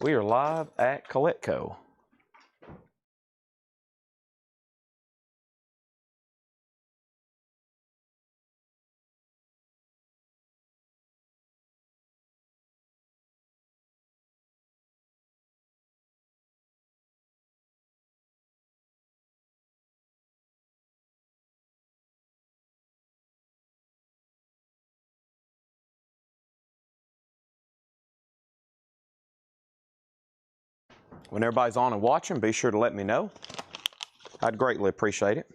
We are live at Coletco. When everybody's on and watching, be sure to let me know. I'd greatly appreciate it.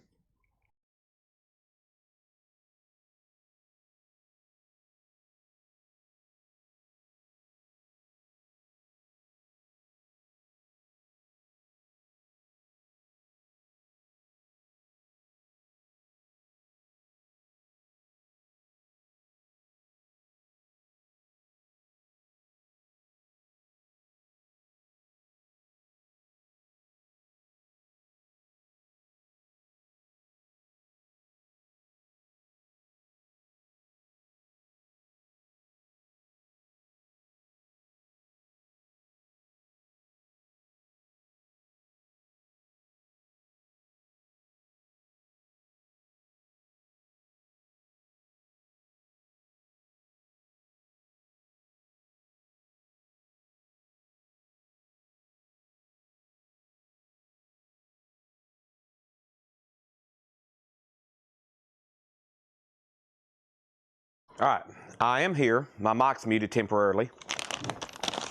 All right, I am here. My mic's muted temporarily.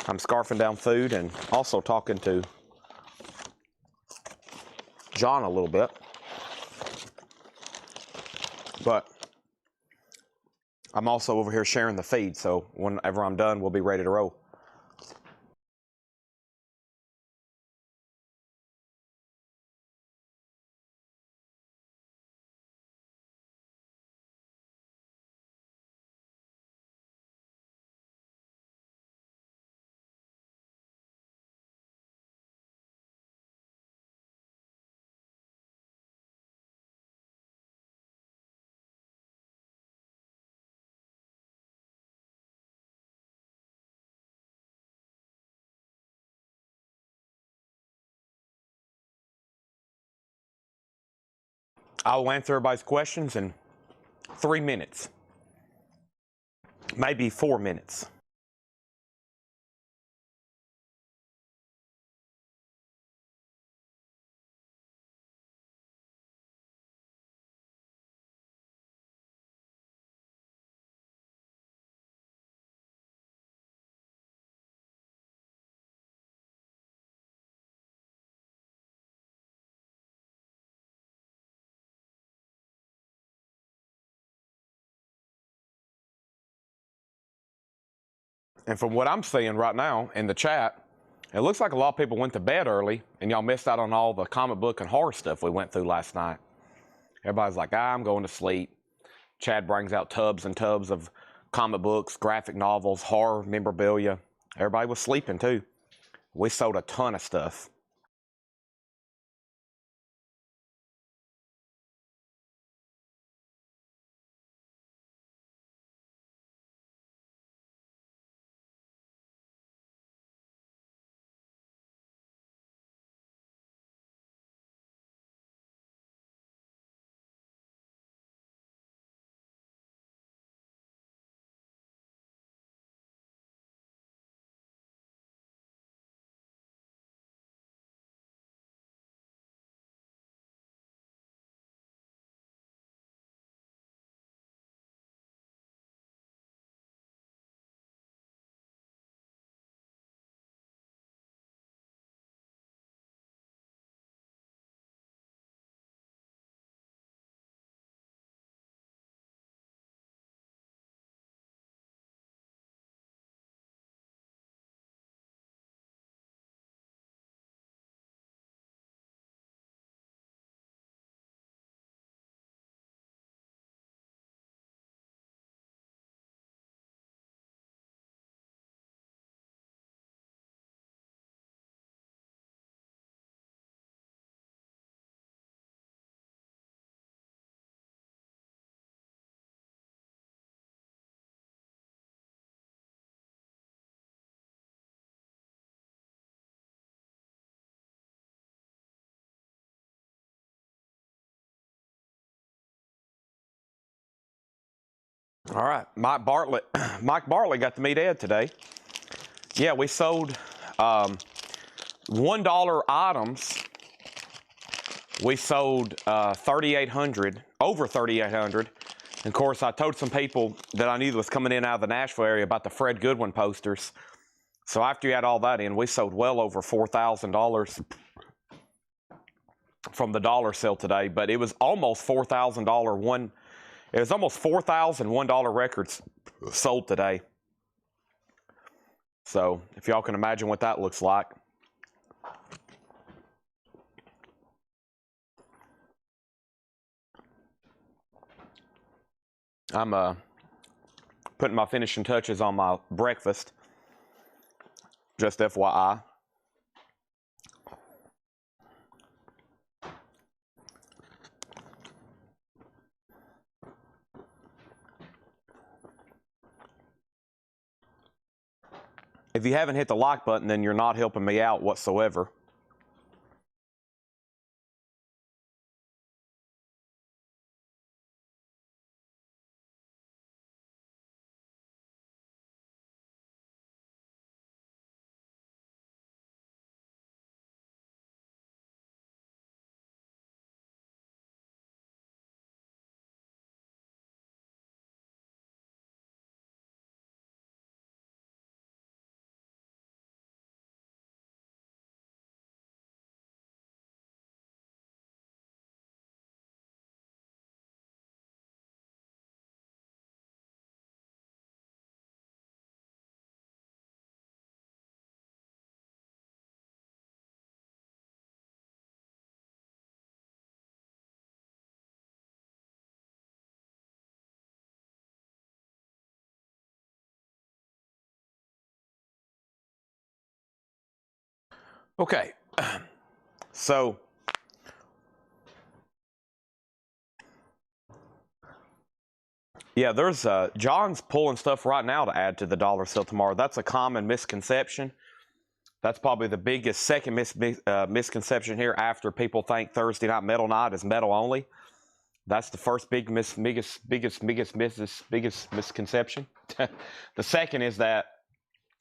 I'm scarfing down food and also talking to John a little bit. But I'm also over here sharing the feed, so whenever I'm done, we'll be ready to roll. I'll answer everybody's questions in 3 minutes, maybe 4 minutes. And from what I'm seeing right now in the chat, it looks like a lot of people went to bed early and y'all missed out on all the comic book and horror stuff we went through last night. Everybody's like, I'm going to sleep. Chad brings out tubs and tubs of comic books, graphic novels, horror memorabilia. Everybody was sleeping too. We sold a ton of stuff. All right, Mike Bartlett. Mike Bartlett got to meet Ed today. Yeah, we sold $1 items. We sold 3,800, over 3,800. And of course, I told some people that I knew was coming in out of the Nashville area about the Fred Goodwin posters. So after you add all that in, we sold well over $4,000 from the dollar sale today. But it was almost $4,000 one. It was almost 4,000 $1 records sold today. So if y'all can imagine what that looks like. I'm putting my finishing touches on my breakfast. Just FYI. If you haven't hit the like button, then you're not helping me out whatsoever. Okay, so yeah, there's John's pulling stuff right now to add to the dollar sale tomorrow. That's a common misconception. That's probably the biggest second misconception here after people think Thursday Night Metal Night is metal only. That's the first biggest misconception. The second is that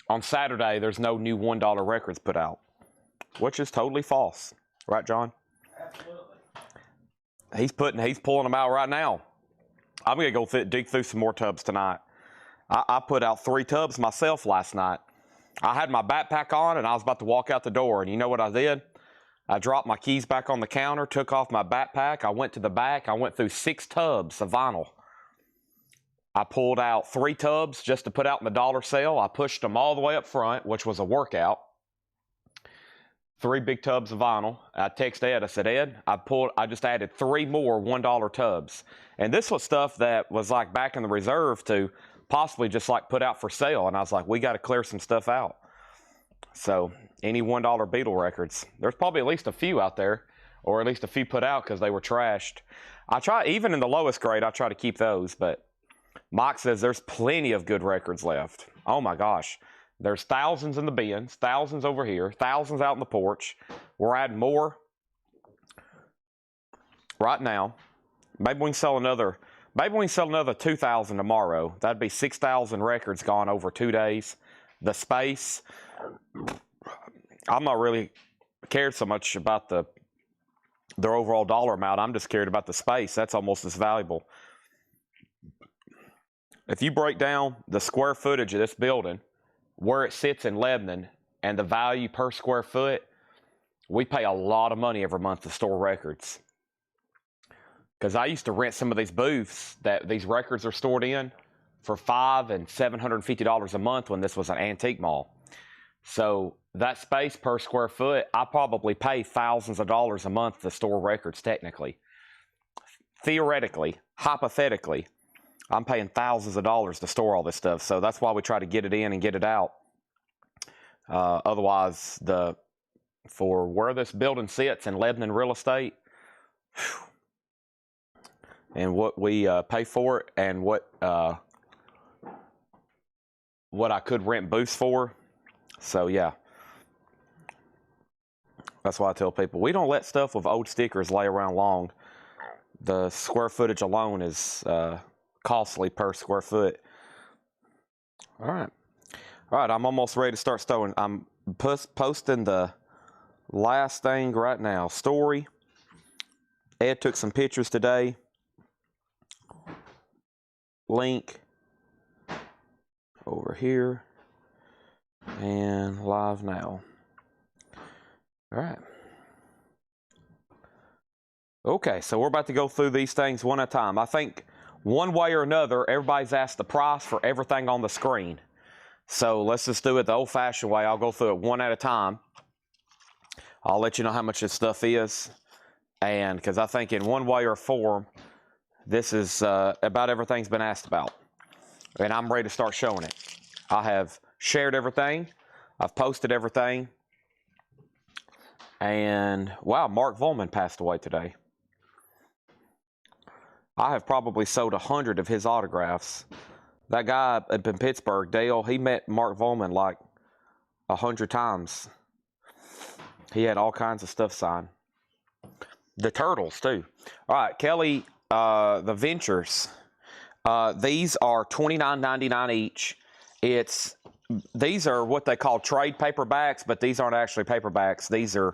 on Saturday there's no new $1 records put out, which is totally false, right, John? Absolutely. He's pulling them out right now. I'm gonna go dig through some more tubs tonight. I put out 3 tubs myself last night. I had my backpack on and I was about to walk out the door, and you know what I did? I dropped my keys back on the counter, took off my backpack, I went to the back, I went through 6 tubs of vinyl. I pulled out 3 tubs just to put out in the dollar sale. I pushed them all the way up front, which was a workout. 3 big tubs of vinyl. I texted Ed, I said, Ed, I just added 3 more $1 tubs. And this was stuff that was like back in the reserve to possibly just like put out for sale. And I was like, we got to clear some stuff out. So any $1 Beatle records, there's probably at least a few out there, or at least a few put out because they were trashed. I try, even in the lowest grade, I try to keep those, but Mike says there's plenty of good records left. Oh my gosh. There's thousands in the bins, thousands over here, thousands out in the porch. We're adding more right now. Maybe we can sell another 2,000 tomorrow. That'd be 6,000 records gone over 2 days. The space, I'm not really cared so much about their overall dollar amount. I'm just cared about the space. That's almost as valuable. If you break down the square footage of this building, where it sits in Lebanon, and the value per square foot, we pay a lot of money every month to store records. Because I used to rent some of these booths that these records are stored in for $500 and $750 a month when this was an antique mall. So that space per square foot, I probably pay thousands of dollars a month to store records technically. Theoretically, hypothetically, I'm paying thousands of dollars to store all this stuff. So that's why we try to get it in and get it out. Otherwise, for where this building sits in Lebanon real estate, and what we pay for it, and what I could rent booths for. So yeah, that's why I tell people we don't let stuff with old stickers lay around long. The square footage alone is costly per square foot. All right. All right, I'm almost ready to start stowing. I'm posting the last thing right now. Story. Ed took some pictures today. Link over here. And live now. All right. Okay, so we're about to go through these things one at a time. I think one way or another, everybody's asked the price for everything on the screen. So let's just do it the old-fashioned way. I'll go through it one at a time. I'll let you know how much this stuff is. And because I think in one way or form, this is about everything's been asked about. And I'm ready to start showing it. I have shared everything. I've posted everything. And wow, Mark Volman passed away today. I have probably sold 100 of his autographs. That guy up in Pittsburgh, Dale, he met Mark Volman like 100 times. He had all kinds of stuff signed. The Turtles, too. All right, Kelly, the Ventures. These are $29.99 each. These are what they call trade paperbacks, but these aren't actually paperbacks. These are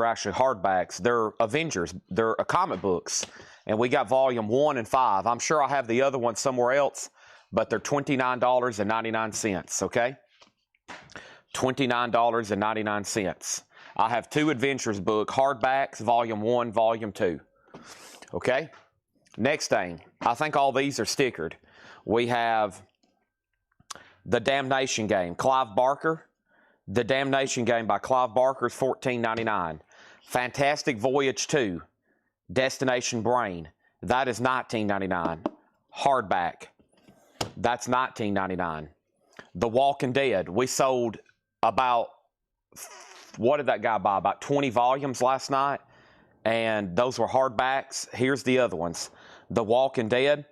actually hardbacks. They're Avengers. They're comic books. And we got volume 1 and 5. I'm sure I have the other one somewhere else, but they're $29.99, okay? $29.99. I have 2 Adventures book, hardbacks, volume 1, volume 2. Okay? Next thing, I think all these are stickered. We have The Damnation Game, Clive Barker. The Damnation Game by Clive Barker is $14.99. Fantastic Voyage 2, Destination Brain. That is $19.99. Hardback. That's $19.99. The Walking Dead. We sold about, what did that guy buy? About 20 volumes last night. And those were hardbacks. Here's the other ones. The Walking Dead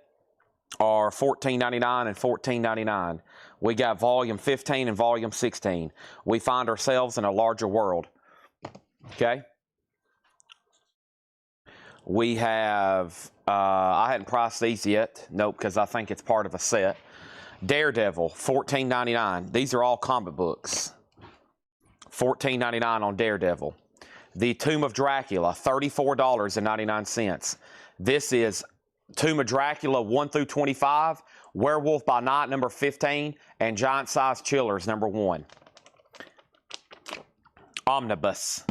are $14.99 and $14.99. We got volume 15 and volume 16. We find ourselves in a larger world. Okay? We have, I hadn't priced these yet. Nope, because I think it's part of a set. Daredevil, $14.99. These are all comic books. $14.99 on Daredevil. The Tomb of Dracula, $34.99. This is Tomb of Dracula 1 through 25, Werewolf by Night number 15, and Giant Size Chillers number 1. Omnibus.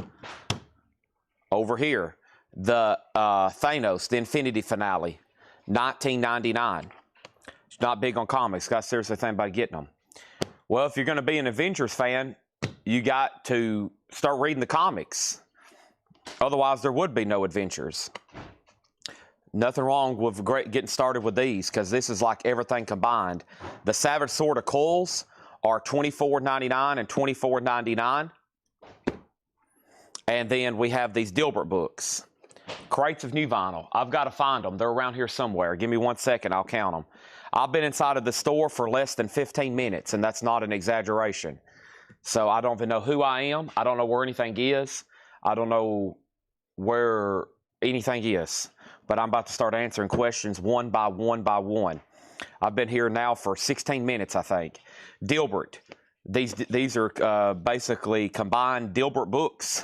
Over here, the Thanos, the Infinity Finale, $19.99. It's not big on comics. Got seriously think about getting them. Well, if you're going to be an Avengers fan, you got to start reading the comics. Otherwise, there would be no Adventures. Nothing wrong with getting started with these, because this is like everything combined. The Savage Sword of Coils are $24.99 and $24.99. And then we have these Dilbert books. Crates of new vinyl. I've got to find them. They're around here somewhere. Give me 1 second. I'll count them. I've been inside of the store for less than 15 minutes, and that's not an exaggeration. So I don't even know who I am. I don't know where anything is. I don't know where anything is. But I'm about to start answering questions one by one by one. I've been here now for 16 minutes, I think. Dilbert. These are basically combined Dilbert books.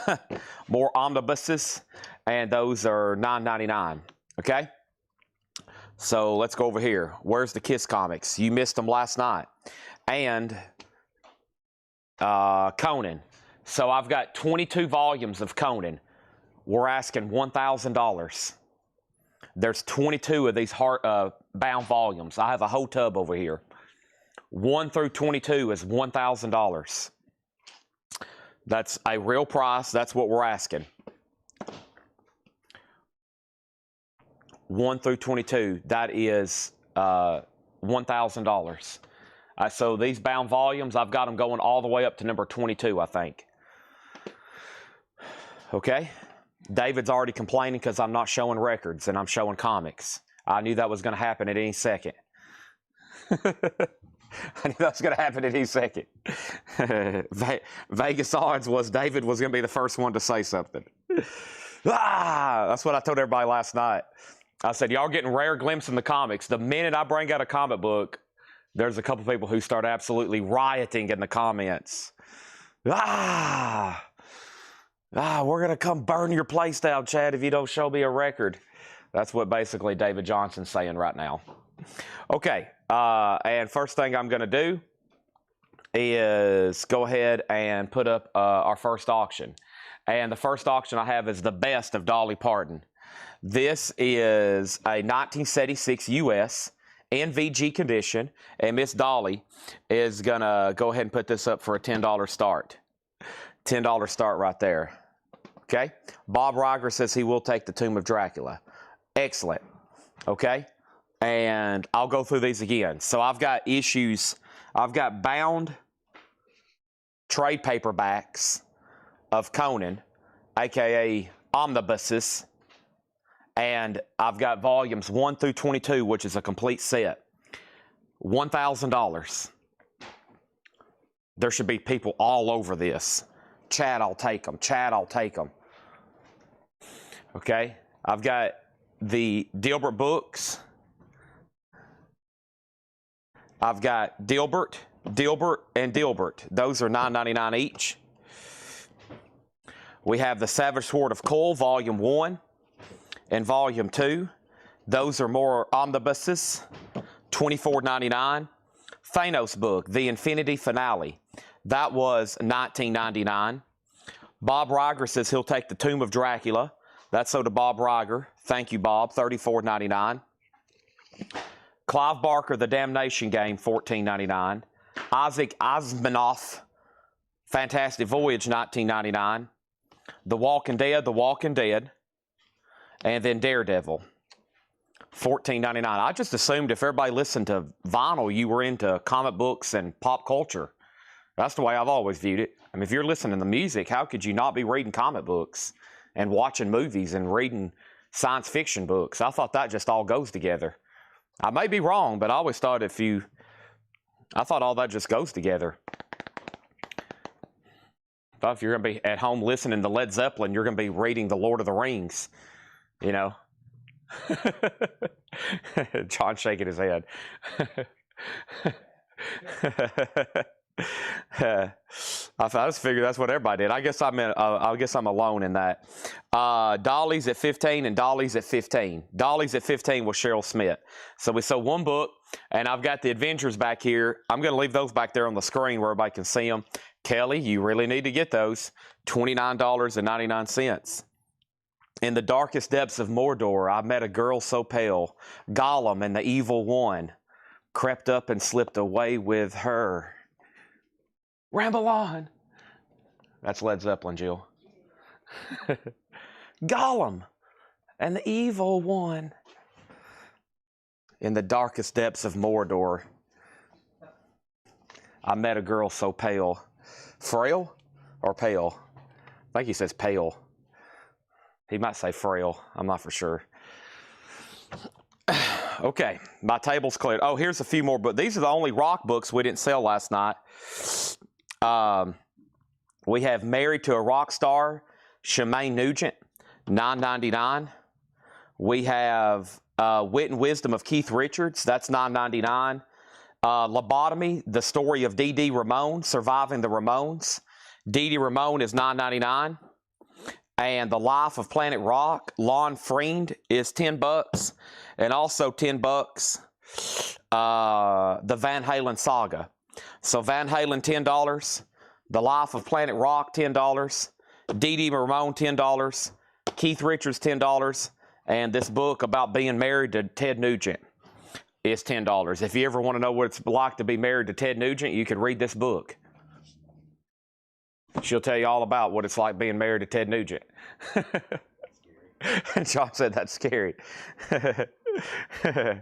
More omnibuses. And those are $9.99. Okay? So let's go over here. Where's the Kiss comics? You missed them last night. And Conan. So I've got 22 volumes of Conan. We're asking $1,000. There's 22 of these bound volumes. I have a whole tub over here. 1 through 22 is $1,000. That's a real price. That's what we're asking. 1 through 22, that is $1,000. So these bound volumes, I've got them going all the way up to number 22, I think. Okay? David's already complaining because I'm not showing records and I'm showing comics. I knew that was going to happen at any second. I knew that was going to happen at any second. Vegas odds was David was going to be the first one to say something. That's what I told everybody last night. I said, y'all getting rare glimpses in the comics. The minute I bring out a comic book, there's a couple people who start absolutely rioting in the comments. We're going to come burn your place down, Chad, if you don't show me a record. That's what basically David Johnson's saying right now. Okay, and first thing I'm going to do is go ahead and put up our first auction. And the first auction I have is the best of Dolly Parton. This is a 1976 US in VG condition, and Miss Dolly is going to go ahead and put this up for a $10 start. $10 start right there. Okay? Bob Riger says he will take the Tomb of Dracula. Excellent. Okay? And I'll go through these again. So I've got issues. I've got bound trade paperbacks of Conan, aka omnibuses, and I've got volumes 1 through 22, which is a complete set. $1,000. There should be people all over this. Chad, I'll take them. Chad, I'll take them. Okay, I've got the Dilbert books. I've got Dilbert, and Dilbert. Those are $9.99 each. We have the Savage Sword of Kull, Volume 1 and Volume 2. Those are more omnibuses, $24.99. Thanos book, The Infinity Finale. That was $19.99. Bob Riger says he'll take the Tomb of Dracula. That's so to Bob Riger. Thank you, Bob. $34.99. Clive Barker, The Damnation Game, $14.99. Isaac Asimov, Fantastic Voyage, $19.99. The Walking Dead, The Walking Dead. And then Daredevil, $14.99. I just assumed if everybody listened to vinyl, you were into comic books and pop culture. That's the way I've always viewed it. I mean, if you're listening to music, how could you not be reading comic books and watching movies and reading science fiction books? I thought that just all goes together. I may be wrong, but I always thought I thought all that just goes together. I thought if you're going to be at home listening to Led Zeppelin, you're going to be reading The Lord of the Rings, you know. John shaking his head. I just figured that's what everybody did. I guess I'm alone in that. Dolly's at 15 and Dolly's at 15. Dolly's at 15 with Cheryl Smith. So we sold one book, and I've got the Avengers back here. I'm going to leave those back there on the screen where everybody can see them. Kelly, you really need to get those. $29.99. In the darkest depths of Mordor, I met a girl so pale. Gollum and the evil one crept up and slipped away with her. Ramble on. That's Led Zeppelin, Jill. Gollum and the evil one. In the darkest depths of Mordor, I met a girl so pale. Frail or pale? I think he says pale. He might say frail. I'm not for sure. Okay, my table's cleared. Oh, here's a few more books. These are the only rock books we didn't sell last night. We have Married to a Rock Star, Shemaine Nugent, $9.99. We have Wit and Wisdom of Keith Richards, that's $9.99. Lobotomy, The Story of Dee Dee Ramone, Surviving the Ramones. Dee Dee Ramone is $9.99. And The Life of Planet Rock, Lon Freund is $10. And also $10, the Van Halen Saga. So Van Halen, $10. The Life of Planet Rock, $10. Dee Dee Ramone, $10. Keith Richards, $10. And this book about being married to Ted Nugent is $10. If you ever want to know what it's like to be married to Ted Nugent, you can read this book. She'll tell you all about what it's like being married to Ted Nugent. John said that's scary. A lot of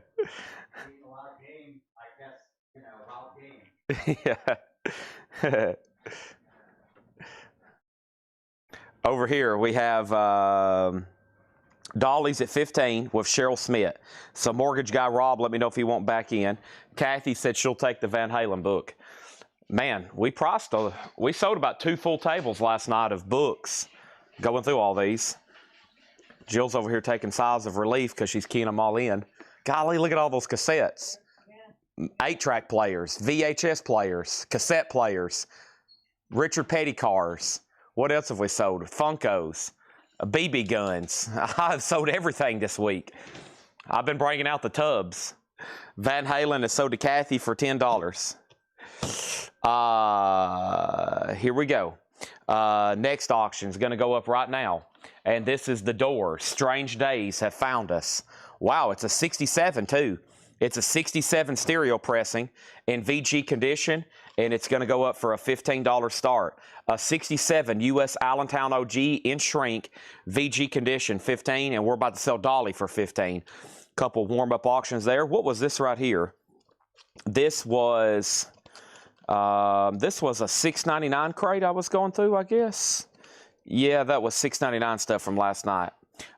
game, I guess, you know, a lot of game. Yeah. Over here we have Dolly's at 15 with Cheryl Smith. So mortgage guy Rob, let me know if you want back in. Kathy said she'll take the Van Halen book. Man, we sold about 2 full tables last night of books going through all these. Jill's over here taking sighs of relief because she's keying them all in. Golly, look at all those cassettes. 8-track players, VHS players, cassette players, Richard Petty cars. What else have we sold? Funkos, BB guns. I've sold everything this week. I've been bringing out the tubs. Van Halen is sold to Kathy for $10. Here we go. Next auction is going to go up right now. And this is The Doors. Strange Days Have Found Us. Wow, it's a 67 too. It's a 67 stereo pressing in VG condition, and it's going to go up for a $15 start. A 67 US Allentown OG in shrink, VG condition, 15, and we're about to sell Dolly for 15. Couple warm-up auctions there. What was this right here? This was a $6.99 crate I was going through, I guess. Yeah, that was $6.99 stuff from last night.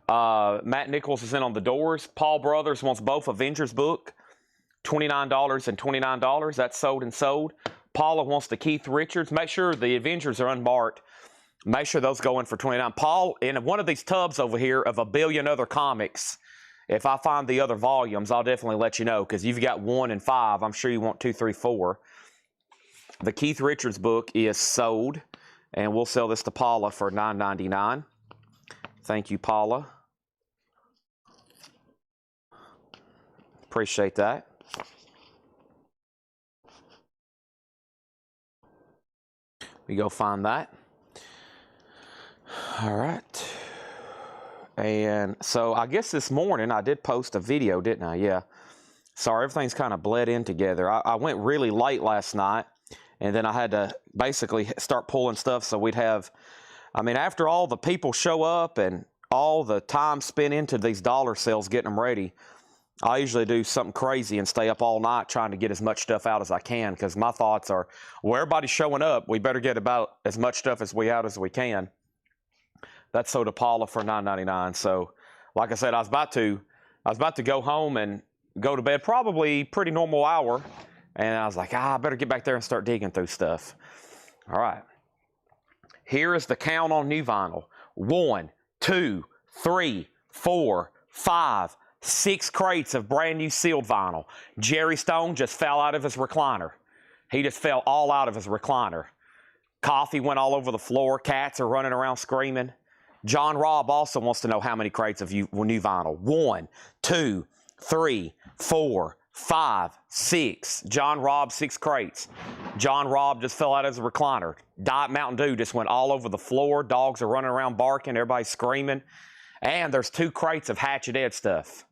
Matt Nichols is in on The Doors. Paul Brothers wants both Avengers book, $29 and $29. That's sold and sold. Paula wants the Keith Richards. Make sure the Avengers are unmarked. Make sure those go in for $29. Paul, in one of these tubs over here of a billion other comics, if I find the other volumes, I'll definitely let you know, because you've got 1 and 5. I'm sure you want 2, 3, 4. The Keith Richards book is sold, and we'll sell this to Paula for $9.99. Thank you, Paula. Appreciate that. We go find that. All right. And so I guess this morning I did post a video, didn't I? Yeah. Sorry, everything's kind of bled in together. I went really late last night, and then I had to basically start pulling stuff so we'd have, I mean, after all the people show up and all the time spent into these dollar sales getting them ready, I usually do something crazy and stay up all night trying to get as much stuff out as I can, because my thoughts are, well, everybody's showing up. We better get about as much stuff as we out as we can. That's sold to Paula for $9.99. So, like I said, I was about to go home and go to bed, probably pretty normal hour, and I was like, I better get back there and start digging through stuff. All right. Here is the count on new vinyl. 1, 2, 3, 4, 5, 6 crates of brand new sealed vinyl. Jerry Stone just fell out of his recliner. He just fell all out of his recliner. Coffee went all over the floor. Cats are running around screaming. John Robb also wants to know how many crates of new vinyl. 1, 2, 3, 4, 5, 6. John Robb, 6 crates. John Robb just fell out of his recliner. Diet Mountain Dew just went all over the floor. Dogs are running around barking. Everybody's screaming. And there's 2 crates of Hatchet Ed stuff.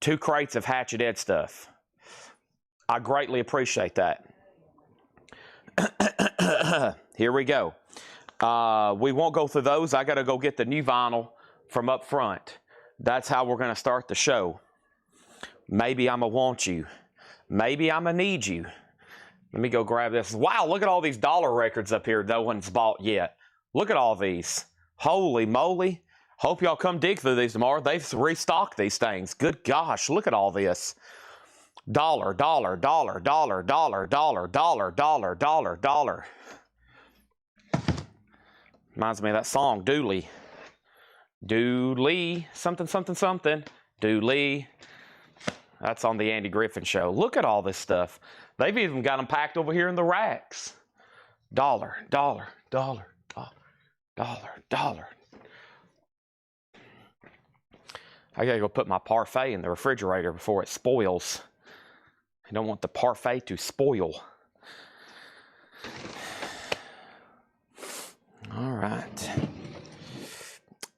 2 crates of Hatchet Ed stuff. I greatly appreciate that. Here we go. We won't go through those. I got to go get the new vinyl from up front. That's how we're going to start the show. Maybe I'm going to want you. Maybe I'm going to need you. Let me go grab this. Wow, look at all these dollar records up here no one's bought yet. Look at all these. Holy moly. Hope y'all come dig through these tomorrow. They've restocked these things. Good gosh, look at all this. Dollar, dollar, dollar, dollar, dollar, dollar, dollar, dollar, dollar, dollar. Reminds me of that song, Dooley. Dooley, something, something, something. Dooley. That's on the Andy Griffin Show. Look at all this stuff. They've even got them packed over here in the racks. Dollar, dollar, dollar, dollar, dollar, dollar. I gotta go put my parfait in the refrigerator before it spoils. I don't want the parfait to spoil. All right.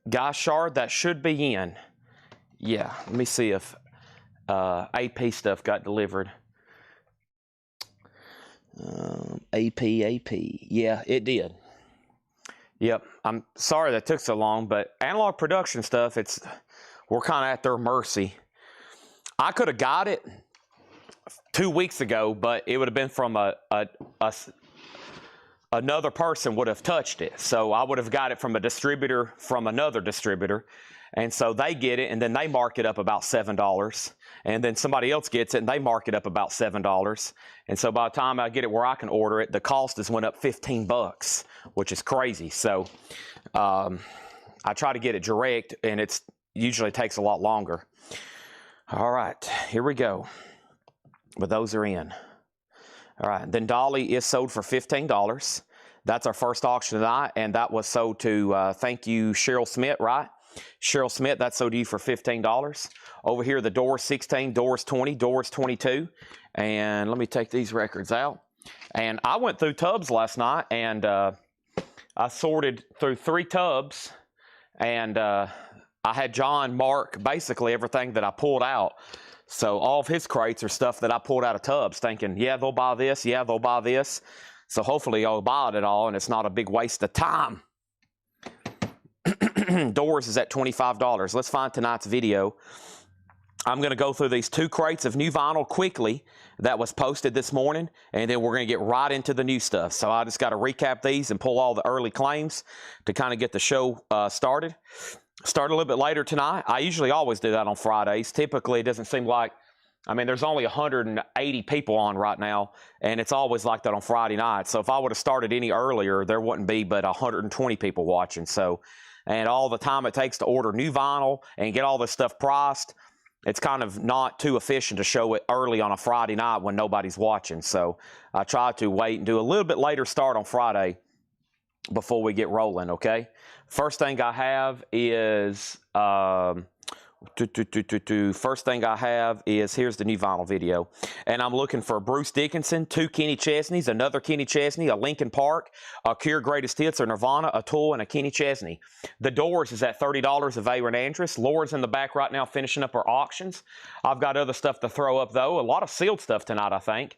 Guy Shard, that should be in. Yeah, let me see if AP stuff got delivered. AP. Yeah, it did. Yep, I'm sorry that took so long, but Analog Production stuff, we're kind of at their mercy. I could have got it 2 weeks ago, but it would have been from another person would have touched it. So I would have got it from a distributor from another distributor. And so they get it, and then they mark it up about $7. And then somebody else gets it, and they mark it up about $7. And so by the time I get it where I can order it, the cost has went up $15, which is crazy. So I try to get it direct, and it's usually takes a lot longer. All right, here we go. But those are in. All right, then Dolly is sold for $15. That's our first auction tonight, and that was sold to, thank you, Cheryl Smith, right? Cheryl Smith, that sold to you for $15. Over here, the Doors 16, Doors 20, Doors 22. And let me take these records out. And I went through tubs last night, and I sorted through 3 tubs, and I had John mark basically everything that I pulled out. So all of his crates are stuff that I pulled out of tubs, thinking, yeah, they'll buy this, yeah, they'll buy this. So hopefully y'all buy it all, and it's not a big waste of time. Doors is at $25. Let's find tonight's video. I'm going to go through these 2 crates of new vinyl quickly that was posted this morning, and then we're going to get right into the new stuff. So I just got to recap these and pull all the early claims to kind of get the show started. Start a little bit later tonight. I usually always do that on Fridays. Typically, it doesn't seem like, I mean, there's only 180 people on right now, and it's always like that on Friday night. So if I would have started any earlier, there wouldn't be but 120 people watching. So, and all the time it takes to order new vinyl and get all this stuff priced, it's kind of not too efficient to show it early on a Friday night when nobody's watching. So I try to wait and do a little bit later start on Friday before we get rolling, okay? First thing I have is, first thing I have is, here's the new vinyl video. And I'm looking for Bruce Dickinson, 2 Kenny Chesneys, another Kenny Chesney, a Linkin Park, a Cure Greatest Hits, or Nirvana, a Tool, and a Kenny Chesney. The Doors is at $30 of Aaron Andrus. Laura's in the back right now finishing up her auctions. I've got other stuff to throw up, though. A lot of sealed stuff tonight, I think.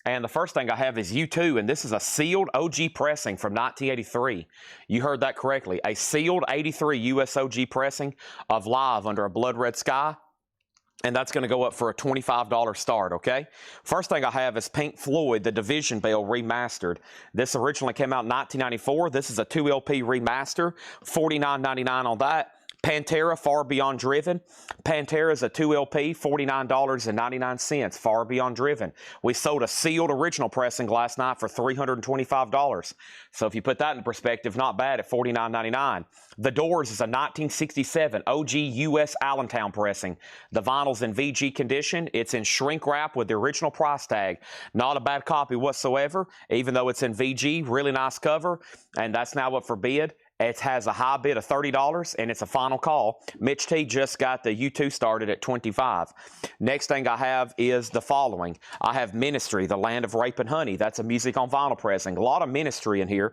And the first thing I have is U2, and this is a sealed OG pressing from 1983. You heard that correctly. A sealed 83 US OG pressing of Live Under a Blood Red Sky. And that's going to go up for a $25 start, okay? First thing I have is Pink Floyd, the Division Bell remastered. This originally came out in 1994. This is a 2 LP remaster, $49.99 on that. Pantera, Far Beyond Driven. Pantera is a 2 LP, $49.99, Far Beyond Driven. We sold a sealed original pressing last night for $325. So if you put that in perspective, not bad at $49.99. The Doors is a 1967 OG US Allentown pressing. The vinyl's in VG condition. It's in shrink wrap with the original price tag. Not a bad copy whatsoever, even though it's in VG. Really nice cover, and that's now up for bid. It has a high bid of $30, and it's a final call. Mitch T just got the U2 started at $25. Next thing I have is the following. I have Ministry, The Land of Rape and Honey. That's a music on vinyl pressing. A lot of Ministry in here.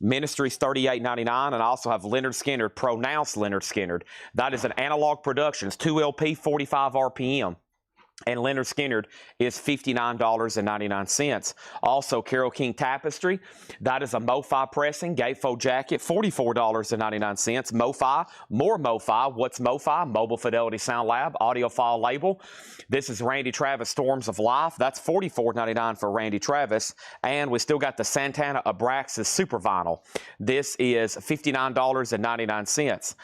Ministry's $38.99, and I also have Lynyrd Skynyrd, pronounced Lynyrd Skynyrd. That is an Analog Productions, 2 LP, 45 RPM. And Lynyrd Skynyrd is $59.99. Also, Carole King Tapestry. That is a MoFi pressing, gatefold jacket, $44.99. MoFi, more MoFi. What's MoFi? Mobile Fidelity Sound Lab, audiophile label. This is Randy Travis Storms of Life. That's $44.99 for Randy Travis. And we still got the Santana Abraxas Super Vinyl. This is $59.99.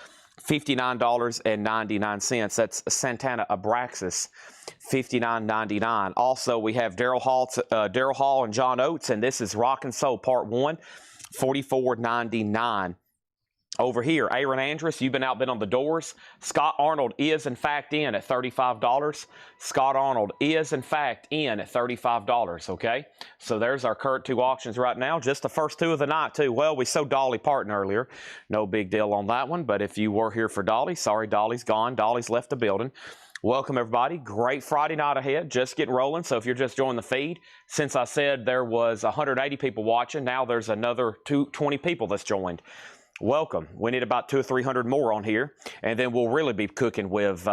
$59.99. That's Santana Abraxas, $59.99. Also, we have Daryl Hall and John Oates, and this is Rock and Soul Part 1, $44.99. Over here, Aaron Andrus, you've been outbid on the Doors. Scott Arnold is, in fact, in at $35. Scott Arnold is, in fact, in at $35, okay? So there's our current 2 auctions right now. Just the first 2 of the night, too. Well, we sold Dolly Parton earlier. No big deal on that one, but if you were here for Dolly, sorry, Dolly's gone. Dolly's left the building. Welcome, everybody. Great Friday night ahead. Just getting rolling. So if you're just joining the feed, since I said there was 180 people watching, now there's another 20 people that's joined. Welcome. We need about 200 or 300 more on here, and then we'll really be cooking with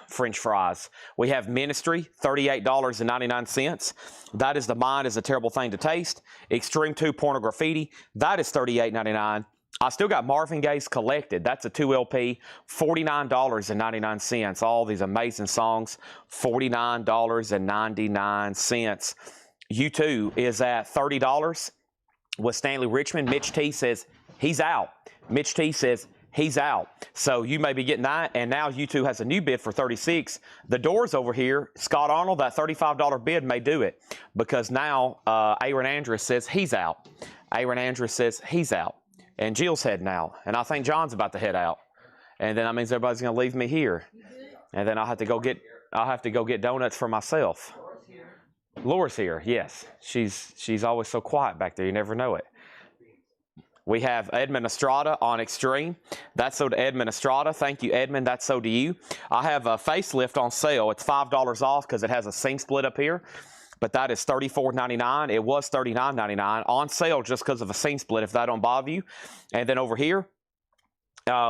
French fries. We have Ministry, $38.99. That is The Mind is a Terrible Thing to Taste. Extreme 2 Pornograffiti, that is $38.99. I still got Marvin Gaye's Collected. That's a 2 LP, $49.99. All these amazing songs, $49.99. U2 is at $30. With Stanley Richmond, Mitch T says he's out. Mitch T says he's out. So you may be getting that, and now U2 has a new bid for $36. The Doors over here, Scott Arnold, that $35 bid may do it, because now Aaron Andrus says he's out. Aaron Andrus says he's out, and Jill's heading out, and I think John's about to head out. and then that means everybody's going to leave me here, and then I'll have to go get donuts for myself. Laura's here. Yes, she's always so quiet back there. You never know it. We have Edmund Estrada on Extreme. That's so to Edmund Estrada. Thank you, Edmund. That's so to you. I have a facelift on sale. It's $5 off because it has a seam split up here. But that is $34.99. It was $39.99 on sale just because of a seam split, if that don't bother you. And then over here,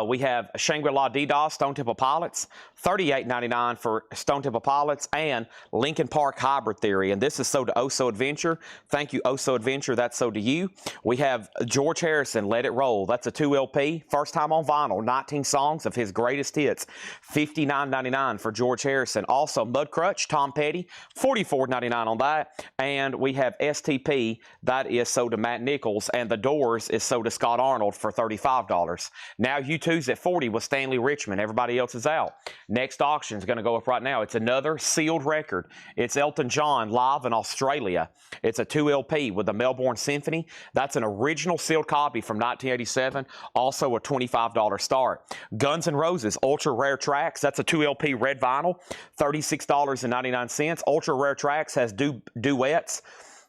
we have Shangri-La DDoS Stone Temple Pilots, $38.99 for Stone Temple Pilots, and Lincoln Park Hybrid Theory. And this is so to Oso Adventure. Thank you, Oso Adventure. That's so to you. We have George Harrison, Let It Roll. That's a 2 LP, first time on vinyl, 19 songs of his greatest hits, $59.99 for George Harrison. Also, Mudcrutch, Tom Petty, $44.99 on that. And we have STP, that is so to Matt Nichols, and The Doors is so to Scott Arnold for $35. Now, U2's at $40 with Stanley Richmond. Everybody else is out. Next auction is going to go up right now. It's another sealed record. It's Elton John live in Australia. It's a 2 LP with the Melbourne Symphony. That's an original sealed copy from 1987. Also a $25 start. Guns N' Roses Ultra Rare Tracks. That's a 2 LP red vinyl. $36.99. Ultra Rare Tracks has duets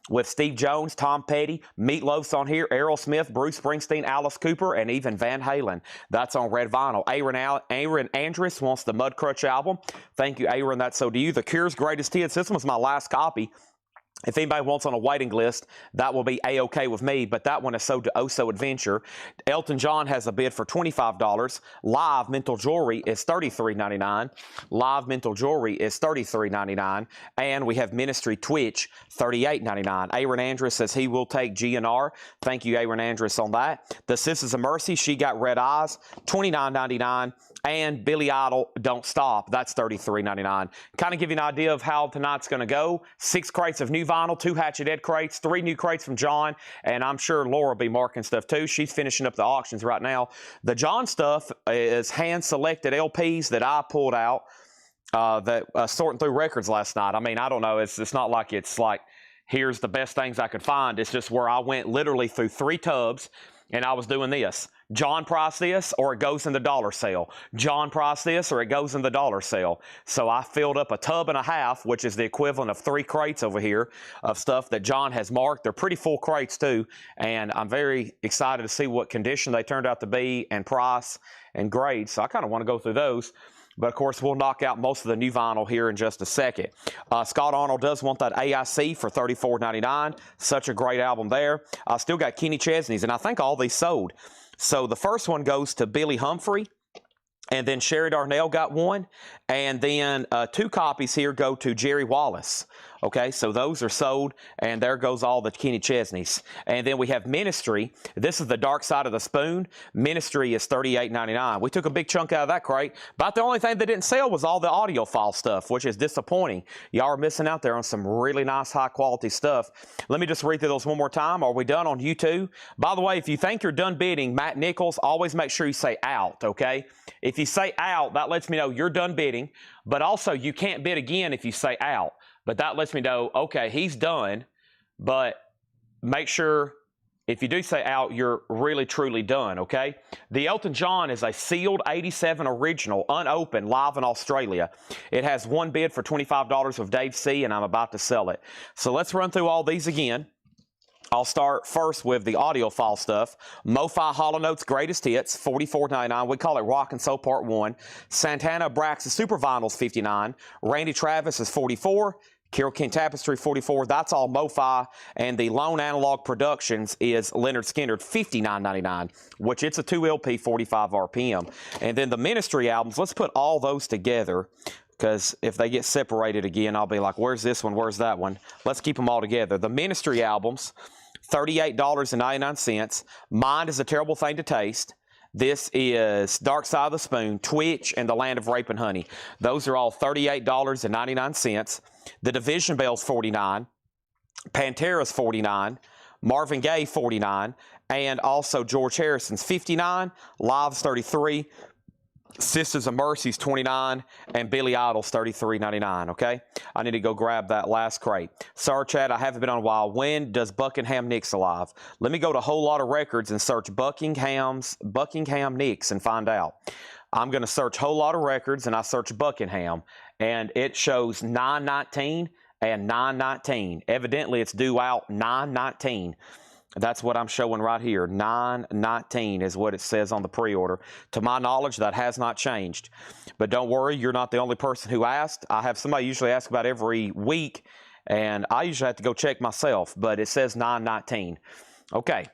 with Steve Jones, Tom Petty, Meatloaf's on here, Aerosmith, Bruce Springsteen, Alice Cooper, and even Van Halen. That's on red vinyl. Aaron Andrus wants the Mudcrutch album. Thank you, Aaron. That's so to you. The Cure's greatest hits. This was my last copy. If anybody wants on a waiting list, that will be A-OK with me, but that one is sold to Oso Adventure. Elton John has a bid for $25. Live Mental Jewelry is $33.99. Live Mental Jewelry is $33.99. And we have Ministry Twitch, $38.99. Aaron Andrus says he will take GNR. Thank you, Aaron Andrus, on that. The Sisters of Mercy, She Got Red Eyes, $29.99. And Billy Idol, Don't Stop. That's $33.99. Kind of give you an idea of how tonight's going to go. 6 crates of new vinyl, 2 Hatchet Ed crates, 3 new crates from John, and I'm sure Laura will be marking stuff too. She's finishing up the auctions right now. The John stuff is hand-selected LPs that I pulled out sorting through records last night. I mean, I don't know. It's not like it's like, here's the best things I could find. It's just where I went literally through 3 tubs, and I was doing this. John priced this, or it goes in the dollar sale. John priced this, or it goes in the dollar sale. So I filled up a tub and a half, which is the equivalent of 3 crates over here of stuff that John has marked. They're pretty full crates too, and I'm very excited to see what condition they turned out to be and price and grade. So I kind of want to go through those. But, of course, we'll knock out most of the new vinyl here in just a second. Scott Arnold does want that AIC for $34.99. Such a great album there. I still got Kenny Chesney's, and I think all these sold. So the first one goes to Billy Humphrey, and then Sherry Darnell got one, and then 2 copies here go to Jerry Wallace. Okay, so those are sold, and there goes all the Kenny Chesneys. And then we have Ministry. This is the Dark Side of the Spoon. Ministry is $38.99. We took a big chunk out of that crate. About the only thing that didn't sell was all the audiophile stuff, which is disappointing. Y'all are missing out there on some really nice, high-quality stuff. Let me just read through those one more time. Are we done on YouTube? By the way, if you think you're done bidding, Matt Nichols, always make sure you say out, okay? If you say out, that lets me know you're done bidding. But also, you can't bid again if you say out. But that lets me know, okay, he's done, but make sure if you do say out, you're really, truly done, okay? The Elton John is a sealed 87 original, unopened, live in Australia. It has 1 bid for $25 with Dave C., and I'm about to sell it. So let's run through all these again. I'll start first with the audiophile stuff. Mo-Fi Hall & Oates Greatest Hits, $44.99. We call it Rock and Soul Part 1. Santana Braxton Super Vinyls, $59. Randy Travis is $44. Carole King Tapestry, $44. That's all Mo-Fi. And the Lone Analog Productions is Leonard Skinner, $59.99, which it's a 2 LP, 45 RPM. And then the Ministry albums, let's put all those together, because if they get separated again, I'll be like, where's this one? Where's that one? Let's keep them all together. The Ministry albums, $38.99. Mind is a Terrible Thing to Taste. This is Dark Side of the Spoon, Twitch, and The Land of Rape and Honey. Those are all $38.99. The Division Bell's $49. Pantera's $49. Marvin Gaye, $49. And also George Harrison's $59. Live's $33. Sisters of Mercy's $29, and Billy Idol's $33.99, okay? I need to go grab that last crate. Sorry, Chad, I haven't been on a while. When does Buckingham Nicks alive? Let me go to a whole lot of records and search Buckingham Nicks and find out. I'm going to search Whole Lot of Records, and I search Buckingham, and it shows 919 and 919. Evidently, it's due out 919. That's what I'm showing right here. 919 is what it says on the pre-order. To my knowledge, that has not changed. But don't worry, you're not the only person who asked. I have somebody usually ask about every week, and I usually have to go check myself, but it says 919. Okay.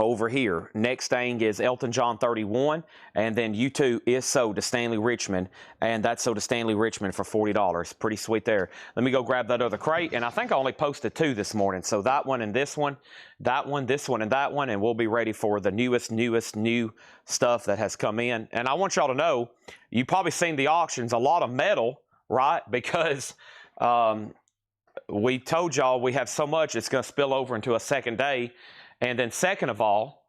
Over here, next thing is Elton John 31, and then U2 is sold to Stanley Richmond, and that's sold to Stanley Richmond for $40. Pretty sweet there. Let me go grab that other crate, and I think I only posted 2 this morning, so that one and this one, that one, this one, and that one, and we'll be ready for the newest new stuff that has come in. And I want y'all to know, you've probably seen the auctions, a lot of metal, right? Because we told y'all we have so much, it's going to spill over into a second day. And then second of all,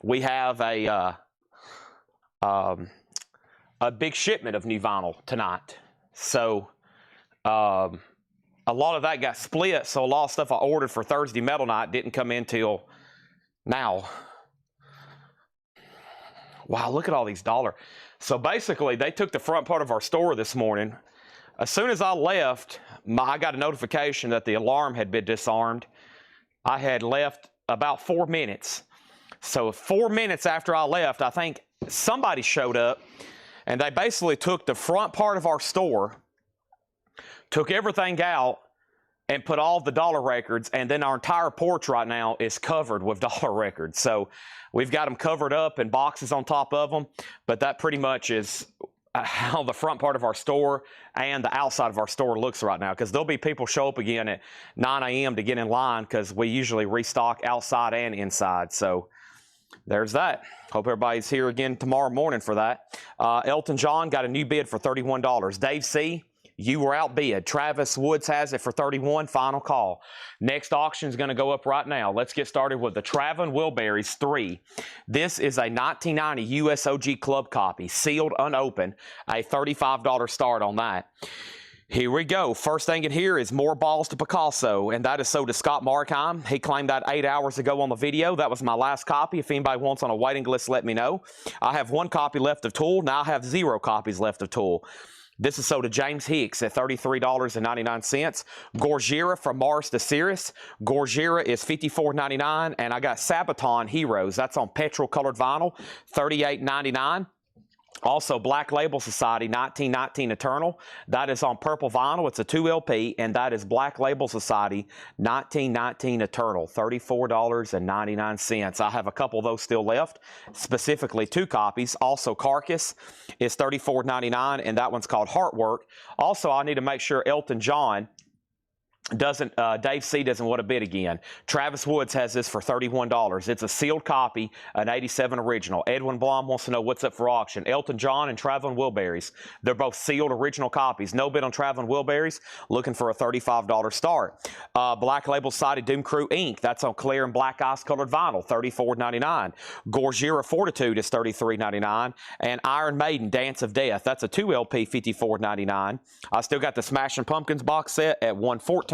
we have a big shipment of new vinyl tonight. So a lot of that got split. So a lot of stuff I ordered for Thursday Metal Night didn't come in till now. Wow, look at all these dollars. So basically, they took the front part of our store this morning. As soon as I left, I got a notification that the alarm had been disarmed. I had left about 4 minutes. So 4 minutes after I left, I think somebody showed up, and they basically took the front part of our store, took everything out, and put all the dollar records, and then our entire porch right now is covered with dollar records. So we've got them covered up in boxes on top of them, but that pretty much is how the front part of our store and the outside of our store looks right now, because there'll be people show up again at 9 a.m. to get in line, because we usually restock outside and inside. So there's that. Hope everybody's here again tomorrow morning for that. Elton John got a new bid for $31. Dave C., you were outbid. Travis Woods has it for $31. Final call. Next auction is going to go up right now. Let's get started with the Traveling Wilburys 3. This is a 1990 US OG Club copy, sealed, unopened. A $35 start on that. Here we go. First thing in here is More Balls to Picasso, and that is sold to Scott Markheim. He claimed that 8 hours ago on the video. That was my last copy. If anybody wants on a waiting list, let me know. I have 1 copy left of Tool. Now I have 0 copies left of Tool. This is sold to James Hicks at $33.99. Gojira from Mars to Sirius. Gojira is $54.99, and I got Sabaton Heroes. That's on petrol colored vinyl, $38.99. Also, Black Label Society 1919 Eternal. That is on purple vinyl. It's a 2 LP, and that is Black Label Society 1919 Eternal, $34.99. I have a couple of those still left, specifically 2 copies. Also, Carcass is $34.99, and that one's called Heartwork. Also, I need to make sure Elton John doesn't, Dave C. doesn't want to bid again. Travis Woods has this for $31. It's a sealed copy, an 87 original. Edwin Blom wants to know what's up for auction. Elton John and Traveling Wilburys. They're both sealed original copies. No bid on Traveling Wilburys. Looking for a $35 start. Black Label Society Doom Crew Inc. That's on clear and black ice colored vinyl, $34.99. Gojira Fortitude is $33.99. And Iron Maiden Dance of Death. That's a 2 LP, $54.99. I still got the Smashing Pumpkins box set at $114.99.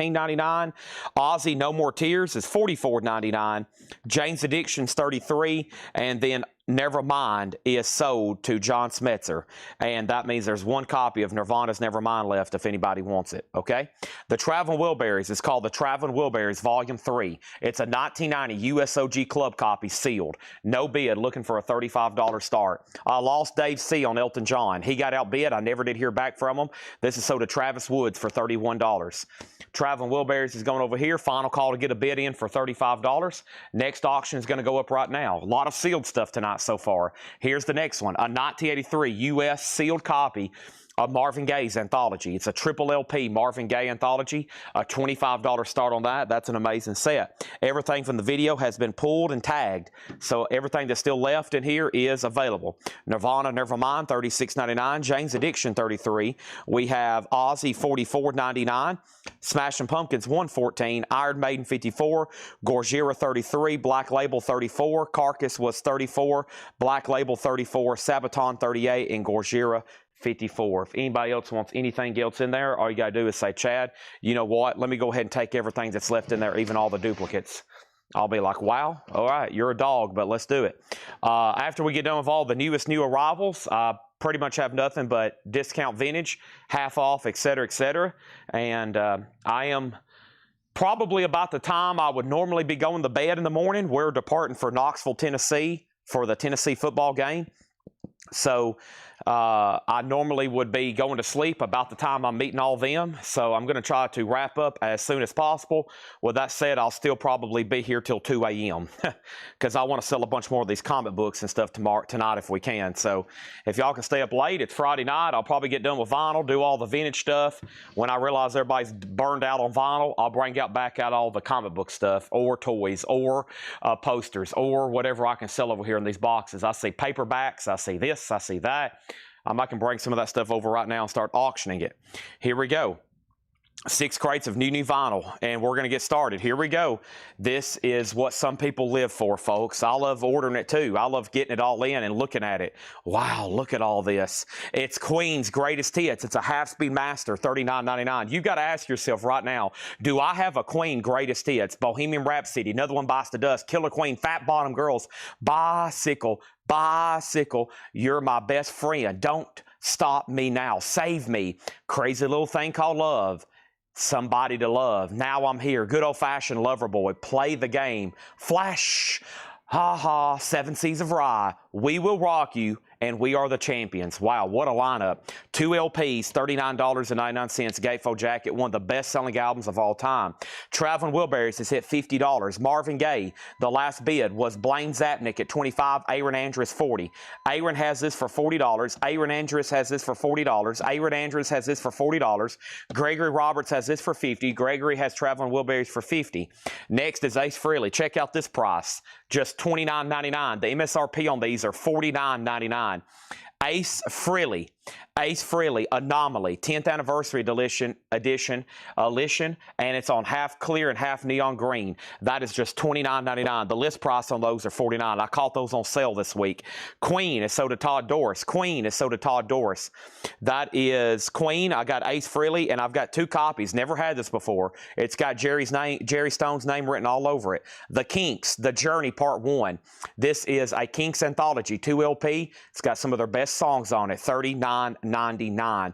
Ozzy No More Tears is $44.99. Jane's Addiction's $33, and then Nevermind is sold to John Smetzer, and that means there's 1 copy of Nirvana's Nevermind left if anybody wants it, okay? The Traveling Wilburys is called the Traveling Wilburys Volume 3. It's a 1990 USOG Club copy, sealed. No bid, looking for a $35 start. I lost Dave C. on Elton John. He got outbid. I never did hear back from him. This is sold to Travis Woods for $31. Traveling Wilburys is going over here. Final call to get a bid in for $35. Next auction is going to go up right now. A lot of sealed stuff tonight so far. Here's the next one, a 1983 U.S. sealed copy of Marvin Gaye's anthology. It's a triple LP Marvin Gaye anthology, a $25 start on that. That's an amazing set. Everything from the video has been pulled and tagged, so everything that's still left in here is available. Nirvana Nevermind, $36.99. Jane's Addiction, $33. We have Ozzy, $44.99. Smashing Pumpkins, $114. Iron Maiden, $54. Gojira, $33. Black Label, $34. Carcass was $34. Black Label, $34. Sabaton, $38. And Gojira, $54. If anybody else wants anything else in there, all you got to do is say, Chad, you know what? Let me go ahead and take everything that's left in there, even all the duplicates. I'll be like, wow, all right, you're a dog, but let's do it. After we get done with all the new arrivals, I pretty much have nothing but discount vintage, half off, et cetera, and I am probably about the time I would normally be going to bed in the morning. We're departing for Knoxville, Tennessee for the Tennessee football game. So I normally would be going to sleep about the time I'm meeting all them. So I'm going to try to wrap up as soon as possible. With that said, I'll still probably be here till 2 a.m. because I want to sell a bunch more of these comic books and stuff tonight if we can. So if y'all can stay up late, it's Friday night. I'll probably get done with vinyl, do all the vintage stuff. When I realize everybody's burned out on vinyl, I'll bring back out all the comic book stuff or toys or posters or whatever I can sell over here in these boxes. I see paperbacks. I see this. I see that. I can bring some of that stuff over right now and start auctioning it. Here we go. 6 crates of new vinyl, and we're going to get started. Here we go. This is what some people live for, folks. I love ordering it too. I love getting it all in and looking at it. Wow, look at all this. It's Queen's Greatest Hits. It's a half-speed master, $39.99. You got to ask yourself right now, do I have a Queen Greatest Hits? Bohemian Rhapsody, Another One Bites the Dust, Killer Queen, Fat Bottom Girls, Bicycle, You're My Best Friend, Don't Stop Me Now, Save Me, Crazy Little Thing Called Love, Somebody to Love, Now I'm Here, Good Old Fashioned Lover Boy, Play the Game, Flash, Ha Ha, 7 Seas of Rye, We Will Rock You, and We Are the Champions. Wow, what a lineup. 2 LPs, $39.99. Gatefold Jacket, one of the best-selling albums of all time. Traveling Wilburys has hit $50. Marvin Gaye, the last bid was Blaine Zapnick at $25, Aaron Andrews $40. Aaron has this for $40. Aaron Andrews has this for $40. Aaron Andrews has this for $40. Gregory Roberts has this for $50. Gregory has Traveling Wilburys for $50. Next is Ace Frehley. Check out this price. Just $29.99. The MSRP on these are $49.99. Ace Frehley, Anomaly, 10th Anniversary Edition, and it's on half clear and half neon green. That is just $29.99. The list price on those are $49. I caught those on sale this week. Queen is sold to Todd Doris. That is Queen. I got Ace Frehley, and I've got 2 copies. Never had this before. It's got Jerry Stone's name written all over it. The Kinks, The Journey Part 1. This is a Kinks anthology, 2 LP. It's got some of their best songs on it, $39.99.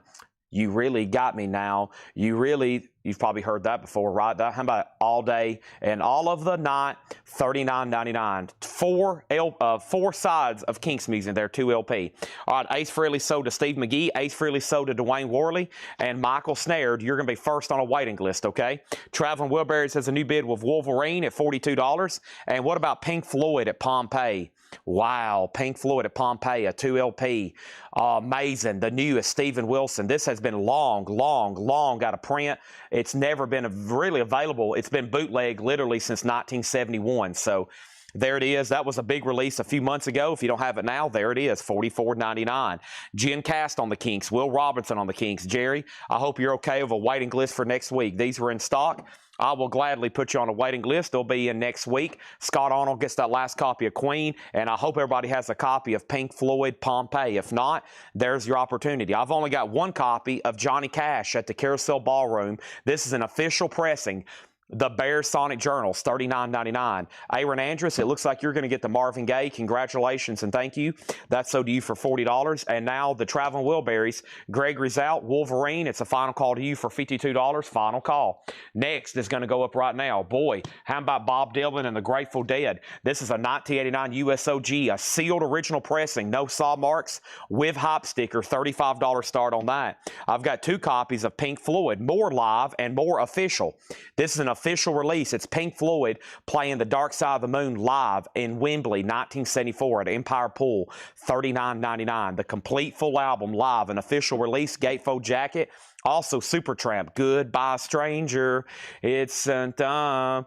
You really got me now. You've probably heard that before, right? How about All Day and All of the Night, $39.99. 4 sides of Kinks music there, 2 LP. All right, Ace Frehley sold to Steve McGee. Ace Frehley sold to Dwayne Worley. And Michael Snared, you're going to be first on a waiting list, okay? Traveling Wilburys has a new bid with Wolverine at $42. And what about Pink Floyd at Pompeii? Wow, Pink Floyd at Pompeii, a 2 LP. Amazing. The newest, Steven Wilson. This has been long out of print. It's never been really available. It's been bootleg literally since 1971. So there it is. That was a big release a few months ago. If you don't have it now, there it is, $44.99. Jen Cast on the Kinks. Will Robinson on the Kinks. Jerry, I hope you're okay with a waiting list for next week. These were in stock. I will gladly put you on a waiting list. They'll be in next week. Scott Arnold gets that last copy of Queen, and I hope everybody has a copy of Pink Floyd Pompeii. If not, there's your opportunity. I've only got 1 copy of Johnny Cash at the Carousel Ballroom. This is an official pressing. The Bears Sonic Journals, $39.99. Aaron Andrews, it looks like you're going to get the Marvin Gaye. Congratulations and thank you. That's sold to you for $40. And now the Traveling Wilburys. Gregory's out. Wolverine, it's a final call to you for $52. Final call. Next is going to go up right now. Boy, how about Bob Dylan and the Grateful Dead? This is a 1989 USOG, a sealed original pressing, no saw marks, with hop sticker, $35 start on that. I've got 2 copies of Pink Floyd, more live and more official. This is an official release. It's Pink Floyd playing The Dark Side of the Moon live in Wembley, 1974 at Empire Pool, $39.99. The complete full album live, an official release, gatefold jacket. Also Supertramp, Goodbye Stranger, it's so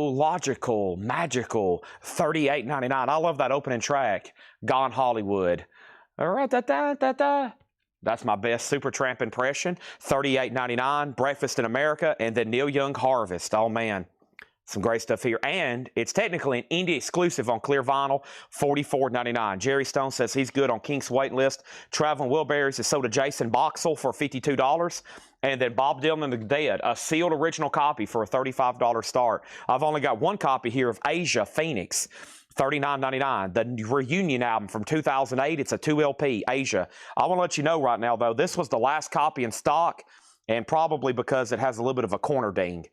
logical, magical, $38.99. I love that opening track, Gone Hollywood. All right, That's my best Supertramp impression. $38.99, Breakfast in America, and then Neil Young Harvest. Oh, man. Some great stuff here. And it's technically an indie exclusive on clear vinyl, $44.99. Jerry Stone says he's good on Kink's waiting list. Traveling Wilburys is sold to Jason Boxell for $52. And then Bob Dylan and the Dead, a sealed original copy for a $35 start. I've only got one copy here of Asia Phoenix. $39.99. The reunion album from 2008. It's a 2 LP, Asia. I want to let you know right now, though, this was the last copy in stock, and probably because it has a little bit of a corner ding.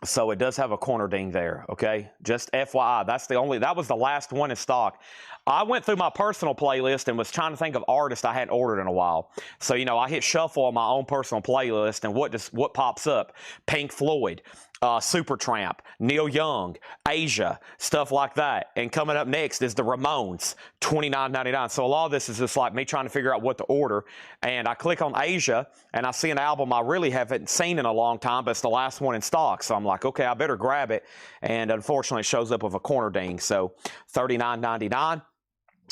So it does have a corner ding there, okay? Just FYI, that was the last one in stock. I went through my personal playlist and was trying to think of artists I hadn't ordered in a while. So, you know, I hit shuffle on my own personal playlist, and what pops up? Pink Floyd, Supertramp, Neil Young, Asia, stuff like that. And coming up next is the Ramones, $29.99. So a lot of this is just like me trying to figure out what to order. And I click on Asia, and I see an album I really haven't seen in a long time, but it's the last one in stock. So I'm like, okay, I better grab it. And unfortunately, it shows up with a corner ding. So $39.99.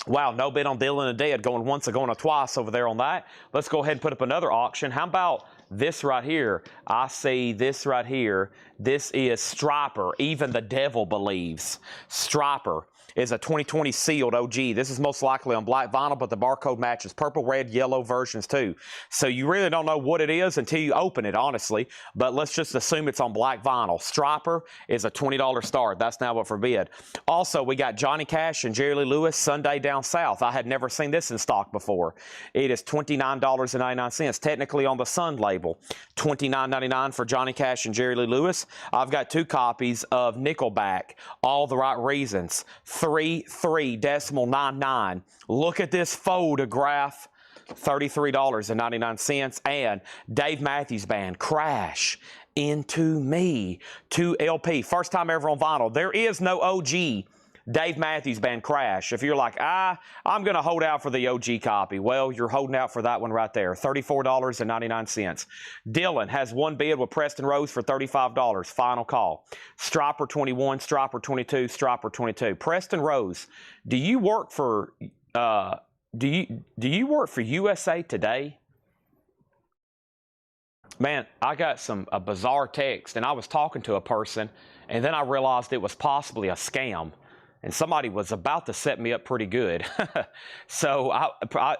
Wow, no bid on Dylan and Dead, going once and going twice over there on that. Let's go ahead and put up another auction. How about this right here? I see this right here. This is Stryper, Even the Devil Believes. Stryper is a 2020 sealed OG. This is most likely on black vinyl, but the barcode matches purple, red, yellow versions too. So you really don't know what it is until you open it, honestly. But let's just assume it's on black vinyl. Stryper is a $20 start. That's now up for bid. Also, we got Johnny Cash and Jerry Lee Lewis, Sunday Down South. I had never seen this in stock before. It is $29.99, technically on the Sun label. $29.99 for Johnny Cash and Jerry Lee Lewis. I've got 2 copies of Nickelback, All the Right Reasons. 33.99. Look at this photograph. $33.99. And Dave Matthews Band, Crash Into Me, 2 LP. First time ever on vinyl. There is no OG Dave Matthews Band, Crash. If you're like, I'm going to hold out for the OG copy, well, you're holding out for that one right there. $34.99. Dylan has one bid with Preston Rose for $35. Final call. Stryper 21, Stryper 22, Stryper 22. Preston Rose, do you work for do you work for USA Today? Man, I got a bizarre text, and I was talking to a person, and then I realized it was possibly a scam. And somebody was about to set me up pretty good. So,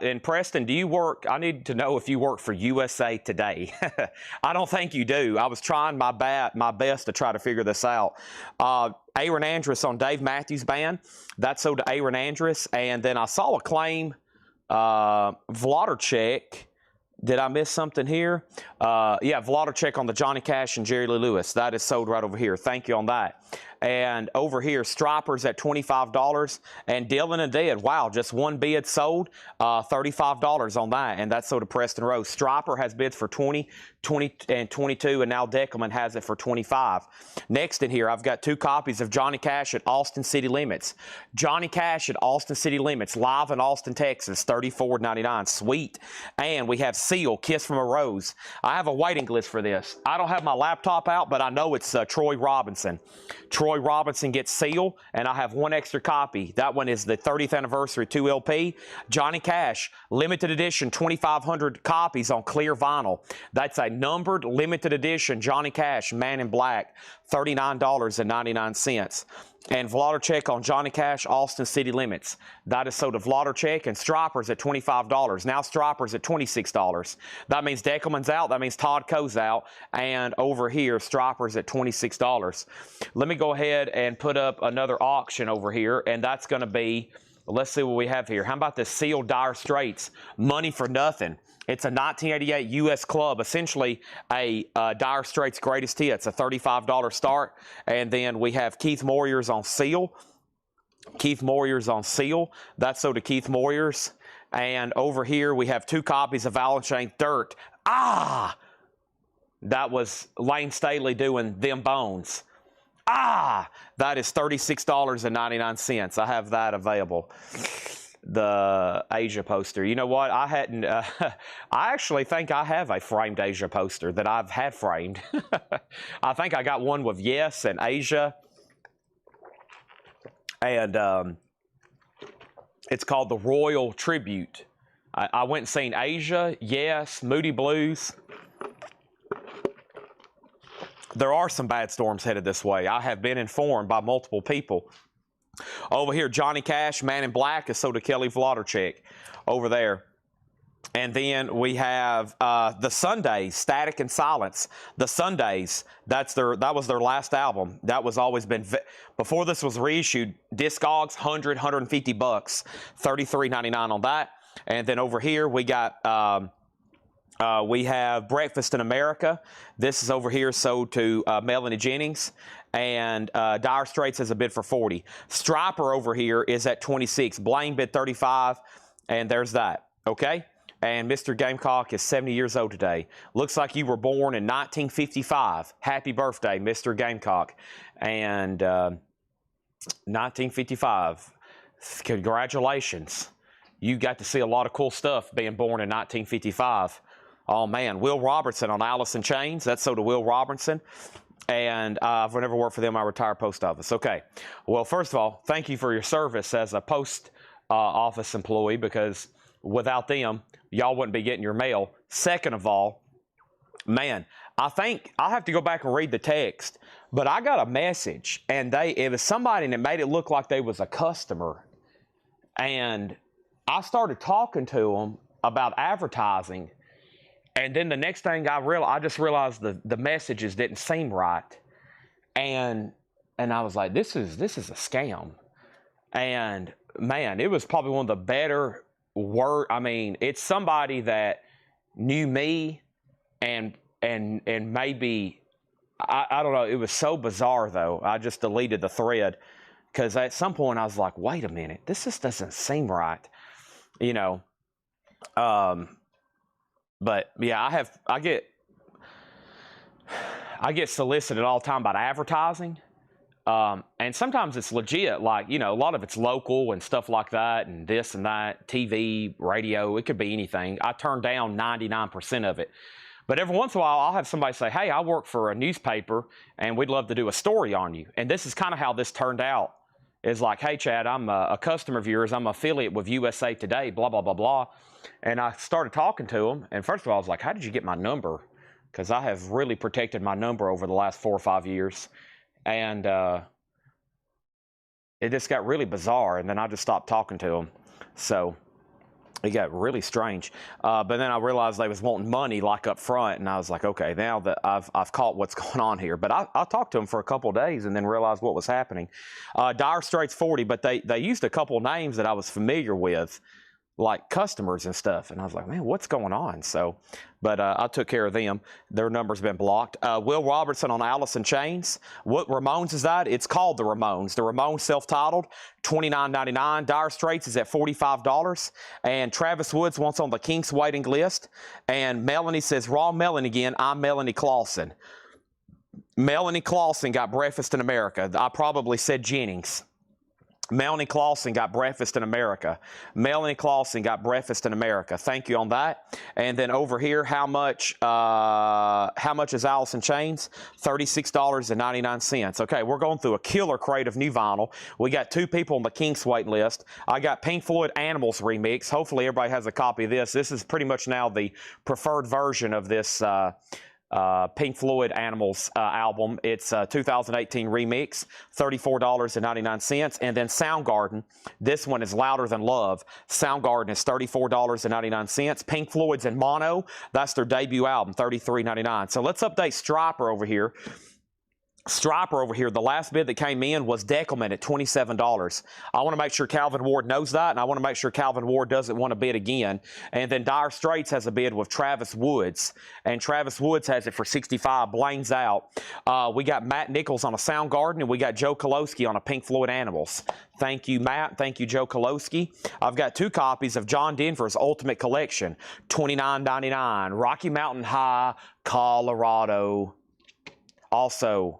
and Preston, do you work? I need to know if you work for USA Today. I don't think you do. I was trying my best to try to figure this out. Aaron Andrus on Dave Matthews Band. That's sold to Aaron Andrus. And then I saw a claim, Vladarchek. Did I miss something here? Yeah, Vladarchek on the Johnny Cash and Jerry Lee Lewis. That is sold right over here. Thank you on that. And over here, Stryper's at $25. And Dylan and Dead, wow, just one bid sold, $35 on that. And that's sold to Preston Rose. Stryper has bids for $20, $20, and $22, and now Deckelman has it for $25. Next in here, I've got 2 copies of Johnny Cash at Austin City Limits. Johnny Cash at Austin City Limits, live in Austin, Texas, $34.99. Sweet. And we have Seal, Kiss from a Rose. I have a waiting list for this. I don't have my laptop out, but I know it's Troy Robinson. Troy Robinson gets Seal, and I have 1 extra copy. That one is the 30th anniversary 2 LP. Johnny Cash, limited edition, 2,500 copies on clear vinyl. That's a numbered limited edition Johnny Cash, Man in Black, $39.99. And Vladarchek on Johnny Cash, Austin City Limits. That is sold to Vladarchek, and Stryper's at $25. Now Stryper's at $26. That means Deckelman's out. That means Todd Coe's out. And over here, Stryper's at $26. Let me go ahead and put up another auction over here, and that's going to be, let's see what we have here. How about this sealed Dire Straits, Money for Nothing? It's a 1988 U.S. club, essentially a Dire Straits greatest hits, a $35 start. And then we have Keith Moyers on seal. Keith Moyers on seal. That's sold to Keith Moyers. And over here we have 2 copies of Avalanche Dirt. That was Lane Staley doing Them Bones. That is $36.99. I have that available. The Asia poster. You know what? I hadn't, I actually think I have a framed Asia poster that I've had framed. I think I got one with Yes and Asia. And it's called the Royal Tribute. I went and seen Asia, Yes, Moody Blues. there are some bad storms headed this way. I have been informed by multiple people. Over here, Johnny Cash, Man in Black, is sold to Kelly Wlodarczyk over there. And then we have the Sundays, Static and Silence. The Sundays, that was their last album. That was always been, before this was reissued, Discogs, $100, $150, $33.99 on that. And then over here we got we have Breakfast in America. This is over here sold to Melanie Jennings. And Dire Straits has a bid for $40. Striper over here is at $26. Blaine bid $35. And there's that. Okay? And Mr. Gamecock is 70 years old today. Looks like you were born in 1955. Happy birthday, Mr. Gamecock. And 1955. Congratulations. You got to see a lot of cool stuff being born in 1955. Oh, man. Will Robertson on Alice in Chains. That's so to Will Robertson. And I've never worked for them. I retired post office. Okay. Well, first of all, thank you for your service as a post office employee, because without them, y'all wouldn't be getting your mail. Second of all, man, I think I'll have to go back and read the text, but I got a message, and it was somebody that made it look like they was a customer. And I started talking to them about advertising. And then the next thing I just realized the messages didn't seem right. And I was like, this is a scam. And man, it was probably one of the better it's somebody that knew me and maybe, I don't know, it was so bizarre though. I just deleted the thread because at some point I was like, wait a minute, this just doesn't seem right. You know, but yeah, I get solicited all the time about advertising. And sometimes it's legit, like, you know, a lot of it's local and stuff like that, and this and that, TV, radio, it could be anything. I turn down 99% of it. But every once in a while, I'll have somebody say, hey, I work for a newspaper, and we'd love to do a story on you. And this is kind of how this turned out. It's like, hey, Chad, I'm a customer of yours. I'm an affiliate with USA Today, blah, blah, blah, blah. And I started talking to them. And first of all, I was like, how did you get my number? Because I have really protected my number over the last 4 or 5 years. And it just got really bizarre, and then I just stopped talking to them. So it got really strange. But then I realized they was wanting money like up front, and I was like, okay, now that I've caught what's going on here. But I talked to them for a couple of days and then realized what was happening. Dire Straits 40, but they used a couple of names that I was familiar with, like customers and stuff. And I was like, man, what's going on? So, but I took care of them. Their number's been blocked. Will Robertson on Alice in Chains. What Ramones is that? It's called the Ramones. The Ramones self-titled, $29.99. Dire Straits is at $45. And Travis Woods wants on the Kinks waiting list. And Melanie says, raw Melanie again. I'm Melanie Clausen. Melanie Clausen got Breakfast in America. I probably said Jennings. Melanie Clausen got Breakfast in America. Melanie Clausen got Breakfast in America. Thank you on that. And then over here, how much is Alice in Chains? $36.99. Okay, we're going through a killer crate of new vinyl. We got 2 people on the Kinks wait list. I got Pink Floyd Animals remix. Hopefully everybody has a copy of this. This is pretty much now the preferred version of this Pink Floyd Animals album. It's a 2018 remix, $34.99. And then Soundgarden, this one is Louder Than Love. Soundgarden is $34.99. Pink Floyd's in mono, that's their debut album, $33.99. So let's update Striper over here. Striper over here, the last bid that came in was Deckelman at $27. I want to make sure Calvin Ward knows that, and I want to make sure Calvin Ward doesn't want to bid again. And then Dire Straits has a bid with Travis Woods, and Travis Woods has it for $65. Blaine's out. We got Matt Nichols on a Soundgarden, and we got Joe Kolosky on a Pink Floyd Animals. Thank you, Matt. Thank you, Joe Kolosky. I've got 2 copies of John Denver's Ultimate Collection, $29.99. Rocky Mountain High, Colorado. Also,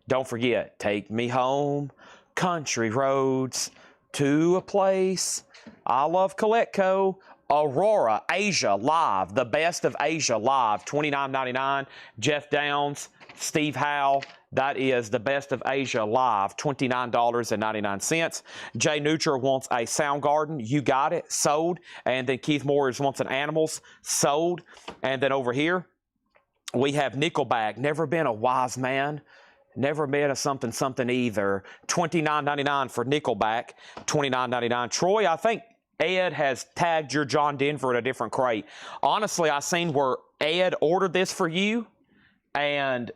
don't forget, take me home, country roads, to a place I love, Coletco. Aurora, Asia Live, the best of Asia Live, $29.99. Jeff Downs, Steve Howe, that is the best of Asia Live, $29.99. Jay Neutra wants a Soundgarden, you got it, sold. And then Keith Moores wants an Animals, sold. And then over here, We have Nickelback, Never Been a Wise Man. Never been a something something either. $29.99 for Nickelback. $29.99. Troy, I think Ed has tagged your John Denver in a different crate. Honestly, I seen where Ed ordered this for you, and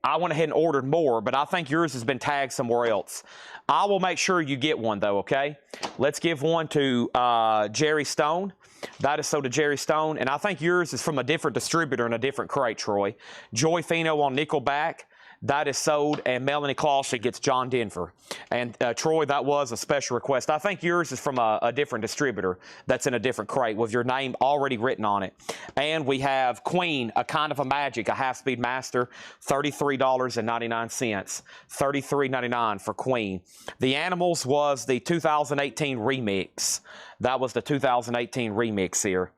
I went ahead and ordered more, but I think yours has been tagged somewhere else. I will make sure you get one, though, okay? Let's give one to Jerry Stone. That is so to Jerry Stone, and I think yours is from a different distributor in a different crate, Troy. Joy Fino on Nickelback. That is sold, and Melanie Clausen gets John Denver. And Troy, that was a special request. I think yours is from a different distributor that's in a different crate with your name already written on it. And we have Queen, A Kind of a Magic, a half-speed master, $33.99. $33.99 for Queen. The Animals was the 2018 remix. That was the 2018 remix here.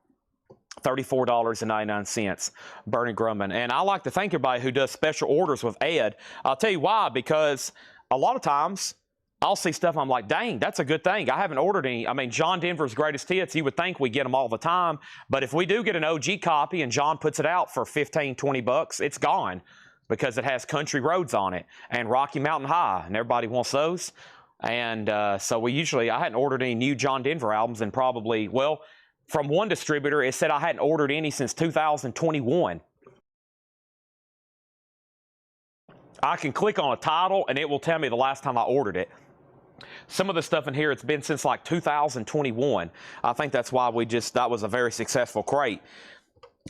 $34.99, Bernie Grumman. And I like to thank everybody who does special orders with Ed. I'll tell you why, because a lot of times I'll see stuff, I'm like, dang, that's a good thing. I haven't ordered any. I mean, John Denver's greatest hits, you would think we get them all the time. But if we do get an OG copy and John puts it out for 15, 20 bucks, it's gone because it has Country Roads on it and Rocky Mountain High, and everybody wants those. And so I hadn't ordered any new John Denver albums in probably, well, from one distributor, it said I hadn't ordered any since 2021. I can click on a title, and it will tell me the last time I ordered it. Some of the stuff in here, it's been since like 2021. I think that's why that was a very successful crate.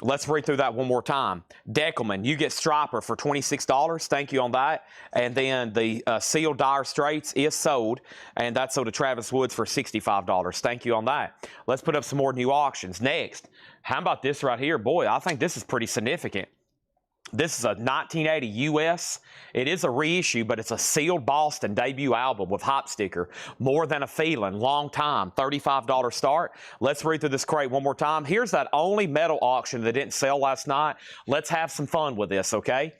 Let's read through that one more time. Deckelman, you get Striper for $26. Thank you on that. And then the sealed Dire Straits is sold, and that's sold to Travis Woods for $65. Thank you on that. Let's put up some more new auctions. Next, how about this right here? Boy, I think this is pretty significant. This is a 1980 US. It is a reissue, but it's a sealed Boston debut album with hop sticker. More Than a Feeling, long time, $35 start. Let's read through this crate one more time. Here's that only metal auction that didn't sell last night. Let's have some fun with this, okay?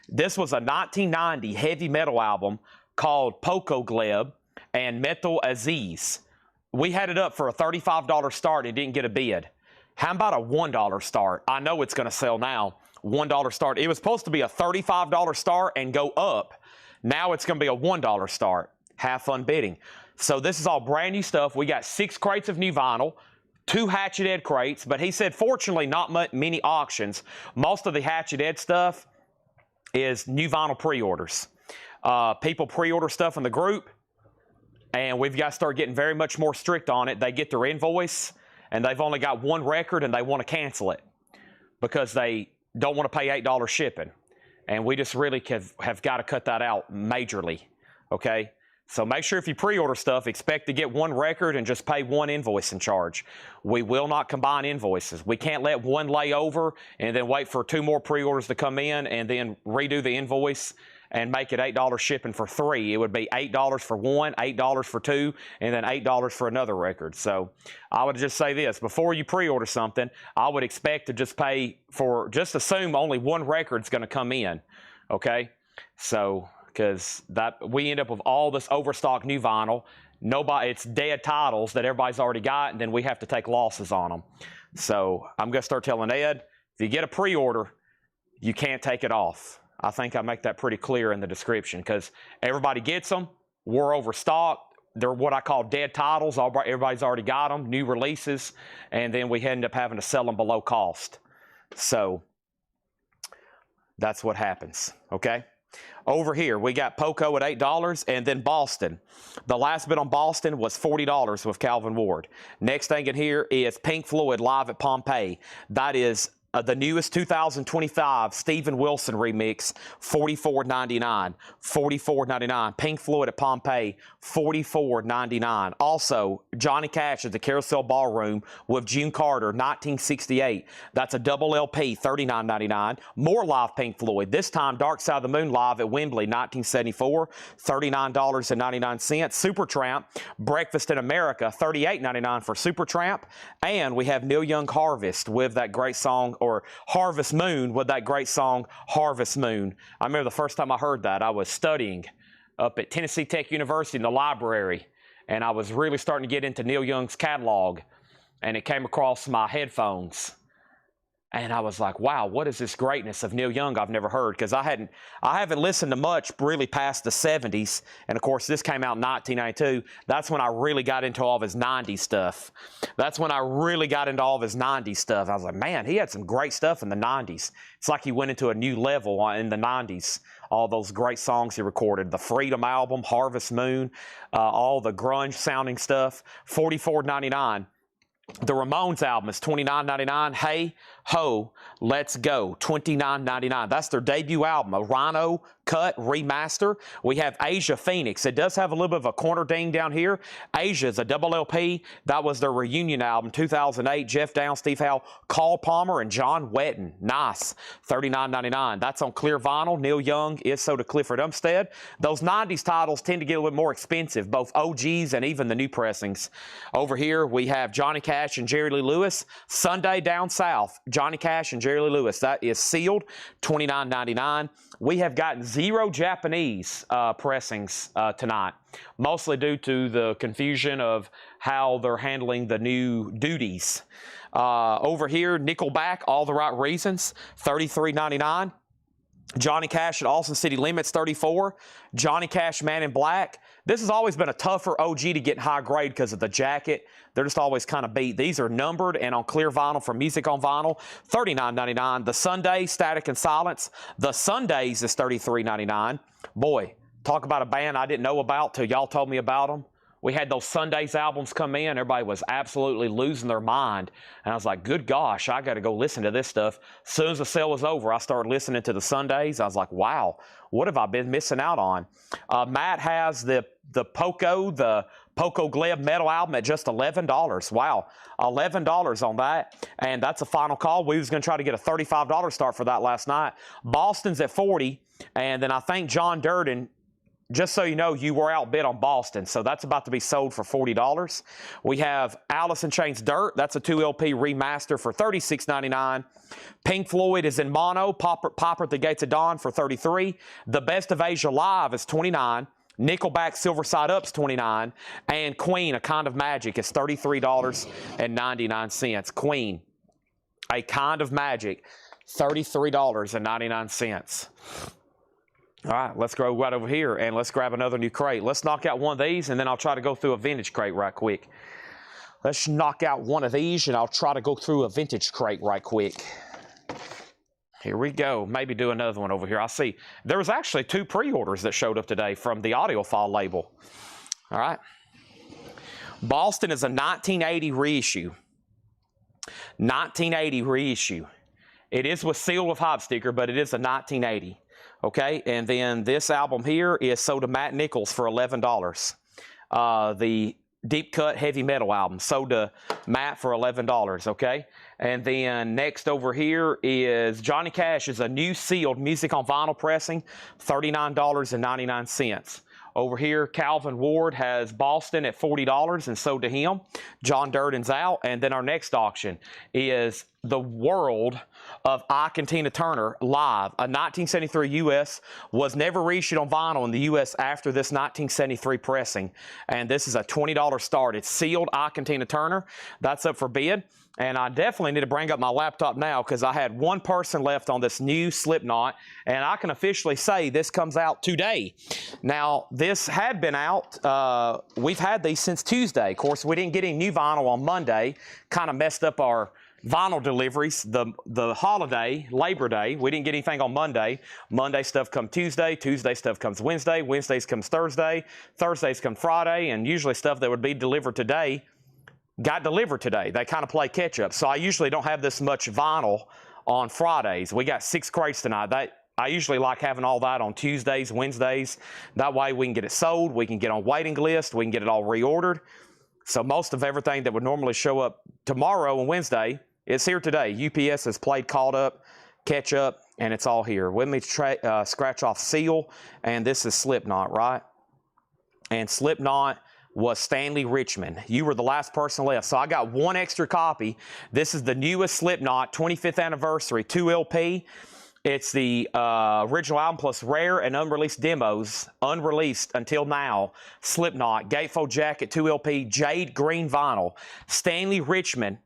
This was a 1990 heavy metal album called Poco Gleb and Metal Aziz. We had it up for a $35 start and didn't get a bid. How about a $1 start? I know it's going to sell now. $1 start. It was supposed to be a $35 start and go up. Now it's going to be a $1 start. Have fun bidding. So this is all brand new stuff. We got 6 crates of new vinyl, 2 Hatchet Ed crates, but he said fortunately not many auctions. Most of the Hatchet Ed stuff is new vinyl pre-orders. People pre-order stuff in the group, and we've got to start getting very much more strict on it. They get their invoice, and they've only got one record, and they want to cancel it because they don't want to pay $8 shipping. And we just really have got to cut that out majorly, okay? So make sure if you pre-order stuff, expect to get one record and just pay one invoice and charge. We will not combine invoices. We can't let one lay over and then wait for 2 more pre-orders to come in and then redo the invoice and make it $8 shipping for 3. It would be $8 for 1, $8 for 2, and then $8 for another record. So I would just say this, before you pre-order something, I would expect to just just assume only one record's going to come in, okay? So, because we end up with all this overstock new vinyl. It's dead titles that everybody's already got, and then we have to take losses on them. So I'm going to start telling Ed, if you get a pre-order, you can't take it off. I think I make that pretty clear in the description because everybody gets them. We're overstocked. They're what I call dead titles. Everybody's already got them, new releases, and then we end up having to sell them below cost. So that's what happens, okay? Over here, we got Poco at $8, and then Boston. The last bid on Boston was $40 with Calvin Ward. Next thing in here is Pink Floyd live at Pompeii. That is the newest 2025 Steven Wilson remix, $44.99. $44.99. Pink Floyd at Pompeii, $44.99. Also, Johnny Cash at the Carousel Ballroom with June Carter, 1968. That's a double LP, $39.99. More live Pink Floyd. This time, Dark Side of the Moon live at Wembley, 1974, $39.99. Supertramp, Breakfast in America, $38.99 for Supertramp. And we have Neil Young Harvest with that great song, or Harvest Moon with that great song, Harvest Moon. I remember the first time I heard that, I was studying up at Tennessee Tech University in the library, and I was really starting to get into Neil Young's catalog, and it came across my headphones. And I was like, wow, what is this greatness of Neil Young I've never heard? Because I haven't listened to much really past the 70s. And of course, this came out in 1992. That's when I really got into all of his 90s stuff. I was like, man, he had some great stuff in the 90s. It's like he went into a new level in the 90s. All those great songs he recorded, the Freedom album, Harvest Moon, all the grunge sounding stuff, $44.99. The Ramones album is $29.99. Hey Ho, Let's Go, $29.99. That's their debut album, a Rhino cut remaster. We have Asia Phoenix. It does have a little bit of a corner ding down here. Asia is a double LP. That was their reunion album, 2008. Jeff Downs, Steve Howe, Carl Palmer, and John Wetton. Nice, $39.99. That's on clear vinyl. Neil Young is so to Clifford Umstead. Those 90s titles tend to get a little bit more expensive, both OGs and even the new pressings. Over here, we have Johnny Cash and Jerry Lee Lewis. Sunday Down South, Johnny Cash and Jerry Lee Lewis. That is sealed, $29.99. We have gotten 0 Japanese pressings tonight, mostly due to the confusion of how they're handling the new duties. Over here, Nickelback, All the Right Reasons, $33.99. Johnny Cash at Austin City Limits, $34. Johnny Cash, Man in Black. This has always been a tougher OG to get high grade because of the jacket. They're just always kind of beat. These are numbered and on clear vinyl for Music on Vinyl, $39.99. The Sunday, Static and Silence. The Sundays is $33.99. Boy, talk about a band I didn't know about till y'all told me about them. We had those Sundays albums come in. Everybody was absolutely losing their mind. And I was like, good gosh, I got to go listen to this stuff. As soon as the sale was over, I started listening to the Sundays. I was like, wow, what have I been missing out on? Matt has the Poco Gleb metal album at just $11. Wow, $11 on that. And that's a final call. We was going to try to get a $35 start for that last night. Boston's at $40. And then I think John Durden, just so you know, you were outbid on Boston, so that's about to be sold for $40. We have Alice in Chains Dirt. That's a 2LP remaster for $36.99. Pink Floyd is in mono. Popper at the Gates of Dawn for $33. The Best of Asia Live is $29. Nickelback Silver Side Up's $29. And Queen, A Kind of Magic, is $33.99. Queen, A Kind of Magic, $33.99. All right, let's go right over here and let's grab another new crate. Let's knock out one of these and then I'll try to go through a vintage crate right quick. Let's knock out one of these and I'll try to go through a vintage crate right quick. Here we go. Maybe do another one over here. I see there was actually 2 pre-orders that showed up today from the Audiophile label. All right. Boston is a 1980 reissue. 1980 reissue. It is with seal with hop sticker, but it is a 1980. Okay, and then this album here is sold to Matt Nichols for $11. The Deep Cut Heavy Metal album sold to Matt for $11, okay? And then next over here is Johnny Cash is a new sealed Music on Vinyl pressing, $39.99. Over here, Calvin Ward has Boston at $40 and sold to him. John Durden's out. And then our next auction is The World of Ike and Tina Turner live. A 1973 U.S. was never reissued on vinyl in the U.S. after this 1973 pressing. And this is a $20 start. It's sealed Ike and Tina Turner. That's up for bid. And I definitely need to bring up my laptop now because I had one person left on this new Slipknot, and I can officially say this comes out today. Now, this had been out. We've had these since Tuesday. Of course, we didn't get any new vinyl on Monday. Kind of messed up our vinyl deliveries. The holiday, Labor Day, we didn't get anything on Monday. Monday stuff comes Tuesday. Tuesday stuff comes Wednesday. Wednesdays comes Thursday. Thursdays come Friday. And usually stuff that would be delivered today got delivered today. They kind of play catch up. So I usually don't have this much vinyl on Fridays. We got 6 crates tonight. I usually like having all that on Tuesdays, Wednesdays. That way we can get it sold. We can get on waiting list. We can get it all reordered. So most of everything that would normally show up tomorrow and Wednesday is here today. UPS has played caught up, catch up, and it's all here. Let me scratch off Seal, and this is Slipknot, right? And Slipknot was Stanley Richmond. You were the last person left. So I got one extra copy. This is the newest Slipknot 25th anniversary 2LP. It's the original album plus rare and unreleased demos, unreleased until now. Slipknot, Gatefold Jacket 2LP, Jade Green Vinyl. Stanley Richmond.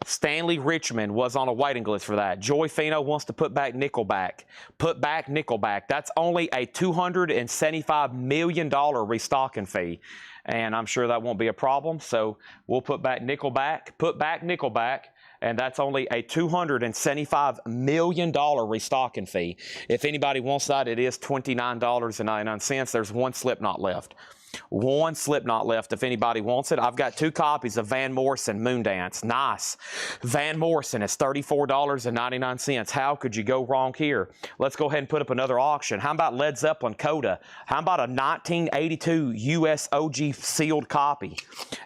Stanley Richmond was on a waiting list for that. Joy Fino wants to put back Nickelback. Put back Nickelback. That's only a $275 million restocking fee. And I'm sure that won't be a problem. So we'll put back Nickelback, and that's only a $275 million restocking fee. If anybody wants that, it is $29.99. There's one Slipknot left. One Slipknot left if anybody wants it. I've got 2 copies of Van Morrison Moondance. Nice. Van Morrison is $34.99. How could you go wrong here? Let's go ahead and put up another auction. How about Led Zeppelin Coda? How about a 1982 US OG sealed copy?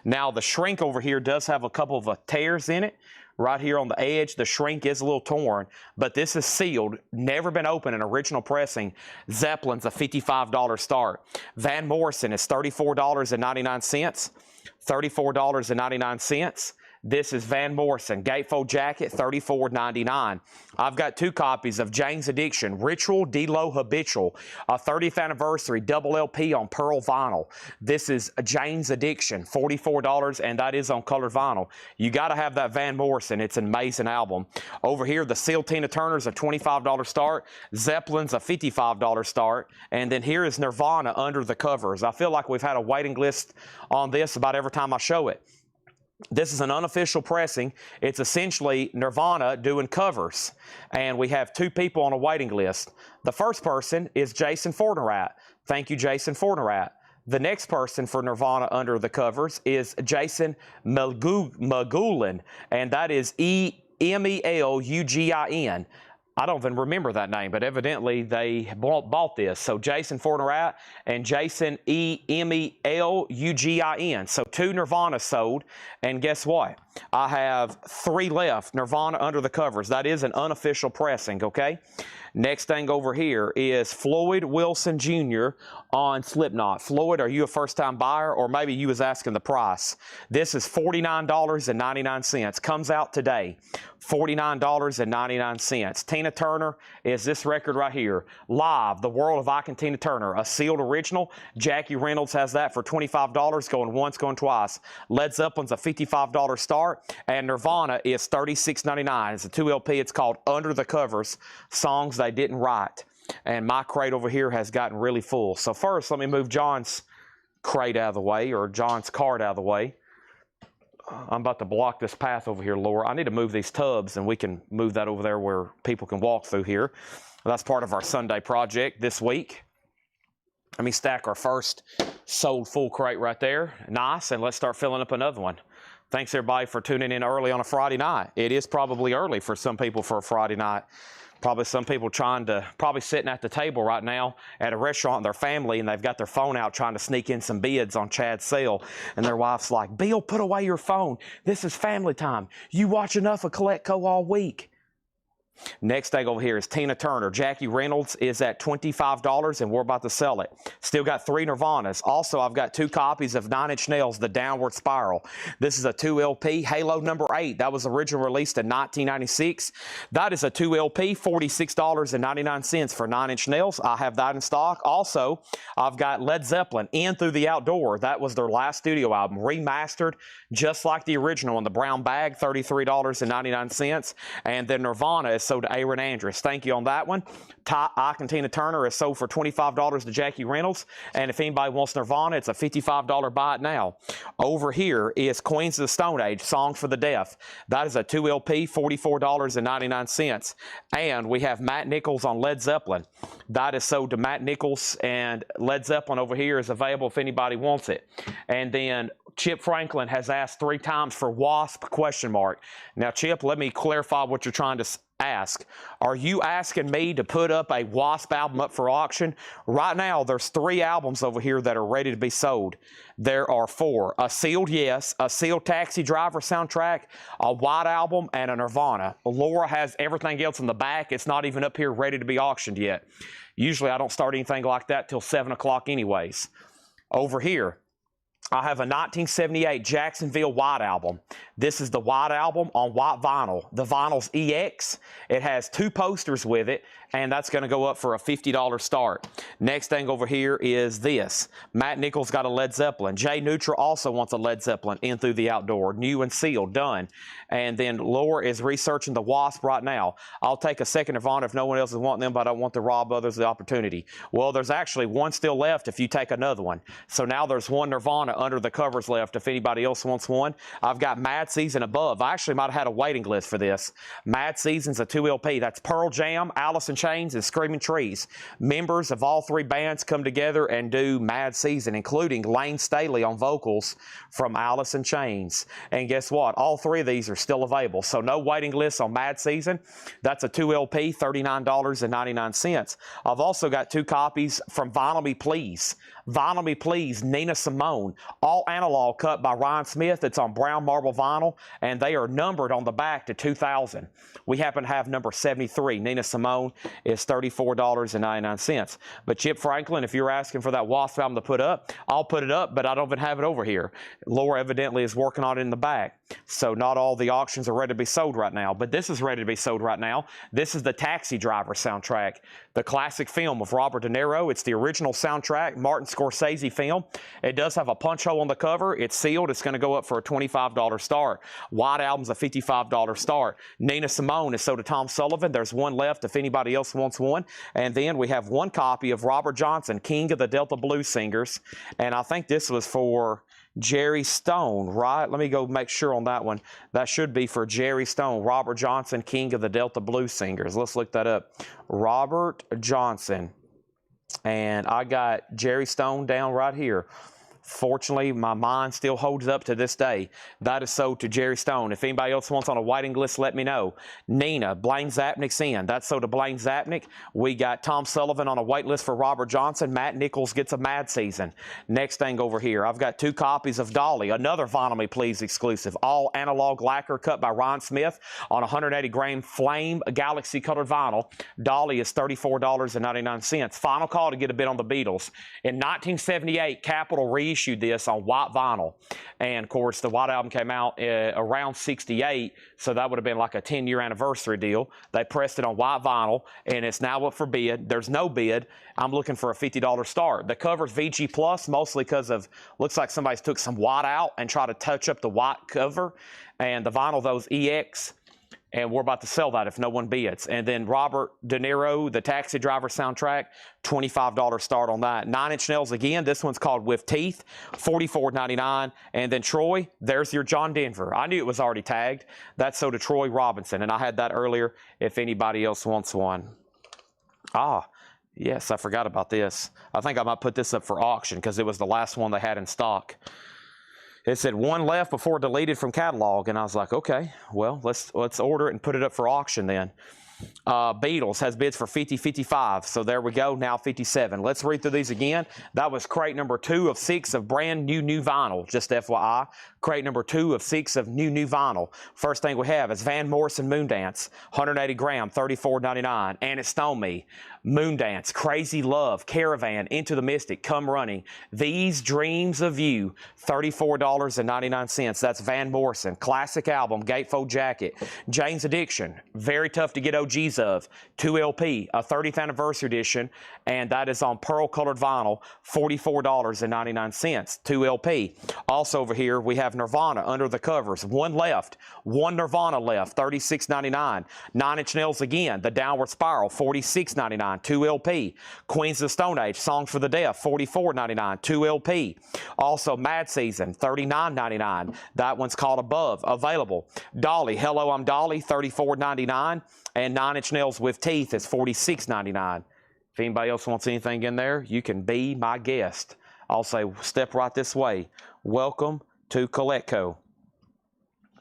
Now, the shrink over here does have a couple of tears in it. Right here on the edge, the shrink is a little torn, but this is sealed, never been opened in original pressing. Zeppelin's a $55 start. Van Morrison is $34.99. $34.99. This is Van Morrison, gatefold jacket, $34.99. I've got 2 copies of Jane's Addiction, Ritual D-Lo Habitual, a 30th anniversary double LP on Pearl vinyl. This is Jane's Addiction, $44, and that is on colored vinyl. You got to have that Van Morrison. It's an amazing album. Over here, the sealed Tina Turner's a $25 start. Zeppelin's a $55 start. And then here is Nirvana Under the Covers. I feel like we've had a waiting list on this about every time I show it. This is an unofficial pressing. It's essentially Nirvana doing covers. And we have 2 people on a waiting list. The first person is Jason Fornerat. Thank you, Jason Fornerat. The next person for Nirvana Under the Covers is Jason Magulin, and that is Meluggin. I don't even remember that name, but evidently they bought this. So Jason Fornerat and Jason Meluggin. So 2 Nirvana sold, and guess what? I have 3 left, Nirvana Under the Covers. That is an unofficial pressing, okay? Next thing over here is Floyd Wilson Jr. on Slipknot. Floyd, are you a first-time buyer, or maybe you was asking the price? This is $49.99. Comes out today. $49.99. Tina Turner is this record right here. Live, The World of Ike and Tina Turner, a sealed original. Jackie Reynolds has that for $25, going once, going twice. Led Zeppelin's a $55 start, and Nirvana is $36.99. It's a 2 LP. It's called Under the Covers, Songs They Didn't Write. And my crate over here has gotten really full. So first, let me move John's crate out of the way, or John's card out of the way. I'm about to block this path over here, Laura. I need to move these tubs, and we can move that over there where people can walk through here. That's part of our Sunday project this week. Let me stack our first sold full crate right there. Nice, and let's start filling up another one. Thanks, everybody, for tuning in early on a Friday night. It is probably early for some people for a Friday night. Probably some people probably sitting at the table right now at a restaurant with their family, and they've got their phone out trying to sneak in some bids on Chad's sale. And their wife's like, Bill, put away your phone. This is family time. You watch enough of Coletco all week. Next thing over here is Tina Turner. Jackie Reynolds is at $25, and we're about to sell it. Still got 3 Nirvanas. Also, I've got 2 copies of 9 Inch Nails, The Downward Spiral. This is a 2 LP, Halo number 8. That was originally released in 1996. That is a 2 LP, $46.99 for 9 Inch Nails. I have that in stock. Also, I've got Led Zeppelin, In Through the Outdoor. That was their last studio album, remastered just like the original in the brown bag, $33.99. And then Nirvana is sold to Aaron Andrews. Thank you on that one. Ike and Tina Turner is sold for $25 to Jackie Reynolds. And if anybody wants Nirvana, it's a $55 buy it now. Over here is Queens of the Stone Age, Songs for the Deaf. That is a 2 LP, $44.99. And we have Matt Nichols on Led Zeppelin. That is sold to Matt Nichols, and Led Zeppelin over here is available if anybody wants it. And then Chip Franklin has asked 3 times for Wasp ? Now, Chip, let me clarify what you're trying to ask. Are you asking me to put up a Wasp album up for auction? Right now, there's 3 albums over here that are ready to be sold. There are 4. A sealed Yes, a sealed Taxi Driver soundtrack, a White Album, and a Nirvana. Laura has everything else in the back. It's not even up here ready to be auctioned yet. Usually, I don't start anything like that till 7 o'clock anyways. Over here, I have a 1978 Jacksonville White Album. This is the White Album on white vinyl. The vinyl's EX. It has 2 posters with it, and that's going to go up for a $50 start. Next thing over here is this. Matt Nichols got a Led Zeppelin. Jay Neutra also wants a Led Zeppelin in through the outdoor, new and sealed, done. And then Laura is researching the Wasp right now. I'll take a second Nirvana if no one else is wanting them, but I don't want to rob others of the opportunity. Well, there's actually one still left if you take another one. So now there's one Nirvana under the covers left if anybody else wants one. I've got Mad Season above. I actually might have had a waiting list for this. Mad Season's a 2 LP. That's Pearl Jam, Alice in Chains, and Screaming Trees. Members of all three bands come together and do Mad Season, including Lane Staley on vocals from Alice in Chains. And guess what? All three of these are still available. So no waiting lists on Mad Season. That's a 2 LP, $39.99. I've also got 2 copies from Vinyl Me Please. Vinyl Me Please, Nina Simone, all analog cut by Ryan Smith. It's on brown marble vinyl, and they are numbered on the back to 2000. We happen to have number 73. Nina Simone is $34.99. But Chip Franklin, if you're asking for that Wasp album to put up, I'll put it up, but I don't even have it over here. Laura evidently is working on it in the back. So not all the auctions are ready to be sold right now, but this is ready to be sold right now. This is the Taxi Driver soundtrack, the classic film of Robert De Niro. It's the original soundtrack, Martin Scorsese film. It does have a punch hole on the cover. It's sealed. It's going to go up for a $25 start. White Album's a $55 start. Nina Simone is sold to Tom Sullivan. There's one left if anybody else wants one. And then we have one copy of Robert Johnson, King of the Delta Blues Singers. And I think this was for Jerry Stone, right? Let me go make sure on that one. That should be for Jerry Stone. Robert Johnson, King of the Delta Blues Singers. Let's look that up. Robert Johnson. And I got Jerry Stone down right here. Fortunately, my mind still holds up to this day. That is sold to Jerry Stone. If anybody else wants on a waiting list, let me know. Nina, Blaine Zapnick's in. That's sold to Blaine Zapnick. We got Tom Sullivan on a wait list for Robert Johnson. Matt Nichols gets a Mad Season. Next thing over here, I've got 2 copies of Dolly, another Vinyl Me Please exclusive. All analog lacquer cut by Ryan Smith on 180-gram flame galaxy colored vinyl. Dolly is $34.99. Final call to get a bid on the Beatles. In 1978, Capitol reissued this on white vinyl, and of course the White Album came out around 68, so that would have been like a 10-year anniversary deal. They pressed it on white vinyl, and it's now up for bid. There's no bid. I'm looking for a $50 start. The cover's VG Plus, mostly because of, looks like somebody's took some white out and tried to touch up the white cover, and the vinyl, those EX, and we're about to sell that if no one bids. And then Robert De Niro, the Taxi Driver soundtrack, $25 start on that. 9 Inch Nails again. This one's called With Teeth, $44.99. And then Troy, there's your John Denver. I knew it was already tagged. That's sold to Troy Robinson, and I had that earlier if anybody else wants one. Ah, yes, I forgot about this. I think I might put this up for auction because it was the last one they had in stock. It said 1 left before deleted from catalog, and I was like, okay, well, let's order it and put it up for auction then. Beatles has bids for 50, 55, so there we go, now 57. Let's read through these again. That was crate number 2 of 6 of brand new vinyl, just FYI. Crate number 2 of 6 of new vinyl. First thing we have is Van Morrison Moondance, 180 gram, $34.99. And It's Stone Me, Moondance, Crazy Love, Caravan, Into the Mystic, Come Running, These Dreams of You, $34.99. That's Van Morrison. Classic album, gatefold jacket. Jane's Addiction, very tough to get OGs of, 2 LP, a 30th anniversary edition, and that is on pearl colored vinyl, $44.99, 2 LP. Also over here, we have Nirvana under the covers, 1 left, 1 Nirvana left, $36.99. 9 Inch Nails again, The Downward Spiral, $46.99, 2 LP. Queens of the Stone Age, Songs for the Deaf, $44.99, 2 LP. Also Mad Season, $39.99. That one's called Above, available. Dolly, Hello, I'm Dolly, $34.99. And 9 Inch Nails With Teeth is $46.99. If anybody else wants anything in there, you can be my guest. I'll say, step right this way. Welcome to Coletco.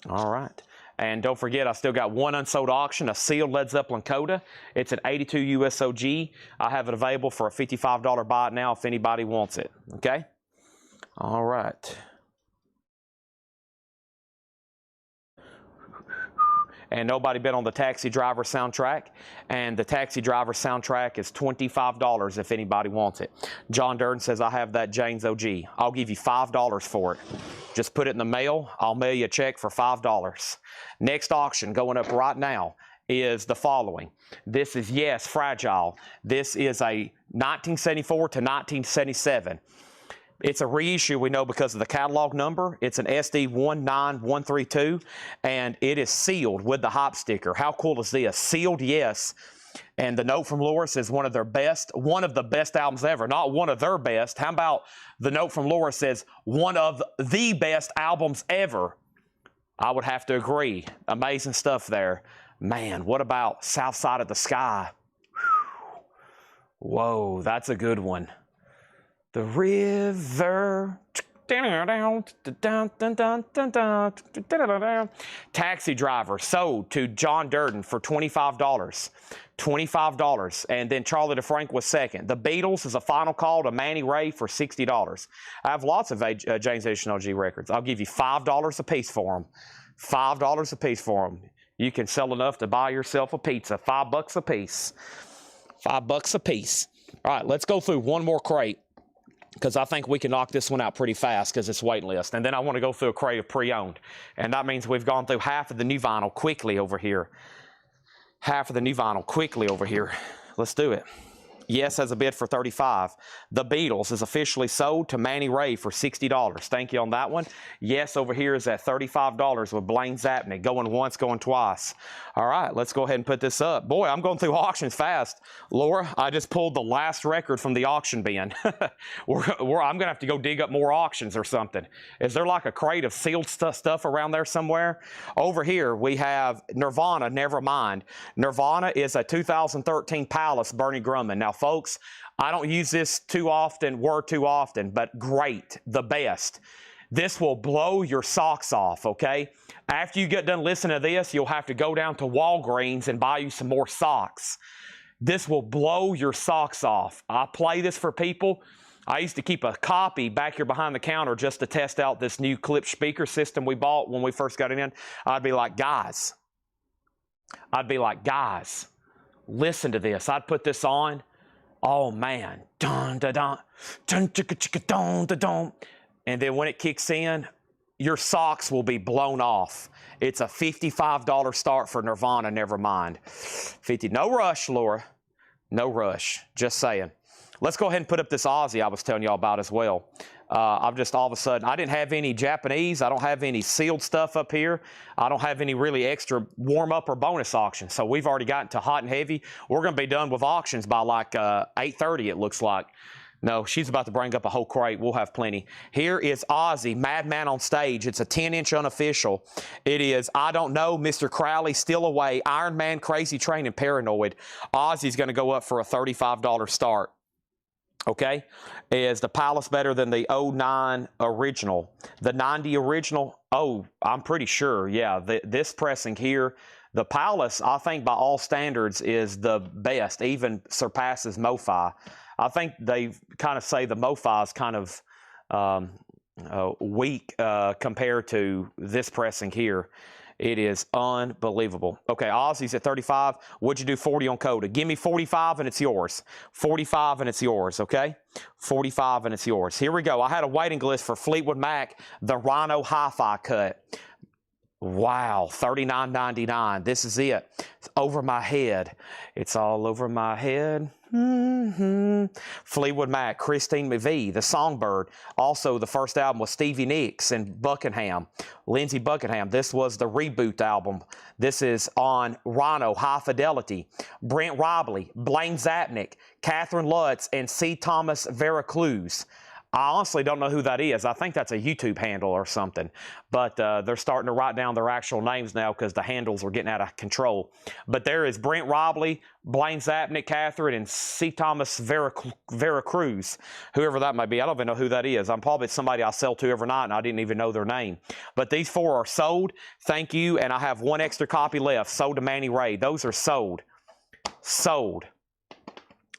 All right. And don't forget, I still got 1 unsold auction, a sealed Led Zeppelin Coda. It's an 82 USOG. I have it available for a $55 buy it now if anybody wants it. Okay? All right. And nobody bid on the Taxi Driver soundtrack. And the Taxi Driver soundtrack is $25 if anybody wants it. John Durden says, I have that Jane's OG. I'll give you $5 for it. Just put it in the mail. I'll mail you a check for $5. Next auction going up right now is the following. This is, yes, fragile. This is a 1974 to 1977. It's a reissue, we know, because of the catalog number. It's an SD 19132, and it is sealed with the hop sticker. How cool is this? Sealed, yes. And the note from Laura says one of the best albums ever. Not one of their best. How about the note from Laura says one of the best albums ever? I would have to agree. Amazing stuff there. Man, what about South Side of the Sky? Whoa, that's a good one. The river. Taxi Driver sold to John Durden for $25. $25. And then Charlie DeFrank was second. The Beatles is a final call to Manny Ray for $60. I have lots of James H&LG records. I'll give you $5 a piece for them. $5 a piece for them. You can sell enough to buy yourself a pizza. $5 a piece. $5 a piece. All right, let's go through one more crate, because I think we can knock this one out pretty fast because it's wait list. And then I want to go through a crate of pre-owned. And that means we've gone through half of the new vinyl quickly over here. Half of the new vinyl quickly over here. Let's do it. Yes has a bid for $35. The Beatles is officially sold to Manny Ray for $60. Thank you on that one. Yes over here is at $35 with Blaine Zapnick. Going once, going twice. All right, let's go ahead and put this up. Boy, I'm going through auctions fast. Laura, I just pulled the last record from the auction bin. I'm going to have to go dig up more auctions or something. Is there like a crate of sealed stuff around there somewhere? Over here, we have Nirvana, Nevermind. Nirvana is a 2013 Palace, Bernie Grumman. Now, folks, I don't use this too often, but great, the best. This will blow your socks off, okay? After you get done listening to this, you'll have to go down to Walgreens and buy you some more socks. This will blow your socks off. I play this for people. I used to keep a copy back here behind the counter just to test out this new Klipsch speaker system we bought when we first got it in. I'd be like, guys, listen to this. I'd put this on. Oh man, dun dun dun, dun chicka chicka dun dun dun. And then when it kicks in, your socks will be blown off. It's a $55 start for Nirvana, Nevermind. 50, no rush, Laura. No rush, just saying. Let's go ahead and put up this Ozzy I was telling y'all about as well. I've just all of a sudden, I didn't have any Japanese. I don't have any sealed stuff up here. I don't have any really extra warm-up or bonus auctions. So we've already gotten to hot and heavy. We're going to be done with auctions by like 8:30, it looks like. No, she's about to bring up a whole crate. We'll have plenty. Here is Ozzy, Madman on Stage. It's a 10-inch unofficial. It is I Don't Know, Mr. Crowley, Still Away, Iron Man, Crazy Train, and Paranoid. Ozzy's going to go up for a $35 start. Okay, is the Palace better than the 09 original? The 90 original? Oh, I'm pretty sure. Yeah, this pressing here, the Palace, I think by all standards is the best, even surpasses MoFi. I think they kind of say the MoFi is kind of weak compared to this pressing here. It is unbelievable. Okay, Ozzy's at 35. Would you do 40 on Coda? Give me 45 and it's yours. 45 and it's yours, okay? 45 and it's yours. Here we go. I had a waiting list for Fleetwood Mac, the Rhino Hi-Fi cut. Wow, $39.99. This is it. It's Over My Head. It's all over my head. Fleetwood Mac, Christine McVie, The Songbird. Also, the first album was Stevie Nicks and Buckingham, Lindsey Buckingham. This was the reboot album. This is on Rhino, High Fidelity. Brent Robley, Blaine Zapnick, Catherine Lutz, and C. Thomas Veracruz. I honestly don't know who that is. I think that's a YouTube handle or something. But they're starting to write down their actual names now because the handles are getting out of control. But there is Brent Robley, Blaine Zapnick, Catherine, and C. Thomas Veracruz, whoever that may be. I don't even know who that is. I'm probably somebody I sell to every night, and I didn't even know their name. But these four are sold. Thank you. And I have one extra copy left, sold to Manny Ray. Those are sold. Sold.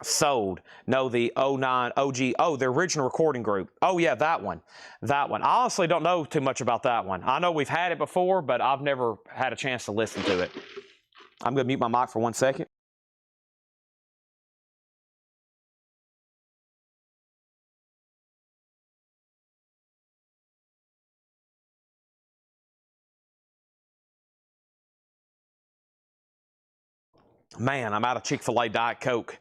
Sold. No, the 09 OG. Oh, the original recording group. Oh, yeah, that one. That one. I honestly don't know too much about that one. I know we've had it before, but I've never had a chance to listen to it. I'm going to mute my mic for 1 second. Man, I'm out of Chick-fil-A Diet Coke.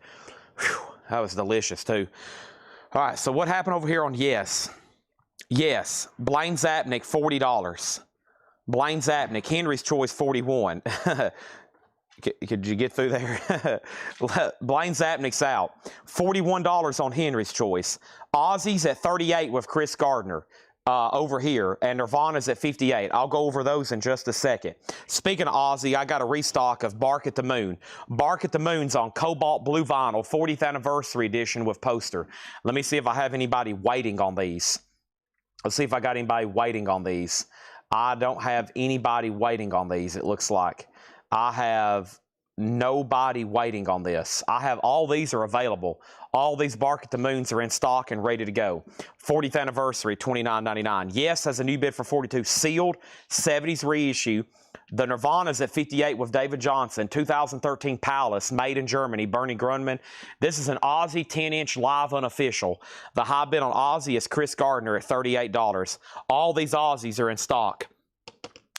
Whew, that was delicious, too. All right, so what happened over here on Yes? Yes, Blaine Zapnick, $40. Blaine Zapnick, Henry's Choice, $41. Could you get through there? Blaine Zapnick's out. $41 on Henry's Choice. Ozzy's at $38 with Chris Gardner over here, and Nirvana's at $58. I'll go over those in just a second. Speaking of Ozzy, I got a restock of Bark at the Moon. Bark at the Moon's on Cobalt Blue Vinyl, 40th Anniversary Edition with poster. Let me see if I have anybody waiting on these. Let's see if I got anybody waiting on these. I don't have anybody waiting on these, it looks like. I have nobody waiting on this. I have all these are available. All these Bark at the Moons are in stock and ready to go. 40th Anniversary, $29.99. Yes has a new bid for $42. Sealed, 70s reissue. The Nirvana's at $58 with David Johnson. 2013 Palace, made in Germany, Bernie Grundman. This is an Ozzy 10-inch live unofficial. The high bid on Ozzy is Chris Gardner at $38. All these Ozzies are in stock.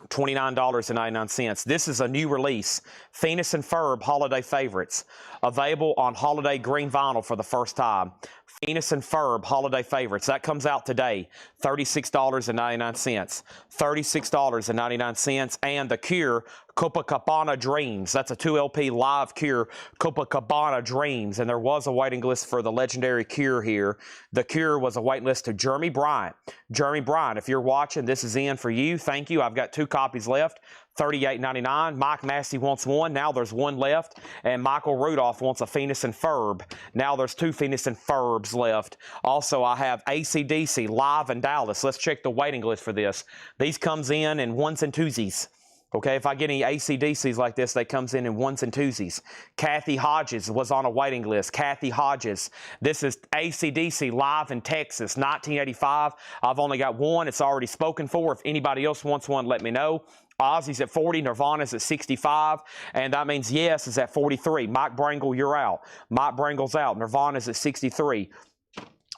$29.99. This is a new release. Phineas and Ferb Holiday Favorites. Available on Holiday Green Vinyl for the first time. Phineas and Ferb Holiday Favorites. That comes out today. $36.99. $36.99. And The Cure Copacabana Dreams. That's a 2LP live Cure Copacabana Dreams. And there was a waiting list for the legendary Cure here. The Cure was a waiting list to Jeremy Bryant. Jeremy Bryant, if you're watching, this is in for you. Thank you. I've got 2 copies left. $38.99. Mike Massey wants one. Now there's one left. And Michael Rudolph wants a Phineas and Ferb. Now there's 2 Phineas and Ferbs left. Also, I have AC/DC live in Dallas. Let's check the waiting list for this. These comes in ones and twosies. Okay, if I get any AC/DCs like this, they comes in ones and twosies. Kathy Hodges was on a waiting list. Kathy Hodges. This is AC/DC live in Texas, 1985. I've only got one. It's already spoken for. If anybody else wants one, let me know. Ozzy's at 40, Nirvana's at 65, and that means Yes is at 43. Mike Brangle, you're out. Mike Brangle's out. Nirvana's at 63.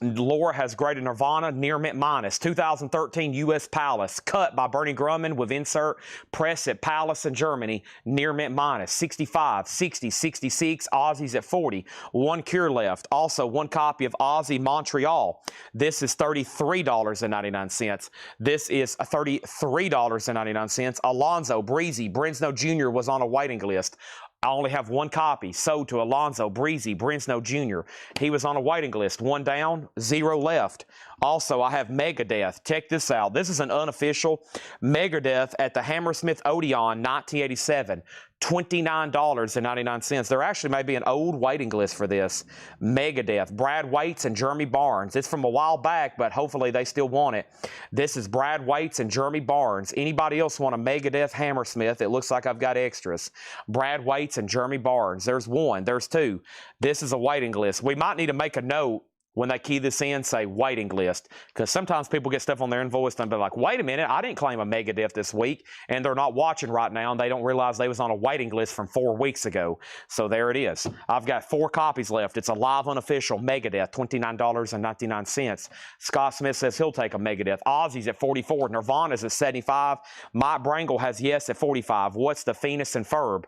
Laura has graded Nirvana near mint minus. 2013 U.S. Palace, cut by Bernie Grundman with insert, press at Palace in Germany, near mint minus. 65, 60, 66, Ozzy's at 40. One Cure left. Also, one copy of Ozzy Montreal. This is $33.99. This is $33.99. Alonzo Breezy Brinsnow Jr. was on a waiting list. I only have one copy sold to Alonzo Breezy Brinsnow Jr. He was on a waiting list. 1 down, 0 left. Also, I have Megadeth. Check this out. This is an unofficial Megadeth at the Hammersmith Odeon 1987. $29.99. There actually may be an old waiting list for this. Megadeth. Brad Waits and Jeremy Barnes. It's from a while back, but hopefully they still want it. This is Brad Waits and Jeremy Barnes. Anybody else want a Megadeth Hammersmith? It looks like I've got extras. Brad Waits and Jeremy Barnes. There's 1. There's 2. This is a waiting list. We might need to make a note when they key this in, say waiting list, because sometimes people get stuff on their invoice and they're like, wait a minute, I didn't claim a Megadeth this week, and they're not watching right now, and they don't realize they was on a waiting list from 4 weeks ago. So there it is. I've got 4 copies left. It's a live unofficial Megadeth, $29.99. Scott Smith says he'll take a Megadeth. Ozzy's at 44. Nirvana's at 75. Mike Brangle has Yes at 45. What's the Phineas and Ferb?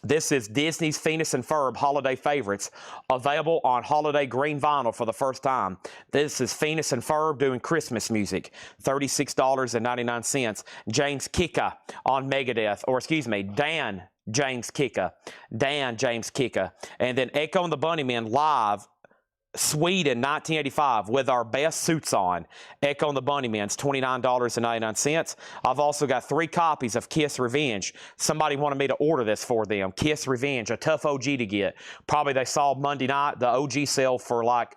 This is Disney's Phineas and Ferb Holiday Favorites, available on Holiday Green Vinyl for the first time. This is Phineas and Ferb doing Christmas music, $36.99. James Kika on Megadeth, or excuse me, Dan James Kika. And then Echo and the Bunnymen live, Sweden, 1985, with our best suits on. Echo and the Bunnymen's, $29.99. I've also got 3 copies of Kiss Revenge. Somebody wanted me to order this for them. Kiss Revenge, a tough OG to get. Probably they saw Monday night the OG sale for like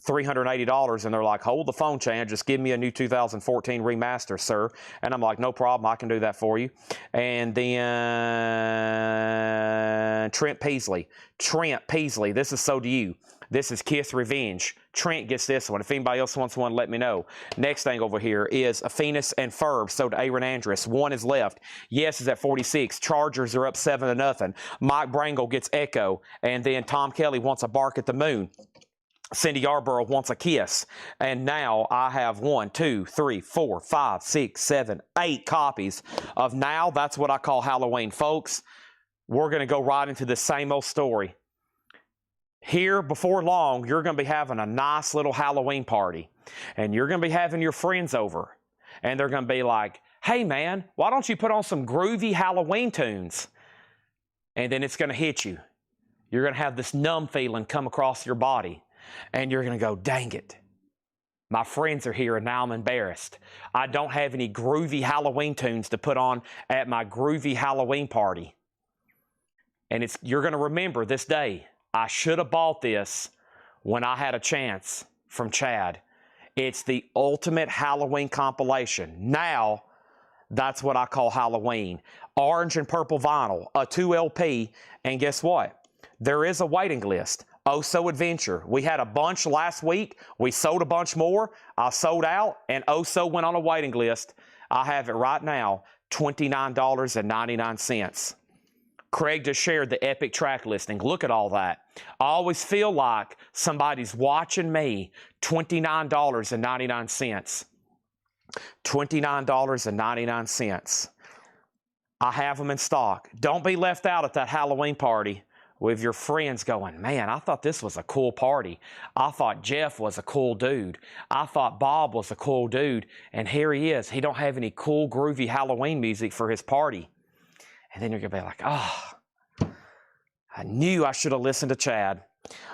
$380, and they're like, hold the phone, Chan, just give me a new 2014 remaster, sir. And I'm like, no problem, I can do that for you. And then Trent Peasley, this is So Do You. This is Kiss Revenge. Trent gets this one. If anybody else wants one, let me know. Next thing over here is a Phineas and Ferb sold to Aaron Andrus. 1 is left. Yes is at 46. Chargers are up 7-0. Mike Brangle gets Echo. And then Tom Kelly wants a Bark at the Moon. Cindy Yarborough wants a Kiss. And now I have 1, 2, 3, 4, 5, 6, 7, 8 copies of Now. That's what I call Halloween, folks. we're going to go right into the same old story. Here, before long, you're going to be having a nice little Halloween party. And you're going to be having your friends over. And they're going to be like, hey, man, why don't you put on some groovy Halloween tunes? And then it's going to hit you. You're going to have this numb feeling come across your body. And you're going to go, dang it. My friends are here and now I'm embarrassed. I don't have any groovy Halloween tunes to put on at my groovy Halloween party. And you're going to remember this day. I should have bought this when I had a chance from Chad. It's the ultimate Halloween compilation. Now, that's what I call Halloween. Orange and purple vinyl, a 2 LP, and guess what? There is a waiting list. Oh So Adventure. We had a bunch last week. We sold a bunch more. I sold out, and Oh So went on a waiting list. I have it right now, $29.99. Craig just shared the epic track listing. Look at all that. I always feel like somebody's watching me. $29.99. $29.99. I have them in stock. Don't be left out at that Halloween party with your friends going, man, I thought this was a cool party. I thought Jeff was a cool dude. I thought Bob was a cool dude. And here he is. He don't have any cool, groovy Halloween music for his party. And then you're going to be like, oh, I knew I should have listened to Chad.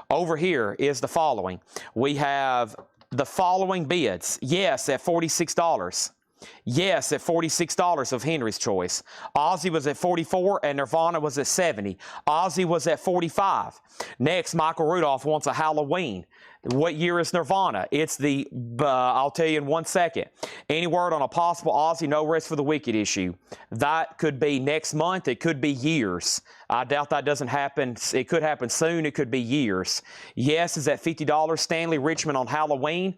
Over here is the following. We have the following bids. Yes, at $46. Yes, at $46 of Henry's Choice. Ozzy was at $44 and Nirvana was at $70. Ozzy was at $45. Next, Michael Rudolph wants a Halloween. What year is Nirvana? It's the, I'll tell you in 1 second. Any word on a possible Ozzy No Rest for the Wicked issue? That could be next month. It could be years. I doubt that doesn't happen. It could happen soon. It could be years. Yes is at $50. Stanley Richmond on Halloween.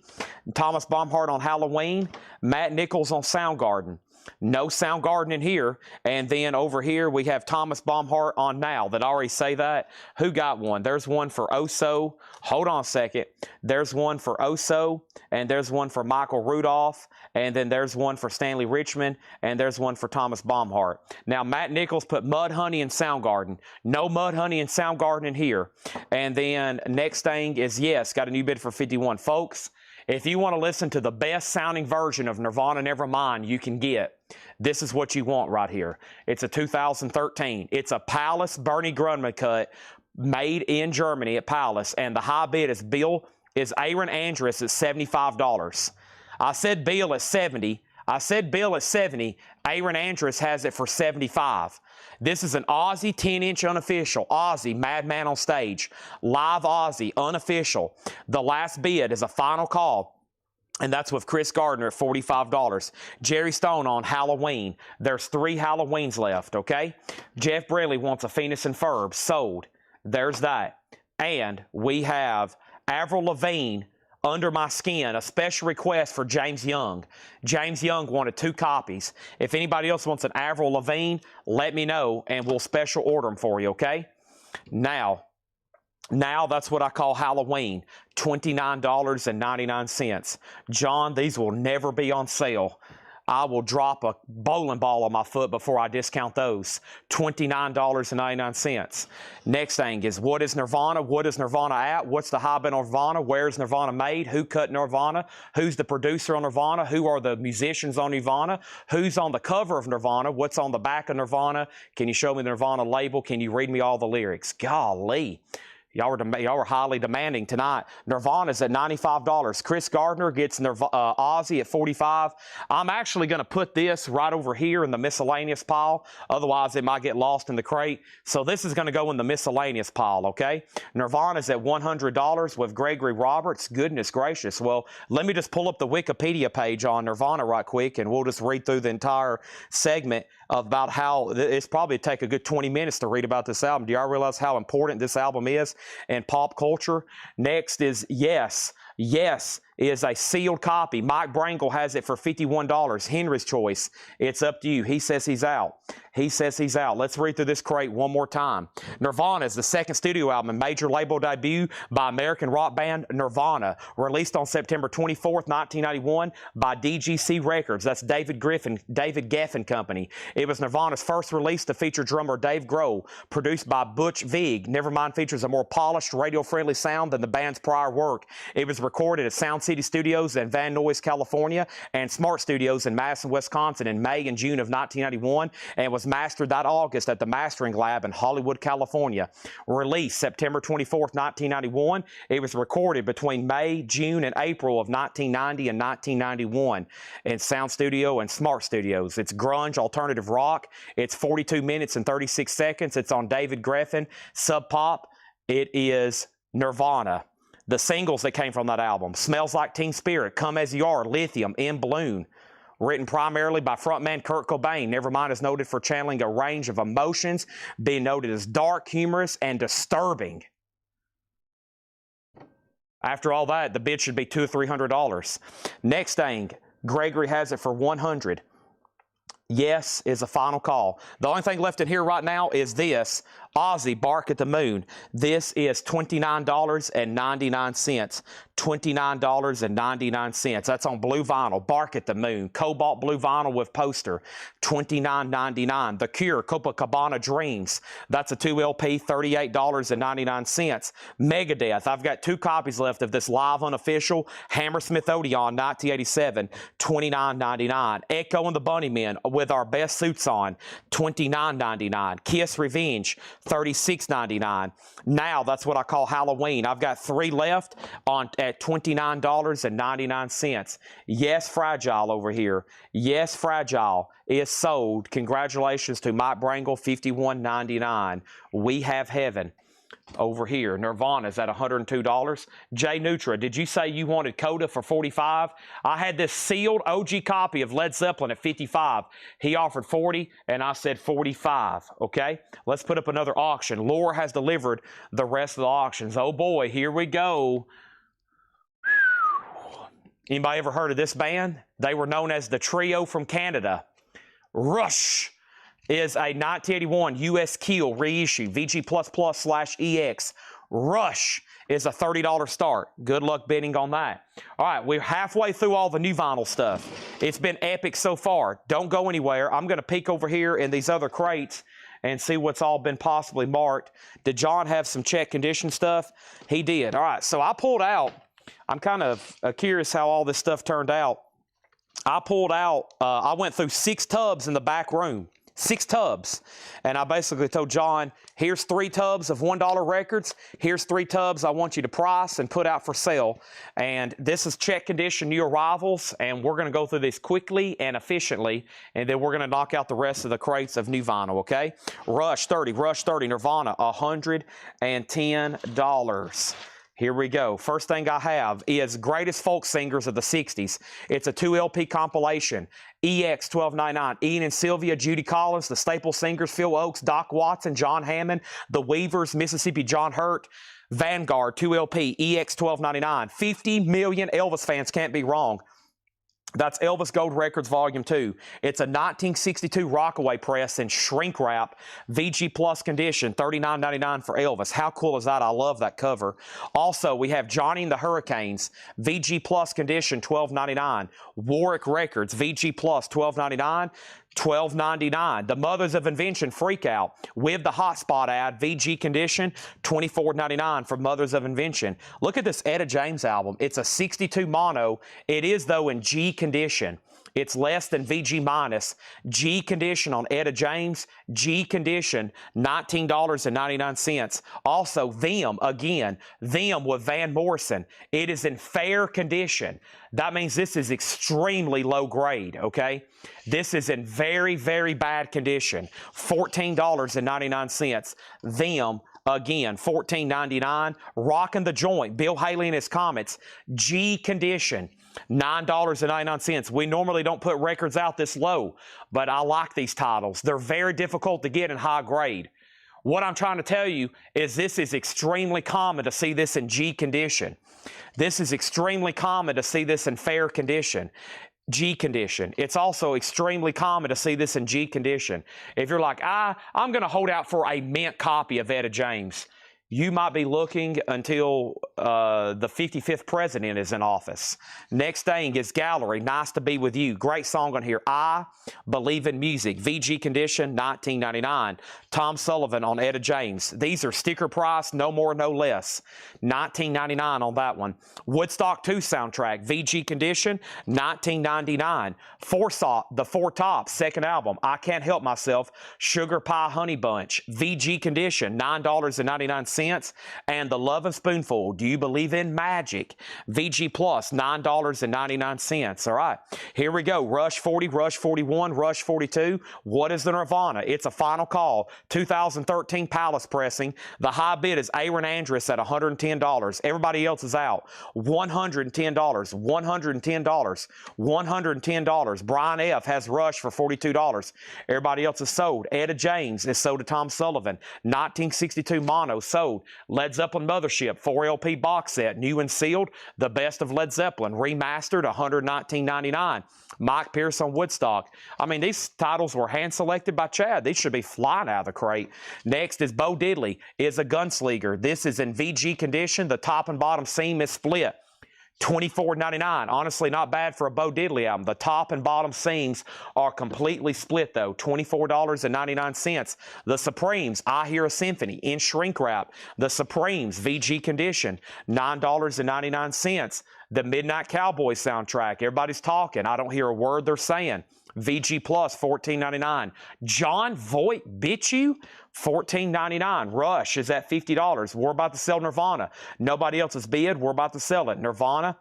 Thomas Baumhart on Halloween. Matt Nichols on Soundgarden. No Soundgarden in here. And then over here we have Thomas Baumhart on Now. Did I already say that? Who got one? There's one for Oso. Hold on a second. There's one for Oso. And there's one for Michael Rudolph. And then there's one for Stanley Richmond. And there's one for Thomas Baumhart. Now Matt Nichols put Mudhoney and Soundgarden. No Mudhoney and Soundgarden in here. And then next thing is Yes. Got a new bid for 51. Folks, if you want to listen to the best sounding version of Nirvana Nevermind you can get, this is what you want right here. It's a 2013. It's a Palace Bernie Grundman cut made in Germany at Palace, and the high bid is Aaron Andrus at $75. I said Bill at 70. I said Bill at 70. Aaron Andrus has it for 75. This is an Ozzy 10-inch unofficial. Ozzy, Madman on Stage. Live Ozzy, unofficial. The last bid is a final call, and that's with Chris Gardner at $45. Jerry Stone on Halloween. There's 3 Halloweens left, okay? Jeff Bradley wants a Phoenix and Ferb. Sold. There's that. And we have Avril Lavigne, Under My Skin, a special request for James Young. James Young wanted 2 copies. If anybody else wants an Avril Lavigne, let me know, and we'll special order them for you, okay? Now that's what I call Halloween, $29.99. John, these will never be on sale. I will drop a bowling ball on my foot before I discount those. $29.99. Next thing is, what is Nirvana? What is Nirvana at? What's the high bid on Nirvana? Where is Nirvana made? Who cut Nirvana? Who's the producer on Nirvana? Who are the musicians on Nirvana? Who's on the cover of Nirvana? What's on the back of Nirvana? Can you show me the Nirvana label? Can you read me all the lyrics? Golly. Y'all were highly demanding tonight. Nirvana's at $95. Chris Gardner gets Ozzy at $45. I'm actually going to put this right over here in the miscellaneous pile. Otherwise, it might get lost in the crate. So this is going to go in the miscellaneous pile, okay? Nirvana's at $100 with Gregory Roberts. Goodness gracious. Well, let me just pull up the Wikipedia page on Nirvana right quick, and we'll just read through the entire segment about how it's probably take a good 20 minutes to read about this album. Do y'all realize how important this album is in pop culture? Next is Yes. Yes is a sealed copy. Mike Brangle has it for $51. Henry's Choice. It's up to you. He says he's out. He says he's out. Let's read through this crate one more time. Nirvana is the second studio album and major label debut by American rock band Nirvana, released on September 24th, 1991 by DGC Records. That's David Geffen Company. It was Nirvana's first release to feature drummer Dave Grohl, produced by Butch Vig. Nevermind features a more polished, radio-friendly sound than the band's prior work. It was recorded at Sound City Studios in Van Nuys, California, and Smart Studios in Madison, Wisconsin in May and June of 1991, and was mastered that August at the Mastering Lab in Hollywood, California. Released September 24th, 1991. It was recorded between May, June, and April of 1990 and 1991 in Sound Studio and Smart Studios. It's grunge, alternative rock. It's 42 minutes and 36 seconds. It's on David Geffen, Sub Pop. It is Nirvana. The singles that came from that album: Smells Like Teen Spirit, Come As You Are, Lithium, In Bloom. Written primarily by frontman Kurt Cobain, Nevermind is noted for channeling a range of emotions, being noted as dark, humorous, and disturbing. After all that, the bid should be $200 or $300. Next thing, Gregory has it for $100. Yes is a final call. The only thing left in here right now is this, Ozzy, Bark at the Moon. This is $29.99. $29.99. That's on blue vinyl. Bark at the Moon. Cobalt blue vinyl with poster. $29.99. The Cure, Copacabana Dreams. That's a 2 LP, $38.99. Megadeth. I've got 2 copies left of this live unofficial Hammersmith Odeon 1987. $29.99. Echo and the Bunnymen with Our Best Suits On. $29.99. Kiss Revenge. $36.99. Now, that's what I call Halloween. I've got 3 left at $29.99. Yes, Fragile over here. Yes, Fragile is sold. Congratulations to Mike Brangle, $51.99. We Have Heaven over here. Nirvana is at $102. Jay Nutra, did you say you wanted Coda for $45? I had this sealed OG copy of Led Zeppelin at $55. He offered $40, and I said $45. Okay, let's put up another auction. Laura has delivered the rest of the auctions. Oh boy, here we go. Anybody ever heard of this band? They were known as the Trio from Canada. Rush is a 1981 U.S. Keel reissue, VG++/EX. Rush is a $30 start. Good luck bidding on that. All right, we're halfway through all the new vinyl stuff. It's been epic so far. Don't go anywhere. I'm going to peek over here in these other crates and see what's all been possibly marked. Did John have some check condition stuff? He did. All right, so I pulled out. I'm kind of curious how all this stuff turned out. I pulled out, I went through 6 tubs in the back room. 6 tubs. And I basically told John, here's 3 tubs of $1 records. Here's 3 tubs I want you to price and put out for sale. And this is check condition new arrivals. And we're going to go through this quickly and efficiently. And then we're going to knock out the rest of the crates of new vinyl, okay? Rush 30, Nirvana, $110. Here we go. First thing I have is Greatest Folk Singers of the 60s. It's a 2 LP compilation. EX 1299, Ian and Sylvia, Judy Collins, the Staple Singers, Phil Oakes, Doc Watson, John Hammond, The Weavers, Mississippi John Hurt, Vanguard 2 LP, EX 1299. 50 million Elvis fans can't be wrong. That's Elvis Gold Records Volume 2. It's a 1962 Rockaway press in shrink wrap, VG Plus condition, $39.99 for Elvis. How cool is that? I love that cover. Also, we have Johnny and the Hurricanes, VG Plus condition, $12.99. Warwick Records, VG Plus, $12.99. $12.99. The Mothers of Invention Freak Out with the hotspot ad, VG condition, $24.99 for Mothers of Invention. Look at this Etta James album. It's a 62 mono. It is, though, in G condition. It's less than VG minus. G condition on Etta James. G condition, $19.99. Also, Them, again, Them with Van Morrison. It is in fair condition. That means this is extremely low grade, okay? This is in very, very bad condition. $14.99. Them, again, $14.99. Rockin' the Joint, Bill Haley and his Comets, G condition, $9.99. We normally don't put records out this low, but I like these titles. They're very difficult to get in high grade. What I'm trying to tell you is this is extremely common to see this in G condition. This is extremely common to see this in fair condition. G condition. It's also extremely common to see this in G condition. If you're like, I'm going to hold out for a mint copy of Etta James, you might be looking until the 55th president is in office. Next thing is Gallery. Nice to be with you. Great song on here. I Believe in Music. VG condition, 1999. Tom Sullivan on Etta James. These are sticker price, no more, no less. 1999 on that one. Woodstock 2 soundtrack. VG condition, 1999. Forsyth, The Four Tops, second album. I Can't Help Myself. Sugar Pie Honey Bunch. VG condition, $9.99. And The Lovin' Spoonful, Do You Believe in Magic? VG Plus, $9.99. All right, here we go. Rush 40, Rush 41, Rush 42. What is the Nirvana? It's a final call. 2013 Palace pressing. The high bid is Aaron Andrus at $110. Everybody else is out. $110, $110, $110. Brian F. has Rush for $42. Everybody else is sold. Etta James is sold to Tom Sullivan. 1962 Mono sold. Led Zeppelin Mothership 4 LP box set, new and sealed, the best of Led Zeppelin, remastered, $119.99. Mike Pierce on Woodstock. I mean, these titles were hand selected by Chad. These should be flying out of the crate. Next is Bo Diddley is a Gunslinger. This is in VG condition. The top and bottom seam is split. $24.99. Honestly, not bad for a Bo Diddley album. The top and bottom seams are completely split, though. $24.99. The Supremes, I Hear a Symphony, in shrink wrap. The Supremes, VG condition, $9.99. The Midnight Cowboy soundtrack, everybody's talking. I don't hear a word they're saying. VG Plus, $14.99. John Voight, Bitch You, $14.99. Rush is at $50. We're about to sell Nirvana. Nobody else has bid. We're about to sell it. Nirvana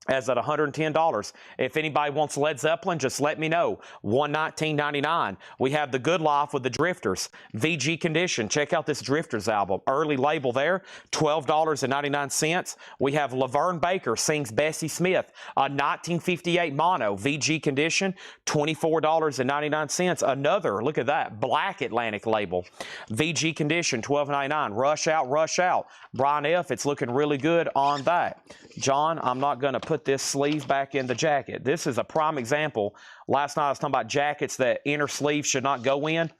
as at $110. If anybody wants Led Zeppelin, just let me know. $119.99. We have The Good Life with the Drifters. VG condition. Check out this Drifters album. Early label there, $12.99. We have Laverne Baker sings Bessie Smith, a 1958 mono. VG condition, $24.99. Another, look at that, Black Atlantic label. VG condition, $12.99. Rush Out, Rush Out. Brian F., it's looking really good on that. John, I'm not going to put this sleeve back in the jacket. This is a prime example. Last night I was talking about jackets that inner sleeve should not go in.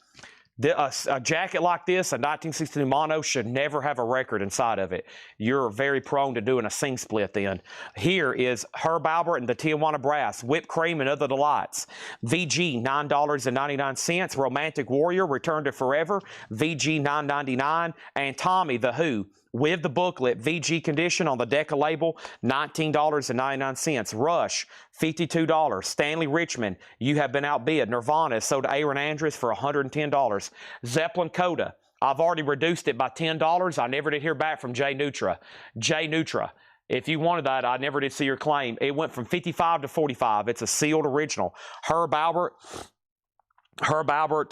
A jacket like this, a 1962 mono, should never have a record inside of it. You're very prone to doing a sing split then. Here is Herb Alpert and the Tijuana Brass, Whipped Cream and Other Delights. VG, $9.99. Romantic Warrior, Return to Forever, VG, $9.99. And Tommy, The Who, with the booklet, VG condition on the Decca label, $19.99. Rush, $52. Stanley Richmond, You Have Been Outbid. Nirvana is sold to Aaron Andrus for $110. Zeppelin Coda, I've already reduced it by $10. I never did hear back from Jay Nutra. Jay Nutra, if you wanted that, I never did see your claim. It went from 55 to 45. It's a sealed original. Herb Alpert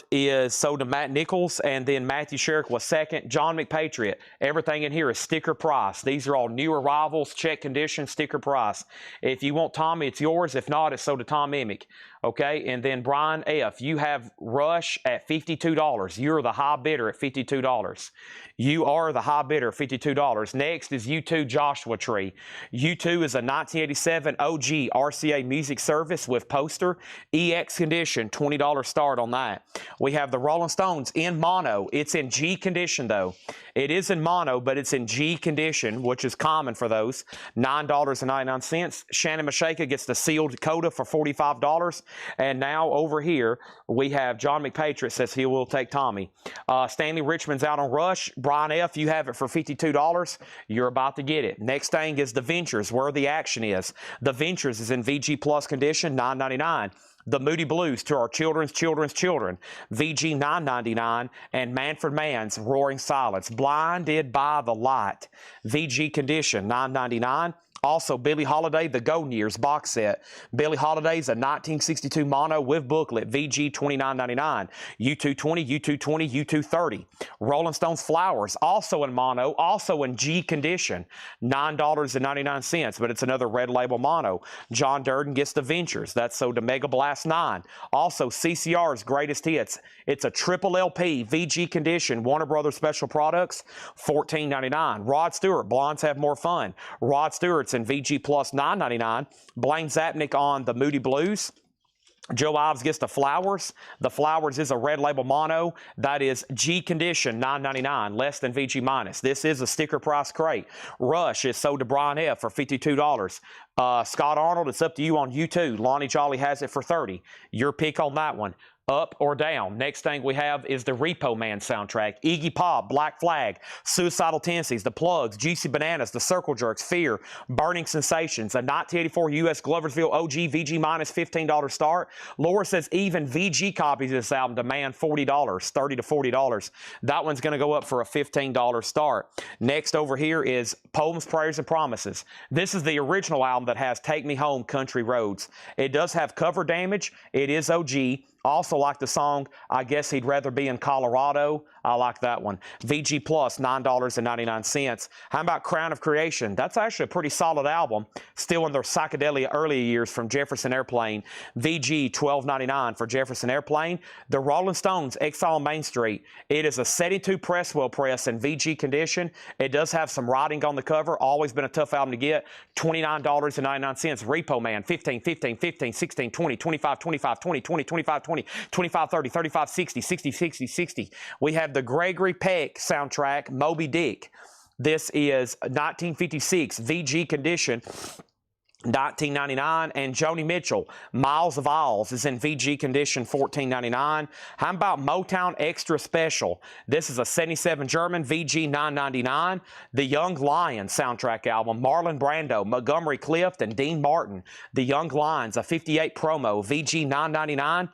is sold to Matt Nichols, and then Matthew Sherrick was second. John McPatriot, everything in here is sticker price. These are all new arrivals, check condition, sticker price. If you want Tommy, it's yours. If not, it's sold to Tom Emick. Okay, and then Brian F., you have Rush at $52. You're the high bidder at $52. You are the high bidder at $52. Next is U2 Joshua Tree. U2 is a 1987 OG RCA music service with poster. EX condition, $20 start on that. We have the Rolling Stones in mono. It's in G condition, though. It is in mono, but it's in G condition, which is common for those. $9.99. Shannon Mashaka gets the sealed coda for $45. And now over here, we have John McPatriot says he will take Tommy. Stanley Richmond's out on Rush. Brian F., you have it for $52. You're about to get it. Next thing is The Ventures, where the action is. The Ventures is in VG Plus condition, $9.99. The Moody Blues, To Our Children's Children's Children, VG $9.99, and Manfred Mann's Roaring Silence, Blinded by the Light, VG condition $9.99. Also, Billie Holiday, The Golden Years box set. Billie Holiday's a 1962 mono with booklet, VG $29.99. U220, U220, U230. Rolling Stones Flowers, also in mono, also in G condition, $9.99, but it's another red label mono. John Durden gets the Ventures. That's sold to Mega Blast 9. Also, CCR's Greatest Hits. It's a triple LP, VG condition, Warner Brothers Special Products, $14.99. Rod Stewart, Blondes Have More Fun. Rod Stewart's in VG Plus, $9.99. Blaine Zapnick on the Moody Blues. Joe Ives gets the Flowers. The Flowers is a red label mono. That is G condition, $9.99, less than VG minus. This is a sticker price crate. Rush is sold to Brian F. for $52. Scott Arnold, it's up to you on U2. Lonnie Jolly has it for $30. Your pick on that one. Up or down. Next thing we have is the Repo Man soundtrack. Iggy Pop, Black Flag, Suicidal Tendencies, The Plugs, Juicy Bananas, The Circle Jerks, Fear, Burning Sensations, a 1984 U.S. Gloversville OG VG minus $15 start. Laura says even VG copies of this album demand $40, $30 to $40. That one's going to go up for a $15 start. Next over here is Poems, Prayers, and Promises. This is the original album that has Take Me Home, Country Roads. It does have cover damage. It is OG. Also like the song, I Guess He'd Rather Be in Colorado. I like that one. VG Plus, $9.99. How about Crown of Creation? That's actually a pretty solid album. Still in their psychedelia early years from Jefferson Airplane. VG, $12.99 for Jefferson Airplane. The Rolling Stones, Exile on Main Street. It is a 72 Presswell press in VG condition. It does have some writing on the cover. Always been a tough album to get. $29.99. Repo Man, 15, 15, 15, 16, 20, 25, 25, 20, 20, 25, 20, 25, 30, 35, 60, 60, 60, 60. We have the Gregory Peck soundtrack, Moby Dick. This is 1956 VG condition, $19.99. And Joni Mitchell, Miles of Isles, is in VG condition, $14.99. How about Motown Extra Special? This is a 77 German, VG $9.99. The Young Lions soundtrack album, Marlon Brando, Montgomery Clift, and Dean Martin. The Young Lions, a 58 promo, VG $9.99.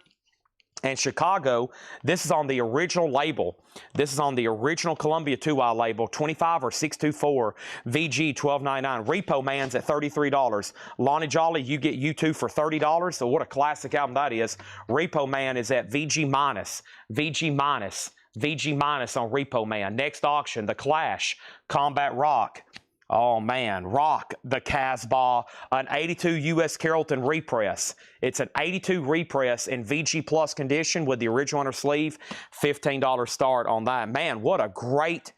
And Chicago, this is on the original label. This is on the original Columbia 2i label, 25 or 624, VG $12.99. Repo Man's at $33. Lonnie Jolly, you get U2 for $30. So what a classic album that is. Repo Man is at VG minus, VG minus, VG minus on Repo Man. Next auction, The Clash, Combat Rock. Oh man, Rock, the Casbah, an 82 U.S. Carrollton repress. It's an 82 repress in VG Plus condition with the original inner sleeve, $15 start on that. Man, what a great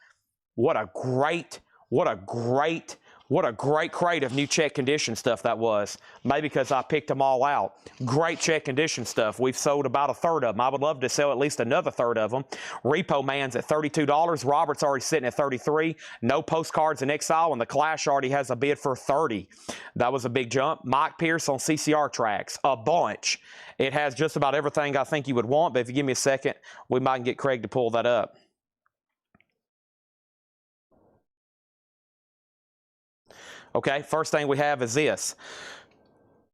crate of new check condition stuff that was. Maybe because I picked them all out. Great check condition stuff. We've sold about a third of them. I would love to sell at least another third of them. Repo Man's at $32. Robert's already sitting at $33. No Postcards in Exile, and The Clash already has a bid for $30. That was a big jump. Mike Pierce on CCR tracks. A bunch. It has just about everything I think you would want, but if you give me a second, we might get Craig to pull that up. Okay, first thing we have is this.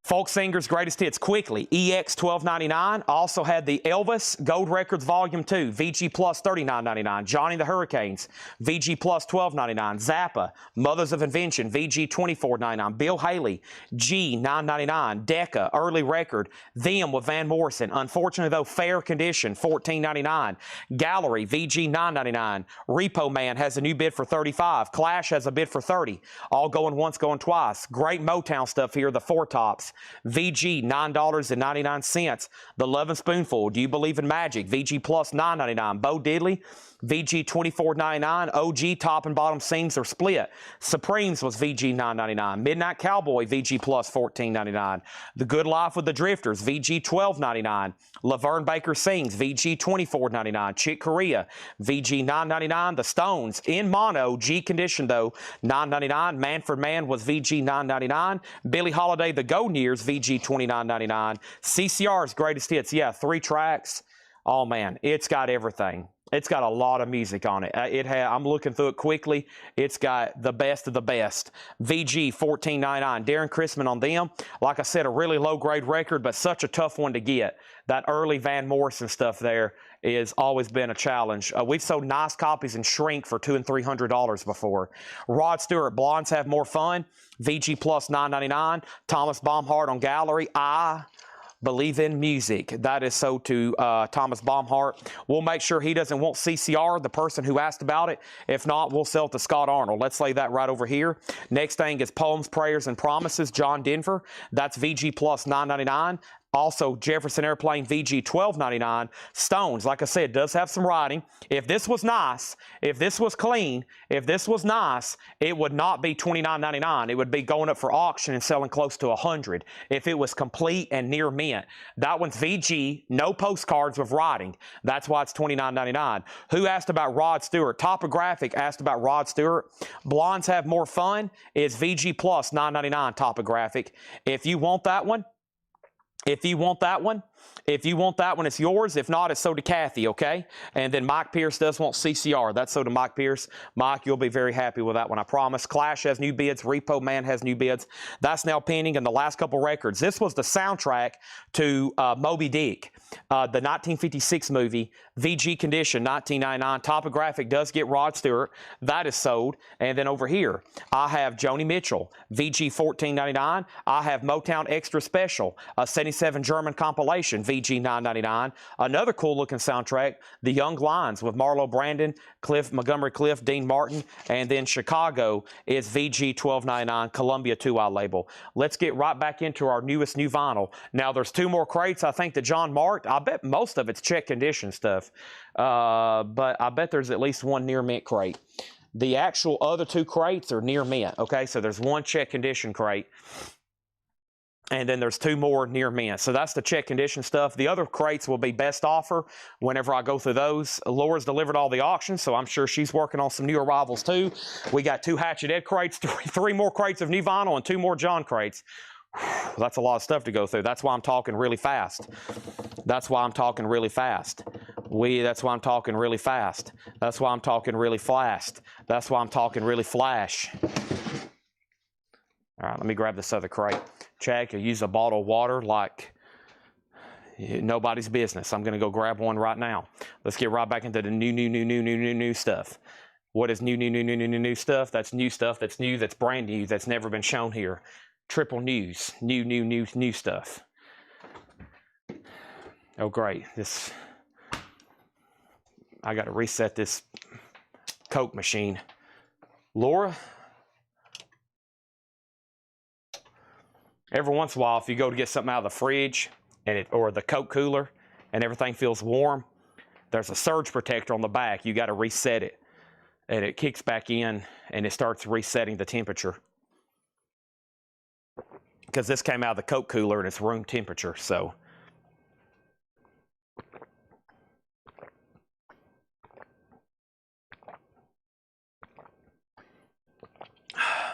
Folk Singers Greatest Hits, quickly. EX $12.99. Also had the Elvis Gold Records Volume 2, VG Plus $39.99. Johnny the Hurricanes, VG Plus $12.99. Zappa, Mothers of Invention, VG $24.99. Bill Haley, G $9.99. Decca, early record. Them with Van Morrison. Unfortunately though, fair condition, $14.99. Gallery, VG $9.99. Repo Man has a new bid for $35. Clash has a bid for $30. All going once, going twice. Great Motown stuff here, the Four Tops. VG $9.99. The Lovin' Spoonful, Do You Believe in Magic? VG Plus $9.99. Bo Diddley, VG $24.99. OG top and bottom seams are split. Supremes was VG $9.99. Midnight Cowboy, VG Plus $14.99. The Good Life with the Drifters, VG $12.99. Laverne Baker Sings, VG $24.99. Chick Corea, VG $9.99. The Stones in mono, G condition though, $9.99. Manfred Mann was VG $9.99. Billie Holiday, The Golden Years, VG $29.99. CCR's Greatest Hits, yeah, 3 tracks. Oh man, it's got everything. It's got a lot of music on it. I'm looking through it quickly. It's got the best of the best. VG $14.99. Darren Chrisman on them. Like I said, a really low-grade record, but such a tough one to get. That early Van Morrison stuff there is always been a challenge. We've sold nice copies in shrink for $200 and $300 before. Rod Stewart, Blondes Have More Fun, VG Plus $9.99. Thomas Baumhart on Gallery. I Believe in Music. That is sold to Thomas Baumhart. We'll make sure he doesn't want CCR, the person who asked about it. If not, we'll sell it to Scott Arnold. Let's lay that right over here. Next thing is Poems, Prayers, and Promises, John Denver. That's VG Plus $9.99. Also, Jefferson Airplane VG $12.99. Stones, like I said, does have some writing. If this was nice, if this was clean, if this was nice, it would not be $29.99. It would be going up for auction and selling close to $100 if it was complete and near mint. That one's VG, no postcards with writing. That's why it's $29.99. Who asked about Rod Stewart? Topographic asked about Rod Stewart. Blondes Have More Fun is VG Plus $9.99 Topographic. If you want that one, it's yours. If not, it's sold to Kathy, okay? And then Mike Pierce does want CCR. That's sold to Mike Pierce. Mike, you'll be very happy with that one, I promise. Clash has new bids. Repo Man has new bids. That's now pending. And the last couple records. This was the soundtrack to Moby Dick, the 1956 movie. VG Condition, $19.99. Topographic does get Rod Stewart. That is sold. And then over here, I have Joni Mitchell, VG $14.99. I have Motown Extra Special, a 77 German compilation, VG $9.99. Another cool looking soundtrack, The Young Lions with Marlo Brandon, Montgomery Clift, Dean Martin, and then Chicago is VG $12.99, Columbia 2i label. Let's get right back into our new vinyl. Now there's two more crates I think that John marked. I bet most of it's check condition stuff, but I bet there's at least one near mint crate. The actual other two crates are near mint, okay? So there's one check condition crate, and then there's two more near mint. So that's the check condition stuff. The other crates will be best offer whenever I go through those. Laura's delivered all the auctions, so I'm sure she's working on some new arrivals too. We got two Hatchet Ed crates, three more crates of new vinyl, and two more John crates. That's a lot of stuff to go through. That's why I'm talking really fast. That's why I'm talking really fast. That's why I'm talking really fast. That's why I'm talking really fast. That's why I'm talking really flash. All right, let me grab this other crate. Chad could use a bottle of water like nobody's business. I'm going to go grab one right now. Let's get right back into the new stuff. What is new stuff? That's new stuff. That's new. That's brand new. That's never been shown here. Triple news. New stuff. Oh, great. I got to reset this Coke machine. Laura, every once in a while, if you go to get something out of the fridge or the Coke cooler and everything feels warm, there's a surge protector on the back. You got to reset it, and it kicks back in, and it starts resetting the temperature. Because this came out of the Coke cooler and it's room temperature, so.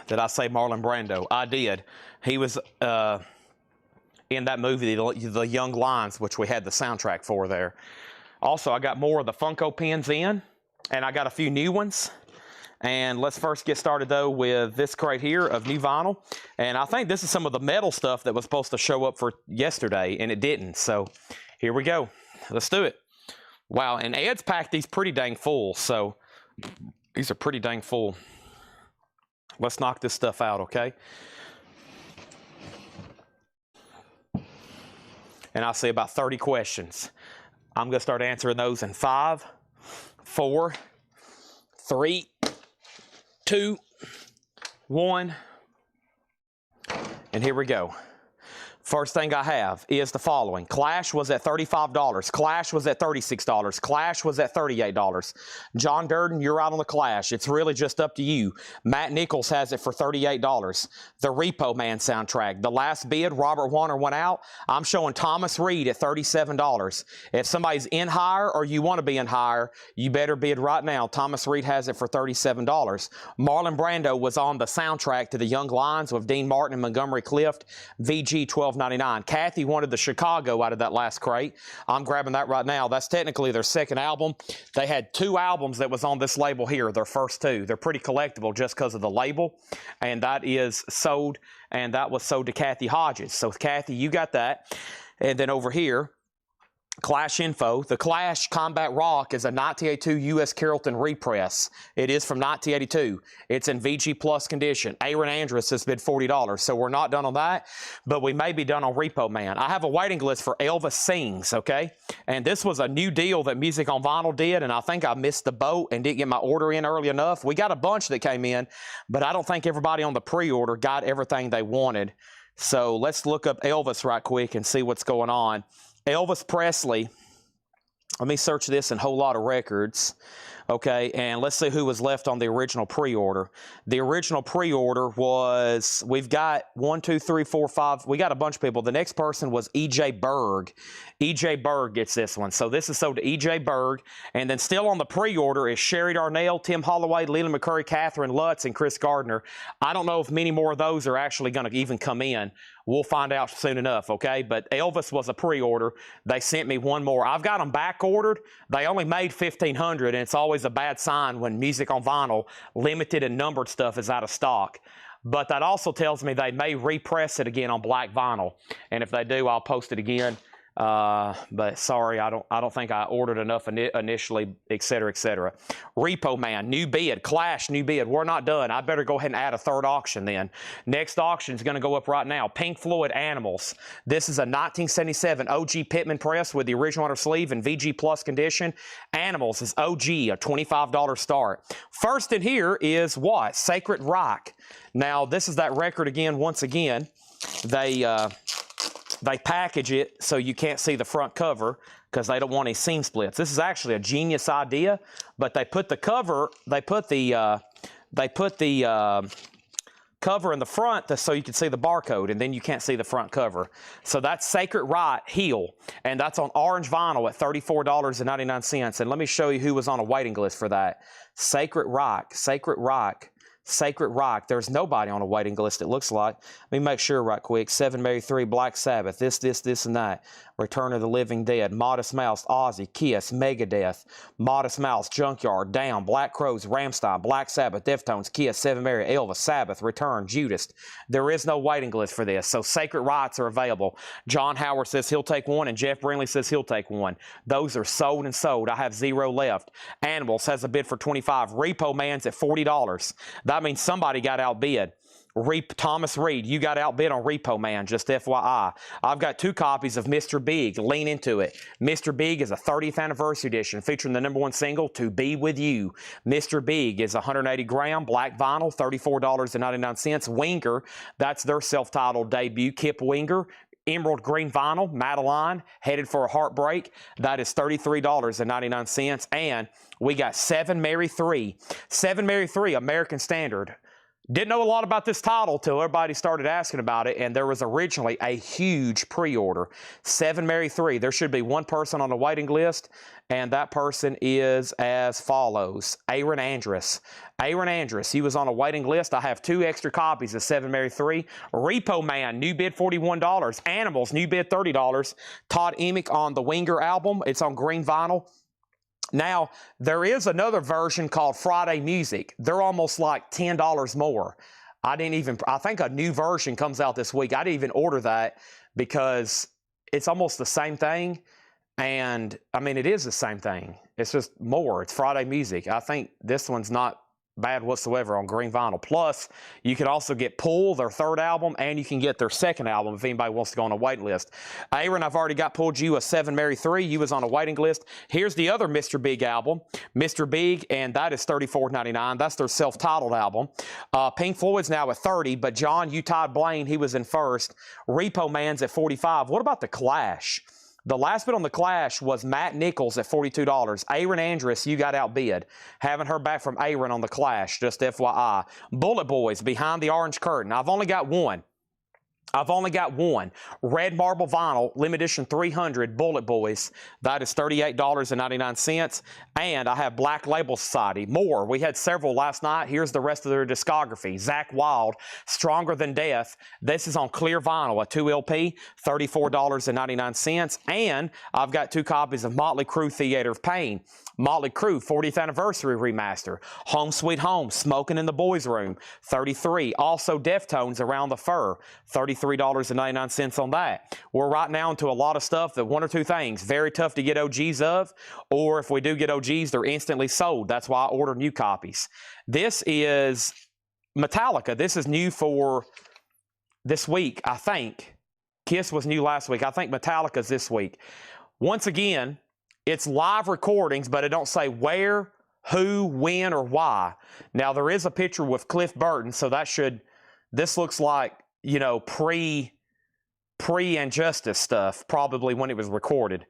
Did I say Marlon Brando? I did. He was in that movie, The Young Lions, which we had the soundtrack for there. Also, I got more of the Funko pins in, and I got a few new ones. And let's first get started, though, with this crate here of new vinyl. And I think this is some of the metal stuff that was supposed to show up for yesterday, and it didn't. So here we go. Let's do it. Wow, and Ed's packed these pretty dang full. So these are pretty dang full. Let's knock this stuff out, okay? And I'll say about 30 questions. I'm going to start answering those in 5, 4, 3, 2, 1, and here we go. First thing I have is the following. Clash was at $35. Clash was at $36. Clash was at $38. John Durden, you're out on the Clash. It's really just up to you. Matt Nichols has it for $38. The Repo Man soundtrack. The last bid, Robert Warner went out. I'm showing Thomas Reed at $37. If somebody's in higher or you want to be in higher, you better bid right now. Thomas Reed has it for $37. Marlon Brando was on the soundtrack to The Young Lions with Dean Martin and Montgomery Clift. VG $12.99. Kathy wanted the Chicago out of that last crate. I'm grabbing that right now. That's technically their second album. They had 2 albums that was on this label here, their first 2. They're pretty collectible just because of the label, and that is sold, and that was sold to Kathy Hodges. So Kathy, you got that. And then over here, Clash info. The Clash Combat Rock is a 1982 U.S. Carrollton repress. It is from 1982. It's in VG Plus condition. Aaron Andrus has bid $40, so we're not done on that, but we may be done on Repo Man. I have a waiting list for Elvis Sings, okay? And this was a new deal that Music on Vinyl did, and I think I missed the boat and didn't get my order in early enough. We got a bunch that came in, but I don't think everybody on the pre-order got everything they wanted. So let's look up Elvis right quick and see what's going on. Elvis Presley, let me search this in a whole lot of records, okay, and let's see who was left on the original pre-order. The original pre-order was, we've got 1, 2, 3, 4, 5, we got a bunch of people. The next person was E.J. Berg. E.J. Berg gets this one. So this is sold to E.J. Berg, and then still on the pre-order is Sherry Darnell, Tim Holloway, Leland McCurry, Catherine Lutz, and Chris Gardner. I don't know if many more of those are actually going to even come in. We'll find out soon enough, okay? But Elvis was a pre-order. They sent me one more. I've got them back-ordered. They only made 1,500, and it's always a bad sign when Music on Vinyl, limited and numbered stuff is out of stock. But that also tells me they may repress it again on black vinyl. And if they do, I'll post it again. But sorry, I don't think I ordered enough initially, et cetera, et cetera. Repo Man, new bid. Clash, new bid. We're not done. I better go ahead and add a third auction then. Next auction is going to go up right now. Pink Floyd, Animals. This is a 1977 OG Pittman press with the original outer sleeve in VG Plus condition. Animals is OG, a $25 start. First in here is what? Sacred Reich. Now, this is that record again, once again. They package it so you can't see the front cover because they don't want any seam splits. This is actually a genius idea, but they put the cover, cover in the front so you can see the barcode, and then you can't see the front cover. So that's Sacred Right Heel, and that's on orange vinyl at $34.99. And let me show you who was on a waiting list for that. Sacred Reich. Sacred Reich. There's nobody on a waiting list, it looks like. Let me make sure right quick. 7 Mary 3, Black Sabbath, this, and that. Return of the Living Dead, Modest Mouse, Ozzy, Kiss, Megadeth, Modest Mouse, Junkyard, Down, Black Crowes, Rammstein, Black Sabbath, Deftones, Kiss, 7 Mary, Elvis, Sabbath, Return, Judas. There is no waiting list for this, so Sacred Rights are available. John Howard says he'll take one, and Jeff Brindley says he'll take one. Those are sold and sold. I have 0 left. Animals has a bid for $25. Repo Man's at $40. That means somebody got outbid. Thomas Reed, you got outbid on Repo Man, just FYI. I've got 2 copies of Mr. Big. Lean into it. Mr. Big is a 30th anniversary edition featuring the #1 single, To Be With You. Mr. Big is 180 gram, black vinyl, $34.99. Winger, that's their self-titled debut. Kip Winger, emerald green vinyl, Madeline, Headed for a Heartbreak. That is $33.99. And we got 7 Mary 3. 7 Mary 3, American Standard. Didn't know a lot about this title till everybody started asking about it, and there was originally a huge pre-order. 7 Mary 3. There should be one person on the waiting list, and that person is as follows. Aaron Andrus. Aaron Andrus, he was on a waiting list. I have 2 extra copies of 7 Mary 3. Repo Man, new bid $41. Animals, new bid $30. Todd Emick on the Winger album. It's on green vinyl. Now, there is another version called Friday Music. They're almost like $10 more. I think a new version comes out this week. I didn't even order that because it's almost the same thing. And, I mean, it is the same thing. It's just more. It's Friday Music. I think this one's not bad whatsoever on green vinyl. Plus, you can also get Pull, their 3rd album, and you can get their 2nd album if anybody wants to go on a waiting list. Aaron, I've already got pulled you a 7 Mary 3. You was on a waiting list. Here's the other Mr. Big album, Mr. Big, and that is $34.99. That's their self-titled album. Pink Floyd's now at $30, but John Utah Blaine, he was in first. Repo Man's at $45. What about the Clash? The last bid on the Clash was Matt Nichols at $42. Aaron Andrus, you got outbid. Haven't heard back from Aaron on the Clash, just FYI. Bullet Boys, Behind the Orange Curtain. I've only got one. Red Marble Vinyl, limited edition 300, Bullet Boys. That is $38.99. And I have Black Label Society. More. We had several last night. Here's the rest of their discography. Zakk Wylde, Stronger Than Death. This is on clear vinyl, a 2 LP, $34.99. And I've got 2 copies of Motley Crue Theater of Pain. Motley Crue 40th Anniversary Remaster. Home Sweet Home, Smoking in the Boys Room, $33. Also Deftones, Around the Fur, $33. $33.99 on that. We're right now into a lot of stuff that one or two things, very tough to get OGs of, or if we do get OGs, they're instantly sold. That's why I order new copies. This is Metallica. This is new for this week, I think. Kiss was new last week. I think Metallica's this week. Once again, it's live recordings, but it don't say where, who, when, or why. Now, there is a picture with Cliff Burton, so that should, this looks like, you know, pre-Injustice stuff, probably when it was recorded.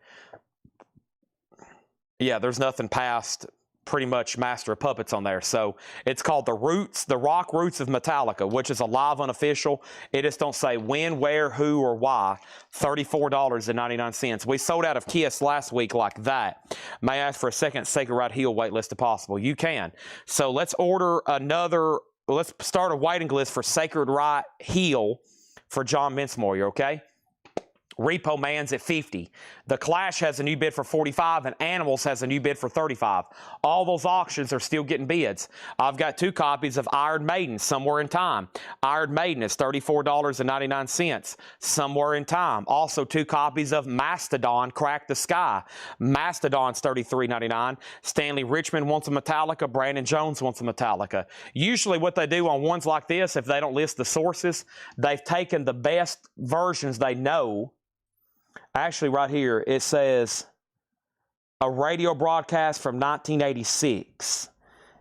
Yeah, there's nothing past pretty much Master of Puppets on there. So it's called The Roots, The Rock Roots of Metallica, which is a live unofficial. It just don't say when, where, who, or why. $34.99. We sold out of Kiss last week like that. May I ask for a second Sacred Right heel wait list if possible? You can. So let's order another, let's start a waiting list for Sacred Right heel for John Mincemoyer, okay? Repo Man's at 50. The Clash has a new bid for 45, and Animals has a new bid for 35. All those auctions are still getting bids. I've got 2 copies of Iron Maiden, Somewhere in Time. Iron Maiden is $34.99, Somewhere in Time. Also 2 copies of Mastodon, Crack the Sky. Mastodon's $33.99. Stanley Richmond wants a Metallica. Brandon Jones wants a Metallica. Usually what they do on ones like this, if they don't list the sources, they've taken the best versions they know. Actually, right here, it says a radio broadcast from 1986.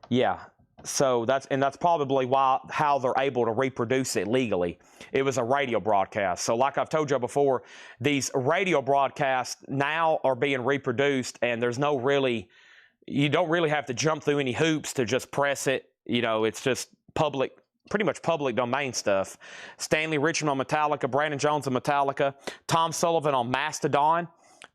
Yeah, so that's probably how they're able to reproduce it legally. It was a radio broadcast. So like I've told you before, these radio broadcasts now are being reproduced, and there's no really, you don't really have to jump through any hoops to just press it. You know, it's just public, pretty much public domain stuff. Stanley Richmond on Metallica, Brandon Jones on Metallica, Tom Sullivan on Mastodon.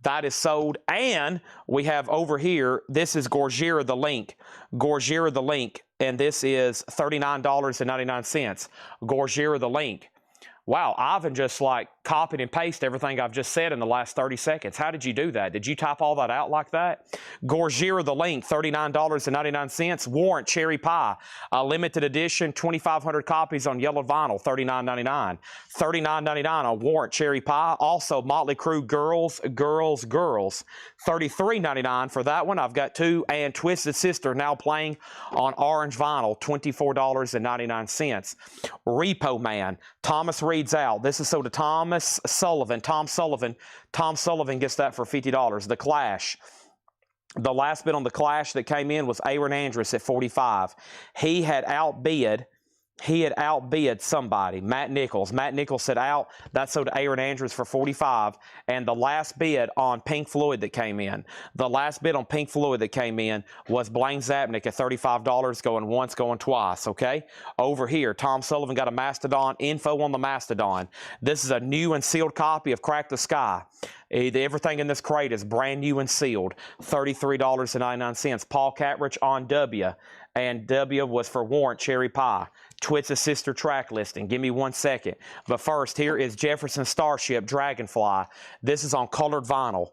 That is sold. And we have over here, this is Gojira the Link. Gojira the Link, and this is $39.99. Gojira the Link. Wow, Ivan just like copied and pasted everything I've just said in the last 30 seconds. How did you do that? Did you type all that out like that? Gojira the Link, $39.99. Warrant Cherry Pie, a limited edition, 2,500 copies on yellow vinyl, $39.99. $39.99 on Warrant Cherry Pie. Also, Motley Crue Girls, Girls, Girls, $33.99 for that one. I've got 2, and Twisted Sister now playing on orange vinyl, $24.99. Repo Man, Thomas Reads Out. This is sold to Thomas Sullivan. Tom Sullivan gets that for $50. The Clash. The last bid on The Clash that came in was Aaron Andrus at 45. He had outbid somebody, Matt Nichols. Matt Nichols said out. That sold to Aaron Andrews for 45. And the last bid on Pink Floyd that came in, was Blaine Zapnick at $35, going once, going twice, okay? Over here, Tom Sullivan got a Mastodon. Info on the Mastodon. This is a new and sealed copy of Crack the Sky. Everything in this crate is brand new and sealed. $33.99. Paul Catrich on W. And W was for Warrant Cherry Pie. Twisted Sister track listing. Give me 1 second. But first, here is Jefferson Starship Dragonfly. This is on colored vinyl.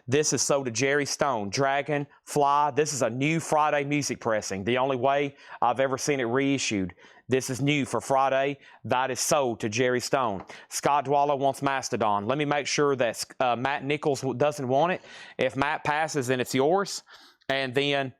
This is sold to Jerry Stone. Dragonfly. This is a new Friday music pressing. The only way I've ever seen it reissued. This is new for Friday. That is sold to Jerry Stone. Scott Dwallow wants Mastodon. Let me make sure that Matt Nichols doesn't want it. If Matt passes, then it's yours. And then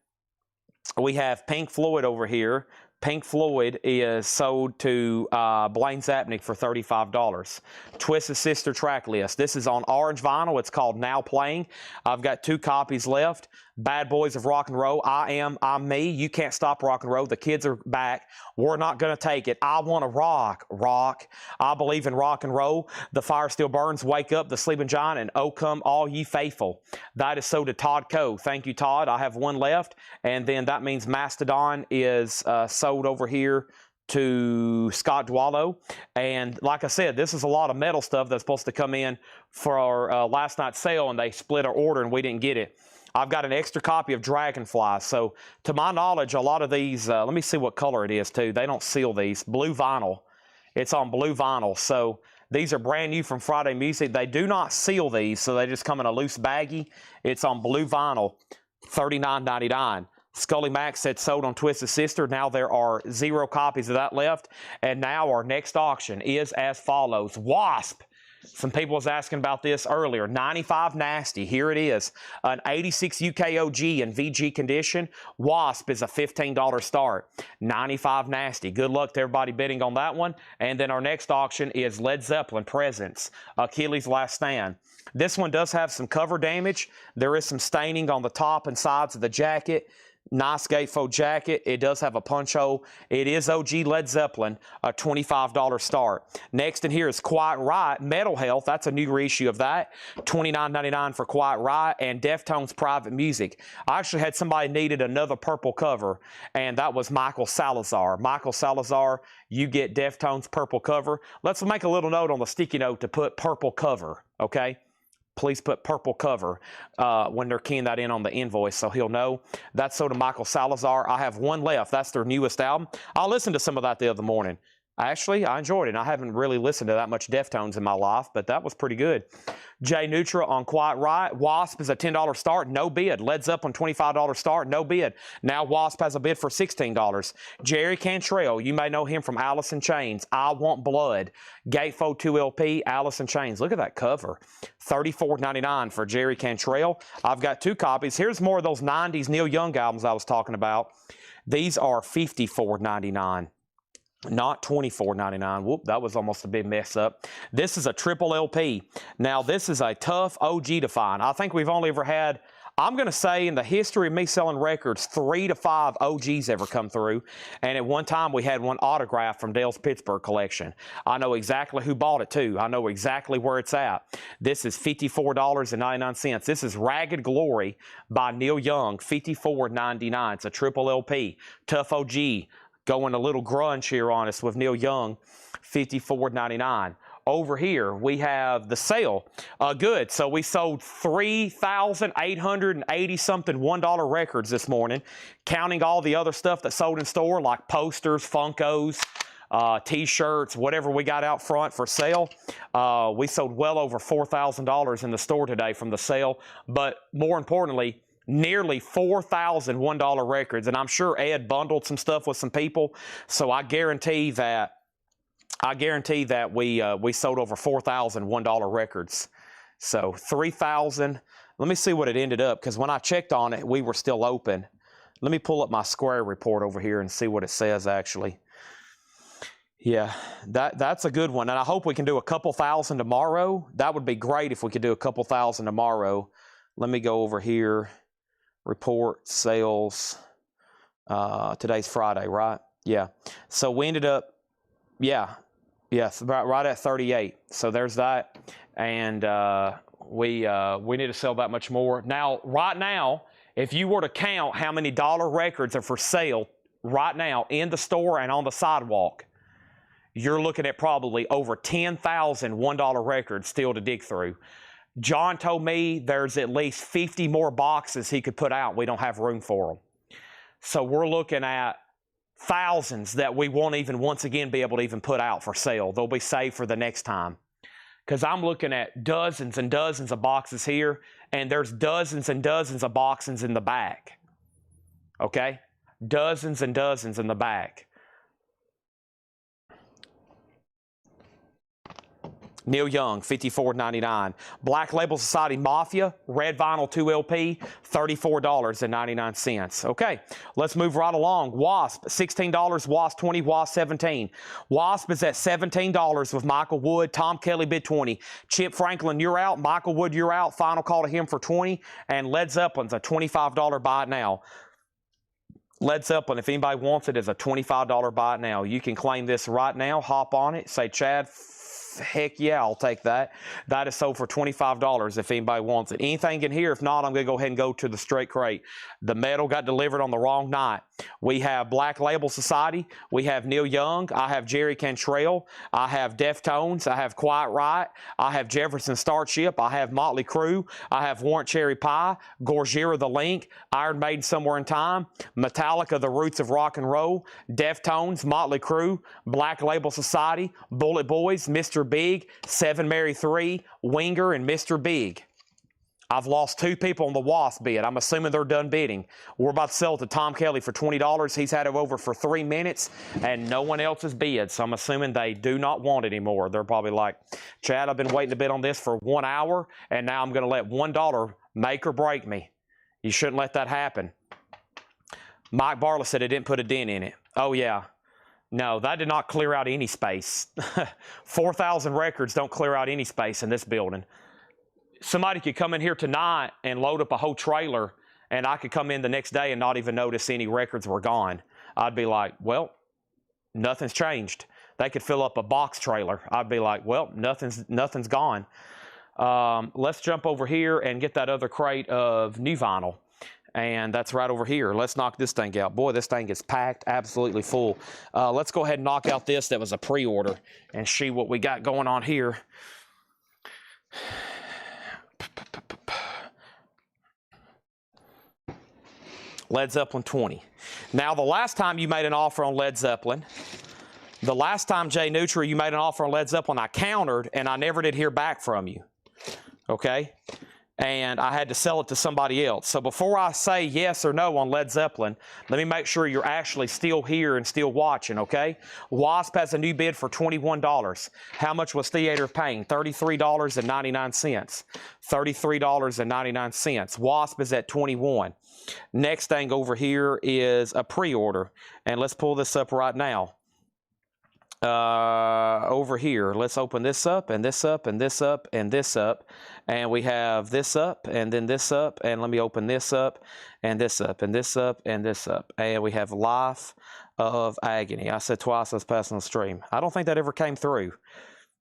we have Pink Floyd over here. Pink Floyd is sold to Blaine Zapnick for $35. Twisted Sister track list. This is on orange vinyl. It's called Now Playing. I've got 2 copies left. Bad Boys of Rock and Roll. I'm me. You can't stop rock and roll. The kids are back. We're not going to take it. I want to rock. I believe in rock and roll. The fire still burns. Wake up, the sleeping giant, and oh come all ye faithful. That is sold to Todd Coe. Thank you, Todd. I have 1 left. And then that means Mastodon is sold over here to Scott Dwallow. And like I said, this is a lot of metal stuff that's supposed to come in for our last night's sale, and they split our order and we didn't get it. I've got an extra copy of Dragonfly. So to my knowledge, a lot of these, let me see what color it is too. They don't seal these. Blue vinyl. It's on blue vinyl. So these are brand new from Friday Music. They do not seal these, so they just come in a loose baggie. It's on blue vinyl, $39.99. Scully Max said sold on Twisted Sister. Now there are 0 copies of that left. And now our next auction is as follows. Wasp. Some people was asking about this earlier. 95 Nasty. Here it is. An 86 UKOG in VG condition. Wasp is a $15 start. 95 Nasty. Good luck to everybody bidding on that one. And then our next auction is Led Zeppelin Presents. Achilles' Last Stand. This one does have some cover damage. There is some staining on the top and sides of the jacket. Nice gatefold jacket. It does have a punch hole. It is OG Led Zeppelin, a $25 start. Next in here is Quiet Riot, Metal Health. That's a new reissue of that. $29.99 for Quiet Riot and Deftones Private Music. I actually had somebody needed another purple cover, and that was Michael Salazar. Michael Salazar, you get Deftones purple cover. Let's make a little note on the sticky note to put purple cover, okay? Please put purple cover when they're keying that in on the invoice so he'll know. That's sold to Michael Salazar. I have one left. That's their newest album. I listened to some of that the other morning. Actually, I enjoyed it. I haven't really listened to that much Deftones in my life, but that was pretty good. Jay Neutra on Quiet Riot. Wasp is a $10 start, no bid. Led Zeppelin $25 start, no bid. Now Wasp has a bid for $16. Jerry Cantrell, you may know him from Alice in Chains. I Want Blood. Gatefold 2 LP, Alice in Chains. Look at that cover. $34.99 for Jerry Cantrell. I've got 2 copies. Here's more of those 90s Neil Young albums I was talking about. These are $54.99. Not $24.99. Whoop, that was almost a big mess up. This is a triple LP. Now, this is a tough OG to find. I think we've only ever had, I'm going to say in the history of me selling records, 3 to 5 OGs ever come through. And at one time, we had one autographed from Dale's Pittsburgh collection. I know exactly who bought it, too. I know exactly where it's at. This is $54.99. This is Ragged Glory by Neil Young, $54.99. It's a triple LP. Tough OG. Going a little grunge here on us with Neil Young, $54.99. Over here, we have the sale. Good. So we sold 3,880-something $1 records this morning, counting all the other stuff that sold in store, like posters, Funkos, T-shirts, whatever we got out front for sale. We sold well over $4,000 in the store today from the sale. But more importantly, nearly 4,000 $1 records, and I'm sure Ed bundled some stuff with some people. So I guarantee that we sold over 4,000 $1 records. So 3,000. Let me see what it ended up, because when I checked on it, we were still open. Let me pull up my Square report over here and see what it says actually. Yeah, that's a good one, and I hope we can do a couple thousand tomorrow. That would be great if we could do a couple thousand tomorrow. Let me go over here. Report sales. Today's Friday, right? Yeah. So we ended up, yes, right at 38. So there's that, and we need to sell that much more. Now, right now, if you were to count how many dollar records are for sale right now in the store and on the sidewalk, you're looking at probably over 10,000 $1 records still to dig through. John told me there's at least 50 more boxes he could put out. We don't have room for them. So we're looking at thousands that we won't even once again be able to even put out for sale. They'll be saved for the next time. Because I'm looking at dozens and dozens of boxes here, and there's dozens and dozens of boxes in the back. Okay? Dozens and dozens in the back. Neil Young, $54.99. Black Label Society Mafia, red vinyl 2 LP, $34.99. Okay, let's move right along. Wasp, $16, Wasp 20, Wasp 17. Wasp is at $17 with Michael Wood. Tom Kelly bid 20. Chip Franklin, you're out. Michael Wood, you're out. Final call to him for 20. And Led Zeppelin's a $25 buy it now. Led Zeppelin, if anybody wants it, is a $25 buy it now. You can claim this right now. Hop on it. Say, Chad, heck yeah, I'll take that. That is sold for $25 if anybody wants it. Anything in here? If not, I'm going to go ahead and go to the straight crate. The metal got delivered on the wrong night. We have Black Label Society. We have Neil Young. I have Jerry Cantrell. I have Deftones. I have Quiet Riot. I have Jefferson Starship. I have Motley Crue. I have Warrant Cherry Pie. Gojira The Link. Iron Maiden Somewhere in Time. Metallica The Roots of Rock and Roll. Deftones. Motley Crue. Black Label Society. Bullet Boys. Mr. Big. 7 Mary 3. Winger and Mr. Big. I've lost 2 people on the Wasp bid. I'm assuming they're done bidding. We're about to sell it to Tom Kelly for $20. He's had it over for 3 minutes, and no one else has bid. So I'm assuming they do not want it anymore. They're probably like, Chad, I've been waiting to bid on this for 1 hour, and now I'm going to let $1 make or break me. You shouldn't let that happen. Mike Barlow said it didn't put a dent in it. Oh, yeah. No, that did not clear out any space. 4,000 records don't clear out any space in this building. Somebody could come in here tonight and load up a whole trailer, and I could come in the next day and not even notice any records were gone. I'd be like, well, nothing's changed. They could fill up a box trailer. I'd be like, well, nothing's gone. Let's jump over here and get that other crate of new vinyl. And that's right over here. Let's knock this thing out. Boy, this thing is packed absolutely full. Let's go ahead and knock out this that was a pre-order and see what we got going on here. Led Zeppelin 20. Now, the last time you made an offer on Led Zeppelin, the last time, Jay Neutral, you made an offer on Led Zeppelin, I countered, and I never did hear back from you. Okay? And I had to sell it to somebody else. So before I say yes or no on Led Zeppelin, let me make sure you're actually still here and still watching, okay? Wasp has a new bid for $21. How much was Theater paying? $33.99. $33.99. Wasp is at $21. Next thing over here is a pre-order. And let's pull this up right now. Over here, let's open this up and this up and this up and this up, and we have this up and then this up, and let me open this up and this up and this up and this up, and we have Life of Agony. I said twice as passing on the stream. I don't think that ever came through,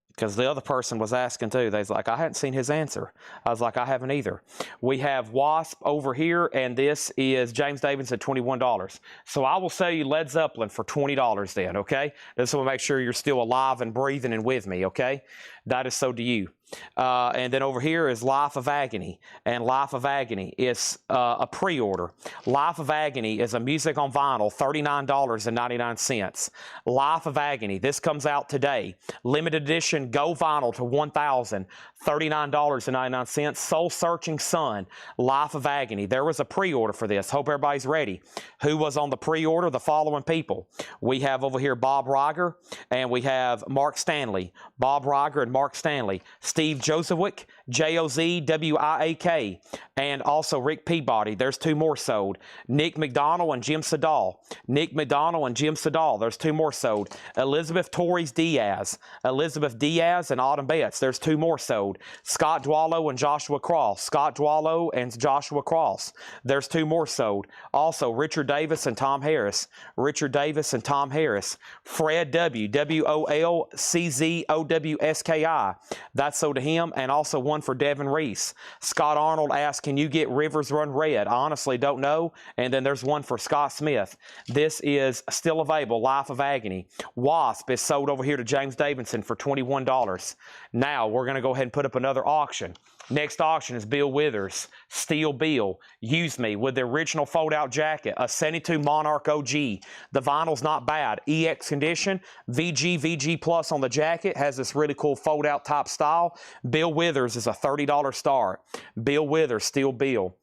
because the other person was asking too. They was like, I hadn't seen his answer. I was like, I haven't either. We have Wasp over here, and this is James Davis at $21. So I will sell you Led Zeppelin for $20 then, okay? This will make sure you're still alive and breathing and with me, okay? That is so to you. And then over here is Life of Agony. And Life of Agony is a pre-order. Life of Agony is a music on vinyl, $39.99. Life of Agony, this comes out today. Limited edition Go Vinyl to $1,000, $39.99. Soul Searching Sun, Life of Agony. There was a pre-order for this. Hope everybody's ready. Who was on the pre-order? The following people. We have over here Bob Riger, and we have Mark Stanley. Bob Riger and Mark Stanley. Steve Jozwiak, Jozwiak, and also Rick Peabody. There's 2 more sold. Nick McDonald and Jim Sedal. Nick McDonald and Jim Sedal. There's 2 more sold. Elizabeth Torres Diaz. Elizabeth Diaz and Autumn Betts. There's 2 more sold. Scott Dwallow and Joshua Cross. Scott Dwallow and Joshua Cross. There's 2 more sold. Also, Richard Davis and Tom Harris. Richard Davis and Tom Harris. Fred W. WOLCZOWSKI. That's sold to him, and also one for Devin Reese. Scott Arnold asked, can you get Rivers Run Red? I honestly don't know. And then there's one for Scott Smith. This is still available, Life of Agony. Wasp is sold over here to James Davidson for $21. Now we're going to go ahead and put up another auction. Next auction is Bill Withers, Steel Bill, Use Me with the original fold-out jacket, a 72 Monarch OG. The vinyl's not bad. EX condition, VG Plus on the jacket, has this really cool fold-out top style. Bill Withers is a $30 start. Bill Withers, Steel Bill,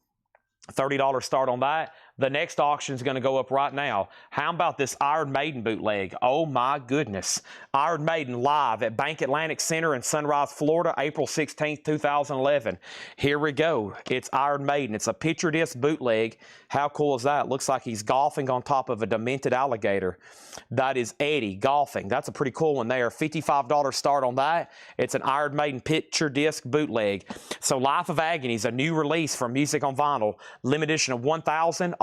$30 start on that. The next auction is going to go up right now. How about this Iron Maiden bootleg? Oh my goodness. Iron Maiden live at Bank Atlantic Center in Sunrise, Florida, April 16th, 2011. Here we go. It's Iron Maiden. It's a picture disc bootleg. How cool is that? Looks like he's golfing on top of a demented alligator. That is Eddie golfing. That's a pretty cool one there. $55 start on that. It's an Iron Maiden picture disc bootleg. So Life of Agony is a new release from Music on Vinyl. Limited edition of 1,000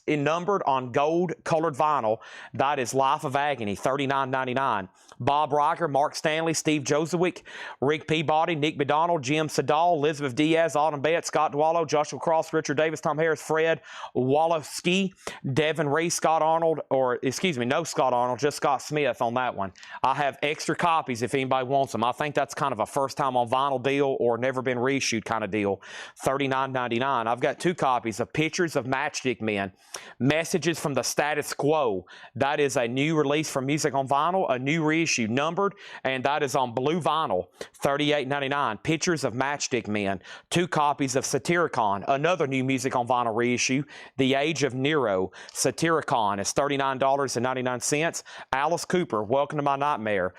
numbered on gold colored vinyl. That is Life of Agony, $39.99. Bob Riker, Mark Stanley, Steve Jozwiak, Rick Peabody, Nick McDonald, Jim Sedal, Elizabeth Diaz, Autumn Betts, Scott Dwallow, Joshua Cross, Richard Davis, Tom Harris, Fred Wolofsky, Devin Reese, Scott Arnold, or excuse me, no Scott Arnold, just Scott Smith on that one. I have extra copies if anybody wants them. I think that's kind of a first time on vinyl deal or never been reissued kind of deal. $39.99. I've got 2 copies of Pictures of Match Matchstick Men. Messages from the Status Quo. That is a new release from Music on Vinyl, a new reissue, numbered, and that is on blue vinyl, $38.99. Pictures of Matchstick Men. 2 copies of Satyricon, another new Music on Vinyl reissue, The Age of Nero. Satyricon is $39.99. Alice Cooper, Welcome to My Nightmare.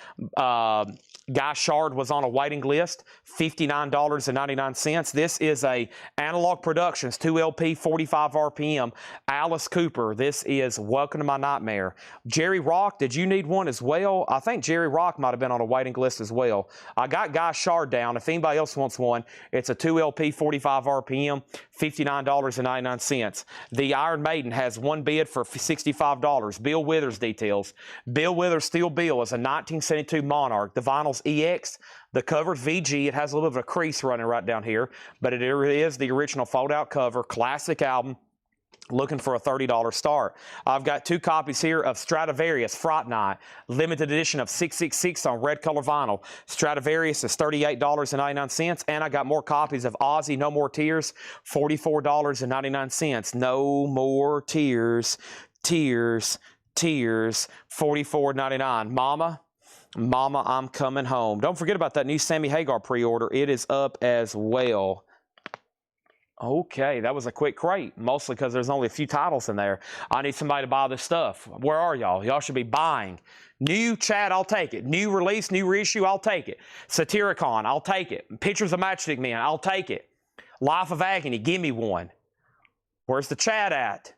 Guy Shard was on a waiting list, $59.99. This is a Analog Productions 2LP 45 RPM. Alice Cooper, this is Welcome to My Nightmare. Jerry Rock, did you need one as well? I think Jerry Rock might have been on a waiting list as well. I got Guy Shard down. If anybody else wants one, it's a 2LP 45 RPM, $59.99. The Iron Maiden has one bid for $65. Bill Withers details. Bill Withers Steel Bill is a 1972 Monarch. The vinyl's EX. The cover's VG. It has a little bit of a crease running right down here, but it is the original fold-out cover. Classic album. Looking for a $30 start. I've got 2 copies here of Stradivarius Fright Night, limited edition of 666 on red color vinyl. Stradivarius is $38.99, and I got more copies of Ozzy No More Tears, $44.99. No More Tears, Tears, Tears, $44.99. Mama, I'm coming home. Don't forget about that new Sammy Hagar pre-order. It is up as well. Okay, that was a quick crate, mostly because there's only a few titles in there. I need somebody to buy this stuff. Where are y'all? Y'all should be buying. New chat, I'll take it. New release, new reissue, I'll take it. Satyricon, I'll take it. Pictures of Matchstick Men, I'll take it. Life of Agony, give me one. Where's the chat at?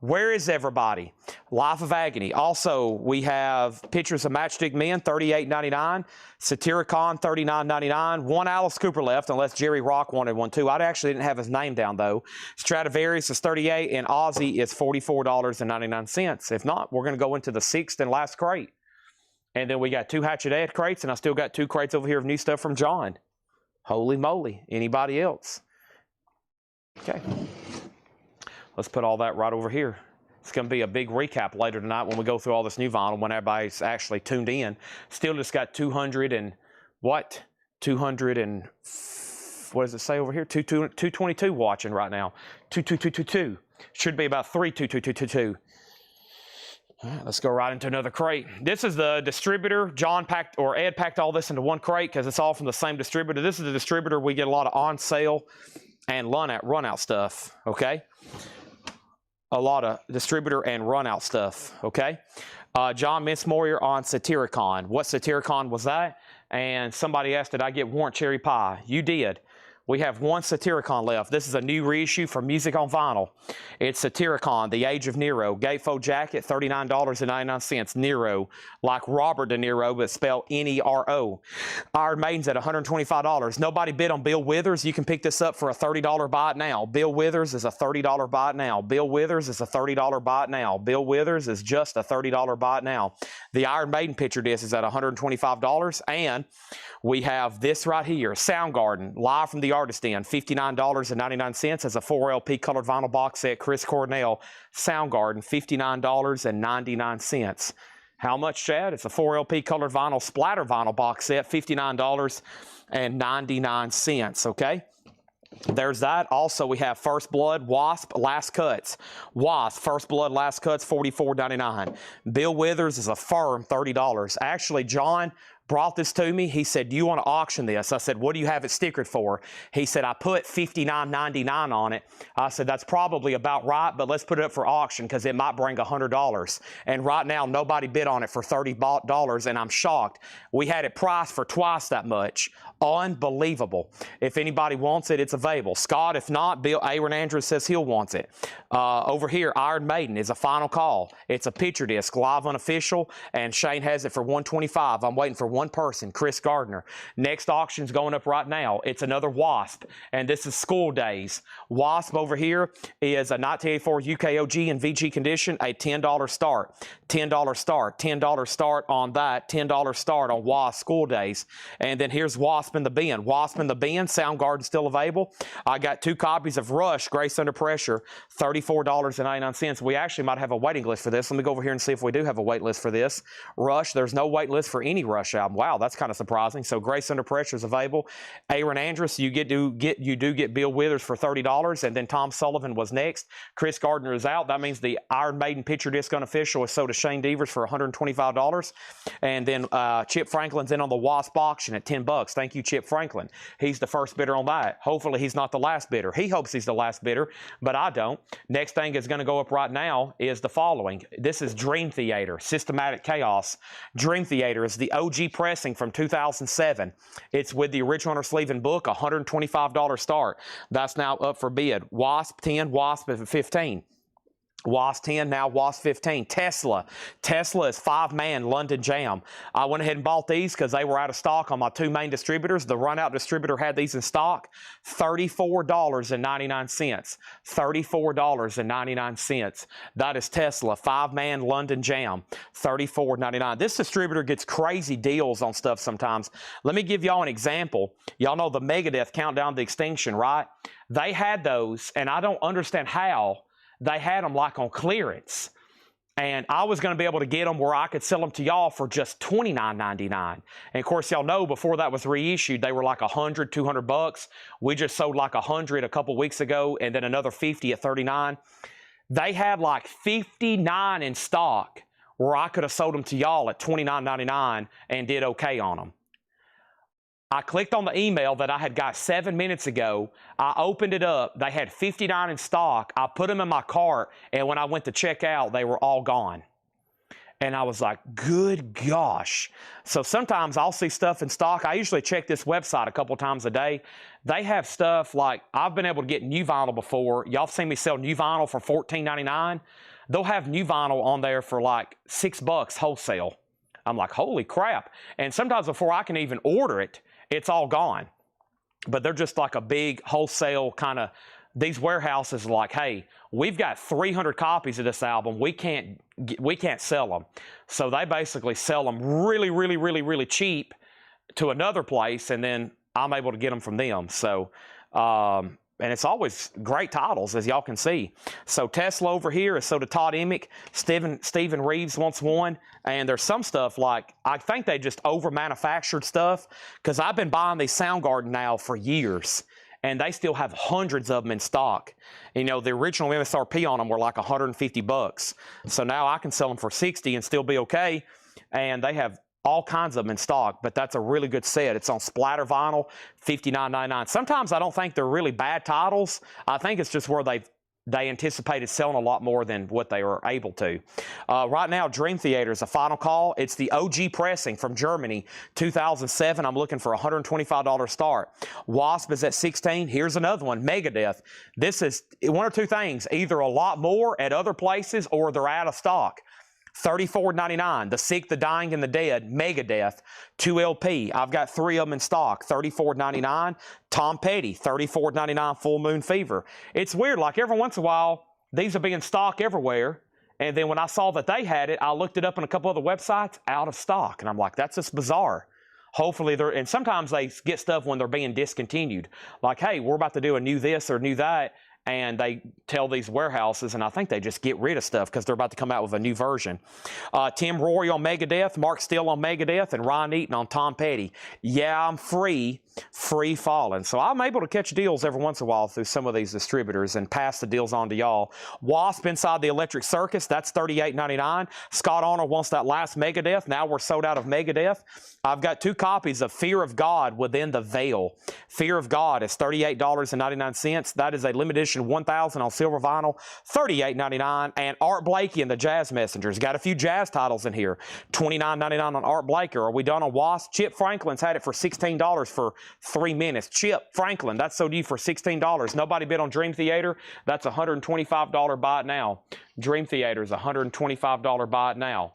Where is everybody? Life of Agony. Also, we have Pictures of Matchstick Men, $38.99. Satyricon, $39.99. One Alice Cooper left, unless Jerry Rock wanted one too. I actually didn't have his name down though. Stradivarius is $38, and Ozzy is $44.99. If not, we're going to go into the 6th and last crate. And then we got 2 Hatchet Ed crates, and I still got 2 crates over here of new stuff from John. Holy moly. Anybody else? Okay. Let's put all that right over here. It's going to be a big recap later tonight when we go through all this new vinyl, when everybody's actually tuned in. Still just got 200 and what? 200 and what does it say over here? 222 watching right now. 22222. Should be about 32222. All right, let's go right into another crate. This is the distributor. Ed packed all this into one crate because it's all from the same distributor. This is the distributor we get a lot of on sale and run out stuff, okay? A lot of distributor and run out stuff, okay? John Mincemoyer on Satyricon. What Satyricon was that? And somebody asked, did I get Warrant Cherry Pie? You did. We have one Satyricon left. This is a new reissue from Music on Vinyl. It's Satyricon, The Age of Nero. Gatefold jacket, $39.99. Nero, like Robert De Niro, but spelled N-E-R-O. Iron Maiden's at $125. Nobody bid on Bill Withers. You can pick this up for a $30 buy it now. Bill Withers is a $30 buy it now. Bill Withers is a $30 buy it now. Bill Withers is just a $30 buy it now. The Iron Maiden picture disc is at $125. And we have this right here, Soundgarden, live from the Artist Den, $59.99 as a 4LP colored vinyl box set. Chris Cornell, Soundgarden, $59.99. How much, Chad? It's a 4LP colored vinyl splatter vinyl box set, $59.99, okay? There's that. Also, we have First Blood, Wasp, Last Cuts. Wasp, First Blood, Last Cuts, $44.99. Bill Withers is a firm $30. Actually, John brought this to me. He said, do you want to auction this? I said, what do you have it stickered for? He said, I put $59.99 on it. I said, that's probably about right, but let's put it up for auction because it might bring $100. And right now, nobody bid on it for $30, and I'm shocked. We had it priced for twice that much. Unbelievable. If anybody wants it, it's available. Scott, if not, Aaron Andrews says he'll want it. Over here, Iron Maiden is a final call. It's a picture disc, live unofficial, and Shane has it for $125. I'm waiting for one person, Chris Gardner. Next auction's going up right now. It's another Wasp, and this is School Days. Wasp over here is a 1984 UKOG and VG condition, a $10 start. $10 start. $10 start on that. $10 start on Wasp School Days. And then here's Wasp in the bin. Wasp in the bin. Soundgarden still available. I got 2 copies of Rush, Grace Under Pressure, $34.99. We actually might have a waiting list for this. Let me go over here and see if we do have a wait list for this. Rush, there's no wait list for any Rush album. wow, that's kind of surprising. So Grace Under Pressure is available. Aaron Andrus, you do get Bill Withers for $30, and then Tom Sullivan was next. Chris Gardner is out. That means the Iron Maiden picture disc unofficial is sold to Shane Devers for $125, and then Chip Franklin's in on the Wasp auction at $10. Thank you, Chip Franklin. He's the first bidder on that. Hopefully, he's not the last bidder. He hopes he's the last bidder, but I don't. Next thing is going to go up right now is the following. This is Dream Theater, Systematic Chaos. Dream Theater is the OG pressing from 2007. It's with the original inner sleeve and book, $125 start. That's now up for bid. Wasp 10, Wasp 15. Wasp 10, now Wasp 15. Tesla is 5-man London Jam. I went ahead and bought these because they were out of stock on my 2 main distributors. The run-out distributor had these in stock. $34.99. $34.99. That is Tesla, 5-man London Jam. $34.99. This distributor gets crazy deals on stuff sometimes. Let me give y'all an example. Y'all know the Megadeth Countdown to Extinction, right? They had those, and I don't understand how. They had them like on clearance, and I was going to be able to get them where I could sell them to y'all for just $29.99. And of course, y'all know before that was reissued, they were like $100, $200. We just sold like 100 a couple weeks ago, and then another 50 at $39. They had like 59 in stock where I could have sold them to y'all at $29.99 and did okay on them. I clicked on the email that I had got 7 minutes ago. I opened it up. They had 59 in stock. I put them in my cart, and when I went to check out, they were all gone. And I was like, good gosh. So sometimes I'll see stuff in stock. I usually check this website a couple times a day. They have stuff like, I've been able to get new vinyl before. Y'all have seen me sell new vinyl for $14.99. They'll have new vinyl on there for like $6 wholesale. I'm like, holy crap. And sometimes before I can even order it, it's all gone. But they're just like a big wholesale kind of, these warehouses are like, hey, we've got 300 copies of this album. We can't sell them. So they basically sell them really, really, really, really cheap to another place, and then I'm able to get them from them. So, and it's always great titles, as y'all can see. So Tesla over here is sold to Todd Emick. Stephen Reeves wants one. And there's some stuff like, I think they just over-manufactured stuff, because I've been buying these Soundgarden now for years, and they still have hundreds of them in stock. You know, the original MSRP on them were like $150. So now I can sell them for $60 and still be okay. And they have all kinds of them in stock, but that's a really good set. It's on splatter vinyl, $59.99. Sometimes I don't think they're really bad titles. I think it's just where they anticipated selling a lot more than what they were able to. Right now, Dream Theater is a final call. It's the OG pressing from Germany, 2007. I'm looking for $125 start. Wasp is at 16. Here's another one, Megadeth. This is one or two things, either a lot more at other places or they're out of stock. $34.99, The Sick, the Dying, and the Dead, Megadeth, 2 LP. I've got 3 of them in stock, $34.99. Tom Petty, $34.99, Full Moon Fever. It's weird, like every once in a while, these will be in stock everywhere, and then when I saw that they had it, I looked it up on a couple other websites, out of stock, and I'm like, that's just bizarre. Hopefully and sometimes they get stuff when they're being discontinued. Like, hey, we're about to do a new this or new that, and they tell these warehouses, and I think they just get rid of stuff because they're about to come out with a new version. Tim Rory on Megadeth, Mark Steele on Megadeth, and Ryan Eaton on Tom Petty. Yeah, I'm free falling. So I'm able to catch deals every once in a while through some of these distributors and pass the deals on to y'all. Wasp Inside the Electric Circus, that's $38.99. Scott Arnold wants that last Megadeth. Now we're sold out of Megadeth. I've got 2 copies of Fear of God Within the Veil. Fear of God is $38.99. That is a limited edition 1000 on silver vinyl, $38.99. And Art Blakey and the Jazz Messengers. Got a few jazz titles in here. $29.99 on Art Blakey. Are we done on Wasp? Chip Franklin's had it for $16 for 3 minutes. Chip Franklin, that's sold you for $16. Nobody bid on Dream Theater. That's a $125 buy it now. Dream Theater is a $125 buy it now.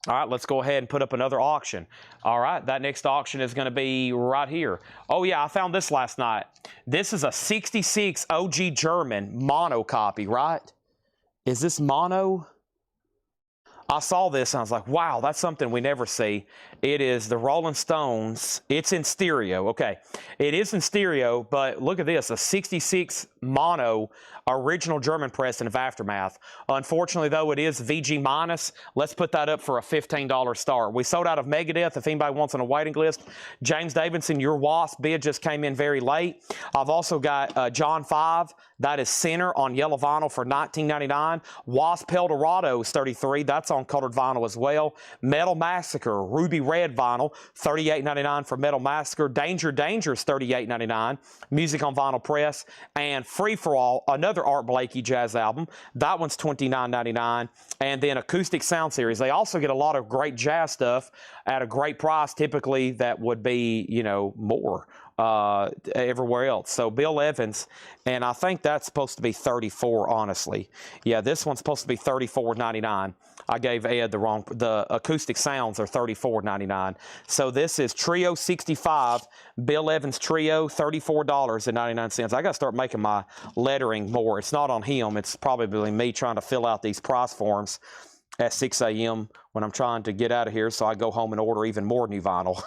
All right, let's go ahead and put up another auction. All right, that next auction is going to be right here. Oh, yeah, I found this last night. This is a 66 OG German mono copy, right? Is this mono? I saw this and I was like, wow, that's something we never see. It is the Rolling Stones. It's in stereo. Okay. It is in stereo, but look at this, a 66 mono original German pressing of Aftermath. Unfortunately, though, it is VG minus. Let's put that up for a $15 start. We sold out of Megadeth. If anybody wants on a waiting list, James Davidson, your Wasp bid just came in very late. I've also got John 5. That is center on yellow vinyl for $19.99. Wasp Eldorado is $33. That's on colored vinyl as well. Metal Massacre ruby red vinyl, $38.99 for Metal Massacre. Danger Danger is $38.99. Music on vinyl press. And Free for All, another Art Blakey jazz album. That one's $29.99. And then Acoustic Sound Series. They also get a lot of great jazz stuff at a great price. Typically, that would be, you know, more everywhere else. So Bill Evans, and I think that's supposed to be $34, honestly. Yeah, this one's supposed to be $34.99. I gave Ed the Acoustic Sounds are $34.99. So this is Trio 65, Bill Evans Trio, $34.99. I got to start making my lettering more. It's not on him. It's probably me trying to fill out these price forms at 6 a.m. when I'm trying to get out of here so I go home and order even more new vinyl.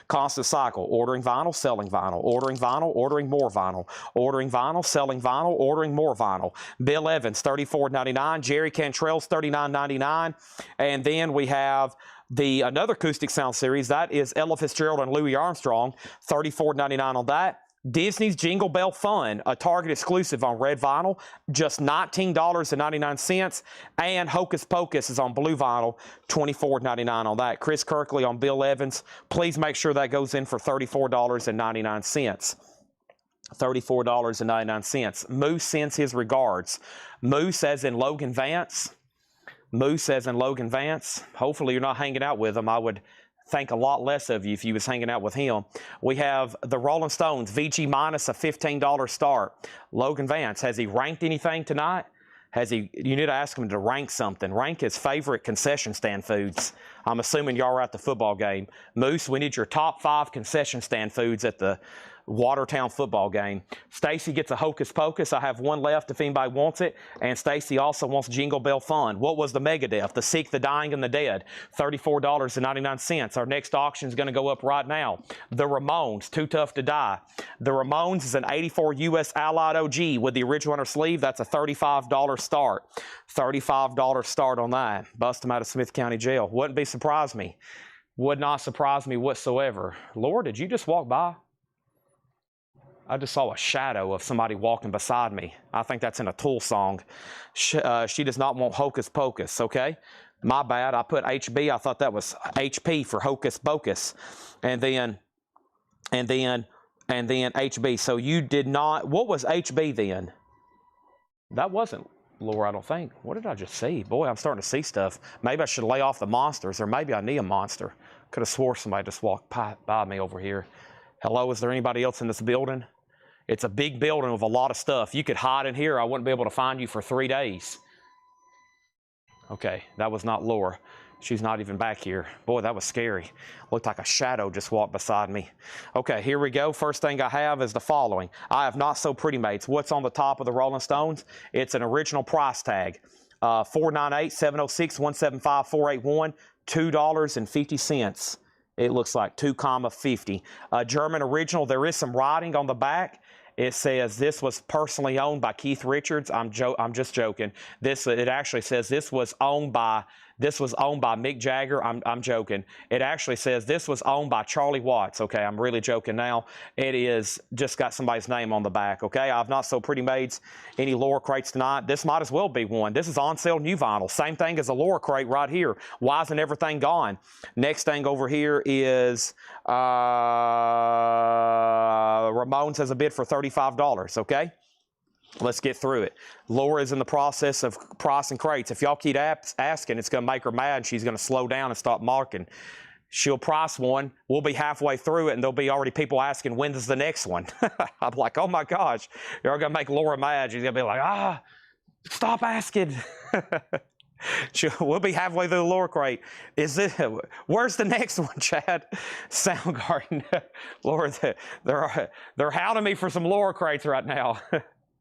Constant cycle, ordering vinyl, selling vinyl, ordering vinyl, ordering more vinyl, ordering vinyl, selling vinyl, ordering more vinyl. Bill Evans, $34.99. Jerry Cantrell's $39.99. And then we have another Acoustic Sound Series. That is Ella Fitzgerald and Louis Armstrong, $34.99 on that. Disney's Jingle Bell Fun, a Target exclusive on red vinyl, just $19.99. And Hocus Pocus is on blue vinyl, $24.99 on that. Chris Kirkley on Bill Evans. Please make sure that goes in for $34.99. $34.99. Moose sends his regards. Moose as in Logan Vance. Moose as in Logan Vance. Hopefully you're not hanging out with him. I would think a lot less of you if you was hanging out with him. We have the Rolling Stones, VG minus a $15 start. Logan Vance, has he ranked anything tonight? You need to ask him to rank something. Rank his favorite concession stand foods. I'm assuming y'all are at the football game. Moose, we need your top 5 concession stand foods at the Watertown football game. Stacy gets a Hocus Pocus. I have one left if anybody wants it. And Stacy also wants Jingle Bell Fun. What was the Megadeth? The Sick, the Dying, and the Dead. $34.99. Our next auction is going to go up right now. The Ramones, Too Tough to Die. The Ramones is an 84 U.S. Allied OG with the original inner sleeve. That's a $35 start. $35 start on that. Bust them out of Smith County Jail. Wouldn't be surprised me. Would not surprise me whatsoever. Lord, did you just walk by? I just saw a shadow of somebody walking beside me. I think that's in a Tool song. She does not want Hocus Pocus, okay? My bad. I put HB. I thought that was HP for Hocus Pocus. And then HB. So you did not. What was HB then? That wasn't Laura, I don't think. What did I just see? Boy, I'm starting to see stuff. Maybe I should lay off the monsters, or maybe I need a monster. Could have swore somebody just walked by me over here. Hello, is there anybody else in this building? It's a big building with a lot of stuff. You could hide in here. I wouldn't be able to find you for 3 days. Okay, that was not Laura. She's not even back here. Boy, that was scary. Looked like a shadow just walked beside me. Okay, here we go. First thing I have is the following. I have Not So Pretty Mates. What's on the top of the Rolling Stones? It's an original price tag. 498-706-175-481, $2.50. It looks like 2,50. German original. There is some writing on the back. It says this was personally owned by Keith Richards. I'm just joking. It actually says this was owned by Mick Jagger. I'm joking. It actually says this was owned by Charlie Watts. Okay, I'm really joking now. It is just got somebody's name on the back. Okay, I've Not So Pretty Maids. Any Laura crates tonight? This might as well be one. This is on sale new vinyl. Same thing as a Laura crate right here. Why isn't everything gone? Next thing over here is Ramones has a bid for $35. Okay. Let's get through it. Laura is in the process of pricing crates. If y'all keep asking, it's going to make her mad, and she's going to slow down and stop marking. She'll price one. We'll be halfway through it, and there'll be already people asking, when is the next one? I'm like, oh, my gosh. You're going to make Laura mad. She's going to be like, stop asking. We'll be halfway through the Laura crate. Where's the next one, Chad? Soundgarden. Laura, they're hounding me for some Laura crates right now.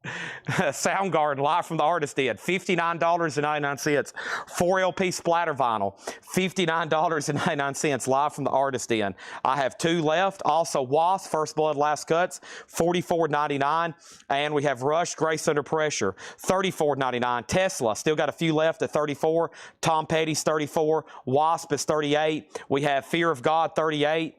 Soundgarden live from the artist den, $59.99. 4LP splatter vinyl, $59.99 live from the artist den. I have 2 left. Also Wasp, First Blood, Last Cuts, $44.99. And we have Rush, Grace Under Pressure, $34.99. Tesla, still got a few left at $34. Tom Petty's $34. Wasp is $38. We have Fear of God, $38.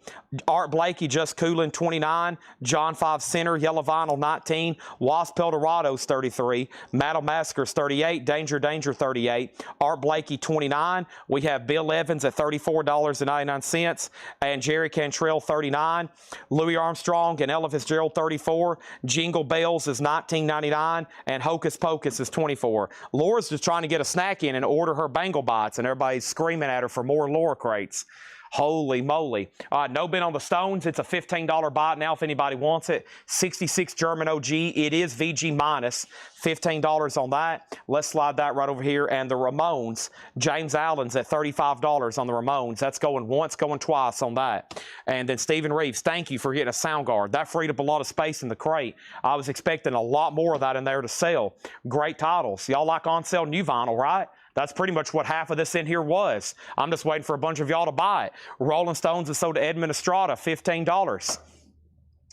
Art Blakey, Just Coolin', $29. John 5 Center, Yellow Vinyl, $19. Wasp Eldorado's $33. Metal Massacre's $38. Danger Danger, $38. Art Blakey, $29. We have Bill Evans at $34.99. And Jerry Cantrell, $39. Louis Armstrong and Ella Fitzgerald, $34. Jingle Bells is $19.99. And Hocus Pocus is $24. Laura's just trying to get a snack in and order her Bengal Bites, and everybody's screaming at her for more Laura crates. Holy moly. No Bin on the Stones. It's a $15 bite now if anybody wants it. 66 German OG. It is VG minus. $15 on that. Let's slide that right over here. And the Ramones. James Allen's at $35 on the Ramones. That's going once, going twice on that. And then Stephen Reeves, thank you for getting a sound guard. That freed up a lot of space in the crate. I was expecting a lot more of that in there to sell. Great titles. Y'all like on sale new vinyl, right? That's pretty much what half of this in here was. I'm just waiting for a bunch of y'all to buy it. Rolling Stones is sold to Edmund Estrada, $15.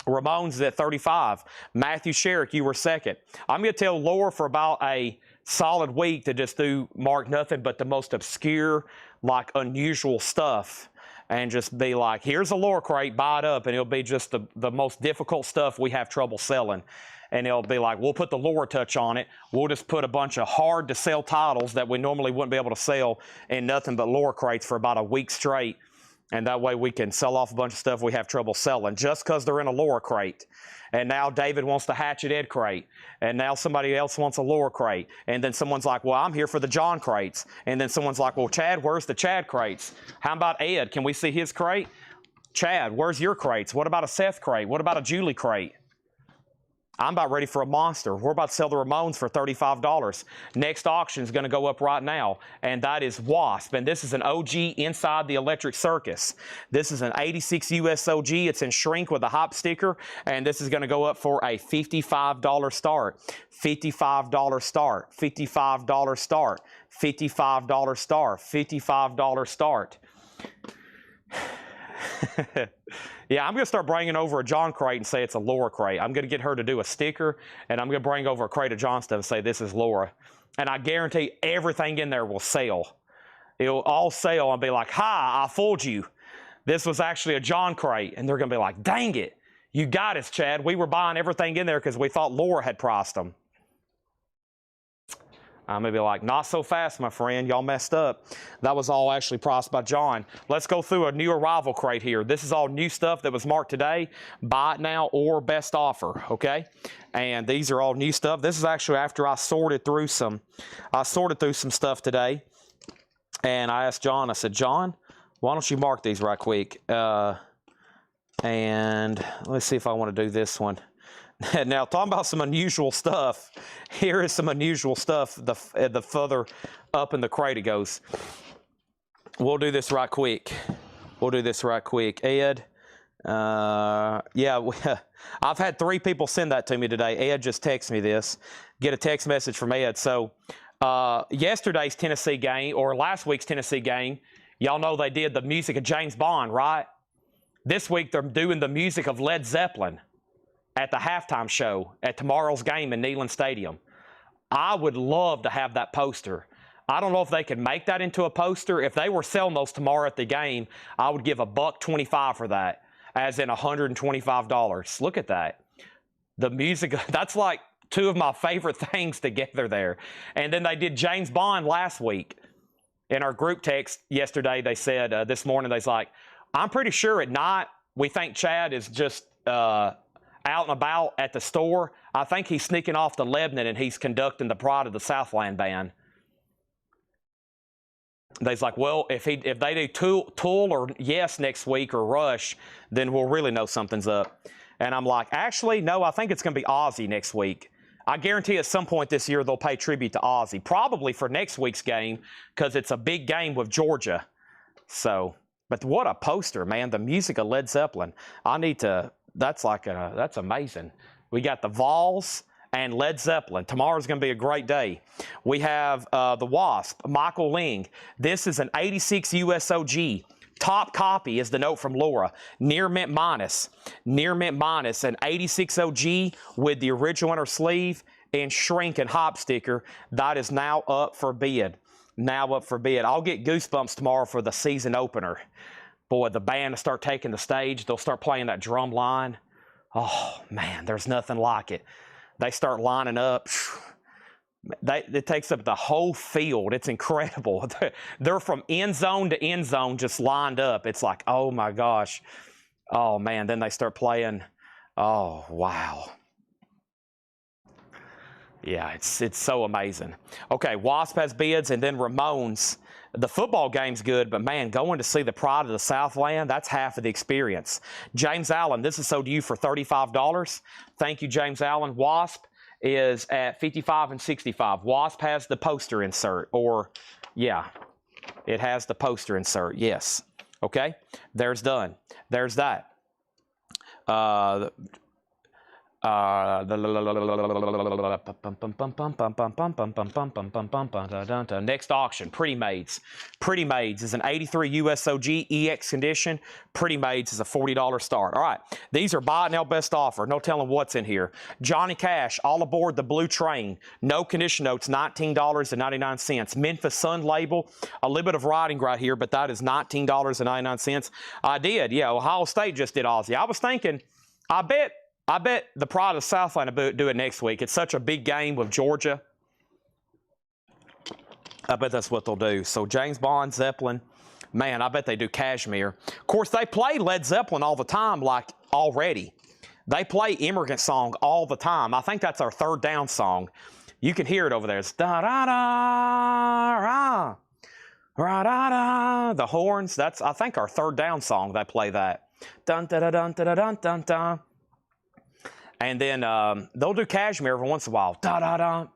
Ramones is at $35. Matthew Sherrick, you were second. I'm going to tell Laura for about a solid week to just do mark nothing but the most obscure, like unusual stuff. And just be like, here's a Laura crate, buy it up. And it'll be just the most difficult stuff we have trouble selling. And it'll be like, we'll put the Laura touch on it. We'll just put a bunch of hard-to-sell titles that we normally wouldn't be able to sell in nothing but Laura crates for about a week straight. And that way we can sell off a bunch of stuff we have trouble selling just because they're in a Laura crate. And now David wants the Hatchet Ed crate. And now somebody else wants a Laura crate. And then someone's like, well, I'm here for the John crates. And then someone's like, well, Chad, where's the Chad crates? How about Ed? Can we see his crate? Chad, where's your crates? What about a Seth crate? What about a Julie crate? I'm about ready for a monster. We're about to sell the Ramones for $35. Next auction is going to go up right now, and that is Wasp. And this is an OG inside the Electric Circus. This is an 86 US OG. It's in shrink with a hop sticker, and this is going to go up for a $55 start. $55 start. $55 start. $55 start. $55 start. Yeah, I'm going to start bringing over a John crate and say it's a Laura crate. I'm going to get her to do a sticker, and I'm going to bring over a crate of John stuff and say this is Laura. And I guarantee everything in there will sell. It'll all sell and be like, hi, I fooled you. This was actually a John crate. And they're going to be like, dang it, you got us, Chad. We were buying everything in there because we thought Laura had priced them. I'm going to be like, not so fast, my friend. Y'all messed up. That was all actually priced by John. Let's go through a new arrival crate here. This is all new stuff that was marked today. Buy it now or best offer, okay? And these are all new stuff. This is actually after I sorted through some stuff today. And I asked John, I said, John, why don't you mark these right quick? And let's see if I want to do this one. Now, talking about some unusual stuff, here is some unusual stuff the further up in the crate it goes. We'll do this right quick. Ed, yeah, I've had 3 people send that to me today. Ed just texted me this. Get a text message from Ed. So yesterday's Tennessee game, or last week's Tennessee game, y'all know they did the music of James Bond, right? This week they're doing the music of Led Zeppelin at the halftime show at tomorrow's game in Neyland Stadium. I would love to have that poster. I don't know if they could make that into a poster. If they were selling those tomorrow at the game, I would give $125 for that, as in $125. Look at that. The music, that's like 2 of my favorite things together there. And then they did James Bond last week. In our group text yesterday, they said, this morning, they's like, I'm pretty sure at night we think Chad is just out and about at the store. I think he's sneaking off to Lebanon and he's conducting the Pride of the Southland band. They's like, well, if they do Tool or Yes next week or Rush, then we'll really know something's up. And I'm like, actually, no, I think it's going to be Ozzy next week. I guarantee at some point this year they'll pay tribute to Ozzy, probably for next week's game because it's a big game with Georgia. So, but what a poster, man. The music of Led Zeppelin. I need to... That's amazing. We got the Vols and Led Zeppelin. Tomorrow's going to be a great day. We have the Wasp, Michael Ling. This is an 86 USOG. Top copy is the note from Laura. Near mint minus, an 86 OG with the original inner sleeve and shrink and hop sticker. That is now up for bid. I'll get goosebumps tomorrow for the season opener. Boy, the band will start taking the stage. They'll start playing that drum line. Oh, man, there's nothing like it. They start lining up. It takes up the whole field. It's incredible. They're from end zone to end zone just lined up. It's like, oh, my gosh. Oh, man, then they start playing. Oh, wow. Yeah, it's so amazing. Okay, Wasp has bids, and then Ramones. The football game's good, but man, going to see the Pride of the Southland, that's half of the experience. James Allen, this is sold to you for $35. Thank you, James Allen. Wasp is at $55 and $65. Wasp has the poster insert, or yeah, it has the poster insert, yes. Okay, there's done. There's that. Next auction, Pretty Maids. Pretty Maids is an 83 USOG EX condition. Pretty Maids is a $40 start. All right, these are buy now best offer. No telling what's in here. Johnny Cash, All Aboard the Blue Train. No condition notes, $19.99. Memphis Sun label. A little bit of writing right here, but that is $19.99. I did, yeah. Ohio State just did Aussie. I was thinking, I bet the Pride of Southland will do it next week. It's such a big game with Georgia. I bet that's what they'll do. So James Bond, Zeppelin, man, I bet they do Kashmir. Of course, they play Led Zeppelin all the time, like already. They play Immigrant Song all the time. I think that's our third down song. You can hear it over there. It's da-da-da-ra, ra-da-da. The horns, that's, I think, our third down song. They play that. Dun-da-da-dun-da-dun-dun-dun. And then they'll do Kashmir every once in a while. Da-da-da,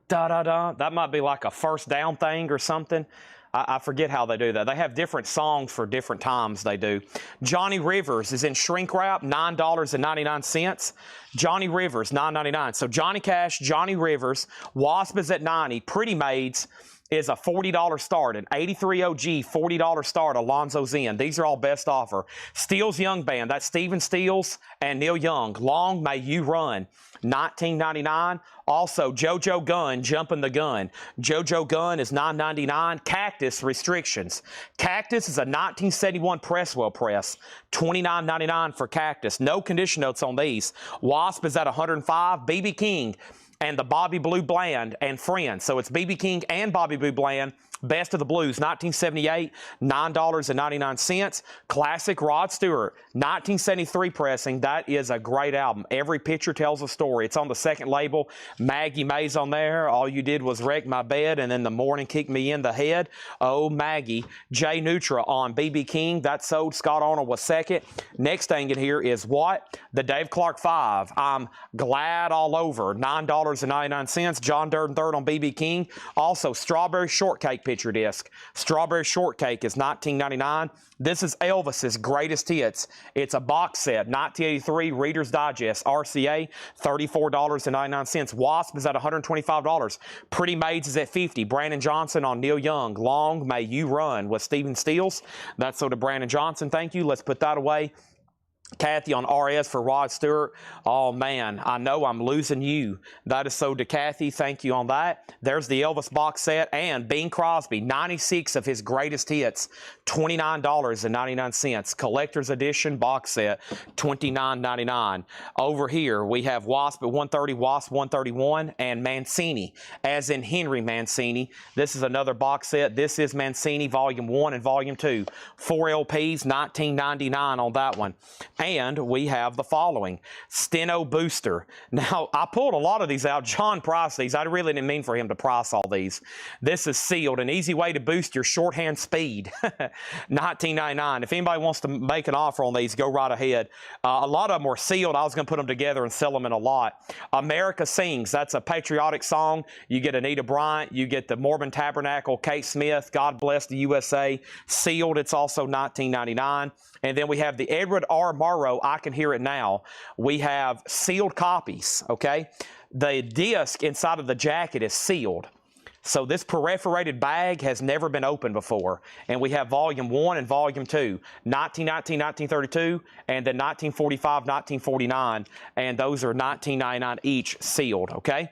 da-da-da. That might be like a first down thing or something. I forget how they do that. They have different songs for different times they do. Johnny Rivers is in shrink wrap, $9.99. Johnny Rivers, $9.99. So Johnny Cash, Johnny Rivers, Wasp is at $90. Pretty Maids is a $40 start. An 83 OG, $40 start, Alonzo Zen. These are all best offer. Steele's Young Band, that's Stephen Steele's and Neil Young. Long May You Run, $19.99. Also, JoJo Gunn, Jumping the Gun. JoJo Gunn is $9.99. Cactus Restrictions. Cactus is a 1971 Presswell press, $29.99 for Cactus. No condition notes on these. Wasp is at $105. BB King and the Bobby Blue Bland and Friends. So it's BB King and Bobby Blue Bland. Best of the Blues, 1978, $9.99. Classic Rod Stewart, 1973 pressing. That is a great album. Every picture tells a story. It's on the second label. Maggie May's on there. All you did was wreck my bed and then the morning kicked me in the head. Oh, Maggie. Jay Nutra on BB King. That sold. Scott Arnold was second. Next thing in here is what? The Dave Clark 5. I'm Glad All Over, $9.99. John Durden third on BB King. Also, Strawberry Shortcake picture disc. Strawberry Shortcake is $19.99. This is Elvis's Greatest Hits. It's a box set, 1983 Reader's Digest, RCA, $34.99. Wasp is at $125. Pretty Maids is at $50. Brandon Johnson on Neil Young. Long May You Run with Stephen Steele's. That's so to Brandon Johnson. Thank you. Let's put that away. Kathy on RS for Rod Stewart. Oh, man, I know I'm losing you. That is so to Kathy. Thank you on that. There's the Elvis box set and Bing Crosby, 96 of his greatest hits, $29.99. Collector's edition box set, $29.99. Over here, we have Wasp at 130, Wasp 131, and Mancini, as in Henry Mancini. This is another box set. This is Mancini Volume 1 and Volume 2. 4 LPs, $19.99 on that one. And we have the following. Steno Booster. Now, I pulled a lot of these out. John priced these. I really didn't mean for him to price all these. This is sealed. An easy way to boost your shorthand speed. $19.99. If anybody wants to make an offer on these, go right ahead. A lot of them were sealed. I was going to put them together and sell them in a lot. America Sings. That's a patriotic song. You get Anita Bryant. You get the Mormon Tabernacle, Kate Smith, God Bless the USA. Sealed. It's also $19.99. And then we have the Edward R. tomorrow, I Can Hear It Now, we have sealed copies, okay? The disc inside of the jacket is sealed. So this perforated bag has never been opened before. And we have Volume 1 and Volume 2, 1919, 1932, and then 1945, 1949. And those are $19.99 each sealed, okay?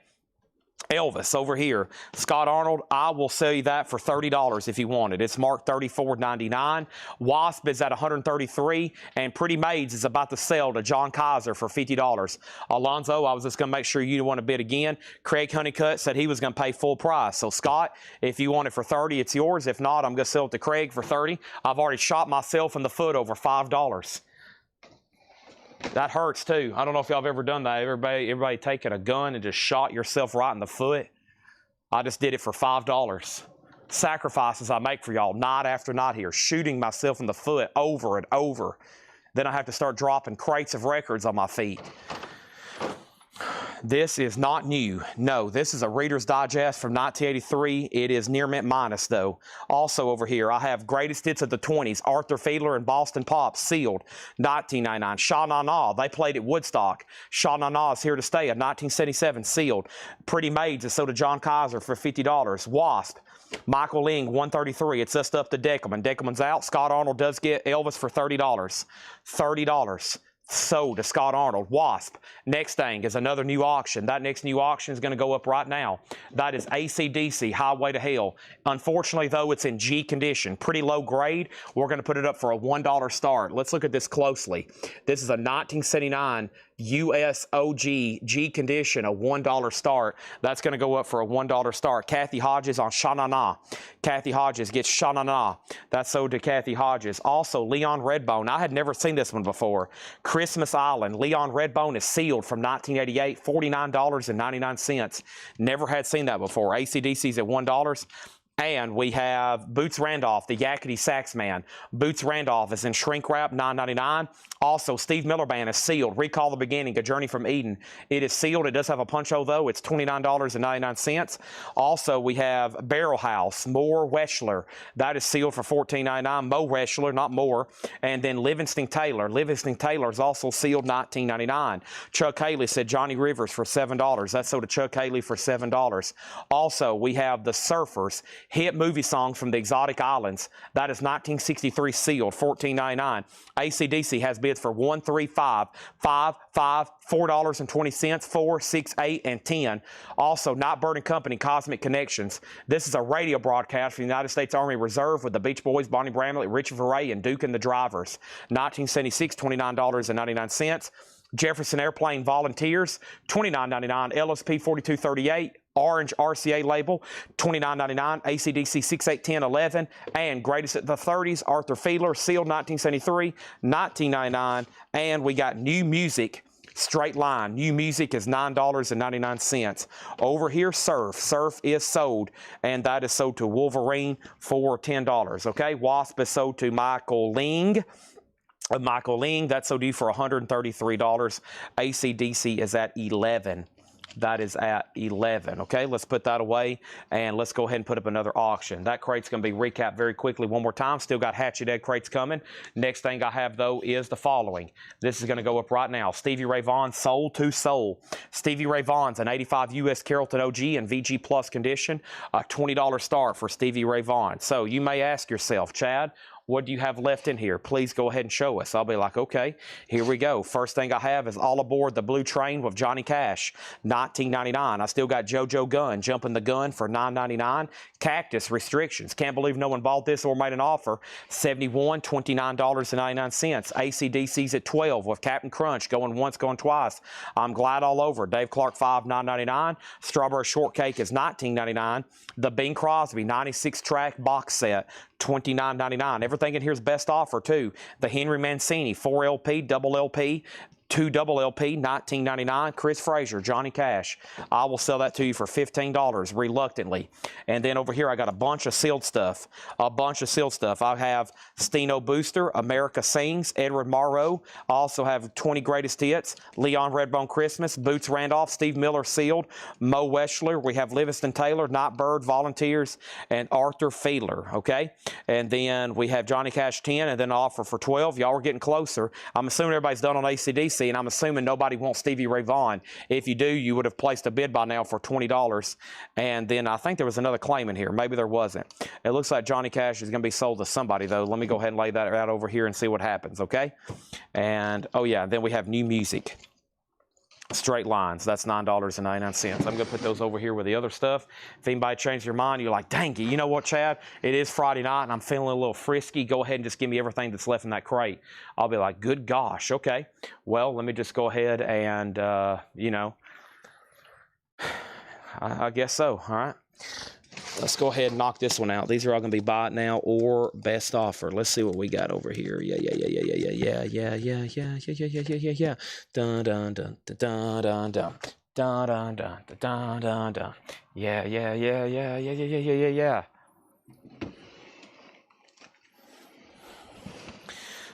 Elvis over here, Scott Arnold, I will sell you that for $30 if you want it. It's marked $34.99. Wasp is at $133, and Pretty Maids is about to sell to John Kaiser for $50. Alonzo, I was just going to make sure you want to bid again. Craig Honeycutt said he was going to pay full price. So Scott, if you want it for $30, it's yours. If not, I'm going to sell it to Craig for $30. I've already shot myself in the foot over $5. That hurts too. I don't know if y'all have ever done that. Everybody taking a gun and just shot yourself right in the foot. I just did it for $5. Sacrifices I make for y'all night after night here, shooting myself in the foot over and over. Then I have to start dropping crates of records on my feet. This is not new. No, this is a Reader's Digest from 1983. It is near mint minus, though. Also over here, I have Greatest Hits of the 20s, Arthur Fiedler and Boston Pop, sealed, $19.99. Sha Na Na, they played at Woodstock. Sha Na Na is here to stay at $1977, sealed. Pretty Maids is sold to John Kaiser for $50. Wasp, Michael Ling, $133. It's just up to Deckelman. Deckelman's out. Scott Arnold does get Elvis for $30. $30. Sold to Scott Arnold. Wasp. Next thing is another new auction. That next new auction is going to go up right now. That is AC/DC, Highway to Hell. Unfortunately, though, it's in G condition. Pretty low grade. We're going to put it up for a $1 start. Let's look at this closely. This is a 1979 USOG G condition, a $1 start. That's going to go up for a $1 start. Kathy Hodges on Sha Na Na. Kathy Hodges gets Sha Na Na. That's sold to Kathy Hodges. Also, Leon Redbone. I had never seen this one before. Christmas Island. Leon Redbone is sealed from 1988, $49.99. Never had seen that before. AC/DC's at $1. And we have Boots Randolph, the Yakety Sax Man. Boots Randolph is in shrink wrap, $9.99. Also, Steve Miller Band is sealed. Recall the Beginning, A Journey from Eden. It is sealed. It does have a punch-hole, though. It's $29.99. Also, we have Barrel House, Moore Weschler. That is sealed for $14.99. Mo Weschler, not Moore. And then Livingston Taylor. Livingston Taylor is also sealed, $19.99. Chuck Haley said Johnny Rivers for $7. That's sold to Chuck Haley for $7. Also, we have the Surfers. Hit movie song from the Exotic Islands. That is 1963 sealed, $14.99. AC/DC has bids for $1, $3, $5, $5, $5, $4.20, $4, $6, $8, and $10. Also, Not Bird and Company, Cosmic Connections. This is a radio broadcast for the United States Army Reserve with the Beach Boys, Bonnie Bramlett, Richie Furay, and Duke and the Drivers. 1976, $29.99. Jefferson Airplane Volunteers, $29.99. LSP 4238. Orange RCA label, $29.99, AC/DC 6, 8, 10, 11, and Greatest at the 30s, Arthur Fiedler, sealed 1973, $19.99, and we got New Music, Straight Line. New Music is $9.99. Over here, Surf. Surf is sold, and that is sold to Wolverine for $10, okay? Wasp is sold to Michael Ling. Michael Ling, that's sold to you for $133. AC/DC is at $11. That is at 11. Okay, let's put that away, and let's go ahead and put up another auction. That crate's going to be recapped very quickly one more time. Still got Hatchet Egg crates coming. Next thing I have, though, is the following. This is going to go up right now. Stevie Ray Vaughan, Soul to Soul. Stevie Ray Vaughan's an 85 U.S. Carrollton OG and VG Plus condition. A $20 start for Stevie Ray Vaughan. So you may ask yourself, Chad, what do you have left in here? Please go ahead and show us. I'll be like, okay, here we go. First thing I have is All Aboard the Blue Train with Johnny Cash, $19.99. I still got JoJo Gunn, Jumping the Gun for $9.99. Cactus Restrictions. Can't believe no one bought this or made an offer. $71, $29.99. AC/DC's at 12 with Captain Crunch going once, going twice. I'm Glad All Over. Dave Clark 5, $9.99. Strawberry Shortcake is $19.99. The Bing Crosby 96-track box set, $29.99. Everything in here is best offer, too. The Henry Mancini 4 LP, double LP, 2 double LP, $19.99. Chris Frazier, Johnny Cash. I will sell that to you for $15 reluctantly. And then over here I got a bunch of sealed stuff. I have Steno Booster, America Sings, Edward Morrow. I also have 20 Greatest Hits, Leon Redbone Christmas, Boots Randolph, Steve Miller Sealed, Mo Weschler. We have Livingston Taylor, Nightbird, Volunteers, and Arthur Fiedler, okay? And then we have Johnny Cash 10, and then an offer for 12. Y'all are getting closer. I'm assuming everybody's done on ACDC, and I'm assuming nobody wants Stevie Ray Vaughan. If you do, you would have placed a bid by now for $20. And then I think there was another claim in here. Maybe there wasn't. It looks like Johnny Cash is going to be sold to somebody, though. Let me go ahead and lay that out over here and see what happens, okay? And, oh, yeah, then we have new music. Straight Lines, that's $9.99. I'm going to put those over here with the other stuff. If anybody changed your mind, you're like, dang it, you know what, Chad? It is Friday night and I'm feeling a little frisky. Go ahead and just give me everything that's left in that crate. I'll be like, good gosh, okay. Well, let me just go ahead and, you know, I guess so, all right. Let's go ahead and knock this one out. These are all going to be buy it now or best offer. Let's see what we got over here. Yeah. Dun dun dun dun dun dun dun dun dun dun dun dun dun. Yeah.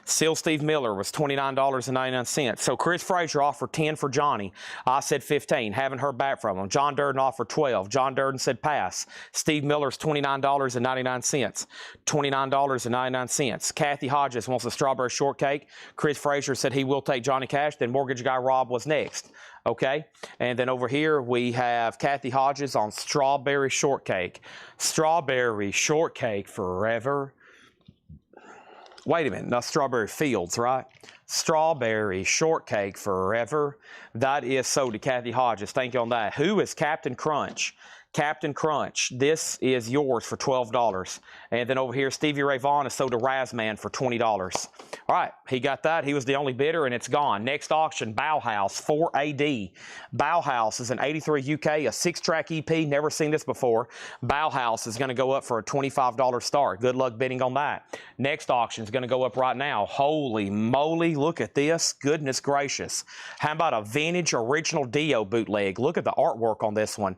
Seal Steve Miller was $29.99. So Chris Frazier offered 10 for Johnny. I said 15. Haven't heard back from him. John Durden offered 12. John Durden said pass. Steve Miller's $29.99. $29.99. Kathy Hodges wants a strawberry shortcake. Chris Frazier said he will take Johnny Cash. Then mortgage guy Rob was next. Okay, and then over here we have Kathy Hodges on strawberry shortcake. Strawberry shortcake forever. Wait a minute, that's Strawberry Fields, right? Strawberry shortcake forever. That is sold to Kathy Hodges. Thank you on that. Who is Captain Crunch? Captain Crunch, this is yours for $12. And then over here, Stevie Ray Vaughan is sold to Razman for $20. All right, he got that. He was the only bidder, and it's gone. Next auction, Bauhaus, 4AD. Bauhaus is an 83 UK, a 6-track EP. Never seen this before. Bauhaus is going to go up for a $25 start. Good luck bidding on that. Next auction is going to go up right now. Holy moly, look at this. Goodness gracious. How about a vintage original Dio bootleg? Look at the artwork on this one.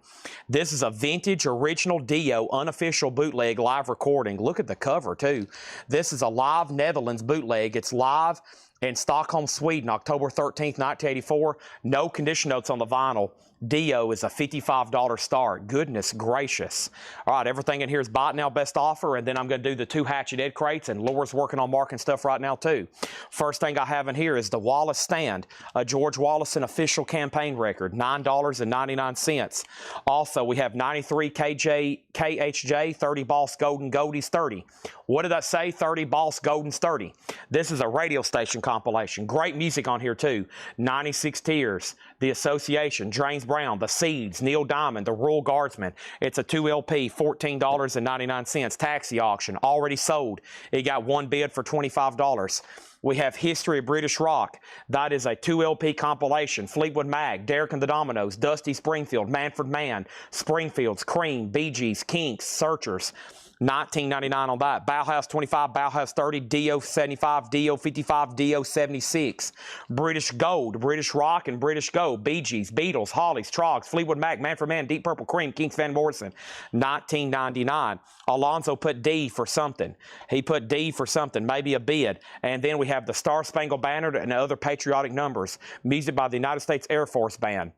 This is a vintage original Dio unofficial bootleg live recording. Look at the cover too. This is a live Netherlands bootleg. It's live in Stockholm, Sweden, October 13th, 1984. No condition notes on the vinyl. Dio is a $55 start. Goodness gracious. All right, everything in here is bought now, best offer, and then I'm going to do the 2 Hatchet Ed crates, and Laura's working on marking stuff right now too. First thing I have in here is the Wallace Stand, a George Wallison official campaign record, $9.99. Also, we have 93 KHJ, 30 Boss Golden Goldies 30. What did I say? 30 Boss Goldens 30. This is a radio station compilation. Great music on here too. 96 Tears, The Association, James Brown, The Seeds, Neil Diamond, The Rural Guardsman. It's a 2 LP, $14.99. Taxi auction, already sold. It got one bid for $25. We have History of British Rock. That is a 2 LP compilation. Fleetwood Mac, Derek and the Dominoes, Dusty Springfield, Manfred Mann, Springfields, Cream, Bee Gees, Kinks, Searchers. $19.99 on that. Bauhaus 25, Bauhaus 30, Dio 75, Dio 55, Dio 76. British Gold, British Rock and British Gold. Bee Gees, Beatles, Hollies, Trogs, Fleetwood Mac, Manfred Mann, Deep Purple, Cream, Kinks, Van Morrison. $19.99. Alonzo put D for something. He put D for something, maybe a bid. And then we have the Star Spangled Banner and other patriotic numbers. Music by the United States Air Force Band.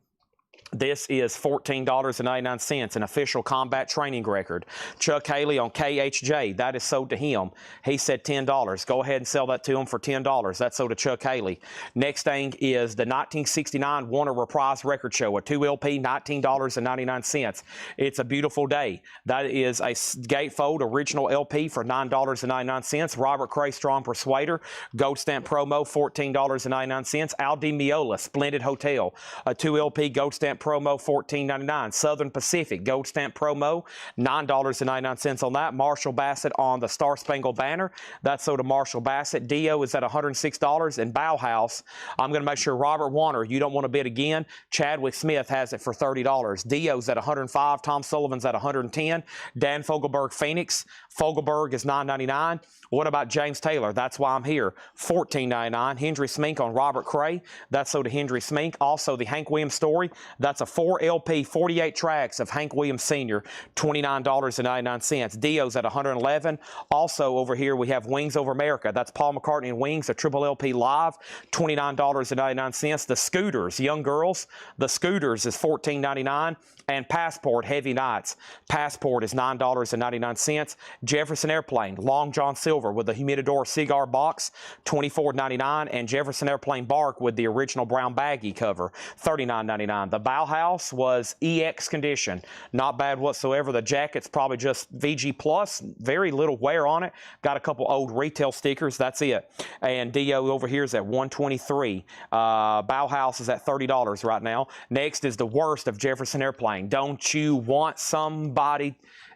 This is $14.99, an official combat training record. Chuck Haley on KHJ, that is sold to him. He said $10. Go ahead and sell that to him for $10. That's sold to Chuck Haley. Next thing is the 1969 Warner Reprise Record Show, a 2 LP, $19.99. It's a Beautiful Day. That is a gatefold original LP for $9.99. Robert Cray Strong Persuader, Gold Stamp Promo, $14.99. Al Di Meola, Splendid Hotel, a 2 LP Gold Stamp stamp promo, $14.99. Southern Pacific gold stamp promo, $9.99 on that. Marshall Bassett on the Star Spangled Banner. That's sold to Marshall Bassett. Dio is at $106. And Bauhaus, I'm going to make sure Robert Warner, you don't want to bid again. Chadwick Smith has it for $30. Dio's at $105. Tom Sullivan's at $110. Dan Fogelberg Phoenix. Fogelberg is $9.99. What about James Taylor? That's why I'm here. $14.99. Hendry Smink on Robert Cray. That's sold to Hendry Smink. Also, the Hank Williams story. That's a 4 LP, 48 tracks of Hank Williams Sr., $29.99. Dio's at $111. Also, over here, we have Wings Over America. That's Paul McCartney and Wings, a triple LP live, $29.99. The Scooters, Young Girls. The Scooters is $14.99. And Passport, Heavy Nights. Passport is $9.99. Jefferson Airplane, Long John Silver with the Humidor cigar box, $24.99. And Jefferson Airplane Bark with the original brown baggie cover, $39.99. The Bauhaus was EX condition. Not bad whatsoever. The jacket's probably just VG Plus. Very little wear on it. Got a couple old retail stickers. That's it. And Dio over here is at $123. Bauhaus is at $30 right now. Next is the worst of Jefferson Airplane. Don't you want somebody?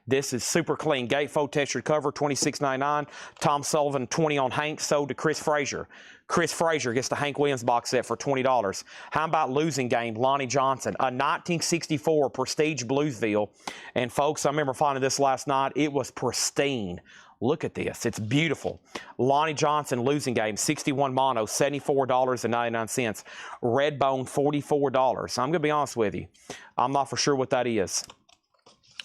This is super clean. Gatefold textured cover, $26.99. Tom Sullivan, $20 on Hank, sold to Chris Frazier. Chris Frazier gets the Hank Williams box set for $20. How about Losing Game, Lonnie Johnson, a 1964 Prestige Bluesville. And folks, I remember finding this last night. It was pristine. Look at this. It's beautiful. Lonnie Johnson Losing Game, 61 mono, $74.99. Redbone, $44. I'm going to be honest with you. I'm not for sure what that is.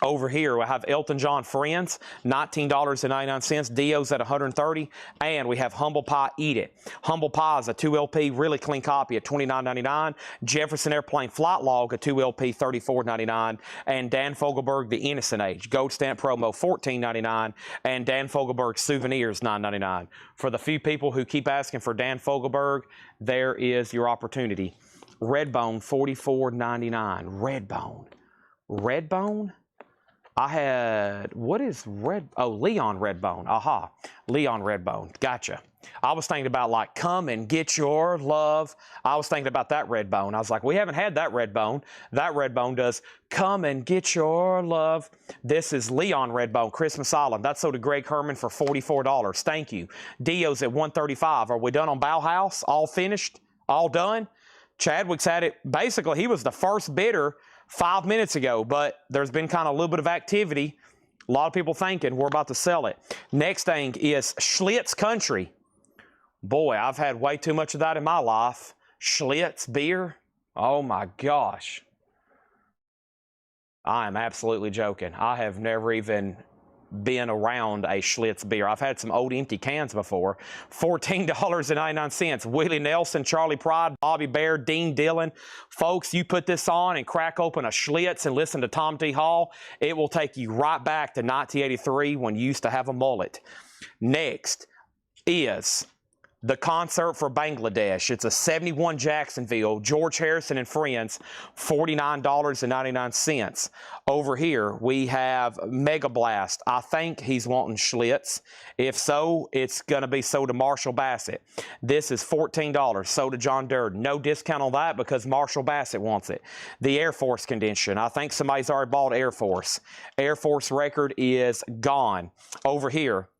Over here, we have Elton John Friends, $19.99. Dio's at $130. And we have Humble Pie Eat It. Humble Pie is a 2 LP, really clean copy at $29.99. Jefferson Airplane Flight Log, a 2 LP, $34.99. And Dan Fogelberg, The Innocent Age, Gold Stamp Promo, $14.99. And Dan Fogelberg Souvenirs, $9.99. For the few people who keep asking for Dan Fogelberg, there is your opportunity. Redbone, $44.99. Redbone. Redbone? I had, what is Red? Oh, Leon Redbone. Aha. Leon Redbone. Gotcha. I was thinking about like, come and get your love. I was thinking about that Redbone. I was like, we haven't had that Redbone. That Redbone does come and get your love. This is Leon Redbone, Christmas Island. That's sold to Greg Herman for $44. Thank you. Dio's at $135. Are we done on Bauhaus? All finished? All done? Chadwick's had it. Basically, he was the first bidder 5 minutes ago, but there's been kind of a little bit of activity. A lot of people thinking we're about to sell it. Next thing is Schlitz Country. Boy, I've had way too much of that in my life. Schlitz beer. Oh my gosh. I am absolutely joking. I have never even been around a Schlitz beer. I've had some old empty cans before. $14.99. Willie Nelson, Charlie Pride, Bobby Bear, Dean Dillon. Folks, you put this on and crack open a Schlitz and listen to Tom T. Hall, it will take you right back to 1983 when you used to have a mullet. Next is the concert for Bangladesh. It's a 71 Jacksonville, George Harrison and Friends, $49.99. Over here, we have Mega Blast. I think he's wanting Schlitz. If so, it's going to be sold to Marshall Bassett. This is $14, sold to John Durden. No discount on that because Marshall Bassett wants it. The Air Force condition. I think somebody's already bought Air Force. Air Force record is gone. Over here,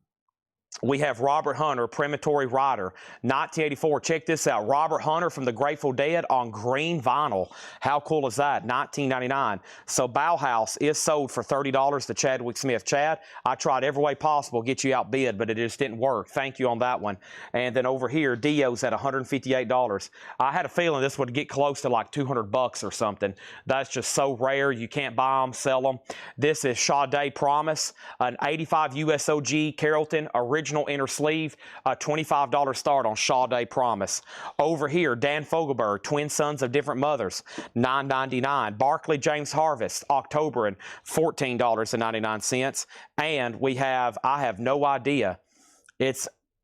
we have Robert Hunter, Premonitory Rider, 1984. Check this out. Robert Hunter from the Grateful Dead on green vinyl. How cool is that? $19.99. So Bauhaus is sold for $30 to Chadwick Smith. Chad, I tried every way possible to get you outbid, but it just didn't work. Thank you on that one. And then over here, Dio's at $158. I had a feeling this would get close to like $200 or something. That's just so rare. You can't buy them, sell them. This is Sade Promise, an 85 USOG Carrollton original inner sleeve, a $25 start on Sade Promise. Over here, Dan Fogelberg, Twin Sons of Different Mothers, $9.99. Barkley James Harvest, October, and $14.99. And we have, I have no idea. I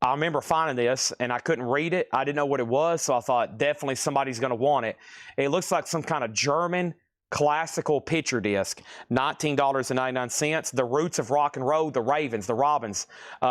remember finding this, and I couldn't read it. I didn't know what it was, so I thought definitely somebody's going to want it. It looks like some kind of German classical picture disc, $19.99. The Roots of Rock and Roll, the Ravens, the Robins,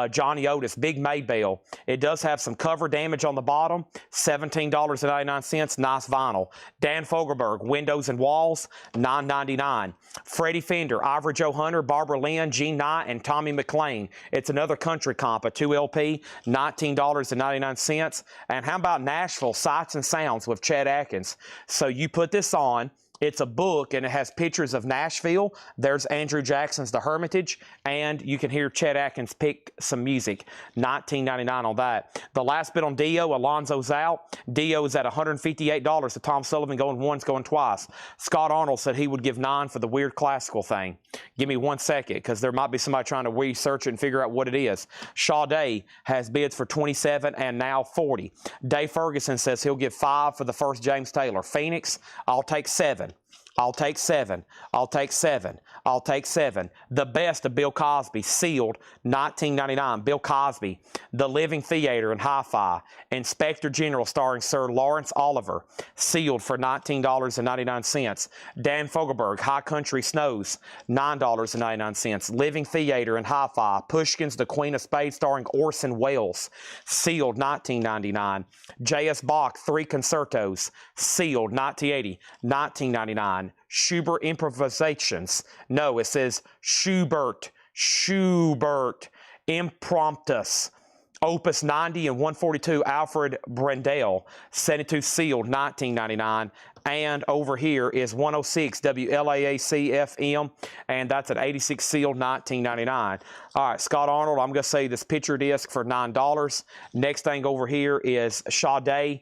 Johnny Otis, Big Maybell. It does have some cover damage on the bottom, $17.99. Nice vinyl. Dan Fogelberg, Windows and Walls, $9.99. Freddie Fender, Ivory Joe Hunter, Barbara Lynn, Gene Knight, and Tommy McLean. It's another country comp, a 2LP, $19.99. And how about Nashville Sights and Sounds with Chet Atkins? So you put this on. It's a book, and it has pictures of Nashville. There's Andrew Jackson's The Hermitage, and you can hear Chet Atkins pick some music. $19.99 on that. The last bit on Dio, Alonzo's out. Dio's at $158 to Tom Sullivan, going once, going twice. Scott Arnold said he would give 9 for the weird classical thing. Give me 1 second, because there might be somebody trying to research it and figure out what it is. Sade has bids for 27 and now 40. Dave Ferguson says he'll give 5 for the first James Taylor. Phoenix, I'll take 7. I'll take 7. I'll take 7. I'll take 7. The Best of Bill Cosby, sealed, $19.99. Bill Cosby, The Living Theater and Hi-Fi. Inspector General starring Sir Lawrence Oliver, sealed for $19.99. Dan Fogelberg, High Country Snows, $9.99. Living Theater and Hi-Fi. Pushkin's The Queen of Spades starring Orson Welles, sealed, $19.99. J.S. Bach, 3 Concertos, sealed, 1980, $19.99. Schubert Improvisations. No, it says Schubert Impromptus. Opus 90 and 142, Alfred Brendel, 72, sealed, $19.99. And over here is 106 WLAAC FM, and that's at 86, sealed, $19.99. All right, Scott Arnold, I'm going to say this picture disc for $9. Next thing over here is Sade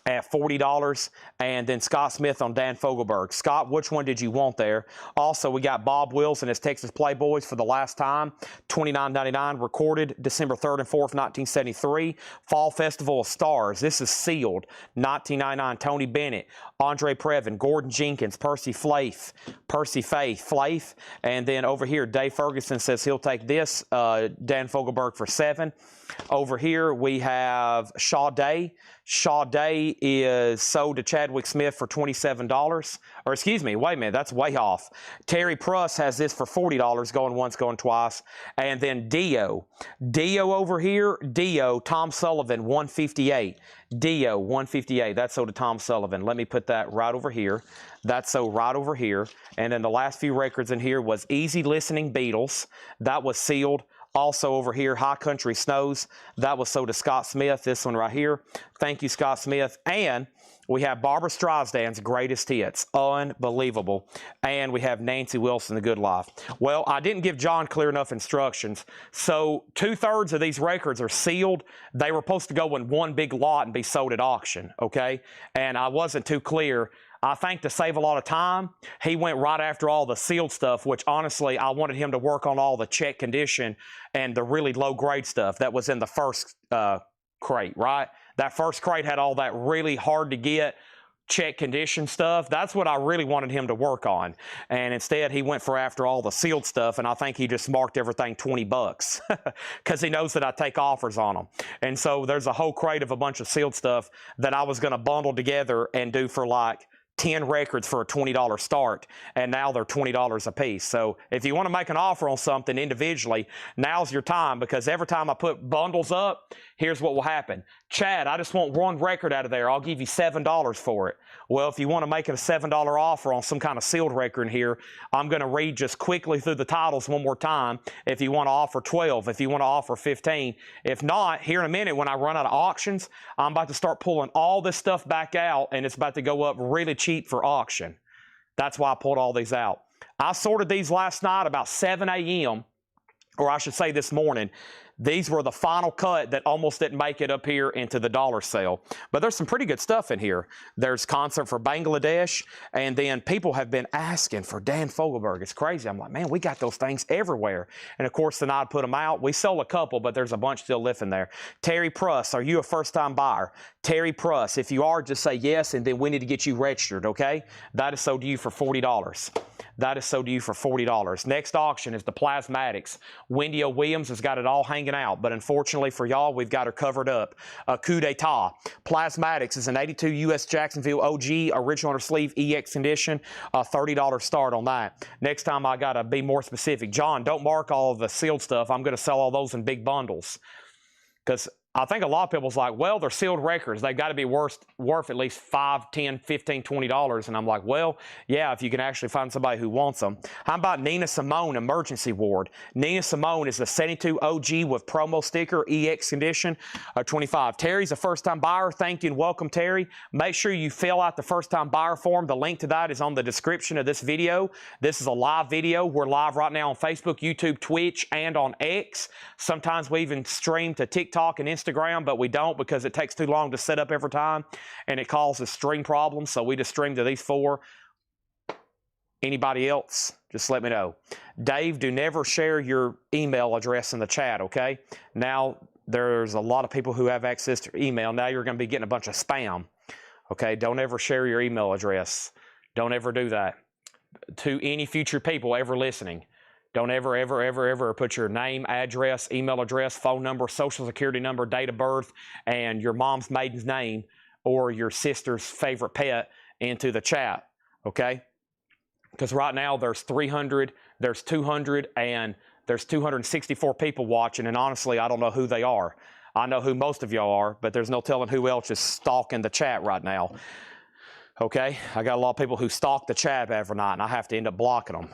at $40, and then Scott Smith on Dan Fogelberg. Scott, which one did you want there? Also, we got Bob Wills and his Texas Playboys for the last time, $29.99, recorded December 3rd and 4th, 1973. Fall Festival of Stars, this is sealed, $19.99. Tony Bennett, Andre Previn, Gordon Jenkins, Percy Faith, and then over here, Dave Ferguson says he'll take this, Dan Fogelberg for 7. Over here, we have Sade. Sade is sold to Chadwick Smith for $27. Or excuse me, wait a minute, that's way off. Terry Pruss has this for $40, going once, going twice. And then Dio. Dio over here, Dio, Tom Sullivan, $158. Dio, $158. That's sold to Tom Sullivan. Let me put that right over here. That's sold right over here. And then the last few records in here was Easy Listening Beatles. That was sealed. Also over here, High Country Snows. That was sold to Scott Smith, this one right here. Thank you, Scott Smith. And we have Barbara Streisand's Greatest Hits. Unbelievable. And we have Nancy Wilson, The Good Life. Well, I didn't give John clear enough instructions. So 2/3 of these records are sealed. They were supposed to go in one big lot and be sold at auction, okay? And I wasn't too clear. I think to save a lot of time, he went right after all the sealed stuff, which honestly, I wanted him to work on all the check condition and the really low-grade stuff that was in the first crate, right? That first crate had all that really hard-to-get check condition stuff. That's what I really wanted him to work on. And instead, he went for after all the sealed stuff, and I think he just marked everything $20 because he knows that I take offers on them. And so there's a whole crate of a bunch of sealed stuff that I was going to bundle together and do for like 10 records for a $20 start, and now they're $20 a piece. So if you want to make an offer on something individually, now's your time, because every time I put bundles up, here's what will happen. Chad, I just want one record out of there. I'll give you $7 for it. Well, if you want to make it a $7 offer on some kind of sealed record in here, I'm going to read just quickly through the titles one more time. If you want to offer 12, if you want to offer 15. If not, here in a minute when I run out of auctions, I'm about to start pulling all this stuff back out, and it's about to go up really cheap for auction. That's why I pulled all these out. I sorted these last night about 7 a.m., or I should say this morning. These were the final cut that almost didn't make it up here into the dollar sale. But there's some pretty good stuff in here. There's Concert for Bangladesh, and then people have been asking for Dan Fogelberg. It's crazy. I'm like, man, we got those things everywhere. And of course, then I'd put them out. We sold a couple, but there's a bunch still left in there. Terry Pruss, are you a first-time buyer? Terry Pruss, if you are, just say yes, and then we need to get you registered, okay? That is sold to you for $40. That is sold to you for $40. Next auction is the Plasmatics. Wendy O. Williams has got it all hanging hanging out. But unfortunately for y'all, we've got her covered up. Coup d'etat. Plasmatics is an 82 US Jacksonville OG, original sleeve EX condition. $30 start on that. Next time I got to be more specific. John, don't mark all of the sealed stuff. I'm going to sell all those in big bundles. Because I think a lot of people's like, well, they're sealed records. They've got to be worth at least $5, $10, $15, $20. And I'm like, well, yeah, if you can actually find somebody who wants them. How about Nina Simone Emergency Ward? Nina Simone is the 72 OG with promo sticker, EX condition, 25. Terry's a first-time buyer. Thank you and welcome, Terry. Make sure you fill out the first-time buyer form. The link to that is on the description of this video. This is a live video. We're live right now on Facebook, YouTube, Twitch, and on X. Sometimes we even stream to TikTok and Instagram, but we don't because it takes too long to set up every time and it causes stream problems. So we just stream to these 4. Anybody else, just let me know. Dave, do never share your email address in the chat, okay? Now, there's a lot of people who have access to email. Now you're going to be getting a bunch of spam, okay? Don't ever share your email address. Don't ever do that. To any future people ever listening, don't ever, ever, ever, ever put your name, address, email address, phone number, social security number, date of birth, and your mom's maiden name or your sister's favorite pet into the chat, okay? Because right now there's 300, there's 200, and there's 264 people watching, and honestly, I don't know who they are. I know who most of y'all are, but there's no telling who else is stalking the chat right now, okay? I got a lot of people who stalk the chat every night, and I have to end up blocking them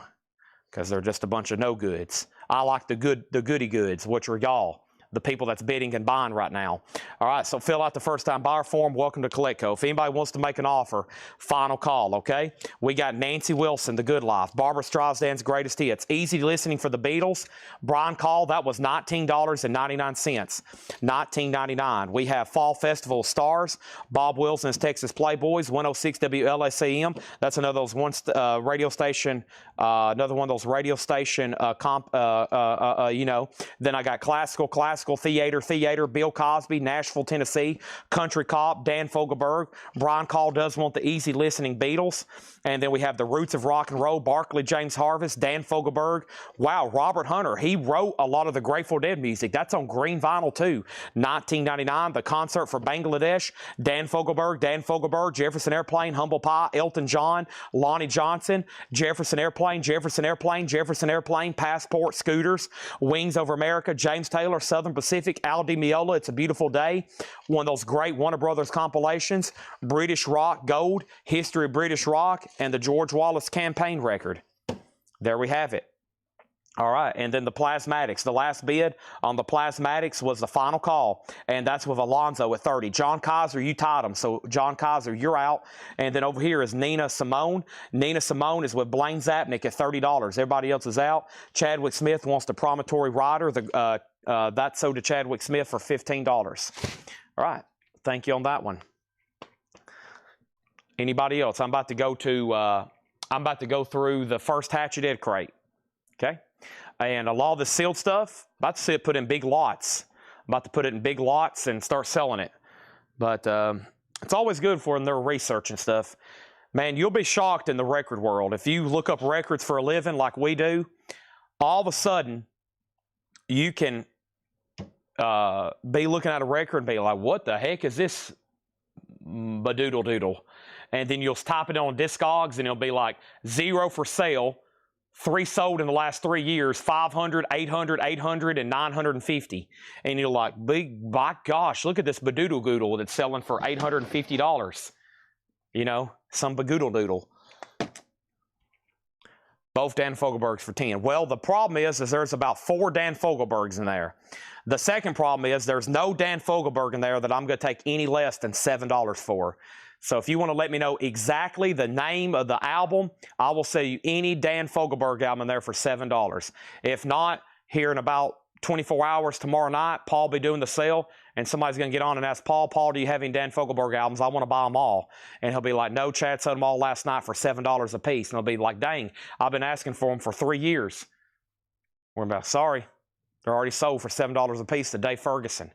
because they're just a bunch of no-goods. I like the goody goods, which are y'all, the people that's bidding and buying right now. All right, so fill out the first-time buyer form. Welcome to CollectCo. If anybody wants to make an offer, final call, okay? We got Nancy Wilson, The Good Life, Barbara Streisand's Greatest Hits, Easy Listening for the Beatles, Brian Call, that was $19.99, $19.99. We have Fall Festival of Stars, Bob Wilson's Texas Playboys, 106 WLSAM. That's another of those radio station, another one of those radio station you know. Then I got Classical Theater, Bill Cosby, Nashville, Tennessee, Country Cop, Dan Fogelberg. Brian Call does want the easy listening Beatles. And then we have the Roots of Rock and Roll, Barkley James Harvest, Dan Fogelberg. Wow, Robert Hunter, he wrote a lot of the Grateful Dead music. That's on green vinyl too. $19.99, The Concert for Bangladesh, Dan Fogelberg, Jefferson Airplane, Humble Pie, Elton John, Lonnie Johnson, Jefferson Airplane, Passport, Scooters, Wings Over America, James Taylor, Southern Pacific, Al Di Meola, It's a Beautiful Day, one of those great Warner Brothers compilations, British Rock Gold, History of British Rock, and the George Wallace campaign record. There we have it. All right, and then the Plasmatics. The last bid on the Plasmatics was the final call, and that's with Alonzo at 30. John Kaiser, you tied him, so John Kaiser, you're out. And then over here is Nina Simone. Nina Simone is with Blaine Zapnick at $30. Everybody else is out. Chadwick Smith wants the Promontory Rider. That's sold to Chadwick Smith for $15. All right, thank you on that one. Anybody else? I'm about to go through the first Hatchet Ed crate. Okay, and a lot of the sealed stuff, about to see it put in big lots. I'm about to put it in big lots and start selling it. But it's always good for their research and stuff. Man, you'll be shocked in the record world. If you look up records for a living like we do, all of a sudden you can be looking at a record and be like, what the heck is this badoodle doodle? And then you'll type it on Discogs and it'll be like 0 for sale, 3 sold in the last 3 years, 500, 800, 800, and 950. And you're like, by gosh, look at this badoodle doodle that's selling for $850. You know, some bagoodle doodle. Both Dan Fogelbergs for 10. Well, the problem is there's about 4 Dan Fogelbergs in there. The second problem is there's no Dan Fogelberg in there that I'm going to take any less than $7 for. So if you want to let me know exactly the name of the album, I will sell you any Dan Fogelberg album in there for $7. If not, here in about 24 hours tomorrow night, Paul will be doing the sale, and somebody's going to get on and ask Paul, do you have any Dan Fogelberg albums? I want to buy them all. And he'll be like, no, Chad sold them all last night for $7 a piece. And he'll be like, dang, I've been asking for them for 3 years. We're about, sorry, they're already sold for $7 a piece to Dave Ferguson.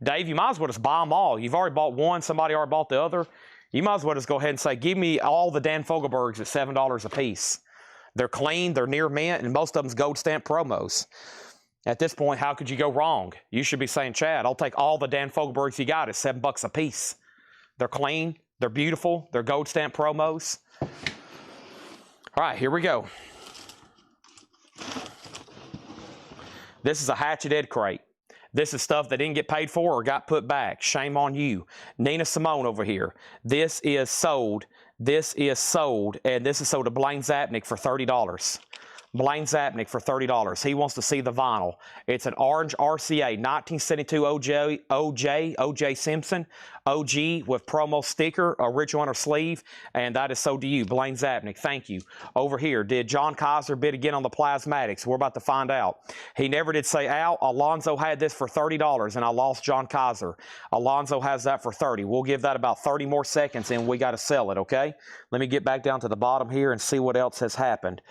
Dave, you might as well just buy them all. You've already bought one, somebody already bought the other. You might as well just go ahead and say, give me all the Dan Fogelbergs at $7 a piece. They're clean, they're near mint, and most of them's gold stamp promos. At this point, how could you go wrong? You should be saying, Chad, I'll take all the Dan Fogelbergs you got at $7 a piece. They're clean, they're beautiful, they're gold stamp promos. All right, here we go. This is a Hatchet Ed crate. This is stuff that didn't get paid for or got put back. Shame on you. Nina Simone over here. This is sold. This is sold. And this is sold to Blaine Zapnick for $30. Blaine Zapnick for $30. He wants to see the vinyl. It's an orange RCA 1972 OJ Simpson. OG with promo sticker, original on her sleeve, and that is sold to you, Blaine Zapnick. Thank you. Over here, did John Kaiser bid again on the plasmatics? We're about to find out. He never did say out. Alonzo had this for $30, and I lost John Kaiser. Alonzo has that for $30. We'll give that about 30 more seconds, and we got to sell it, okay? Let me get back down to the bottom here and see what else has happened.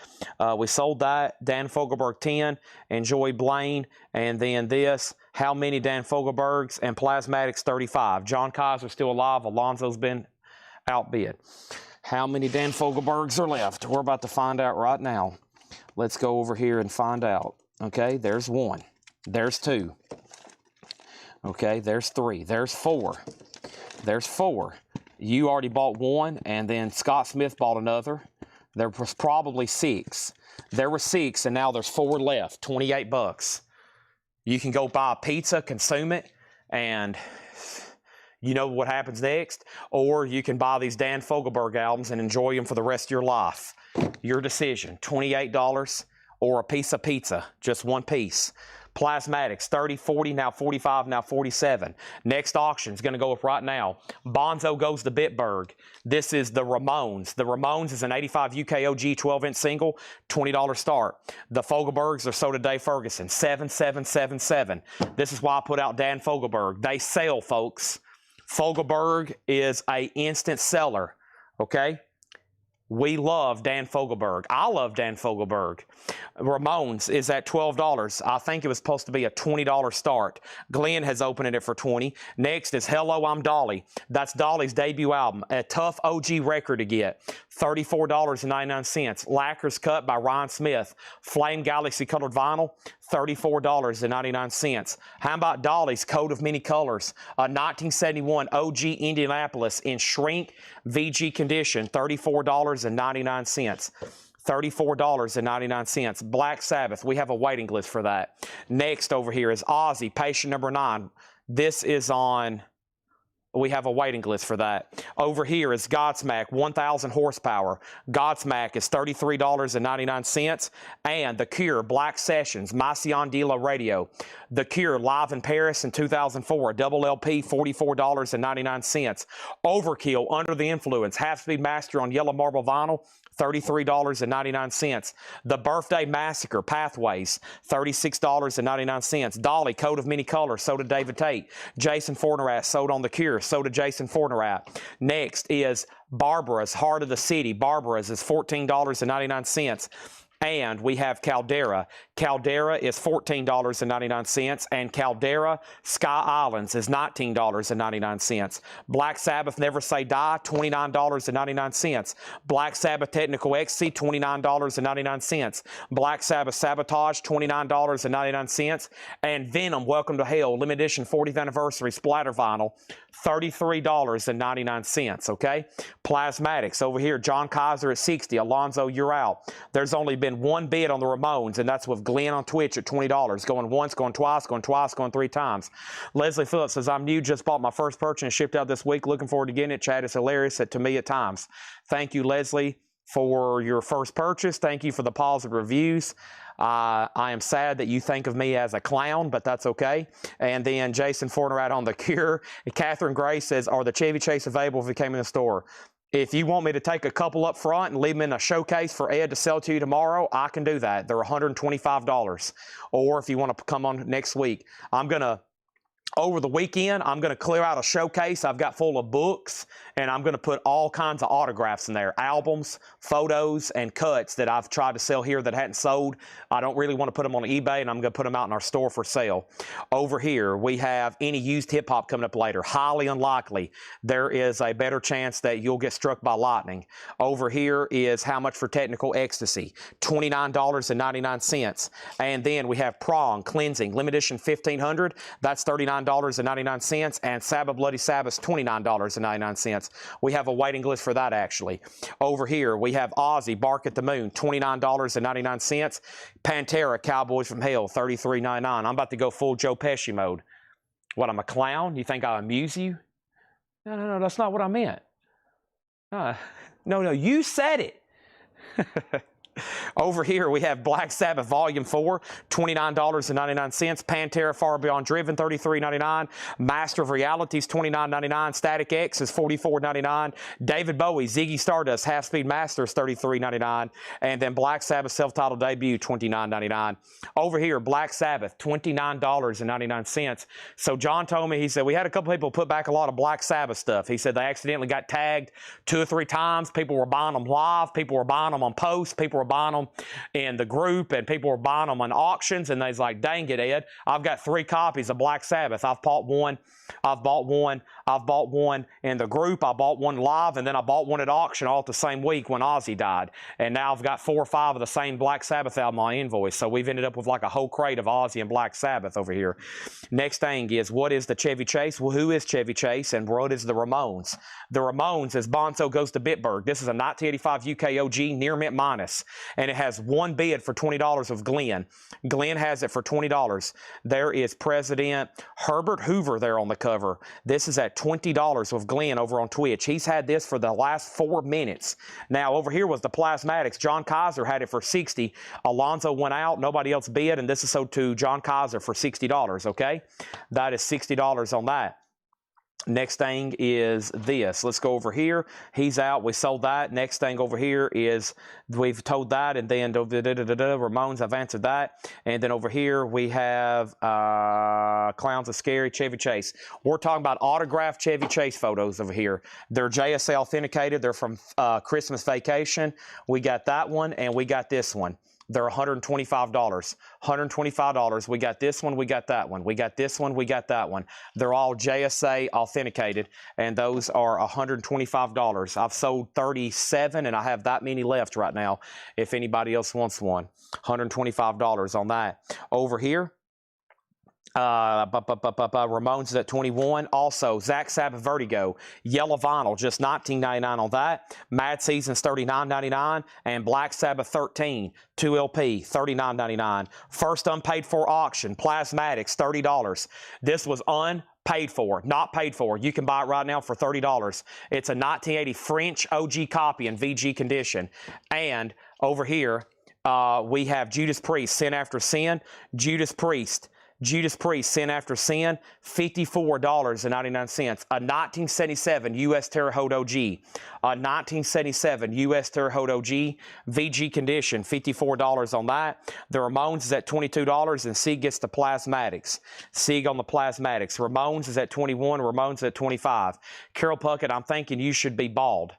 We sold that. Dan Fogelberg 10. Enjoy Blaine. And then this. How many Dan Fogelbergs? And Plasmatics 35. John Kaiser's still alive. Alonzo's been outbid. How many Dan Fogelbergs are left? We're about to find out right now. Let's go over here and find out. Okay, there's one. There's two. Okay, there's three. There's four. There's four. You already bought one, and then Scott Smith bought another. There was probably six. There were six, and now there's four left. $28. You can go buy a pizza, consume it, and you know what happens next. Or you can buy these Dan Fogelberg albums and enjoy them for the rest of your life. Your decision. $28 or a piece of pizza, just one piece. Plasmatics, 30, 40, now 45, now 47. Next auction is going to go up right now. Bonzo goes to Bitburg. This is the Ramones. The Ramones is an 85 UK OG 12-inch single, $20 start. The Fogelbergs are sold to Dave Ferguson, 7777. This is why I put out Dan Fogelberg. They sell, folks. Fogelberg is an instant seller, okay? We love Dan Fogelberg. I love Dan Fogelberg. Ramones is at $12. I think it was supposed to be a $20 start. Glenn has opened it for $20. Next is Hello, I'm Dolly. That's Dolly's debut album. A tough OG record to get. $34.99. Lacquer's Cut by Ryan Smith. Flame Galaxy colored vinyl. $34.99. How about Dolly's Coat of Many Colors? A 1971 OG Indianapolis in shrink VG condition. $34.99. $34.99. Black Sabbath. We have a waiting list for that. Next over here is Ozzy, Patient Number 9. This is on... We have a waiting list for that. Over here is Godsmack, 1,000 horsepower. Godsmack is $33.99. And The Cure, Black Sessions, Maison de la Radio. The Cure, live in Paris in 2004. Double LP, $44.99. Overkill, Under the Influence, half-speed master on yellow marble vinyl, $33.99. The Birthday Massacre, Pathways, $36.99. Dolly, Coat of Many Colors, sold to David Tate. Jason Fornerat, sold on The Cure, sold to Jason Fornerat. Next is Barbara's, Heart of the City. Barbara's is $14.99. And we have Caldera. Caldera is $14.99. And Caldera Sky Islands is $19.99. Black Sabbath Never Say Die, $29.99. Black Sabbath Technical XC, $29.99. Black Sabbath Sabotage, $29.99. And Venom Welcome to Hell, limited edition 40th anniversary splatter vinyl, $33.99. Okay? Plasmatics over here, John Kaiser at 60. Alonzo, you're out. There's only been one bid on the Ramones, and that's with Glenn on Twitch at $20. Going once, going twice, going three times. Leslie Phillips says, I'm new, just bought my first purchase and shipped out this week. Looking forward to getting it. Chad is hilarious to me at times. Thank you, Leslie, for your first purchase. Thank you for the positive reviews. I am sad that you think of me as a clown, but that's okay. And then Jason Fornerat on The Cure. Catherine Gray says, are the Chevy Chase available if it came in the store? If you want me to take a couple up front and leave them in a showcase for Ed to sell to you tomorrow, I can do that. They're $125. Or if you want to come on next week, I'm going to Over the weekend, I'm going to clear out a showcase I've got full of books, and I'm going to put all kinds of autographs in there, albums, photos, and cuts that I've tried to sell here that hadn't sold. I don't really want to put them on eBay, and I'm going to put them out in our store for sale. Over here, we have any used hip-hop coming up later. Highly unlikely. There is a better chance that you'll get struck by lightning. Over here is how much for Technical Ecstasy, $29.99. And then we have Prong Cleansing, limited edition 1500. That's $39.99, and Sabbath Bloody Sabbath, $29.99. We have a waiting list for that, actually. Over here, we have Ozzy, Bark at the Moon, $29.99. Pantera, Cowboys from Hell, $33.99. I'm about to go full Joe Pesci mode. What, I'm a clown? You think I amuse you? No, that's not what I meant. No, you said it. Over here, we have Black Sabbath Volume 4, $29.99. Pantera Far Beyond Driven, $33.99. Master of Realities, $29.99. Static X is $44.99. David Bowie, Ziggy Stardust, Half Speed Masters, $33.99. And then Black Sabbath Self-Titled Debut, $29.99. Over here, Black Sabbath, $29.99. So John told me, he said, we had a couple people put back a lot of Black Sabbath stuff. He said they accidentally got tagged 2 or 3 times. People were buying them live. People were buying them on posts. People were buying them in the group, and people were buying them on auctions, and they was like, dang it, Ed, I've got 3 copies of Black Sabbath. I've bought one in the group, I bought one live, and then I bought one at auction all at the same week when Ozzy died. And now I've got 4 or 5 of the same Black Sabbath out on my invoice. So we've ended up with like a whole crate of Ozzy and Black Sabbath over here. Next thing is, what is the Chevy Chase? Well, who is Chevy Chase, and what is the Ramones? The Ramones is Bonzo Goes to Bitburg. This is a 1985 UK OG near mint minus, and it has 1 bid for $20 of Glenn. Glenn has it for $20. There is President Herbert Hoover there on the cover. This is at $20 with Glenn over on Twitch. He's had this for the last 4 minutes. Now, over here was the Plasmatics. John Kaiser had it for $60. Alonzo went out. Nobody else bid, and this is sold to John Kaiser for $60, okay? That is $60 on that. Next thing is this. Let's go over here. He's out. We sold that. Next thing over here is we've told that, and then Ramones, I've answered that. And then over here we have Clowns Are Scary, Chevy Chase. We're talking about autographed Chevy Chase photos over here. They're JSA authenticated. They're from Christmas Vacation. We got that one, and we got this one. They're $125. $125. We got this one. We got that one. We got this one. We got that one. They're all JSA authenticated, and those are $125. I've sold 37, and I have that many left right now if anybody else wants one. $125 on that. Over here, Ramones is at 21. Also, Zach Sabbath Vertigo, yellow vinyl, just $19.99 on that. Mad Seasons $39.99, and Black Sabbath 13, 2 LP, $39.99. First unpaid for auction, Plasmatics, $30. This was unpaid for, not paid for. You can buy it right now for $30. It's a 1980 French OG copy in VG condition. And over here, we have Judas Priest, Sin After Sin. Judas Priest, Sin After Sin, $54.99. A 1977 U.S. Terre Haute OG. A 1977 U.S. Terre Haute OG, VG condition, $54 on that. The Ramones is at $22, and Sieg gets the Plasmatics. Sieg on the Plasmatics. Ramones is at 21, Ramones at 25. Carol Puckett, I'm thinking you should be bald.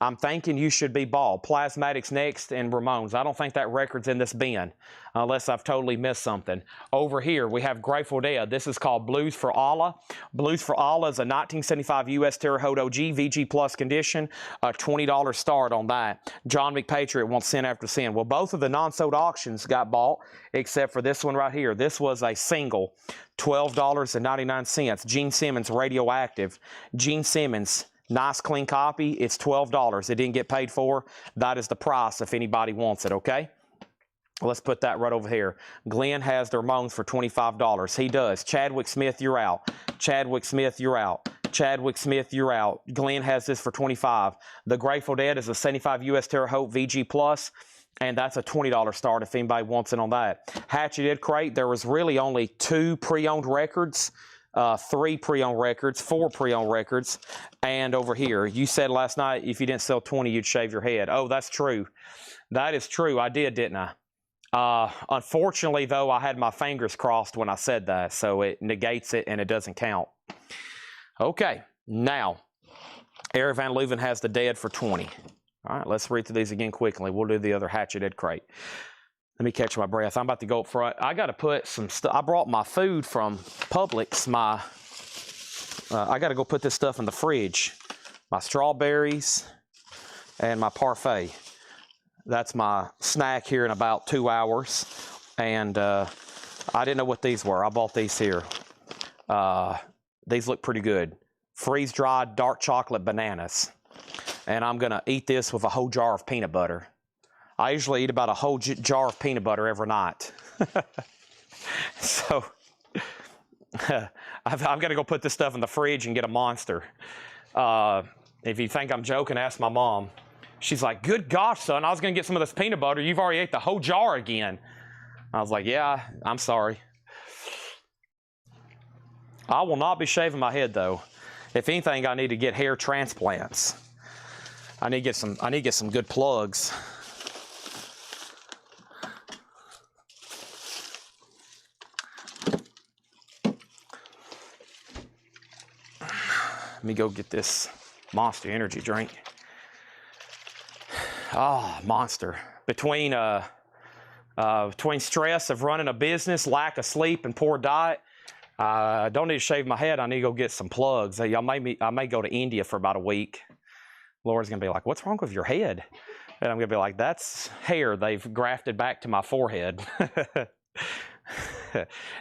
Plasmatics next, and Ramones. I don't think that record's in this bin, unless I've totally missed something. Over here, we have Grateful Dead. This is called Blues for Allah. Blues for Allah is a 1975 U.S. Terre Haute OG, VG Plus condition, a $20 start on that. John McPatriot wants Sin After Sin. Well, both of the non-sold auctions got bought, except for this one right here. This was a single, $12.99. Gene Simmons, Radioactive. Gene Simmons, nice clean copy. It's $12. It didn't get paid for. That is the price if anybody wants it, okay? Let's put that right over here. Glenn has the Ramones for $25. He does. Chadwick Smith, you're out. Chadwick Smith, you're out. Chadwick Smith, you're out. Glenn has this for $25. The Grateful Dead is a 75 U.S. Terre Haute VG Plus, and that's a $20 start if anybody wants it on that. Hatchet Crate, there was really only 2 pre-owned records. 3 pre-owned records, 4 pre-owned records, and over here, you said last night if you didn't sell 20, you'd shave your head. Oh, that's true. That is true. I did, didn't I? Unfortunately, though, I had my fingers crossed when I said that, so it negates it and it doesn't count. Okay, now, Eric Van Leuven has the dead for 20. All right, let's read through these again quickly. We'll do the other hatcheted crate. Let me catch my breath. I'm about to go up front. I got to put some stuff. I brought my food from Publix. I got to go put this stuff in the fridge. My strawberries and my parfait. That's my snack here in about 2 hours. And I didn't know what these were. I bought these here. These look pretty good. Freeze-dried dark chocolate bananas. And I'm going to eat this with a whole jar of peanut butter. I usually eat about a whole jar of peanut butter every night. So I've got to go put this stuff in the fridge and get a Monster. If you think I'm joking, ask my mom. She's like, good gosh, son, I was going to get some of this peanut butter. You've already ate the whole jar again. I was like, yeah, I'm sorry. I will not be shaving my head, though. If anything, I need to get hair transplants. I need to get some good plugs. Let me go get this Monster energy drink. Ah, Monster. Between stress of running a business, lack of sleep, and poor diet, I don't need to shave my head. I need to go get some plugs. I may go to India for about a week. Laura's going to be like, what's wrong with your head? And I'm going to be like, that's hair they've grafted back to my forehead.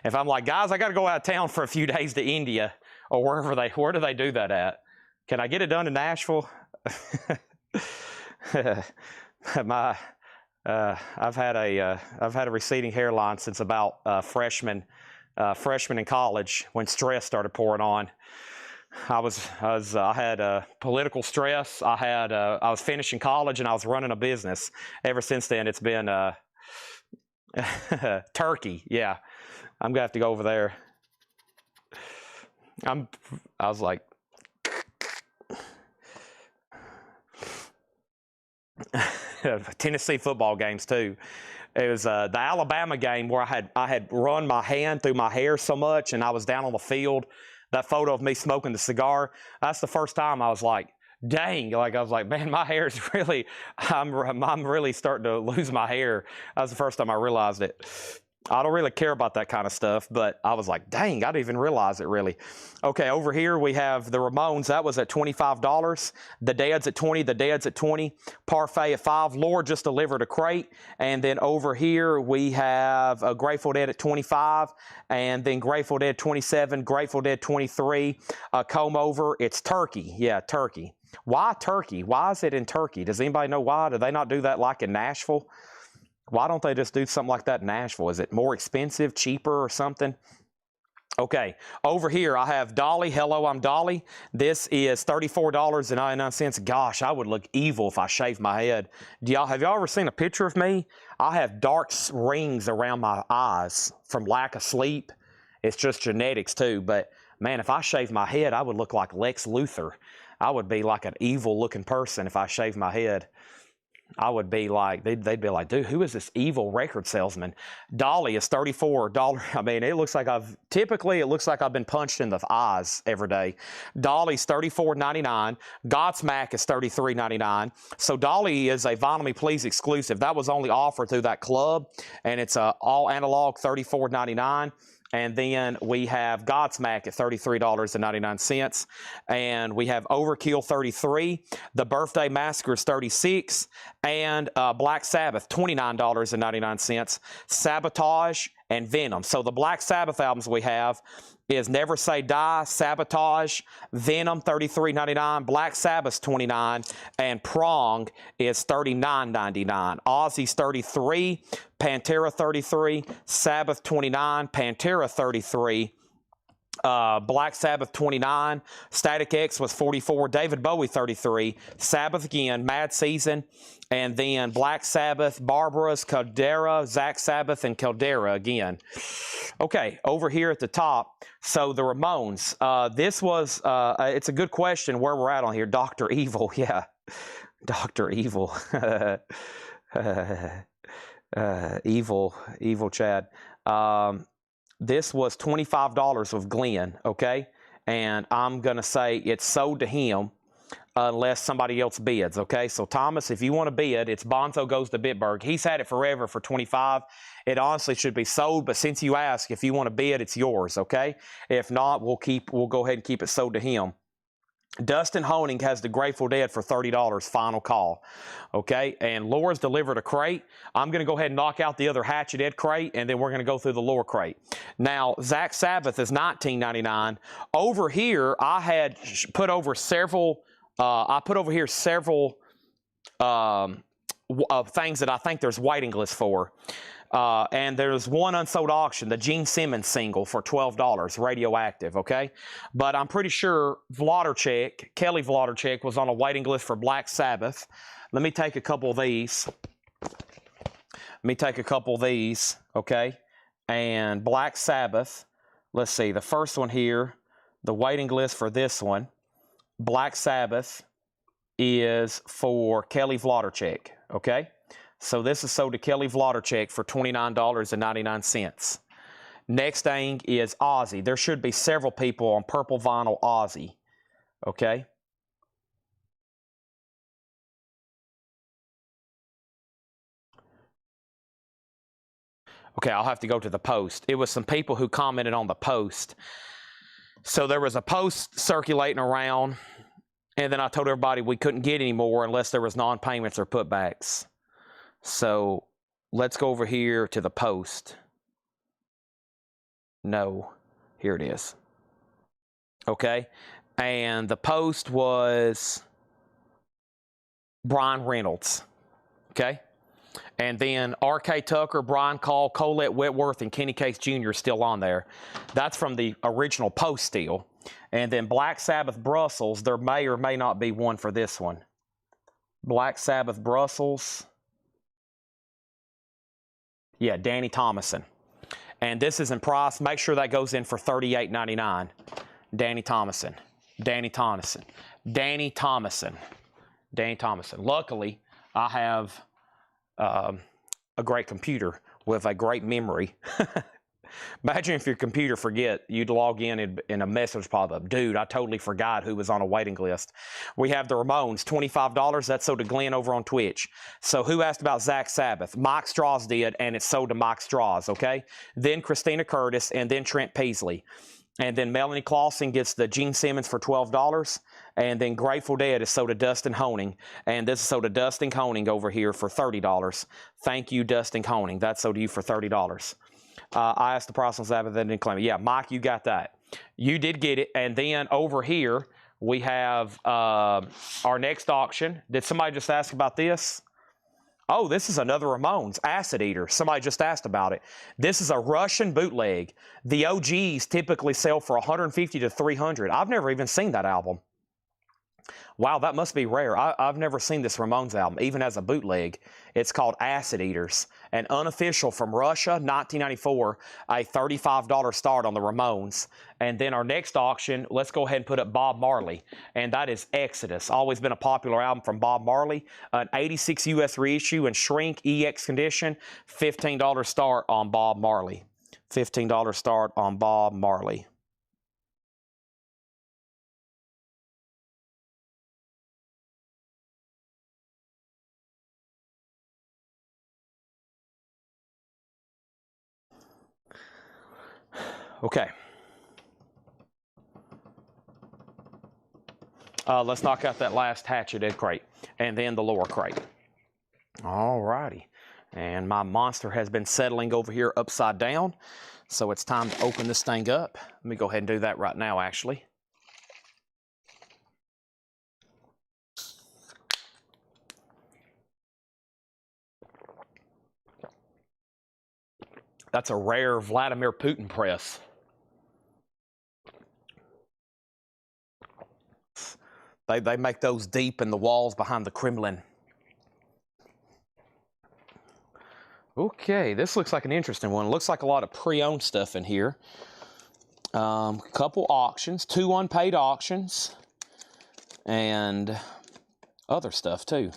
If I'm like, guys, I got to go out of town for a few days to India or where do they do that at? Can I get it done in Nashville? I've had a receding hairline since about freshman in college when stress started pouring on. I had political stress. I was finishing college and I was running a business. Ever since then, it's been Turkey. Yeah, I'm gonna have to go over there. I was like, Tennessee football games too. It was the Alabama game where I had run my hand through my hair so much, and I was down on the field. That photo of me smoking the cigar. That's the first time I was like, dang! Like I was like, man, my hair is really. I'm really starting to lose my hair. That was the first time I realized it. I don't really care about that kind of stuff, but I was like, dang, I didn't even realize it really. Okay, over here we have the Ramones. That was at $25. The Deads at 20. The Deads at 20. Parfait at 5. Lord just delivered a crate. And then over here we have a Grateful Dead at 25. And then Grateful Dead 27. Grateful Dead 23. Comb over. It's turkey. Yeah, turkey. Why turkey? Why is it in Turkey? Does anybody know why? Do they not do that like in Nashville? Why don't they just do something like that in Nashville? Is it more expensive, cheaper, or something? Okay, over here I have Dolly. Hello, I'm Dolly. This is $34.99. Gosh, I would look evil if I shaved my head. Have y'all ever seen a picture of me? I have dark rings around my eyes from lack of sleep. It's just genetics too, but man, if I shaved my head, I would look like Lex Luthor. I would be like an evil-looking person if I shaved my head. I would be like, they'd be like, dude, who is this evil record salesman? Dolly is $34. I mean, it looks like I've been punched in the eyes every day. Dolly's $34.99. Godsmack is $33.99. So Dolly is a Vinyl Me Please exclusive. That was only offered through that club, and it's all analog $34.99. And then we have Godsmack at $33.99. And we have Overkill $33. The Birthday Massacre is $36. And Black Sabbath, $29.99. Sabotage and Venom. So the Black Sabbath albums we have is Never Say Die, Sabotage, Venom $33.99, Black Sabbath $29, and Prong is $39.99. Ozzy's $33, Pantera $33, Sabbath $29, Pantera $33. Black Sabbath 29, Static X was 44, David Bowie 33, Sabbath again, Mad Season, and then Black Sabbath, Barbara's, Caldera, Zach Sabbath, and Caldera again. Okay, over here at the top, so the Ramones. This was, it's a good question where we're at on here. Dr. Evil, yeah. Dr. Evil. Evil Chad. This was $25 with Glenn, okay? And I'm going to say it's sold to him unless somebody else bids, okay? So, Thomas, if you want to bid, it's Bonzo Goes to Bitburg. He's had it forever for $25. It honestly should be sold, but since you ask, if you want to bid, it's yours, okay? If not, we'll go ahead and keep it sold to him. Dustin Honing has the Grateful Dead for $30, final call. Okay, and Laura's delivered a crate. I'm going to go ahead and knock out the other Hatchet Ed crate, and then we're going to go through the Laura crate. Now, Zach Sabbath is $19.99. Over here, I had put over several, several things that I think there's waiting lists for. And there's one unsold auction, the Gene Simmons single for $12, Radioactive, okay? But I'm pretty sure Kelly Vlodarchek was on a waiting list for Black Sabbath. Let me take a couple of these. Okay? And Black Sabbath, let's see, the first one here, the waiting list for this one, Black Sabbath is for Kelly Vlodarchek, okay? So this is sold to Kelly Vlodarchek for $29.99. Next thing is Ozzy. There should be several people on purple vinyl Ozzy. Okay. Okay, I'll have to go to the post. It was some people who commented on the post. So there was a post circulating around, and then I told everybody we couldn't get any more unless there was non-payments or putbacks. So let's go over here to the post. No, here it is. Okay, and the post was Brian Reynolds. Okay, and then R.K. Tucker, Brian Call, Colette Whitworth, and Kenny Case Jr. still on there. That's from the original post still. And then Black Sabbath Brussels, there may or may not be one for this one. Black Sabbath Brussels. Yeah, Danny Thomason. And this is in price. Make sure that goes in for $38.99. Danny Thomason. Luckily, I have a great computer with a great memory. Imagine if your computer forget, you'd log in and a message pop up. Dude, I totally forgot who was on a waiting list. We have the Ramones, $25. That's sold to Glenn over on Twitch. So who asked about Zach Sabbath? Mike Straws did, and it's sold to Mike Straws, okay? Then Christina Curtis, and then Trent Peasley. And then Melanie Clausen gets the Gene Simmons for $12. And then Grateful Dead is sold to Dustin Honing. And this is sold to Dustin Honing over here for $30. Thank you, Dustin Honing. That's sold to you for $30. I asked the price on Sabbath, they didn't claim it. Yeah, Mike, you got that. You did get it. And then over here, we have our next auction. Did somebody just ask about this? Oh, this is another Ramones, Acid Eater. Somebody just asked about it. This is a Russian bootleg. The OGs typically sell for $150 to $300. I've never even seen that album. Wow, that must be rare. I've never seen this Ramones album, even as a bootleg. It's called Acid Eaters. An unofficial from Russia, 1994, a $35 start on the Ramones. And then our next auction, let's go ahead and put up Bob Marley. And that is Exodus. Always been a popular album from Bob Marley. An 86 US reissue in shrink EX condition. $15 start on Bob Marley. $15 start on Bob Marley. Okay. Let's knock out that last Hatchet Ed crate and then the lower crate. All righty. And my monster has been settling over here upside down. So it's time to open this thing up. Let me go ahead and do that right now, actually. That's a rare Vladimir Putin press. They make those deep in the walls behind the Kremlin. Okay, this looks like an interesting one. Looks like a lot of pre-owned stuff in here. Couple auctions, 2 unpaid auctions, and other stuff too.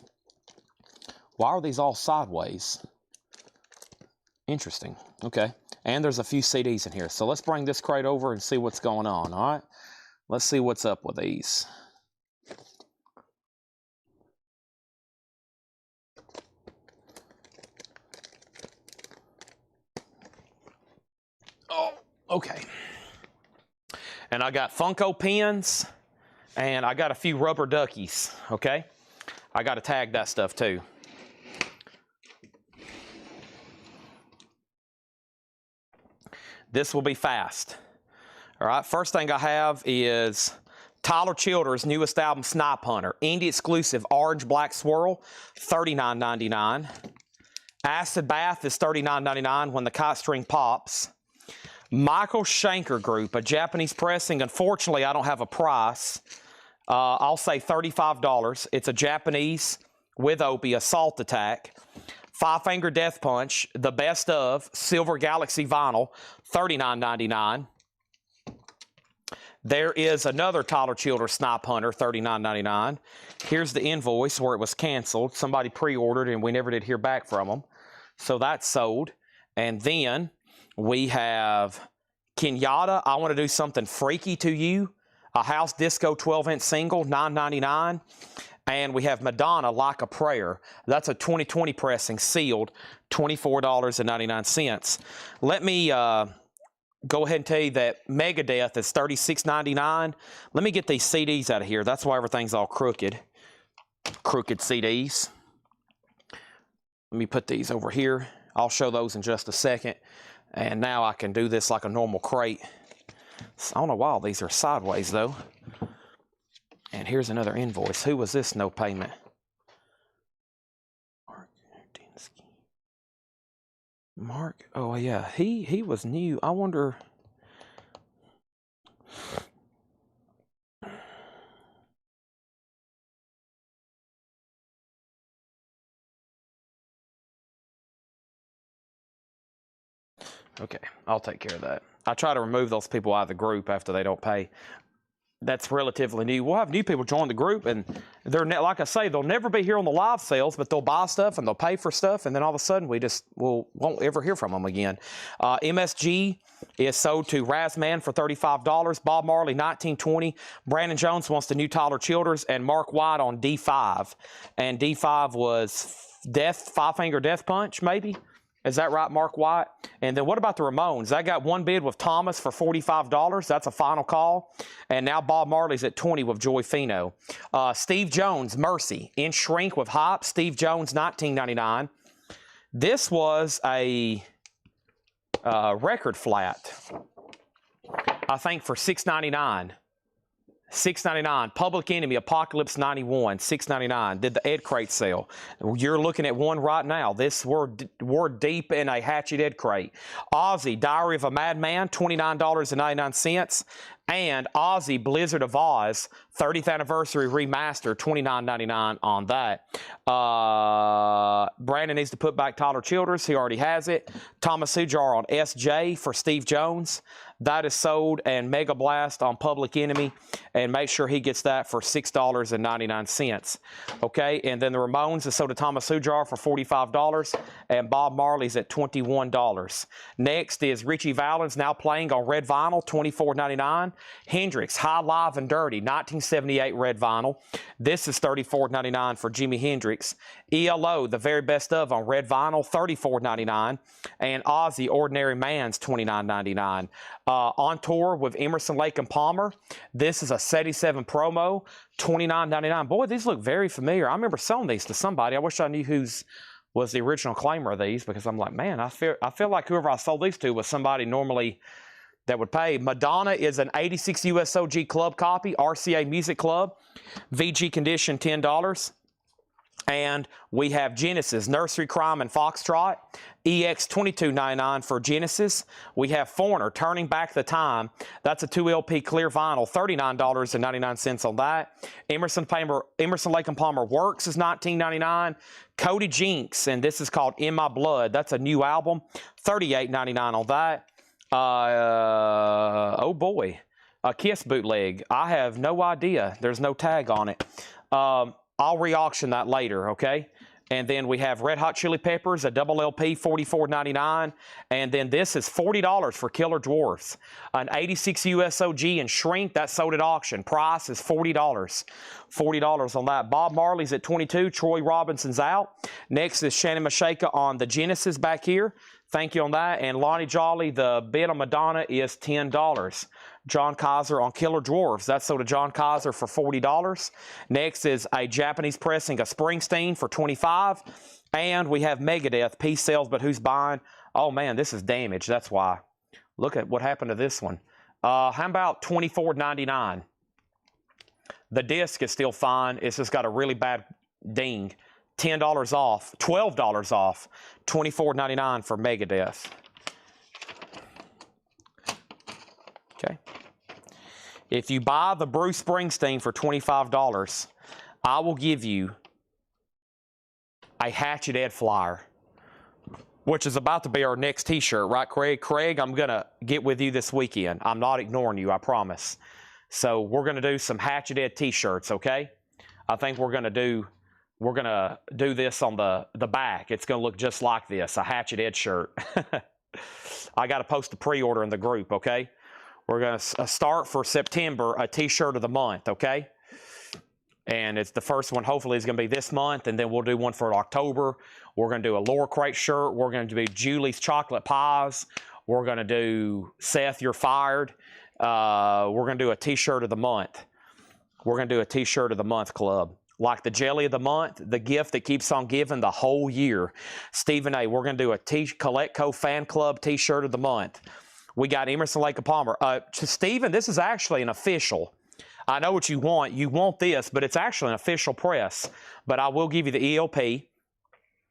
Why are these all sideways? Interesting. Okay. And there's a few CDs in here. So let's bring this crate over and see what's going on. All right. Let's see what's up with these. Oh, okay. And I got Funko pins, and I got a few rubber duckies, okay? I got to tag that stuff too. This will be fast. All right, first thing I have is Tyler Childers' newest album, Snipe Hunter. Indie exclusive orange black swirl, $39.99. Acid Bath is $39.99 when the kite string pops. Michael Schenker Group, a Japanese pressing. Unfortunately, I don't have a price. I'll say $35. It's a Japanese with Opie Assault Attack. Five Finger Death Punch, the best of, Silver Galaxy vinyl, $39.99. There is another Tyler Childers Snipe Hunter, $39.99. Here's the invoice where it was canceled. Somebody pre-ordered and we never did hear back from them. So that's sold. And then we have Kenyatta, I Want to Do Something Freaky to You, a House Disco 12-inch single, $9.99. And we have Madonna, Like a Prayer. That's a 2020 pressing, sealed, $24.99. Let me go ahead and tell you that Megadeth is $36.99. Let me get these CDs out of here. That's why everything's all crooked. Crooked CDs. Let me put these over here. I'll show those in just a second. And now I can do this like a normal crate. I don't know why all these are sideways, though. And here's another invoice. Who was this no payment? Mark, oh yeah, he was new. I wonder. Okay, I'll take care of that. I try to remove those people out of the group after they don't pay. That's relatively new. We'll have new people join the group, and they're like I say, they'll never be here on the live sales, but they'll buy stuff and they'll pay for stuff, and then all of a sudden we just won't ever hear from them again. MSG is sold to Razman for $35. Bob Marley, 1920. Brandon Jones wants the new Tyler Childers, and Mark White on D5. And D5 was Five Finger Death Punch, maybe? Is that right, Mark White? And then what about the Ramones? I got one bid with Thomas for $45. That's a final call. And now Bob Marley's at $20 with Joy Fino. Steve Jones, Mercy. In Shrink with Hop. Steve Jones, $19.99. This was a record flat, I think, for $6.99. $6.99. Public Enemy, Apocalypse 91, $6.99. Did the Ed Crate sale. You're looking at one right now. We're deep in a Hatchet Ed Crate. Ozzy, Diary of a Madman, $29.99. And Ozzy, Blizzard of Oz, 30th Anniversary Remaster, $29.99 on that. Brandon needs to put back Tyler Childers. He already has it. Thomas Sujar on SJ for Steve Jones. That is sold. And Mega Blast on Public Enemy. And make sure he gets that for $6.99. Okay, and then the Ramones is sold to Thomas Sujar for $45. And Bob Marley's at $21. Next is Richie Valens, now playing on red vinyl, $24.99. Hendrix, High, Live, and Dirty, 1978 red vinyl. This is $34.99 for Jimi Hendrix. ELO, The Very Best Of on red vinyl, $34.99. And Ozzy, Ordinary Man's, $29.99. On tour with Emerson, Lake and Palmer. This is a 77 promo, $29.99. Boy, these look very familiar. I remember selling these to somebody. I wish I knew who's was the original claimer of these, because I'm like, man, I feel like whoever I sold these to was somebody normally that would pay. Madonna is an 86 USOG Club copy, RCA Music Club, VG condition, $10. And we have Genesis, Nursery Crime and Foxtrot, EX $22.99 for Genesis. We have Foreigner, Turning Back the Time. That's a 2 LP clear vinyl, $39.99 on that. Emerson, Lake and Palmer Works is $19.99. Cody Jinks, and this is called In My Blood. That's a new album, $38.99 on that. Oh boy, a Kiss bootleg. I have no idea. There's no tag on it. I'll re-auction that later, okay? And then we have Red Hot Chili Peppers, a double LP, $44.99. And then this is $40 for Killer Dwarfs. An 86 USOG and Shrink, that sold at auction. Price is $40. $40 on that. Bob Marley's at $22. Troy Robinson's out. Next is Shannon Mashaka on the Genesis back here. Thank you on that. And Lonnie Jolly, the bid on Madonna is $10. John Kaiser on Killer Dwarfs. That's sold to John Kaiser for $40. Next is a Japanese pressing of Springsteen for $25. And we have Megadeth, piece sales, but who's buying? Oh, man, this is damaged. That's why. Look at what happened to this one. How about $24.99? The disc is still fine. It's just got a really bad ding. $10 off, $12 off, $24.99 for Megadeth. Okay. If you buy the Bruce Springsteen for $25, I will give you a Hatchet Ed flyer, which is about to be our next t-shirt, right, Craig? Craig, I'm going to get with you this weekend. I'm not ignoring you, I promise. So we're going to do some Hatchet Ed t-shirts, okay? I think we're going to do this on the back. It's going to look just like this, a Hatchet Ed shirt. I got to post a pre-order in the group, okay? We're going to start for September, a t-shirt of the month, okay? And it's the first one, hopefully, is going to be this month, and then we'll do one for October. We're going to do a Laura Crate shirt. We're going to do Julie's Chocolate Pies. We're going to do Seth, You're Fired. We're going to do a t-shirt of the month. We're going to do a t-shirt of the month club. Like the jelly of the month, the gift that keeps on giving the whole year. Stephen A., we're going to do a Coletco Fan Club t-shirt of the month. We got Emerson, Lake and Palmer. Stephen, this is actually an official. I know what you want. You want this, but it's actually an official press. But I will give you the ELP.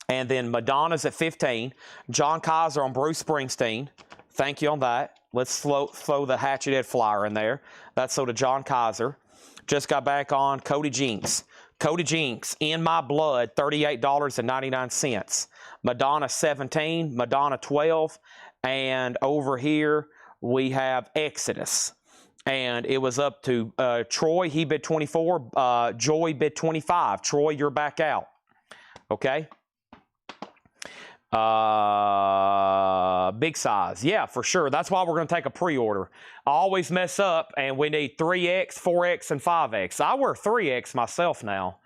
And then Madonna's at $15. John Kaiser on Bruce Springsteen. Thank you on that. Let's throw the Hatchet Ed flyer in there. That's so to John Kaiser. Just got back on Cody Jinks. Cody Jinks, In My Blood, $38.99. Madonna, $17. Madonna, $12. And over here, we have Exodus. And it was up to Troy. He bid 24. Joy bid 25. Troy, you're back out. Okay? Big size. Yeah, for sure. That's why we're going to take a pre-order. I always mess up, and we need 3X, 4X, and 5X. I wear 3X myself now.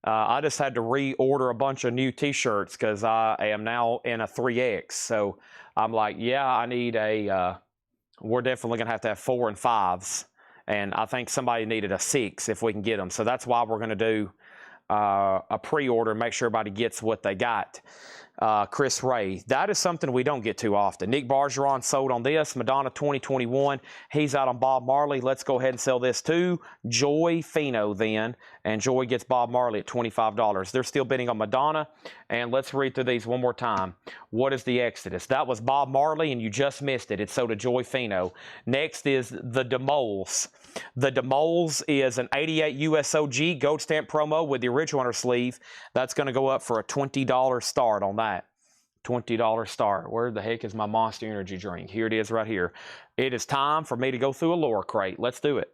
I just had to reorder a bunch of new t-shirts because I am now in a 3X. So I'm like, yeah, I need a, we're definitely going to have 4 and 5s. And I think somebody needed a 6 if we can get them. So that's why we're going to do a pre-order and make sure everybody gets what they got. Chris Ray. That is something we don't get too often. Nick Bargeron sold on this. Madonna 2021. He's out on Bob Marley. Let's go ahead and sell this to Joy Fino then. And Joy gets Bob Marley at $25. They're still bidding on Madonna. And let's read through these one more time. What is the Exodus? That was Bob Marley, and you just missed it. It's sold to Joy Fino. Next is the DeMoles. The DeMoles is an 88 USOG gold stamp promo with the original under sleeve. That's going to go up for a $20 start on that. $20 start. Where the heck is my Monster Energy drink? Here it is right here. It is time for me to go through a Laura Crate. Let's do it.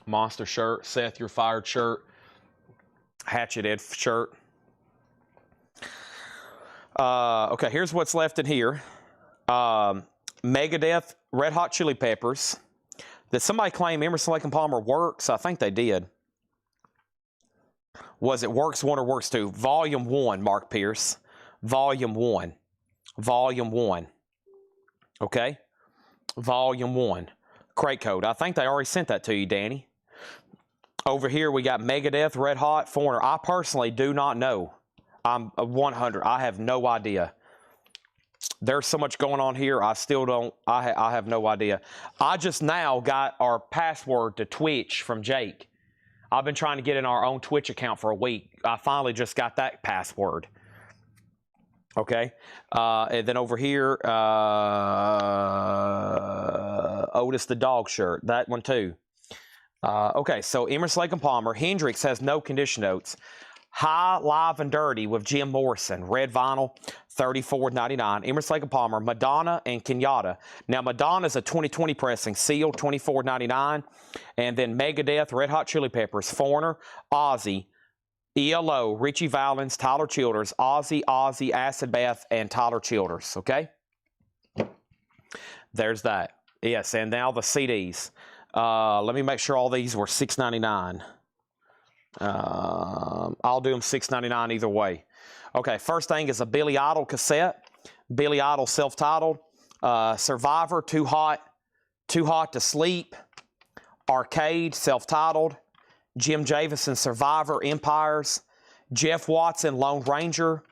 Monster shirt, Seth, You're Fired shirt, Hatchet Ed shirt. Okay, here's what's left in here. Megadeth, Red Hot Chili Peppers. Did somebody claim Emerson, Lake and Palmer works? I think they did. Was it Works 1 or Works 2? Volume 1, Mark Pierce. Volume 1. Volume 1. Okay? Volume 1. Crate code. I think they already sent that to you, Danny. Over here, we got Megadeth, Red Hot, Foreigner. I personally do not know. I'm 100. I have no idea. There's so much going on here. I still don't. I have no idea. I just now got our password to Twitch from Jake. I've been trying to get in our own Twitch account for a week. I finally just got that password. Okay. And then over here, Otis the dog shirt. That one too. Okay, so Emerson, Lake and Palmer. Hendrix has no condition notes. High, Live, and Dirty with Jim Morrison, red vinyl, $34.99. Emerson, Lake and Palmer, Madonna, and Kenyatta. Now, Madonna's a 2020 pressing, sealed, $24.99. And then Megadeth, Red Hot Chili Peppers, Foreigner, Ozzy, ELO, Richie Valens, Tyler Childers, Ozzy, Acid Bath, and Tyler Childers, okay? There's that. Yes, and now the CDs. Let me make sure all these were $6.99. I'll do them $6.99 either way. Okay, first thing is a Billy Idol cassette. Billy Idol self-titled. Survivor, Too Hot to Sleep. Arcade, self-titled. Jim Javison, Survivor, Empires. Jeff Watson, Lone Ranger.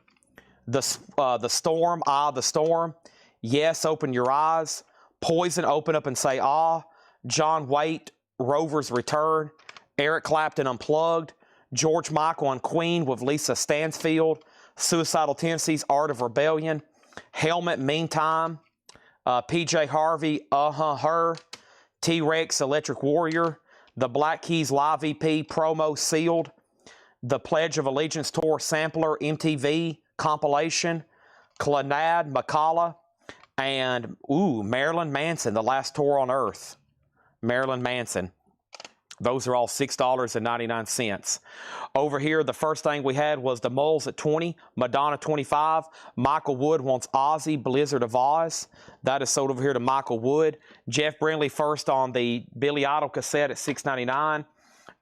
The Storm, the Storm. Yes, Open Your Eyes. Poison, Open Up and Say Ah. John Waite, Rover's Return. Eric Clapton, Unplugged. George Michael and Queen with Lisa Stansfield. Suicidal Tendencies, Art of Rebellion. Helmet, Meantime. PJ Harvey, Her. T-Rex, Electric Warrior. The Black Keys Live EP, Promo, Sealed. The Pledge of Allegiance Tour Sampler, MTV, Compilation. Clannad, McCalla. And, Marilyn Manson, The Last Tour on Earth. Marilyn Manson. Those are all $6.99. Over here, the first thing we had was the Moles at 20, Madonna 25. Michael Wood wants Ozzy, Blizzard of Oz. That is sold over here to Michael Wood. Jeff Brindley first on the Billy Idol cassette at $6.99.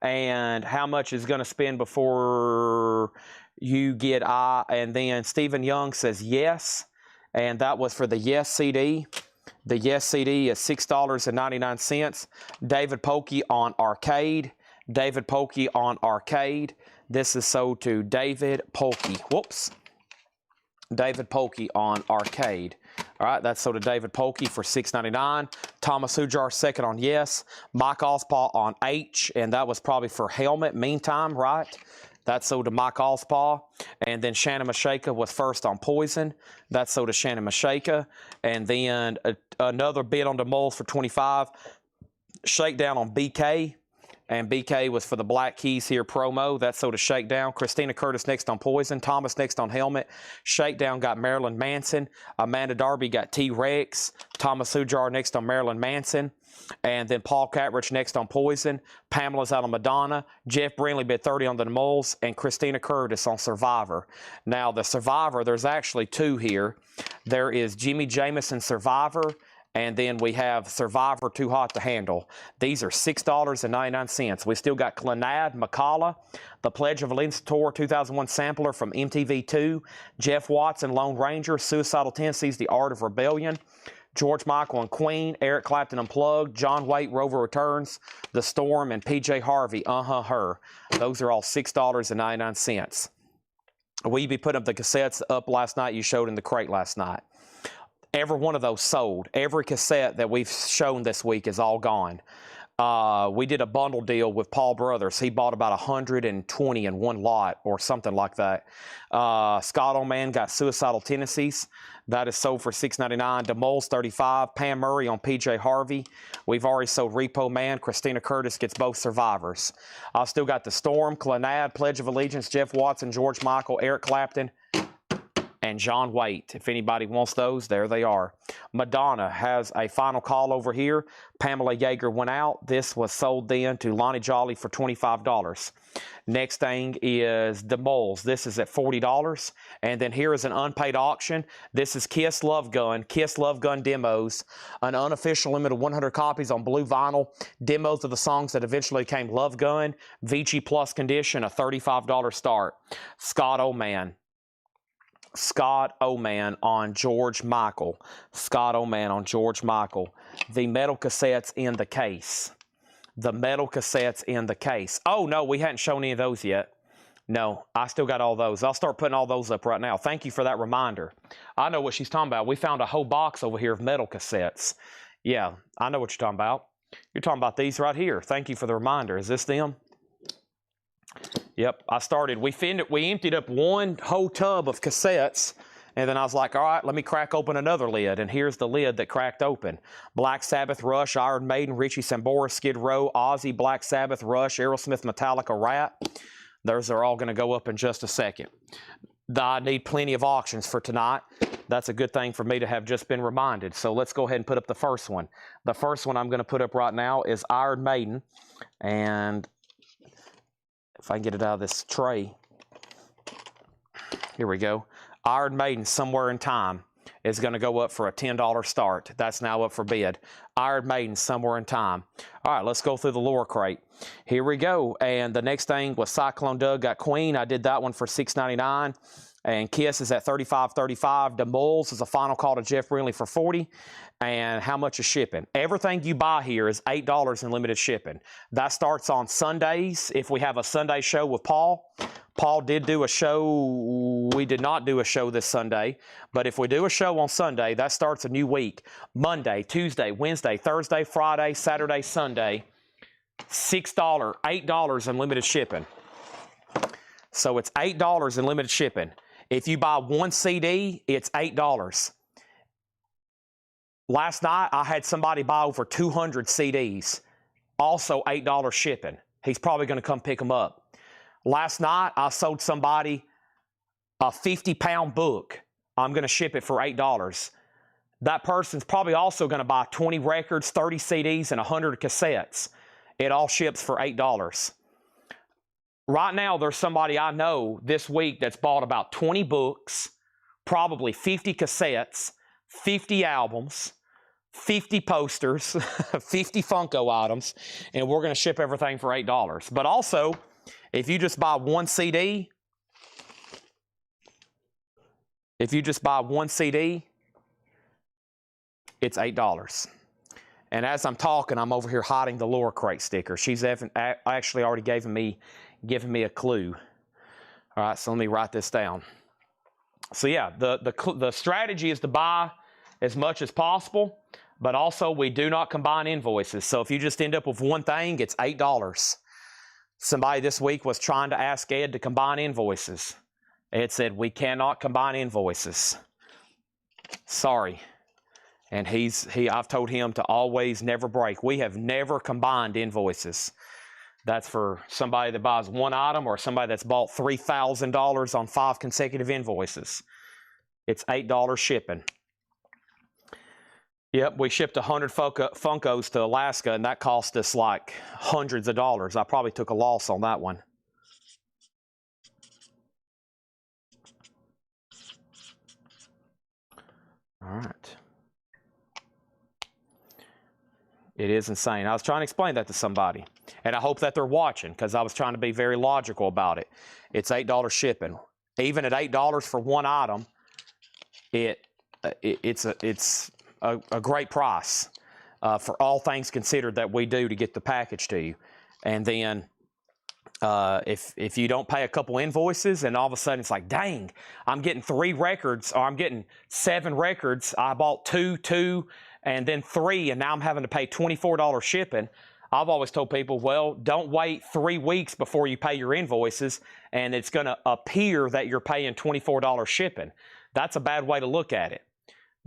And how much is going to spend before you get And then Stephen Young says yes. And that was for the Yes CD. The Yes CD is $6.99. David Pokey on Arcade. David Pokey on Arcade. This is sold to David Pokey. Whoops. David Pokey on Arcade. All right, that's sold to David Pokey for $6.99. Thomas Hujar second on Yes. Mike Ospaw on H, and that was probably for Helmet. Meantime, right? That's sold to Mike Ospaw. And then Shannon Mashaka was first on Poison. That's sold to Shannon Mashaka. And then another bid on the Moles for $25. Shakedown on BK. And BK was for the Black Keys here promo. That's sold to Shakedown. Christina Curtis next on Poison. Thomas next on Helmet. Shakedown got Marilyn Manson. Amanda Darby got T-Rex. Thomas Hujar next on Marilyn Manson. And then Paul Catrich next on Poison. Pamela's out on Madonna. Jeff Brindley bid 30 on the Moles. And Christina Curtis on Survivor. Now, the Survivor, there's actually two here. There is Jimmy Jamison Survivor. And then we have Survivor, Too Hot to Handle. These are $6.99. We still got Clannad, McCalla, The Pledge of Allegiance Tour 2001 Sampler from MTV2, Jeff Watson, Lone Ranger, Suicidal Tendencies, The Art of Rebellion, George Michael and Queen, Eric Clapton Unplugged, John Waite, Rover Returns, The Storm, and PJ Harvey, Her. Those are all $6.99. We be putting up the cassettes up last night you showed in the crate last night. Every one of those sold. Every cassette that we've shown this week is all gone. We did a bundle deal with Paul Brothers. He bought about 120 in one lot or something like that. Scott Oman got Suicidal Tendencies. That is sold for $6.99. DeMoles $35. Pam Murray on PJ Harvey. We've already sold Repo Man. Christina Curtis gets both Survivors. I've still got The Storm, Clannad, Pledge of Allegiance, Jeff Watson, George Michael, Eric Clapton, and John Waite. If anybody wants those, there they are. Madonna has a final call over here. Pamela Yeager went out. This was sold then to Lonnie Jolly for $25. Next thing is the Moles. This is at $40. And then here is an unpaid auction. This is Kiss Love Gun demos. An unofficial limited 100 copies on blue vinyl. Demos of the songs that eventually became Love Gun. Vici Plus condition, a $35 start. Scott Oman on George Michael. Scott Oman on George Michael. The metal cassettes in the case. The metal cassettes in the case. Oh, no, we hadn't shown any of those yet. No, I still got all those. I'll start putting all those up right now. Thank you for that reminder. I know what she's talking about. We found a whole box over here of metal cassettes. Yeah, I know what you're talking about. You're talking about these right here. Thank you for the reminder. Is this them? Yep, we emptied up one whole tub of cassettes, and then I was like, all right, let me crack open another lid, and here's the lid that cracked open. Black Sabbath, Rush, Iron Maiden, Richie Sambora, Skid Row, Ozzy, Black Sabbath, Rush, Aerosmith, Metallica, Rat. Those are all going to go up in just a second. I need plenty of auctions for tonight. That's a good thing for me to have just been reminded. So let's go ahead and put up the first one. The first one I'm going to put up right now is Iron Maiden. And if I can get it out of this tray. Here we go. Iron Maiden, Somewhere in Time, is going to go up for a $10 start. That's now up for bid. Iron Maiden, Somewhere in Time. All right, let's go through the lure crate. Here we go. And the next thing was Cyclone Doug got Queen. I did that one for $6.99. And Kiss is at $35.35. DeMulls is a final call to Jeff Brindley for $40. And how much is shipping? Everything you buy here is $8 in limited shipping. That starts on Sundays. If we have a Sunday show with Paul. Paul did do a show. We did not do a show this Sunday. But if we do a show on Sunday, that starts a new week. Monday, Tuesday, Wednesday, Thursday, Friday, Saturday, Sunday. $6, $8 in limited shipping. So it's $8 in limited shipping. If you buy one CD, it's $8. Last night, I had somebody buy over 200 CDs. Also $8 shipping. He's probably going to come pick them up. Last night, I sold somebody a 50-pound book. I'm going to ship it for $8. That person's probably also going to buy 20 records, 30 CDs, and 100 cassettes. It all ships for $8. Right now, there's somebody I know this week that's bought about 20 books, probably 50 cassettes, 50 albums, 50 posters, 50 Funko items, and we're going to ship everything for $8. But also, if you just buy one CD, it's $8. And as I'm talking, I'm over here hiding the lure crate sticker. She's actually already given me a clue. All right, so let me write this down. So yeah, the strategy is to buy as much as possible, but also we do not combine invoices. So if you just end up with one thing, it's $8. Somebody this week was trying to ask Ed to combine invoices. Ed said, we cannot combine invoices. Sorry. And I've told him to always never break. We have never combined invoices. That's for somebody that buys one item or somebody that's bought $3,000 on 5 consecutive invoices. It's $8 shipping. Yep, we shipped 100 Funkos to Alaska, and that cost us like hundreds of dollars. I probably took a loss on that one. All right. It is insane. I was trying to explain that to somebody, and I hope that they're watching because I was trying to be very logical about it. It's $8 shipping. Even at $8 for one item, it's a great price for all things considered that we do to get the package to you. And then if you don't pay a couple invoices and all of a sudden it's like, dang, I'm getting 3 records or I'm getting 7 records. I bought 2, and then 3, and now I'm having to pay $24 shipping. I've always told people, well, don't wait 3 weeks before you pay your invoices, and it's going to appear that you're paying $24 shipping. That's a bad way to look at it.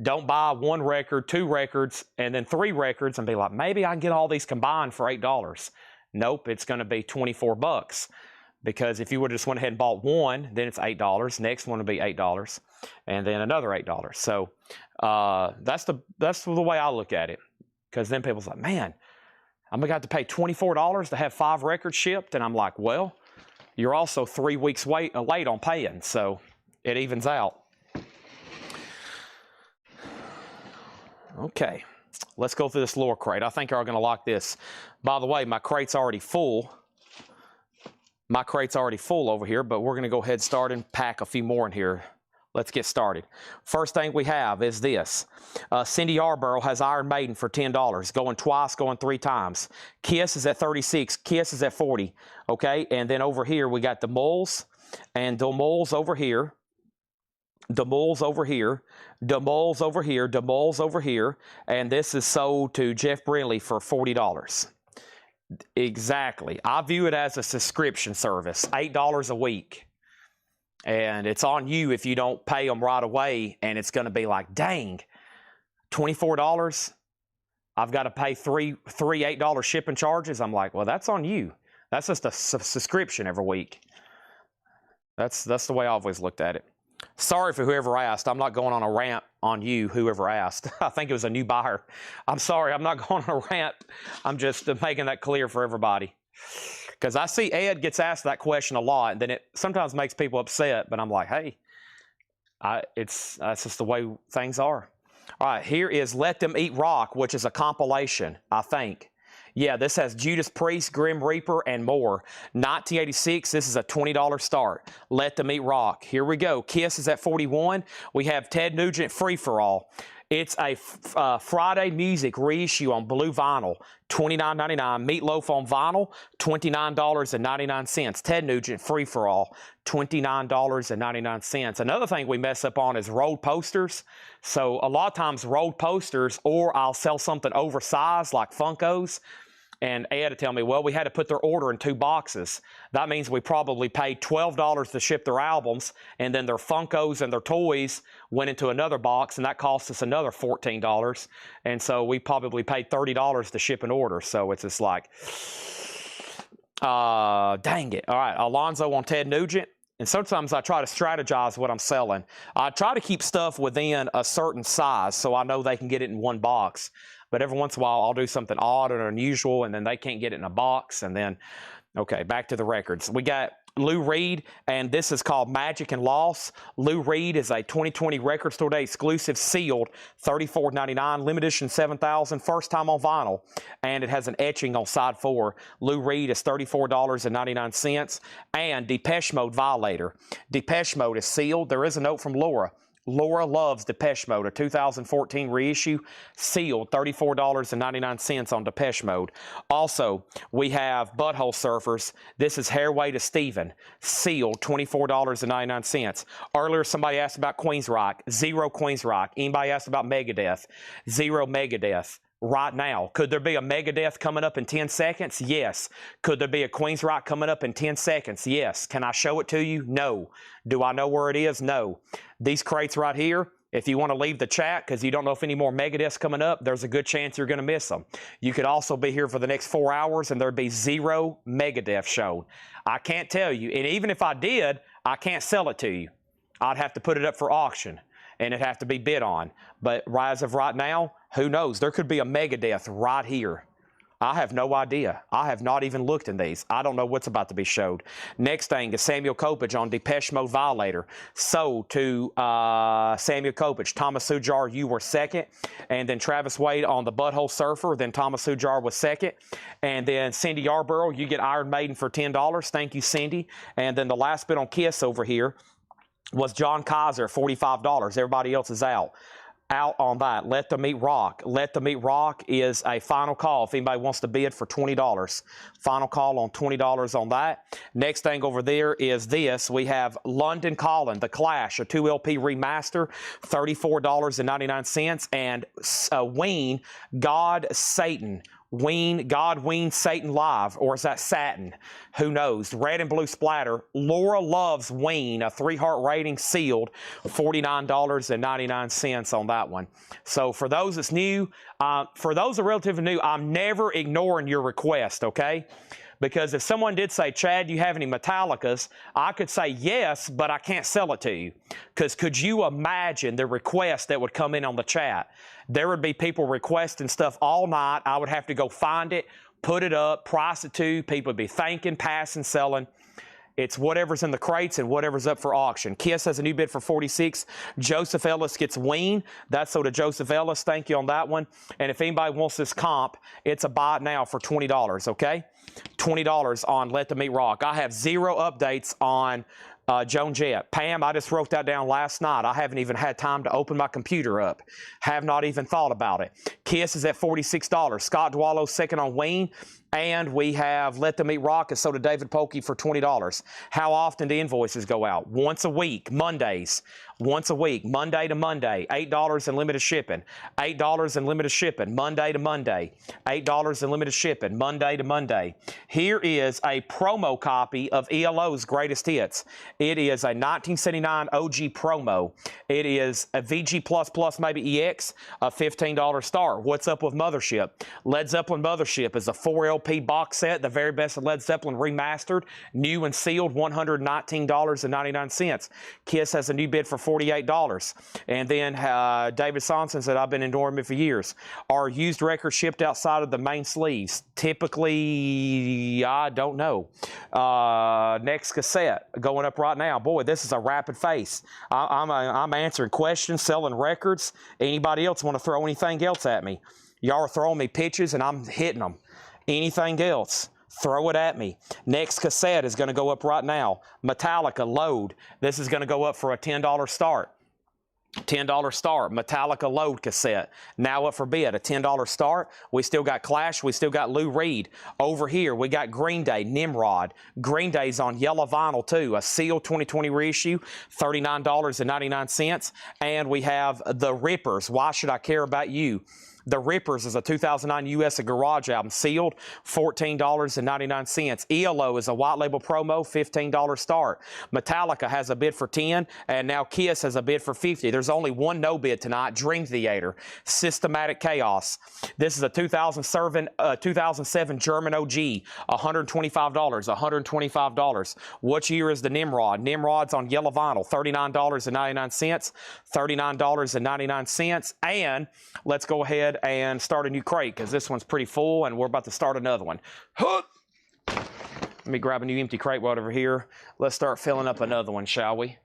Don't buy 1 record, 2 records, and then 3 records and be like, maybe I can get all these combined for $8. Nope, it's going to be $24. Because if you would have just went ahead and bought 1, then it's $8. Next one would be $8, and then another $8. So that's the way I look at it. Because then people's like, man, I'm gonna have to pay $24 to have 5 records shipped, and I'm like, well, you're also 3 weeks late on paying, so it evens out. Okay, let's go through this lure crate. I think you're gonna like this. By the way, my crate's already full. My crate's already full over here, but we're going to go ahead and start and pack a few more in here. Let's get started. First thing we have is this. Cindy Yarborough has Iron Maiden for $10. Going twice, going 3 times. Kiss is at $36. Kiss is at $40. Okay, and then over here we got DeMulls and DeMulls over here. DeMulls over here. DeMulls over here. DeMulls over here. And this is sold to Jeff Brindley for $40. Exactly. I view it as a subscription service, $8 a week. And it's on you if you don't pay them right away, and it's going to be like, dang, $24? I've got to pay three $8 shipping charges. I'm like, well, that's on you. That's just a subscription every week. That's the way I always looked at it. Sorry for whoever asked. I'm not going on a rant on you, whoever asked. I think it was a new buyer. I'm sorry. I'm not going on a rant. I'm just making that clear for everybody. Because I see Ed gets asked that question a lot, and then it sometimes makes people upset. But I'm like, hey, that's just the way things are. All right, here is Let Them Eat Rock, which is a compilation, I think. Yeah, this has Judas Priest, Grim Reaper, and more. 1986, this is a $20 start. Let Them Eat Rock. Here we go. Kiss is at 41. We have Ted Nugent, Free For All. It's a Friday Music reissue on blue vinyl, $29.99. Meatloaf on vinyl, $29.99. Ted Nugent, Free For All, $29.99. Another thing we mess up on is rolled posters. So a lot of times rolled posters, or I'll sell something oversized like Funkos. And Ed would tell me, well, we had to put their order in 2 boxes. That means we probably paid $12 to ship their albums, and then their Funkos and their toys went into another box, and that cost us another $14. And so we probably paid $30 to ship an order. So it's just like, dang it. All right, Alonzo on Ted Nugent. And sometimes I try to strategize what I'm selling. I try to keep stuff within a certain size so I know they can get it in one box. But every once in a while, I'll do something odd or unusual, and then they can't get it in a box. And then, okay, back to the records. We got Lou Reed, and this is called Magic and Loss. Lou Reed is a 2020 Record Store Day exclusive, sealed, $34.99, limited edition 7,000, first time on vinyl, and it has an etching on side 4. Lou Reed is $34.99, and Depeche Mode Violator. Depeche Mode is sealed. There is a note from Laura. Laura loves Depeche Mode, a 2014 reissue, sealed, $34.99 on Depeche Mode. Also, we have Butthole Surfers. This is Hairway to Steven, sealed, $24.99. Earlier, somebody asked about Queensryche. 0 Queensryche. Anybody asked about Megadeth? 0 Megadeth. Right now. Could there be a Megadeth coming up in 10 seconds? Yes. Could there be a Queensryche coming up in 10 seconds? Yes. Can I show it to you? No. Do I know where it is? No. These crates right here, if you want to leave the chat because you don't know if any more Megadeth's coming up, there's a good chance you're going to miss them. You could also be here for the next 4 hours and there'd be 0 Megadeth shown. I can't tell you. And even if I did, I can't sell it to you. I'd have to put it up for auction, and it'd have to be bid on. But as of right now, who knows? There could be a Megadeth right here. I have no idea. I have not even looked in these. I don't know what's about to be showed. Next thing is Samuel Kopich on Depeche Mode Violator. Sold to Samuel Kopich. Thomas Sujar, you were second. And then Travis Wade on the Butthole Surfer. Then Thomas Sujar was second. And then Cindy Yarborough, you get Iron Maiden for $10. Thank you, Cindy. And then the last bit on Kiss over here was John Kaiser, $45. Everybody else is out on that. Let Them Eat Rock. Let Them Eat Rock is a final call if anybody wants to bid for $20. Final call on $20 on that. Next thing over there is this. We have London Calling, The Clash, a 2LP remaster, $34.99. And Ween, God Satan. God, Ween, Satan Live, or is that Satin? Who knows? Red and Blue Splatter. Laura loves Ween, a 3-heart rating, sealed, $49.99 on that one. So for those that's new, for those that are relatively new, I'm never ignoring your request, okay? Because if someone did say, Chad, do you have any Metallicas? I could say yes, but I can't sell it to you. Because could you imagine the request that would come in on the chat? There would be people requesting stuff all night. I would have to go find it, put it up, price it to you. People would be thanking, passing, selling. It's whatever's in the crates and whatever's up for auction. Kiss has a new bid for $46. Joseph Ellis gets Ween. That's so to Joseph Ellis. Thank you on that one. And if anybody wants this comp, it's a buy it now for $20, okay? $20 on Let Them Eat Rock. I have 0 updates on Joan Jett. Pam, I just wrote that down last night. I haven't even had time to open my computer up. Have not even thought about it. Kiss is at $46. Scott Dwallow second on Ween. And we have Let Them Eat Rock, and so did David Polkey for $20. How often do invoices go out? Once a week, Mondays. Once a week, Monday to Monday, $8 in limited shipping. $8 in limited shipping, Monday to Monday. $8 in limited shipping, Monday to Monday. Here is a promo copy of ELO's Greatest Hits. It is a 1979 OG promo. It is a VG++ maybe EX, a $15 star. Star, What's Up with Mothership. Led Zeppelin Mothership is a 4 LP box set, the very best of Led Zeppelin remastered, new and sealed, $119.99. Kiss has a new bid for $48. And then David Sonson said, I've been ignoring me for years. Are used records shipped outside of the main sleeves? Typically, I don't know. Next cassette going up right now. Boy, this is a rapid face. I'm answering questions, selling records. Anybody else want to throw anything else at me? Y'all are throwing me pitches and I'm hitting them. Anything else, throw it at me. Next cassette is going to go up right now. Metallica Load. This is going to go up for a $10 start. $10 start, Metallica Load cassette. Now up for bid, a $10 start. We still got Clash, we still got Lou Reed. Over here, we got Green Day, Nimrod. Green Day's on yellow vinyl too, a sealed 2020 reissue, $39.99. And we have The Rippers, Why Should I Care About You? The Rippers is a 2009 U.S. Garage album, sealed, $14.99. ELO is a white label promo, $15 start. Metallica has a bid for $10, and now Kiss has a bid for $50. There's only one no bid tonight, Dream Theater, Systematic Chaos. This is a 2007 German OG, $125, $125. Which year is the Nimrod? Nimrod's on yellow vinyl, $39.99, $39.99. And let's go ahead and start a new crate because this one's pretty full and we're about to start another one. Let me grab a new empty crate right over here. Let's start filling up another one, shall we?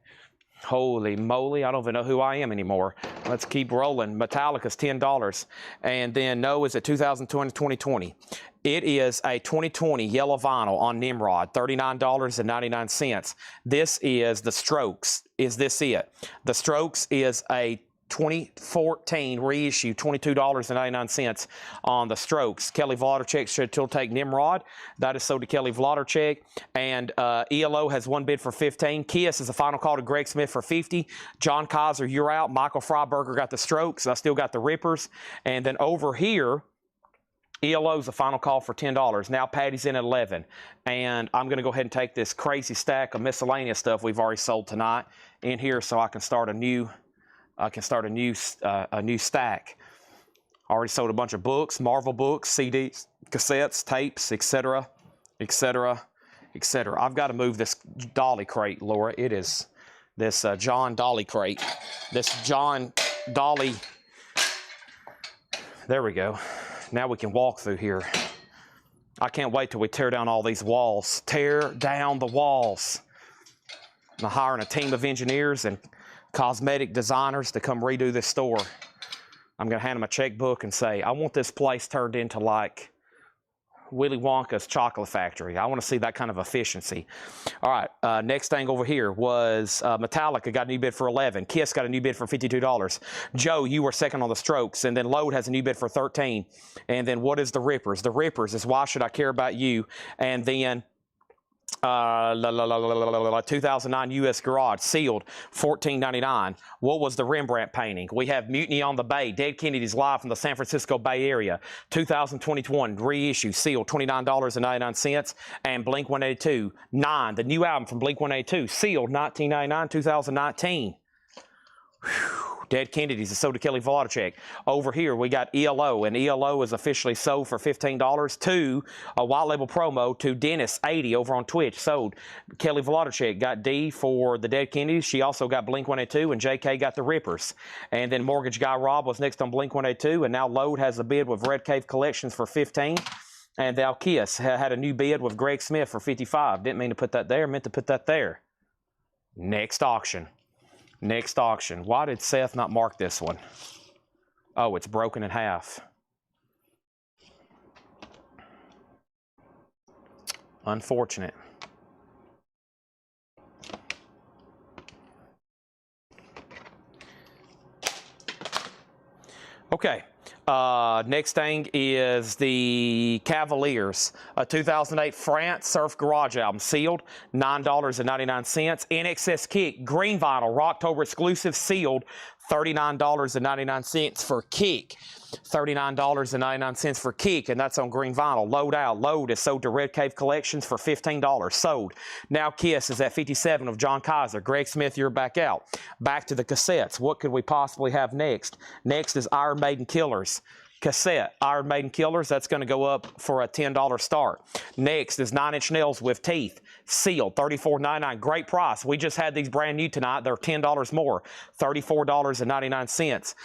Holy moly, I don't even know who I am anymore. Let's keep rolling. Metallica's $10. And then No is at 2020. It is a 2020 yellow vinyl on Nimrod, $39.99. This is The Strokes. Is this it? The Strokes is a 2014 reissue, $22.99 on The Strokes. Kelly Wlodarczyk should still take Nimrod. That is sold to Kelly Wlodarczyk. And ELO has one bid for $15. Kiss is a final call to Greg Smith for $50. John Kaiser, you're out. Michael Freiberger got The Strokes. I still got The Rippers. And then over here, ELO's a final call for $10. Now Patty's in at 11. And I'm going to go ahead and take this crazy stack of miscellaneous stuff we've already sold tonight in here so I can start a new stack. Already sold a bunch of books, Marvel books, CDs, cassettes, tapes, etc., etc., etc. I've got to move this Dolly crate, Laura. It is this John Dolly crate. This John Dolly. There we go. Now we can walk through here. I can't wait till we tear down all these walls. Tear down the walls. I'm hiring a team of engineers and cosmetic designers to come redo this store. I'm going to hand them a checkbook and say, I want this place turned into like Willy Wonka's chocolate factory. I want to see that kind of efficiency. All right, next thing over here was Metallica got a new bid for $11. Kiss got a new bid for $52. Joe, you were second on The Strokes. And then Load has a new bid for $13. And then what is The Rippers? The Rippers is Why Should I Care About You? And then 2009 U.S. Garage, sealed, $14.99. What was the Rembrandt painting? We have Mutiny on the Bay, Dead Kennedys live from the San Francisco Bay Area, 2021 reissue, sealed, $29.99. And Blink-182, 9, the new album from Blink-182, sealed, $19.99, 2019. Whew. Dead Kennedys is sold to Kelly Wlodarczyk. Over here, we got ELO, and ELO is officially sold for $15 to a white label promo to Dennis80 over on Twitch. Sold. Kelly Wlodarczyk got D for the Dead Kennedys. She also got Blink-182, and JK got the Rippers. And then Mortgage Guy Rob was next on Blink-182, and now Load has a bid with Red Cave Collections for $15. And now Kiss had a new bid with Greg Smith for $55. Didn't mean to put that there, meant to put that there. Next auction. Next auction. Why did Seth not mark this one? Oh, it's broken in half. Unfortunate. Okay. Next thing is the Cavaliers, a 2008 France Surf Garage album, sealed, $9.99. NXS Kick, green vinyl, Rocktober exclusive, sealed, $39.99 for Kick. $39.99 for Kick, and that's on green vinyl. Load out. Load is sold to Red Cave Collections for $15. Sold. Now Kiss is at 57 of John Kaiser. Greg Smith, you're back out. Back to the cassettes. What could we possibly have next? Next is Iron Maiden Killers. cassette, Iron Maiden Killers. That's going to go up for a $10 start. Next is Nine Inch Nails with Teeth, sealed, $34.99. Great price. We just had these brand new tonight. They're $10 more, $34.99.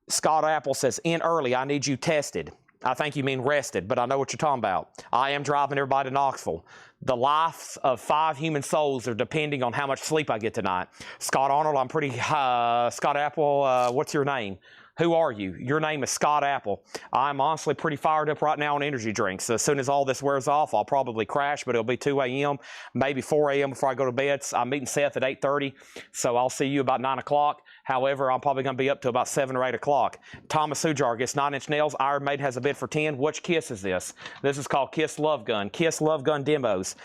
Scott Apple says, in early, I need you tested. I think you mean rested, but I know what you're talking about. I am driving everybody to Knoxville. The lives of 5 human souls are depending on how much sleep I get tonight. Scott Arnold, I'm pretty, Scott Apple, what's your name? Who are you? Your name is Scott Apple. I'm honestly pretty fired up right now on energy drinks. As soon as all this wears off, I'll probably crash, but it'll be 2 a.m., maybe 4 a.m. before I go to bed. I'm meeting Seth at 8:30, so I'll see you about 9 o'clock. However, I'm probably going to be up to about 7 or 8 o'clock. Thomas Sujar gets 9 Inch Nails. Iron Maiden has a bid for 10. Which Kiss is this? This is called Kiss Love Gun. Kiss Love Gun Demos.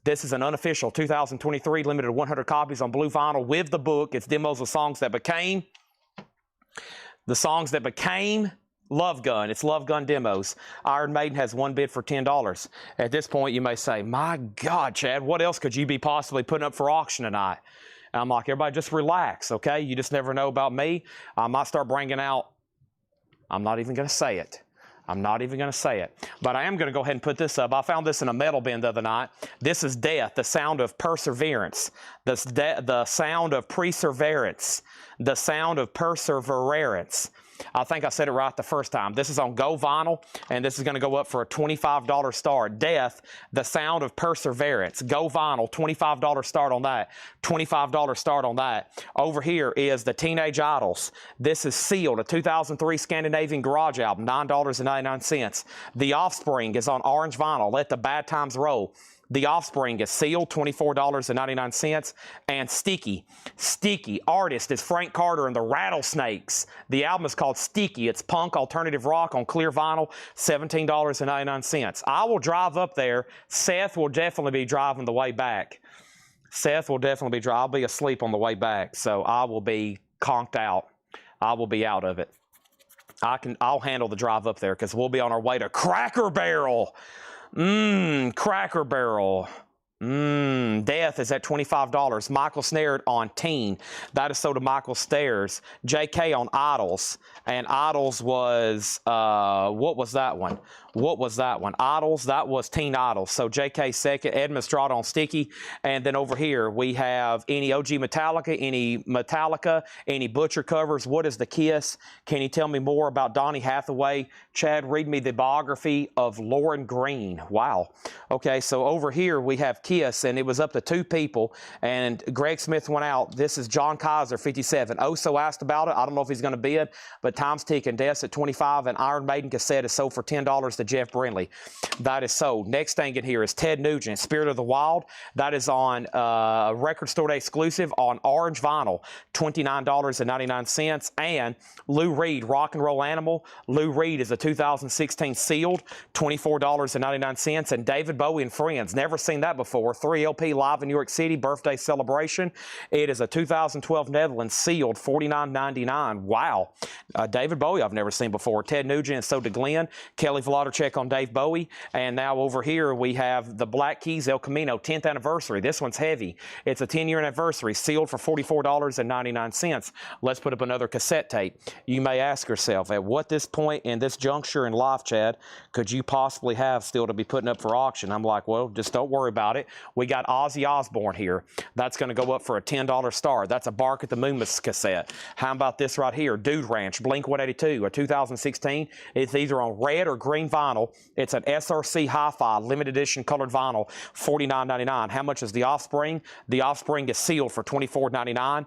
This is an unofficial 2023 limited 100 copies on blue vinyl with the book. It's demos of songs that became Love Gun. It's Love Gun Demos. Iron Maiden has 1 bid for $10. At this point, you may say, my God, Chad, what else could you be possibly putting up for auction tonight? And I'm like, everybody just relax, okay? You just never know about me. I might start bringing out, I'm not even going to say it. I'm not even going to say it. But I am going to go ahead and put this up. I found this in a metal bin the other night. This is Death, the sound of perseverance. The sound of perseverance. The sound of perseverance. I think I said it right the first time. This is on Go Vinyl, and this is going to go up for a $25 start. Death, the sound of perseverance. Go Vinyl, $25 start on that. $25 start on that. Over here is the Teenage Idols. This is sealed, a 2003 Scandinavian garage album, $9.99. The Offspring is on orange vinyl. Let the Bad Times Roll. The Offspring is sealed, $24.99. And Sticky. Sticky. Artist is Frank Carter and the Rattlesnakes. The album is called Sticky. It's punk alternative rock on clear vinyl, $17.99. I will drive up there. Seth will definitely be driving the way back. Seth will definitely be driving. I'll be asleep on the way back, so I will be conked out. I will be out of it. I'll handle the drive up there because we'll be on our way to Cracker Barrel. Cracker Barrel. Death is at $25. Michael Snare on Teen. That is sold to Michael Stairs. JK on Idols. And Idols was, what was that one? What was that one? Idols, that was Teen Idols. So JK second, Ed Mastrada on Sticky. And then over here we have any OG Metallica, any Butcher covers. What is the Kiss? Can you tell me more about Donny Hathaway? Chad, read me the biography of Lauren Green. Wow. Okay, so over here we have Kiss, and it was up to 2 people, and Greg Smith went out. This is John Kaiser, 57. Oso asked about it. I don't know if he's going to bid, but time's ticking. Death's at 25, and Iron Maiden cassette is sold for $10 to Jeff Brindley. That is sold. Next thing in here is Ted Nugent, Spirit of the Wild. That is on Record Store Day exclusive on orange vinyl, $29.99. And Lou Reed, Rock and Roll Animal. Lou Reed is a 2016 sealed, $24.99. And David Bowie and Friends, never seen that before. 3 LP live in New York City, birthday celebration. It is a 2012 Netherlands sealed, $49.99. Wow. David Bowie I've never seen before. Ted Nugent and so to Glenn. Kelly Vladicek on Dave Bowie. And now over here we have the Black Keys El Camino 10th anniversary. This one's heavy. It's a 10-year anniversary, sealed for $44.99. Let's put up another cassette tape. You may ask yourself, at what this point in this juncture in life, Chad, could you possibly have still to be putting up for auction? I'm like, well, just don't worry about it. We got Ozzy Osbourne here. That's going to go up for a $10 start. That's a Bark at the Moon cassette. How about this right here? Dude Ranch, Blink-182, a 2016. It's either on red or green vinyl. It's an SRC Hi-Fi limited edition colored vinyl, $49.99. How much is The Offspring? The Offspring is sealed for $24.99.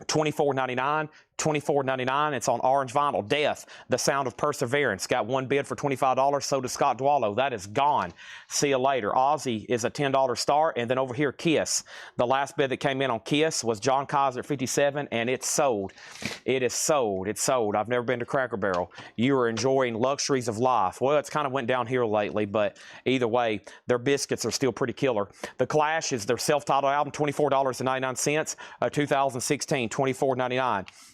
$24.99. $24.99. It's on orange vinyl. Death, the sound of perseverance. Got 1 bid for $25. So does Scott Dwallow. That is gone. See you later. Ozzy is a $10 start. And then over here, Kiss. The last bid that came in on Kiss was John Kaiser, 57, and it's sold. It is sold. It's sold. I've never been to Cracker Barrel. You are enjoying luxuries of life. Well, it's kind of went downhill lately, but either way, their biscuits are still pretty killer. The Clash is their self-titled album, $24.99. 2016, $24.99.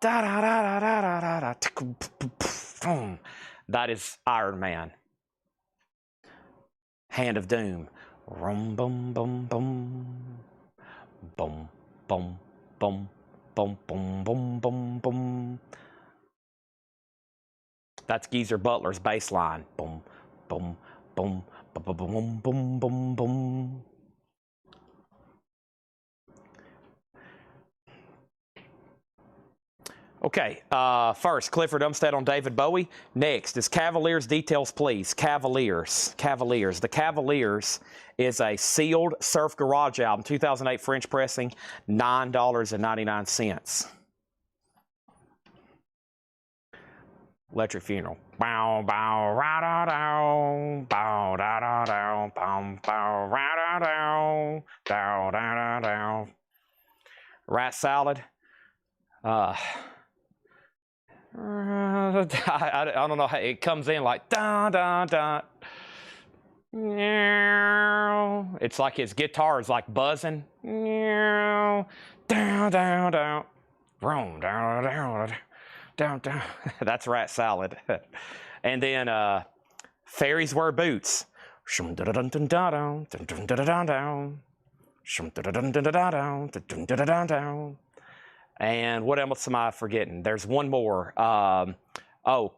Da da da da da da da da. Boom. That is Iron Man. Hand of Doom. Rum bum bum bum. Boom boom boom boom boom boom boom boom. That's Geezer Butler's bass line. Boom boom boom boom boom boom boom boom. Okay, first, Clifford Umstead on David Bowie. Next is Cavaliers details, please. Cavaliers. The Cavaliers is a sealed Surf Garage album, 2008 French pressing, $9.99. Electric Funeral. Bow, bow, ra da dow, bow, da da dow, bow, bow, ra da dow, dow, da da dow. Rat Salad. I don't know how it comes in like da da da. It's like his guitar is like buzzing. Down down down, down down down down. That's Rat Salad. And then Fairies Wear Boots. And what else am I forgetting? There's one more.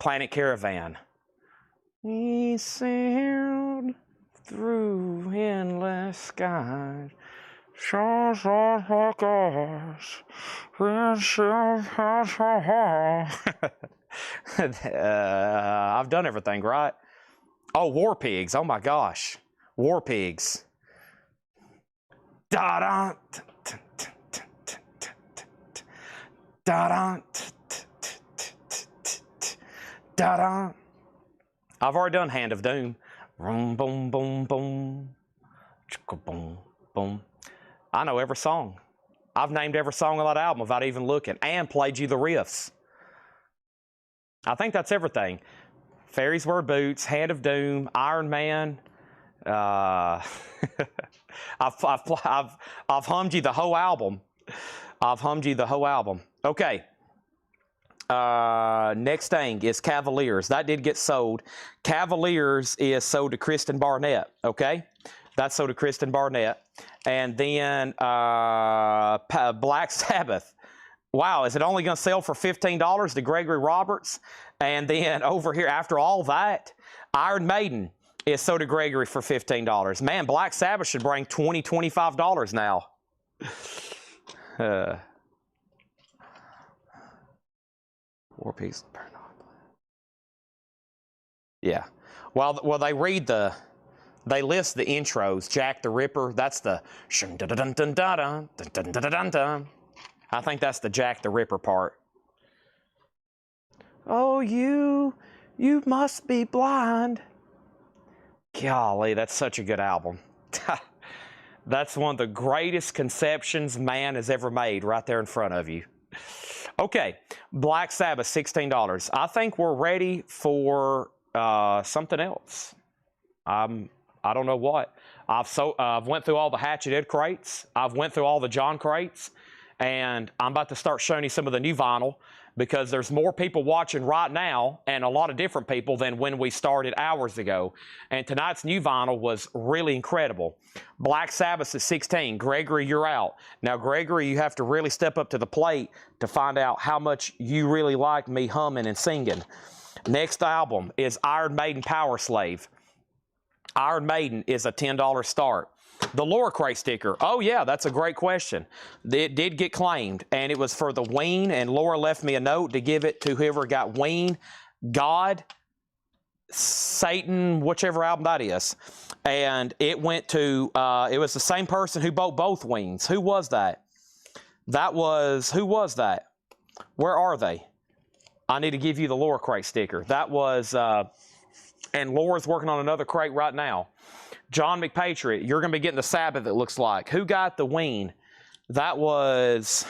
Planet Caravan. We sailed through endless skies. I've done everything, right? Oh, War Pigs. Oh my gosh. War Pigs. Da-da. Da-da. Da-da. I've already done Hand of Doom. Boom, boom, boom, boom. Boom, boom. I know every song. I've named every song on that album without even looking and played you the riffs. I think that's everything. Fairies Wear Boots, Hand of Doom, Iron Man. I've hummed you the whole album. Okay. Next thing is Cavaliers. That did get sold. Cavaliers is sold to Kristen Barnett. Okay. That's sold to Kristen Barnett. And then Black Sabbath. Wow, is it only going to sell for $15 to Gregory Roberts? And then over here, after all that, Iron Maiden is sold to Gregory for $15. Man, Black Sabbath should bring $20, $25 now. War Pigs. Yeah. Well, they list the intros. Jack the Ripper. That's the. I think that's the Jack the Ripper part. Oh, you must be blind. Golly, that's such a good album. That's one of the greatest conceptions man has ever made right there in front of you. Okay, Black Sabbath, $16. I think we're ready for something else. I don't know what. I've went through all the Hatchet Ed crates. I've went through all the John crates. And I'm about to start showing you some of the new vinyl because there's more people watching right now and a lot of different people than when we started hours ago. And tonight's new vinyl was really incredible. Black Sabbath is 16. Gregory, you're out. Now, Gregory, you have to really step up to the plate to find out how much you really like me humming and singing. Next album is Iron Maiden Power Slave. Iron Maiden is a $10 start. The Laura Crate sticker. Oh, yeah, that's a great question. It did get claimed, and it was for the Ween, and Laura left me a note to give it to whoever got Ween, God, Satan, whichever album that is. And it went to, it was the same person who bought both Weens. Who was that? Who was that? Where are they? I need to give you the Laura Crate sticker. That was, and Laura's working on another crate right now. John McPatriot, you're going to be getting the Sabbath, it looks like. Who got the Ween? That was...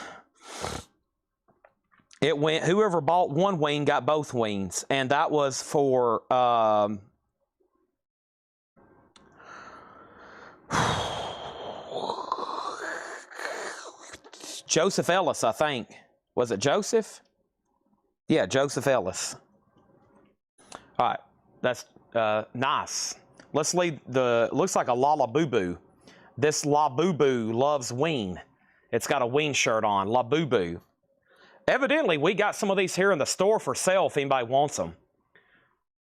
It went... Whoever bought one Ween got both Weens. And that was for... Joseph Ellis, I think. Was it Joseph? Yeah, Joseph Ellis. All right, that's nice. Let's leave the, looks like a Lala Boo Boo. This La Boo Boo loves Ween. It's got a Ween shirt on, La Boo Boo. Evidently, we got some of these here in the store for sale if anybody wants them.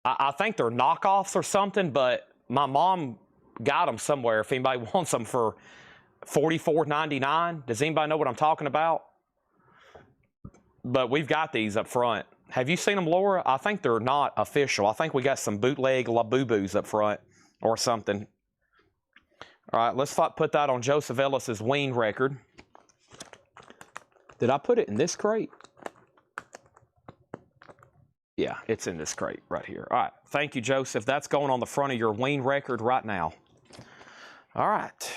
I think they're knockoffs or something, but my mom got them somewhere if anybody wants them for $44.99. Does anybody know what I'm talking about? But we've got these up front. Have you seen them, Laura? I think they're not official. I think we got some bootleg La Boo Boos up front or something. All right, let's put that on Joseph Ellis's Ween record. Did I put it in this crate? Yeah, it's in this crate right here. All right, thank you, Joseph. That's going on the front of your Ween record right now. All right.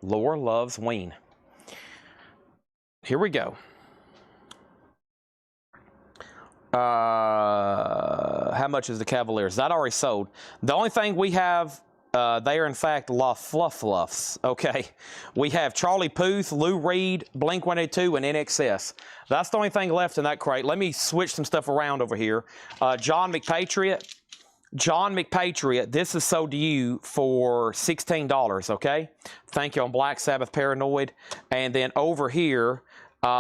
Laura loves Ween. Here we go. How much is the Cavaliers? That already sold. The only thing we have, they are in fact La Fluffs. Okay, we have Charlie Puth, Lou Reed, Blink-182, and NXS. That's the only thing left in that crate. Let me switch some stuff around over here. John McPatriot. John McPatriot, this is sold to you for $16, okay? Thank you on Black Sabbath Paranoid. And then over here, Chad,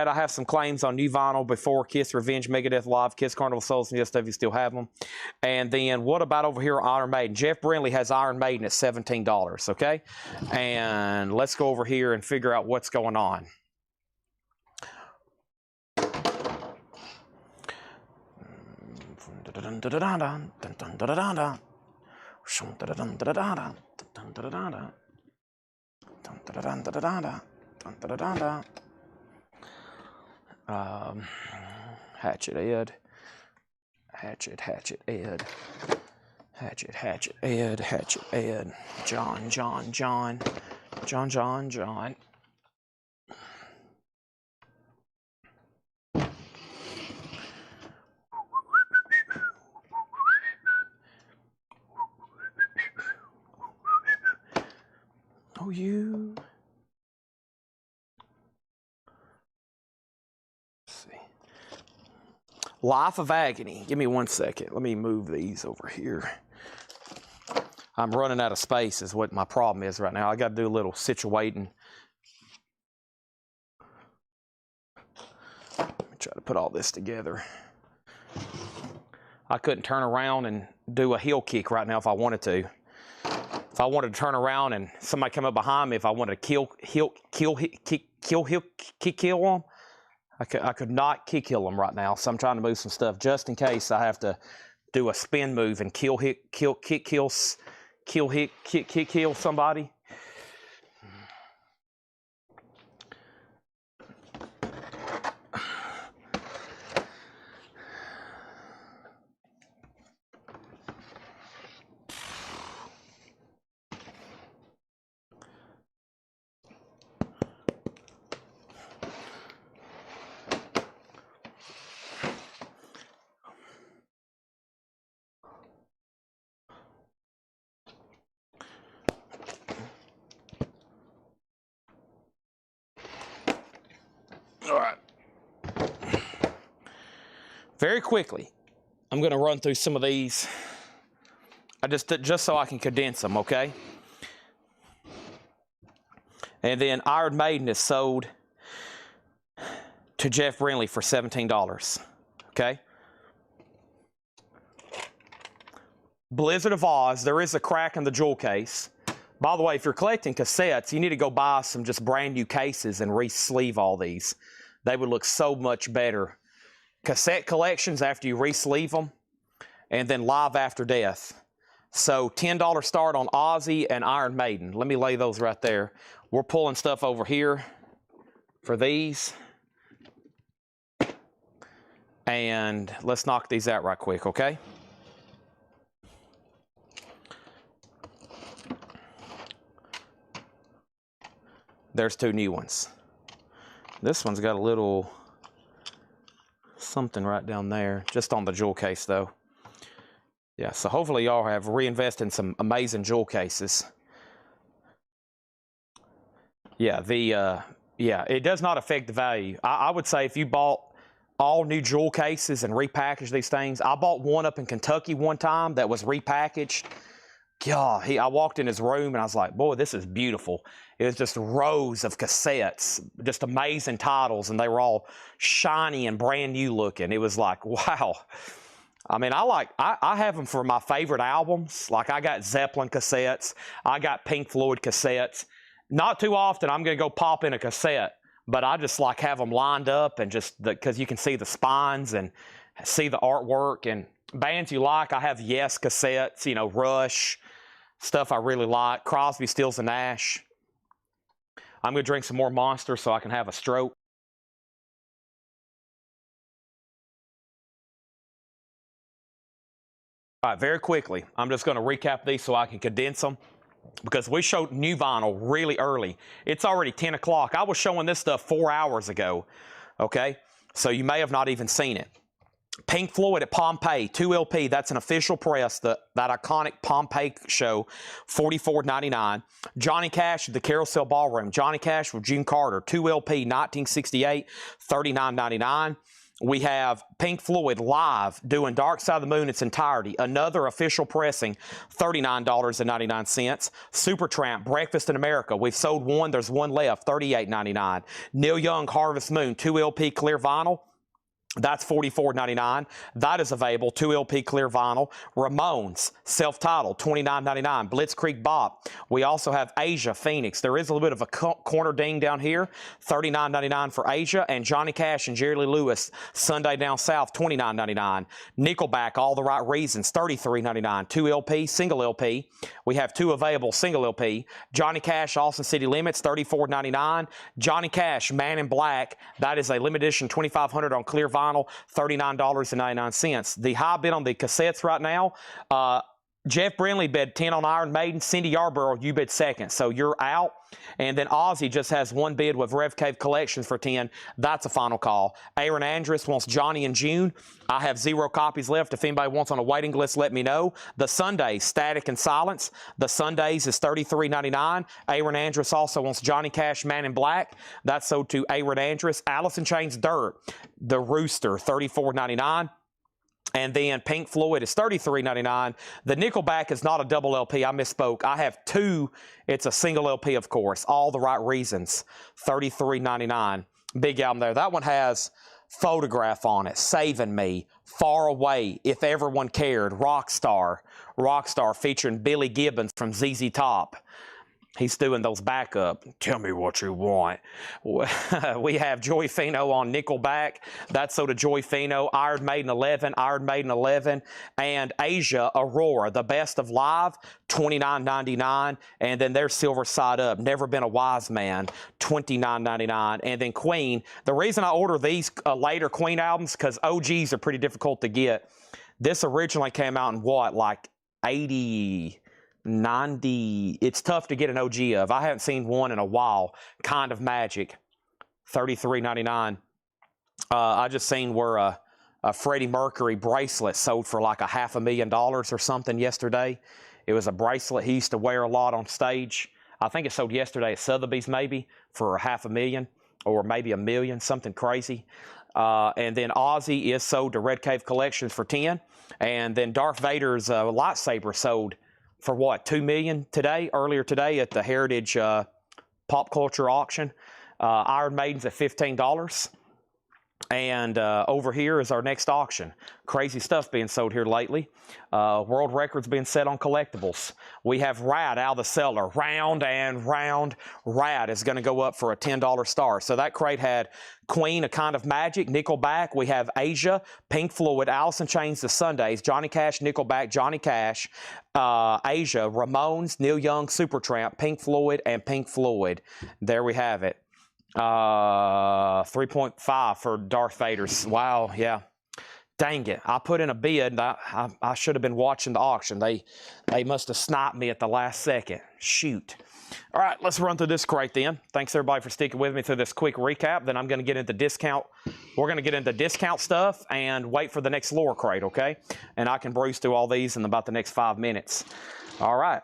I have some claims on new vinyl before Kiss Revenge, Megadeth Live, Kiss Carnival Souls, and yes, if you still have them. And then what about over here, Iron Maiden? Jeff Brindley has Iron Maiden at $17, okay? And let's go over here and figure out what's going on. Hatchet Ed, Hatchet Ed, Hatchet Ed, John. Oh, you. Let's see. Life of Agony. Give me 1 second. Let me move these over here. I'm running out of space is what my problem is right now. I got to do a little situating. Let me try to put all this together. I couldn't turn around and do a heel kick right now if I wanted to. If I wanted to turn around and somebody come up behind me, if I wanted to kill them, I could not kill them right now. So I'm trying to move some stuff just in case I have to do a spin move and kill somebody. All right. Very quickly, I'm going to run through some of these. Just so I can condense them, okay? And then Iron Maiden is sold to Jeff Brindley for $17, okay? Blizzard of Oz, there is a crack in the jewel case. By the way, if you're collecting cassettes, you need to go buy some just brand new cases and re-sleeve all these. They would look so much better. Cassette collections after you re-sleeve them, and then Live After Death. So $10 start on Ozzy and Iron Maiden. Let me lay those right there. We're pulling stuff over here for these. And let's knock these out right quick, okay? There's two new ones. This one's got a little something right down there, just on the jewel case though. Yeah, so hopefully y'all have reinvested in some amazing jewel cases. Yeah, the Yeah, it does not affect the value. I would say if you bought all new jewel cases and repackaged these things, I bought one up in Kentucky one time that was repackaged. God, I walked in his room and I was like, boy, this is beautiful. It was just rows of cassettes, just amazing titles, and they were all shiny and brand new looking. It was like, wow. I mean, I have them for my favorite albums. Like I got Zeppelin cassettes. I got Pink Floyd cassettes. Not too often I'm going to go pop in a cassette, but I just like have them lined up and just because you can see the spines and see the artwork and bands you like. I have Yes cassettes, you know, Rush, stuff I really like, Crosby, Stills, and Nash. I'm going to drink some more Monster so I can have a stroke. All right, very quickly, I'm just going to recap these so I can condense them because we showed new vinyl really early. It's already 10 o'clock. I was showing this stuff 4 hours ago, okay? So you may have not even seen it. Pink Floyd at Pompeii, 2 LP. That's an official press, that iconic Pompeii show, $44.99. Johnny Cash at the Carousel Ballroom. Johnny Cash with June Carter, 2 LP, 1968, $39.99. We have Pink Floyd live doing Dark Side of the Moon in its entirety. Another official pressing, $39.99. Supertramp, Breakfast in America. We've sold one. There's one left, $38.99. Neil Young, Harvest Moon, 2 LP clear vinyl. That's $44.99. That is available, 2 LP clear vinyl. Ramones, self-titled, $29.99. Blitzkrieg Bop. We also have Asia, Phoenix. There is a little bit of a corner ding down here, $39.99 for Asia. And Johnny Cash and Jerry Lee Lewis, Sunday Down South, $29.99. Nickelback, All the Right Reasons, $33.99. 2 LP, single LP. We have 2 available, single LP. Johnny Cash, Austin City Limits, $34.99. Johnny Cash, Man in Black. That is a limited edition 2500 on clear vinyl, $39.99. The high bid on the cassettes right now, Jeff Brindley bid 10 on Iron Maiden. Cindy Yarborough, you bid second, so you're out. And then Ozzy just has one bid with Rev Cave Collections for 10. That's a final call. Aaron Andrus wants Johnny and June. I have 0 copies left. If anybody wants on a waiting list, let me know. The Sundays, Static and Silence. The Sundays is $33.99. Aaron Andrus also wants Johnny Cash, Man in Black. That's sold to Aaron Andrus. Alice in Chains, Dirt. The Rooster, $34.99. And then Pink Floyd is $33.99. The Nickelback is not a double LP. I misspoke. I have 2. It's a single LP, of course. All the Right Reasons, $33.99. Big album there. That one has Photograph on it, Saving Me, Far Away, If Everyone Cared, Rockstar featuring Billy Gibbons from ZZ Top. He's doing those backup. Tell me what you want. We have Joey Fino on Nickelback. That's so to Joey Fino. Iron Maiden 11, and Asia Aurora, the best of live, $29.99. And then there's Silver Side Up, Never Been a Wise Man, $29.99. And then Queen. The reason I order these later Queen albums because OGs are pretty difficult to get. This originally came out in what, like 80. 90. It's tough to get an OG of. I haven't seen one in a while. Kind of Magic, $33.99. I just seen where a Freddie Mercury bracelet sold for like $500,000 or something yesterday. It was a bracelet he used to wear a lot on stage. I think it sold yesterday at Sotheby's maybe for $500,000 or maybe $1 million, something crazy. And then Ozzy is sold to Red Cave Collections for 10. And then Darth Vader's lightsaber sold for what, $2 million earlier today at the Heritage Pop Culture Auction. Iron Maiden's at $15. And over here is our next auction. Crazy stuff being sold here lately. World records being set on collectibles. We have Rad out of the cellar. Round and Round. Rad is going to go up for a $10 star. So that crate had Queen, A Kind of Magic, Nickelback. We have Asia, Pink Floyd, Alice in Chains, The Sundays, Johnny Cash, Nickelback, Johnny Cash, Asia, Ramones, Neil Young, Supertramp, Pink Floyd, and Pink Floyd. There we have it. 3.5 for Darth Vader's. Wow, yeah. Dang it. I put in a bid. I should have been watching the auction. They must have sniped me at the last second. Shoot. All right, let's run through this crate then. Thanks, everybody, for sticking with me through this quick recap. Then I'm going to get into discount. We're going to get into discount stuff and wait for the next lore crate, okay? And I can breeze through all these in about the next 5 minutes. All right.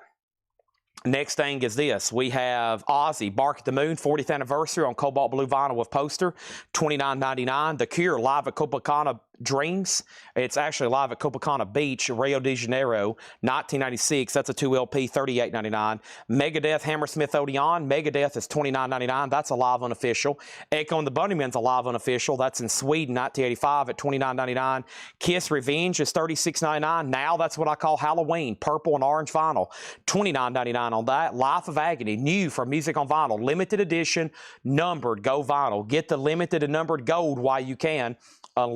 Next thing is this. We have Ozzy, Bark at the Moon, 40th anniversary on Cobalt Blue vinyl with poster, $29.99. The Cure, live at Copacabana Dreams. It's actually live at Copacabana Beach, Rio de Janeiro, 1996. That's a 2 LP, $38.99. Megadeth, Hammersmith Odeon. Megadeth is $29.99. That's a live unofficial. Echo and the Bunnymen's a live unofficial. That's in Sweden, 1985 at $29.99. Kiss Revenge is $36.99. Now that's what I call Halloween, purple and orange vinyl, $29.99 on that. Life of Agony, new from Music on Vinyl, limited edition, numbered, go vinyl. Get the limited and numbered gold while you can.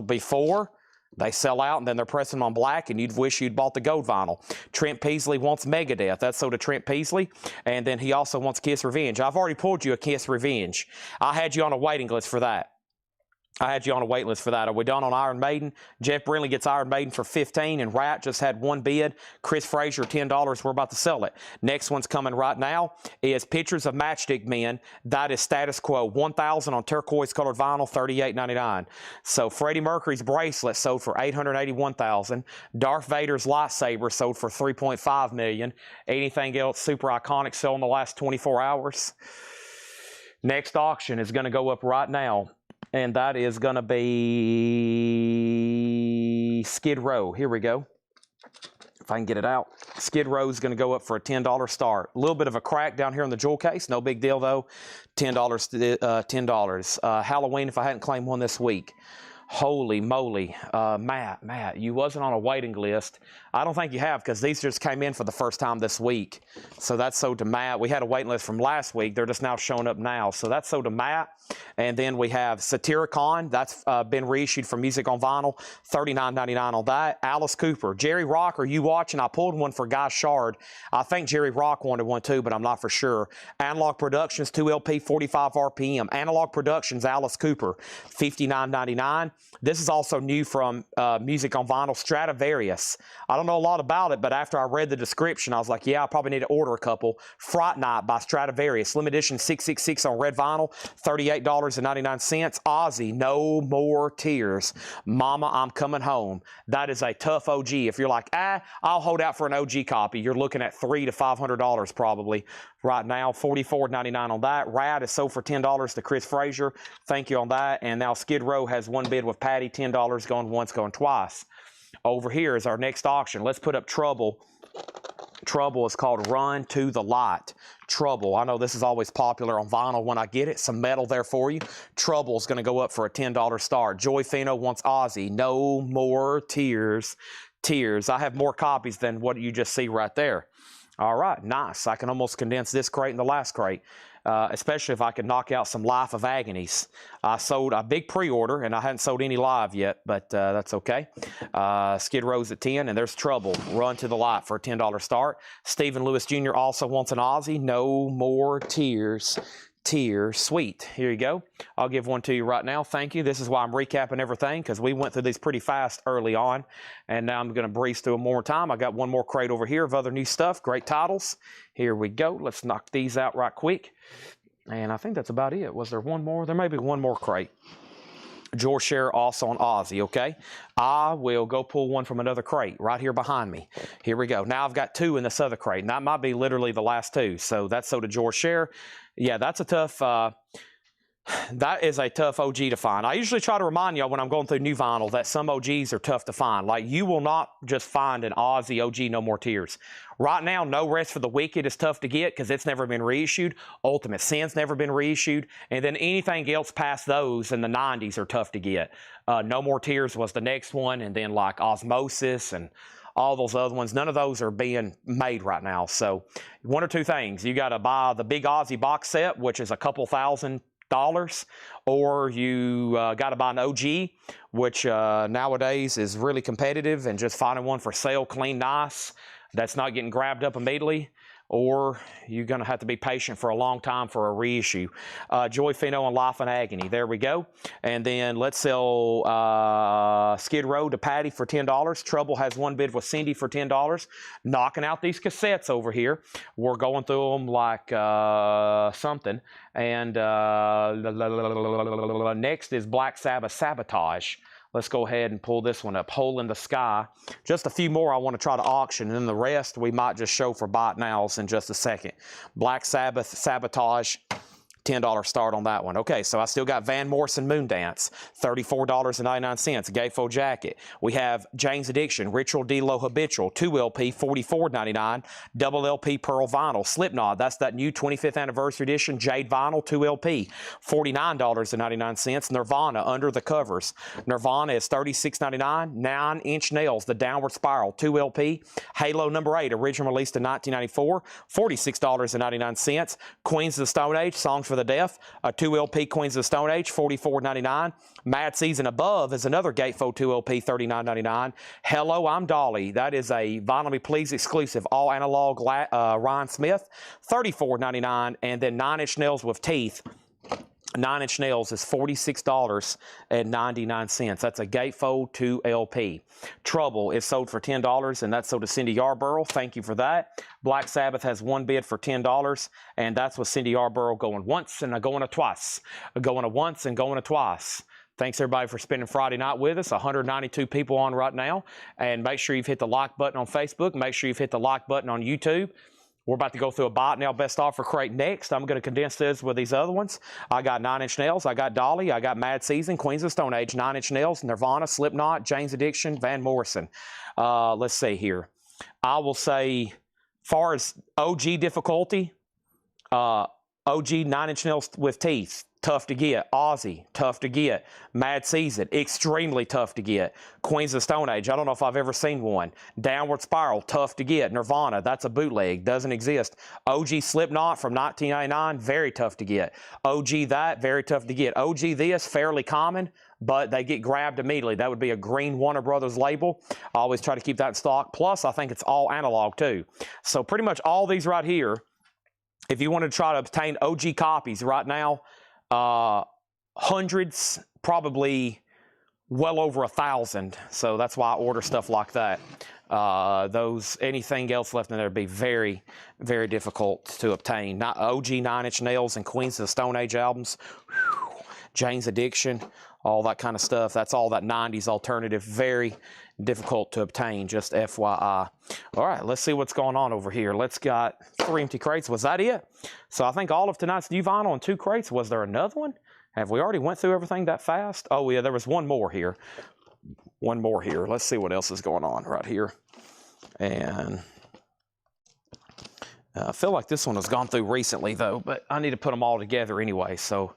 Before they sell out and then they're pressing them on black and you'd wish you'd bought the gold vinyl. Trent Peasley wants Megadeth. That's so to Trent Peasley. And then he also wants Kiss Revenge. I've already pulled you a Kiss Revenge. I had you on a waiting list for that. Are we done on Iron Maiden? Jeff Brindley gets Iron Maiden for $15, and Rat just had one bid. Chris Frazier, $10. We're about to sell it. Next one's coming right now is Pictures of Matchstick Men. That is status quo. 1,000 on turquoise colored vinyl, $38.99. So Freddie Mercury's bracelet sold for $881,000. Darth Vader's lightsaber sold for $3.5 million. Anything else super iconic sold in the last 24 hours? Next auction is going to go up right now. And that is going to be Skid Row. Here we go. If I can get it out. Skid Row is going to go up for a $10 start. A little bit of a crack down here in the jewel case. No big deal, though. $10. Halloween, if I hadn't claimed one this week. Holy moly. Matt, you wasn't on a waiting list. I don't think you have, because these just came in for the first time this week. So that's sold to Matt. We had a waiting list from last week. They're just now showing up now. So that's sold to Matt. And then we have Satyricon. That's been reissued from Music on Vinyl. $39.99 on that. Alice Cooper. Jerry Rock, are you watching? I pulled one for Guy Shard. I think Jerry Rock wanted one too, but I'm not for sure. Analog Productions, 2 LP, 45 RPM. Analog Productions, Alice Cooper, $59.99. This is also new from Music on Vinyl, Stradivarius. I don't know a lot about it, but after I read the description, I was like, yeah, I probably need to order a couple. Fright Night by Stradivarius, limited edition 666 on red vinyl, $38.99. Ozzy, No More Tears. Mama, I'm Coming Home. That is a tough OG. If you're like, I'll hold out for an OG copy, you're looking at $300 to $500 probably. Right now, $44.99 on that. Rad is sold for $10 to Chris Frazier. Thank you on that. And now Skid Row has one bid with Patty, $10 going once, going twice. Over here is our next auction. Let's put up Trouble. Trouble is called Run to the Light. Trouble. I know this is always popular on vinyl when I get it. Some metal there for you. Trouble is going to go up for a $10 start. Joy Fino wants Ozzy. No More Tears. Tears. I have more copies than what you just see right there. All right, nice. I can almost condense this crate and the last crate, especially if I could knock out some Life of Agonies. I sold a big pre-order, and I hadn't sold any live yet, but that's okay. Skid Row's at 10, and there's Trouble. Run to the Light for a $10 start. Stephen Lewis Jr. also wants an Ozzy. No More Tears. Sweet. Here you go. I'll give one to you right now. Thank you. This is why I'm recapping everything, because we went through these pretty fast early on, and now I'm going to breeze through them one more time. I got one more crate over here of other new stuff. Great titles. Here we go. Let's knock these out right quick. And I think that's about it. Was there one more? There may be one more crate. George Share also on Ozzy, okay? I will go pull one from another crate right here behind me. Here we go. Now I've got two in this other crate, and that might be literally the last two. So that's so to George Share. Yeah, that's a tough, that is a tough OG to find. I usually try to remind y'all when I'm going through new vinyl that some OGs are tough to find. Like, you will not just find an Ozzy OG No More Tears. Right now, No Rest for the Wicked is tough to get because it's never been reissued. Ultimate Sin's never been reissued. And then anything else past those in the 90s are tough to get. No More Tears was the next one, and then like Osmosis and all those other ones. None of those are being made right now. So one or two things. You got to buy the big Ozzy box set, which is a couple $1,000, or you got to buy an OG, which nowadays is really competitive, and just finding one for sale, clean, nice, that's not getting grabbed up immediately, or you're going to have to be patient for a long time for a reissue. Joy Fino and Life and Agony. There we go. And then let's sell Skid Row to Patty for $10. Trouble has one bid with Cindy for $10. Knocking out these cassettes over here. We're going through them like something. And next is Black Sabbath Sabotage. Let's go ahead and pull this one up. Hole in the Sky. Just a few more I want to try to auction, and then the rest we might just show for bot nows in just a second. Black Sabbath, Sabotage. $10 start on that one. Okay, so I still got Van Morrison Moondance, $34.99, Gatefold Jacket. We have Jane's Addiction, Ritual D-Lo Habitual, 2 LP, $44.99, double LP Pearl Vinyl, Slipknot, that's that new 25th Anniversary Edition, Jade Vinyl, 2 LP, $49.99, Nirvana, Under the Covers. Nirvana is $36.99, 9-inch Nails, The Downward Spiral, 2 LP, Halo No. 8, original released in 1994, $46.99, Queens of the Stone Age, Songs for the Deaf, a 2 LP Queens of the Stone Age, $44.99. Mad Season Above is another Gatefold 2 LP, $39.99. Hello, I'm Dolly. That is a Vinyl Me Please exclusive, all analog Ryan Smith, $34.99. And then 9-inch Nails with Teeth. 9-inch Nails is $46.99. That's a Gatefold 2 LP. Trouble is sold for $10, and that's sold to Cindy Yarborough. Thank you for that. Black Sabbath has one bid for $10, and that's with Cindy Yarborough going once and going a twice. Going a once and going a twice. Thanks, everybody, for spending Friday night with us. 192 people on right now. And make sure you've hit the like button on Facebook. Make sure you've hit the like button on YouTube. We're about to go through a bot nail best offer crate next. I'm going to condense this with these other ones. I got 9-inch Nails. I got Dolly. I got Mad Season, Queens of Stone Age, 9-inch Nails, Nirvana, Slipknot, Jane's Addiction, Van Morrison. Let's see here. I will say, far as OG difficulty, OG 9-inch Nails with Teeth, tough to get. Ozzy, tough to get. Mad Season, extremely tough to get. Queens of Stone Age, I don't know if I've ever seen one. Downward Spiral, tough to get. Nirvana, that's a bootleg, doesn't exist. OG Slipknot from 1999, very tough to get. OG that, very tough to get. OG this, fairly common, but they get grabbed immediately. That would be a green Warner Brothers label. I always try to keep that in stock. Plus, I think it's all analog too. So pretty much all these right here, if you want to try to obtain OG copies right now, hundreds, probably well over 1,000. So that's why I order stuff like that. Anything else left in there would be very, very difficult to obtain. Not OG 9-inch Nails and Queens of the Stone Age albums. Whew, Jane's Addiction, all that kind of stuff. That's all that 90s alternative. Very difficult to obtain, just FYI. All right, let's see what's going on over here. Let's got 3 empty crates. Was that it? So I think all of tonight's new vinyl in 2 crates. Was there another one? Have we already went through everything that fast? Oh, yeah, there was one more here. One more here. Let's see what else is going on right here. And I feel like this one has gone through recently, though, but I need to put them all together anyway. So,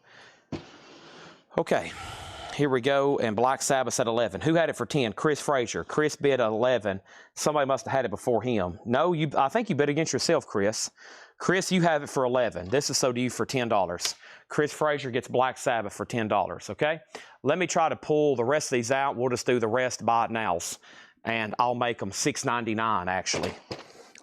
okay. Here we go, and Black Sabbath at 11. Who had it for 10? Chris Frazier. Chris bid 11. Somebody must have had it before him. No, I think you bid against yourself, Chris. Chris, you have it for 11. This is sold to you for $10. Chris Frazier gets Black Sabbath for $10, okay? Let me try to pull the rest of these out. We'll just do the rest by nows, and I'll make them $6.99, actually.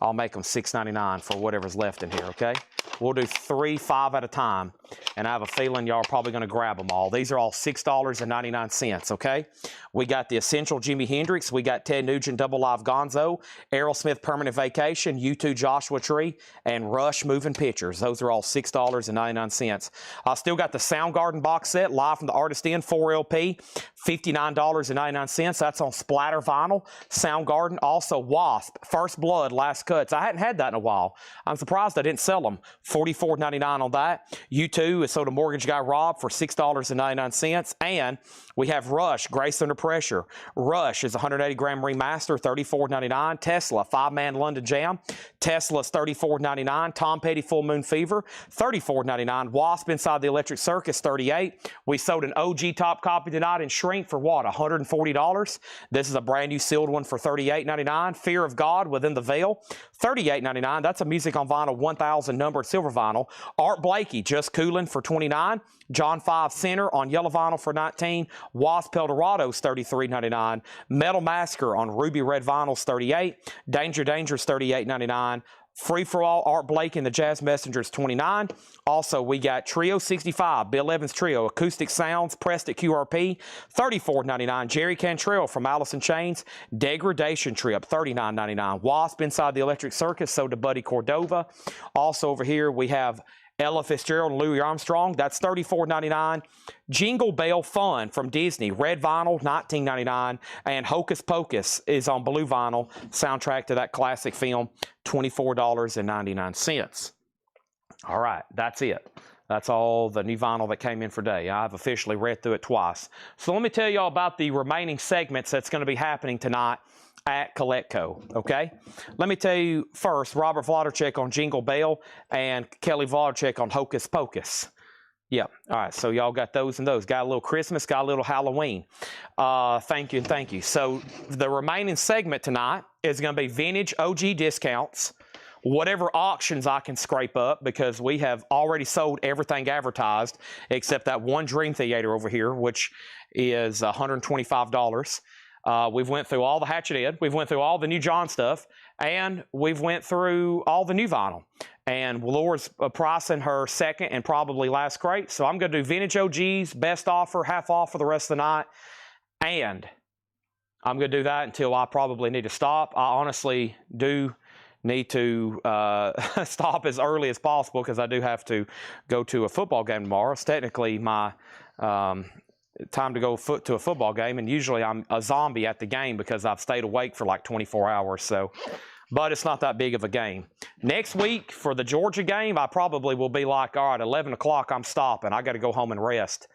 I'll make them $6.99 for whatever's left in here, okay? We'll do 3, 5 at a time, and I have a feeling y'all are probably going to grab them all. These are all $6.99, okay? We got the Essential Jimi Hendrix. We got Ted Nugent Double Live Gonzo, Aerosmith Permanent Vacation, U2 Joshua Tree, and Rush Moving Pictures. Those are all $6.99. I still got the Soundgarden box set, Live from the Artist Inn, 4 LP, $59.99. That's on Splatter Vinyl. Soundgarden, also Wasp, First Blood, Last Cuts. I hadn't had that in a while. I'm surprised I didn't sell them. $44.99 on that. U2 is sold to Mortgage Guy Rob for $6.99. And we have Rush, Grace Under Pressure. Rush is 180-gram remaster, $34.99. Tesla, 5-man London Jam. Tesla's $34.99. Tom Petty, Full Moon Fever, $34.99. Wasp, Inside the Electric Circus, $38. We sold an OG top copy tonight in shrink for what, $140? This is a brand new sealed one for $38.99. Fear of God, Within the Veil, $38.99. That's a Music on Vinyl 1000 numbered silver vinyl. Art Blakey, Just Coolin' for $29. John 5 Center on yellow vinyl for $19. Wasp Eldorado's $33.99. Metal Massacre on ruby red vinyls $38. Danger Danger's $38.99. Free for All, Art Blake and the Jazz Messengers, $29. Also, we got Trio 65, Bill Evans Trio, Acoustic Sounds, pressed at QRP, $34.99. Jerry Cantrell from Alice in Chains, Degradation Trip, $39.99. Wasp, Inside the Electric Circus, sold to Buddy Cordova. Also over here, we have Ella Fitzgerald and Louis Armstrong, that's $34.99. Jingle Bell Fun from Disney, red vinyl, $19.99. And Hocus Pocus is on blue vinyl, soundtrack to that classic film, $24.99. All right, that's it. That's all the new vinyl that came in for today. I've officially read through it twice. So let me tell you all about the remaining segments that's going to be happening tonight at Coletco, okay? Let me tell you first, Robert Wlodarczyk on Jingle Bell and Kelly Wlodarczyk on Hocus Pocus. Yeah, all right, so y'all got those and those. Got a little Christmas, got a little Halloween. Thank you and thank you. So the remaining segment tonight is going to be vintage OG discounts, whatever auctions I can scrape up, because we have already sold everything advertised except that one Dream Theater over here, which is $125. We've went through all the Hatchet Ed, we've went through all the new John stuff, and we've went through all the new vinyl. And Laura's pricing her second and probably last crate, so I'm going to do vintage OGs, best offer, half off for the rest of the night, and I'm going to do that until I probably need to stop. I honestly do need to stop as early as possible because I do have to go to a football game tomorrow. It's technically my time to go to a football game, and usually I'm a zombie at the game because I've stayed awake for like 24 hours. So, but it's not that big of a game. Next week for the Georgia game, I probably will be like, all right, 11 o'clock, I'm stopping. I got to go home and rest.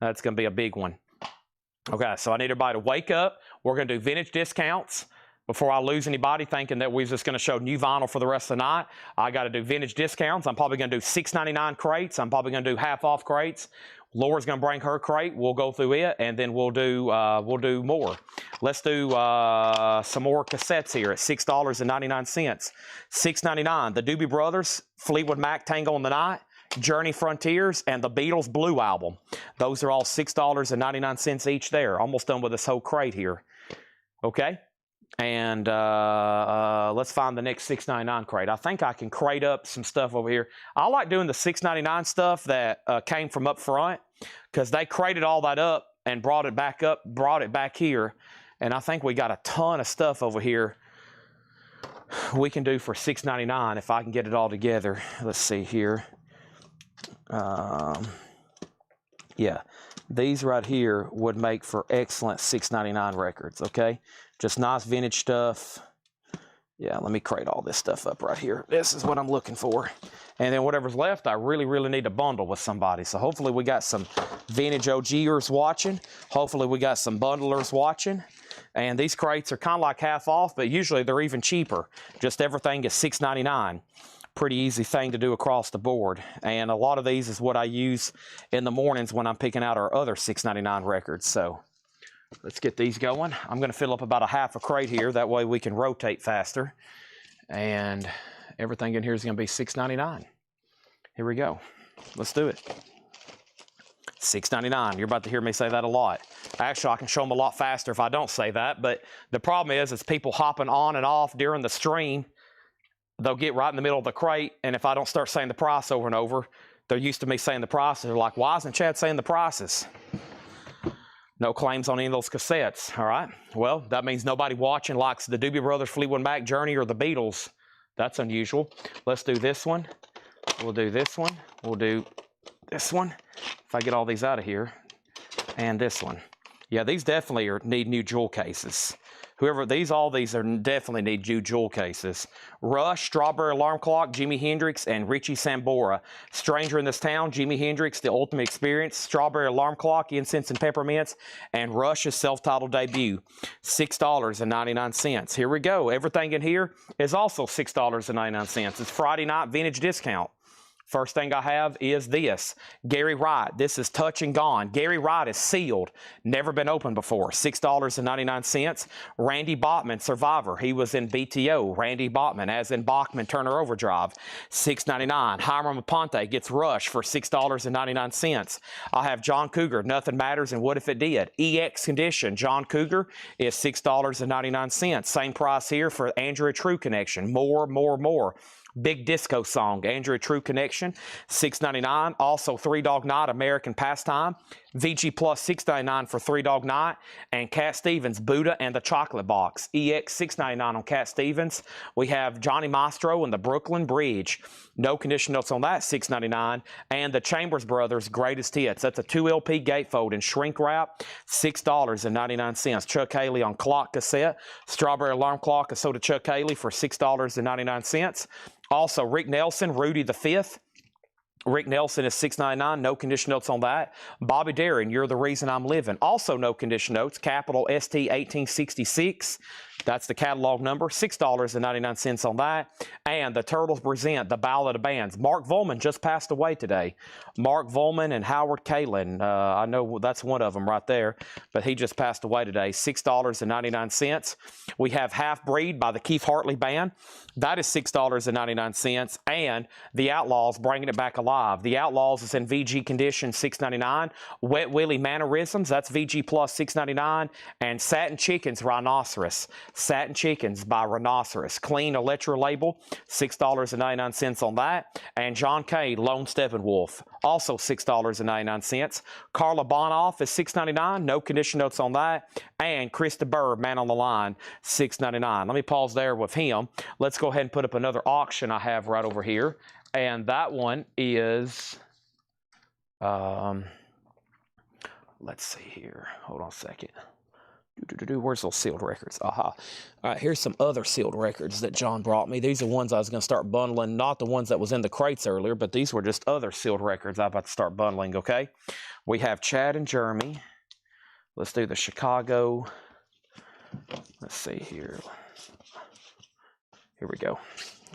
That's going to be a big one. Okay, so I need everybody to wake up. We're going to do vintage discounts. Before I lose anybody thinking that we're just going to show new vinyl for the rest of the night, I got to do vintage discounts. I'm probably going to do $6.99 crates. I'm probably going to do half-off crates. Laura's going to bring her crate. We'll go through it, and then we'll do more. Let's do some more cassettes here at $6.99. $6.99. The Doobie Brothers, Fleetwood Mac, Tango in the Night, Journey Frontiers, and the Beatles Blue Album. Those are all $6.99 each there. Almost done with this whole crate here. Okay? And let's find the next $6.99 crate. I think I can crate up some stuff over here. I like doing the $6.99 stuff that came from up front because they crated all that up and brought it back here. And I think we got a ton of stuff over here we can do for $6.99 if I can get it all together. Let's see here. Yeah, these right here would make for excellent $6.99 records, okay? Just nice vintage stuff. Yeah, let me crate all this stuff up right here. This is what I'm looking for. And then whatever's left, I really, really need to bundle with somebody. So hopefully we got some vintage OGers watching. Hopefully we got some bundlers watching. And these crates are kind of like half off, but usually they're even cheaper. Just everything is $6.99. Pretty easy thing to do across the board. And a lot of these is what I use in the mornings when I'm picking out our other $6.99 records. So let's get these going. I'm going to fill up about a half a crate here. That way we can rotate faster. And everything in here is going to be $6.99. Here we go. Let's do it. $6.99. You're about to hear me say that a lot. Actually, I can show them a lot faster if I don't say that. But the problem is people hopping on and off during the stream. They'll get right in the middle of the crate. And if I don't start saying the price over and over, they're used to me saying the prices. They're like, why isn't Chad saying the prices? No claims on any of those cassettes, all right? Well, that means nobody watching likes the Doobie Brothers, Fleetwood Mac, Journey, or the Beatles. That's unusual. Let's do this one. We'll do this one. We'll do this one. If I get all these out of here. And this one. Yeah, these definitely need new jewel cases. All these are definitely need new jewel cases. Rush, Strawberry Alarm Clock, Jimi Hendrix, and Richie Sambora. Stranger in This Town, Jimi Hendrix, The Ultimate Experience, Strawberry Alarm Clock, Incense and Peppermints, and Rush's self-titled debut. $6.99. Here we go. Everything in here is also $6.99. It's Friday night vintage discount. First thing I have is this. Gary Wright. This is Touch and Gone. Gary Wright is sealed. Never been opened before. $6.99. Randy Bachman, Survivor. He was in BTO. Randy Bachman, as in Bachman Turner Overdrive. $6.99. Hiram Aponte gets Rush for $6.99. I have John Cougar, Nothing Matters and What If It Did. EX Condition. John Cougar is $6.99. Same price here for Andrea True Connection. More. Big Disco Song, Andrea True Connection, $6.99. Also, Three Dog Night, American Pastime, VG Plus $6.99 for Three Dog Night, and Cat Stevens, Buddha and the Chocolate Box, EX $6.99 on Cat Stevens. We have Johnny Maestro and the Brooklyn Bridge, no condition notes on that, $6.99, and the Chambers Brothers Greatest Hits. That's a 2 LP gatefold and shrink wrap, $6.99. Chuck Haley on Clock Cassette, Strawberry Alarm Clock, so to Chuck Haley for $6.99. Also, Rick Nelson, Rudy the Fifth. Rick Nelson is $6.99, no condition notes on that. Bobby Darin, You're the Reason I'm Living, also no condition notes. Capital ST 1866, that's the catalog number, $6.99 on that. And the Turtles present The Ballad of Bands. Mark Volman just passed away today. Mark Volman and Howard Kalin, I know that's one of them right there, but he just passed away today, $6.99. We have Half Breed by the Keith Hartley Band. That is $6.99. And The Outlaws, Bringing It Back Alive. The Outlaws is in VG condition, $6.99. Wet Willie Mannerisms, that's VG Plus, $6.99. And Satin Chickens, Rhinoceros. Satin Chickens by Rhinoceros. Clean Electro label, $6.99 on that. And John Kay, Lone Steppenwolf, also $6.99. Carla Bonoff is $6.99, no condition notes on that. And Krista Burr, Man on the Line, $6.99. Let me pause there with him. Let's go ahead and put up another auction I have right over here. And that one is, let's see here. Hold on a second. Where's those sealed records? Aha. All right, here's some other sealed records that John brought me. These are ones I was going to start bundling, not the ones that was in the crates earlier, but these were just other sealed records I'm about to start bundling, okay? We have Chad and Jeremy. Let's do the Chicago. Let's see here. Here we go.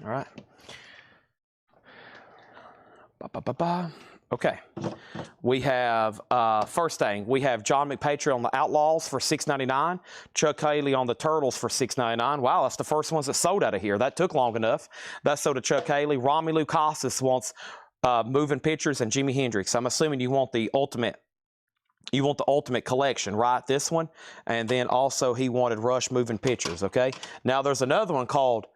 All right. Okay. We have, first thing, we have John McPatry on the Outlaws for $6.99. Chuck Haley on the Turtles for $6.99. Wow, that's the first ones that sold out of here. That took long enough. That's sold to Chuck Haley. Romelu Casas wants Moving Pictures and Jimi Hendrix. I'm assuming you want the ultimate. You want the ultimate collection, right? This one. And then also he wanted Rush Moving Pictures, okay? Now there's another one called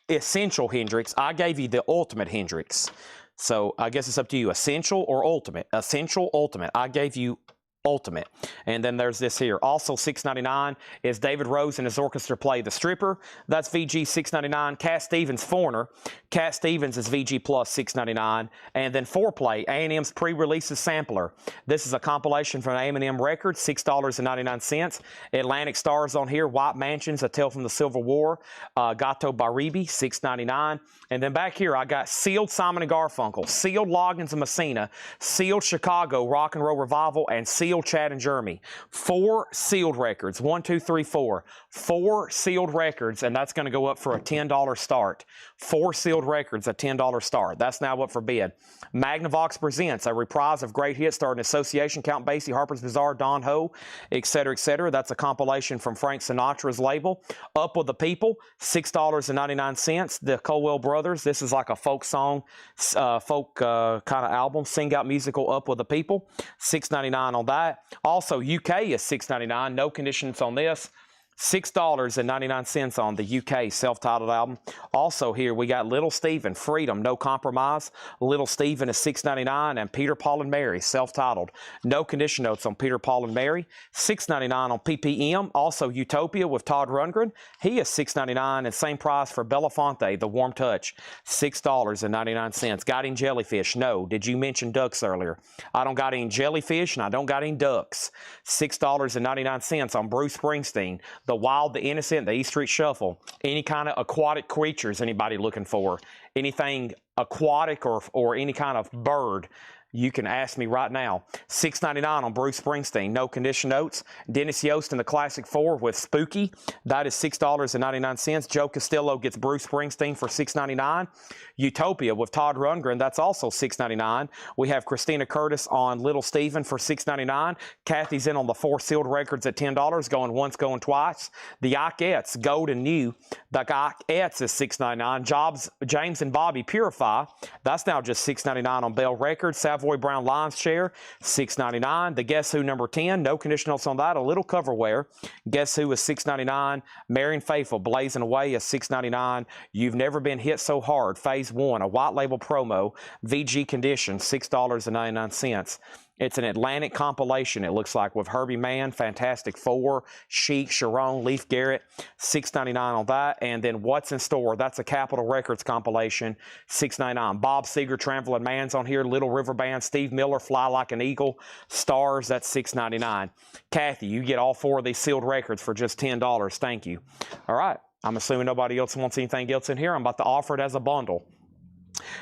Essential Hendrix. I gave you the Ultimate Hendrix. So I guess it's up to you, Essential or Ultimate. Essential, Ultimate. I gave you Ultimate. And then there's this here. Also $6.99 is David Rose and his orchestra play The Stripper. That's VG $6.99. Cat Stevens, Foreigner. Cat Stevens is VG Plus $6.99. And then Foreplay, A&M's pre-releases sampler. This is a compilation from A&M Records, $6.99. Atlantic Stars on here. White Mansions, A Tale from the Civil War. Gato Baribi, $6.99. And then back here, I got Sealed Simon & Garfunkel, Sealed Loggins and Messina, Sealed Chicago Rock and Roll Revival, and Sealed Chad and Jeremy. 4 sealed records. 1, 2, 3, 4. 4 sealed records, and that's going to go up for a $10 start. 4 sealed records, a $10 start. That's now up for bid. Magnavox presents a reprise of great hits starring Association, Count Basie, Harper's Bazaar, Don Ho, etc., etc. That's a compilation from Frank Sinatra's label. Up with the People, $6.99. The Colwell Brothers. This is like a folk song, folk kind of album. Sing Out Musical, Up with the People, $6.99 on that. Also, UK is $6.99. No conditions on this. $6.99 on the UK self-titled album. Also here we got Little Steven, Freedom, No Compromise. Little Steven is $6.99, and Peter, Paul and Mary, self-titled. No condition notes on Peter, Paul and Mary. $6.99 on PPM. Also Utopia with Todd Rundgren. He is $6.99, and same price for Belafonte, The Warm Touch, $6.99. Got any jellyfish? No. Did you mention ducks earlier? I don't got any jellyfish, and I don't got any ducks. $6.99 on Bruce Springsteen. The Wild, the Innocent, the E Street Shuffle. Any kind of aquatic creatures anybody looking for? Anything aquatic or any kind of bird? You can ask me right now. $6.99 on Bruce Springsteen. No condition notes. Dennis Yost and the Classic 4 with Spooky. That is $6.99. Joe Costello gets Bruce Springsteen for $6.99. Utopia with Todd Rundgren. That's also $6.99. We have Christina Curtis on Little Steven for $6.99. Kathy's in on the 4 sealed records at $10. Going once, going twice. The Ikettes, Gold and New. The Ikettes is $6.99. James and Bobby Purify. That's now just $6.99 on Bell Records. Savoy Savoy Brown Lions Chair, $6.99. The Guess Who number 10, no condition notes on that, a little cover wear. Guess Who is $6.99. Marion Faithful, Blazing Away is $6.99. You've Never Been Hit So Hard, Phase 1, a white label promo, VG condition, $6.99. It's an Atlantic compilation, it looks like, with Herbie Mann, Fantastic Four, Chic, Sharon, Leif Garrett, $6.99 on that. And then What's in Store, that's a Capitol Records compilation, $6.99. Bob Seger, Traveling Man's on here, Little River Band, Steve Miller, Fly Like an Eagle, Stars, that's $6.99. Kathy, you get all 4 of these sealed records for just $10. Thank you. All right, I'm assuming nobody else wants anything else in here. I'm about to offer it as a bundle.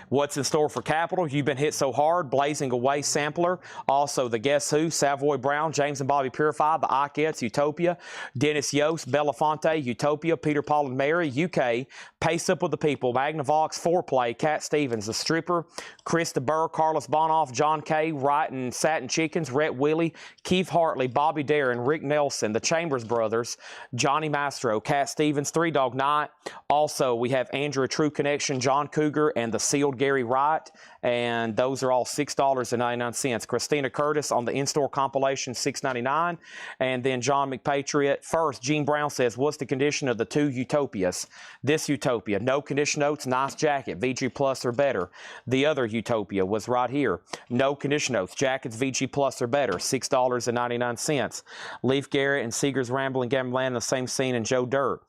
What's in Store for Capitol, You've Been Hit So Hard, Blazing Away sampler. Also the Guess Who, Savoy Brown, James and Bobby Purify, the Ikettes, Utopia, Dennis Yost, Belafonte, Utopia, Peter, Paul and Mary, UK, Pace Up With the People, Magnavox, Foreplay, Cat Stevens, The Stripper, Chris DeBurr, Carlos Bonoff, John Kay, Wright and Satin Chickens, Rhett Willie, Keith Hartley, Bobby Darin, Rick Nelson, The Chambers Brothers, Johnny Mastro, Cat Stevens, Three Dog Night. Also, we have Andrew True Connection, John Cougar, and the Sealed Gary Wright, and those are all $6.99. Christina Curtis on the in-store compilation, $6.99. And then John McPatriot. First, Gene Brown says, what's the condition of the 2 Utopias? This Utopia, no condition notes, nice jacket, VG Plus or better. The other Utopia was right here. No condition notes, jackets VG Plus or better, $6.99. Leif Garrett and Seeger's Rambling Gambling in the same scene, and Joe Dirt.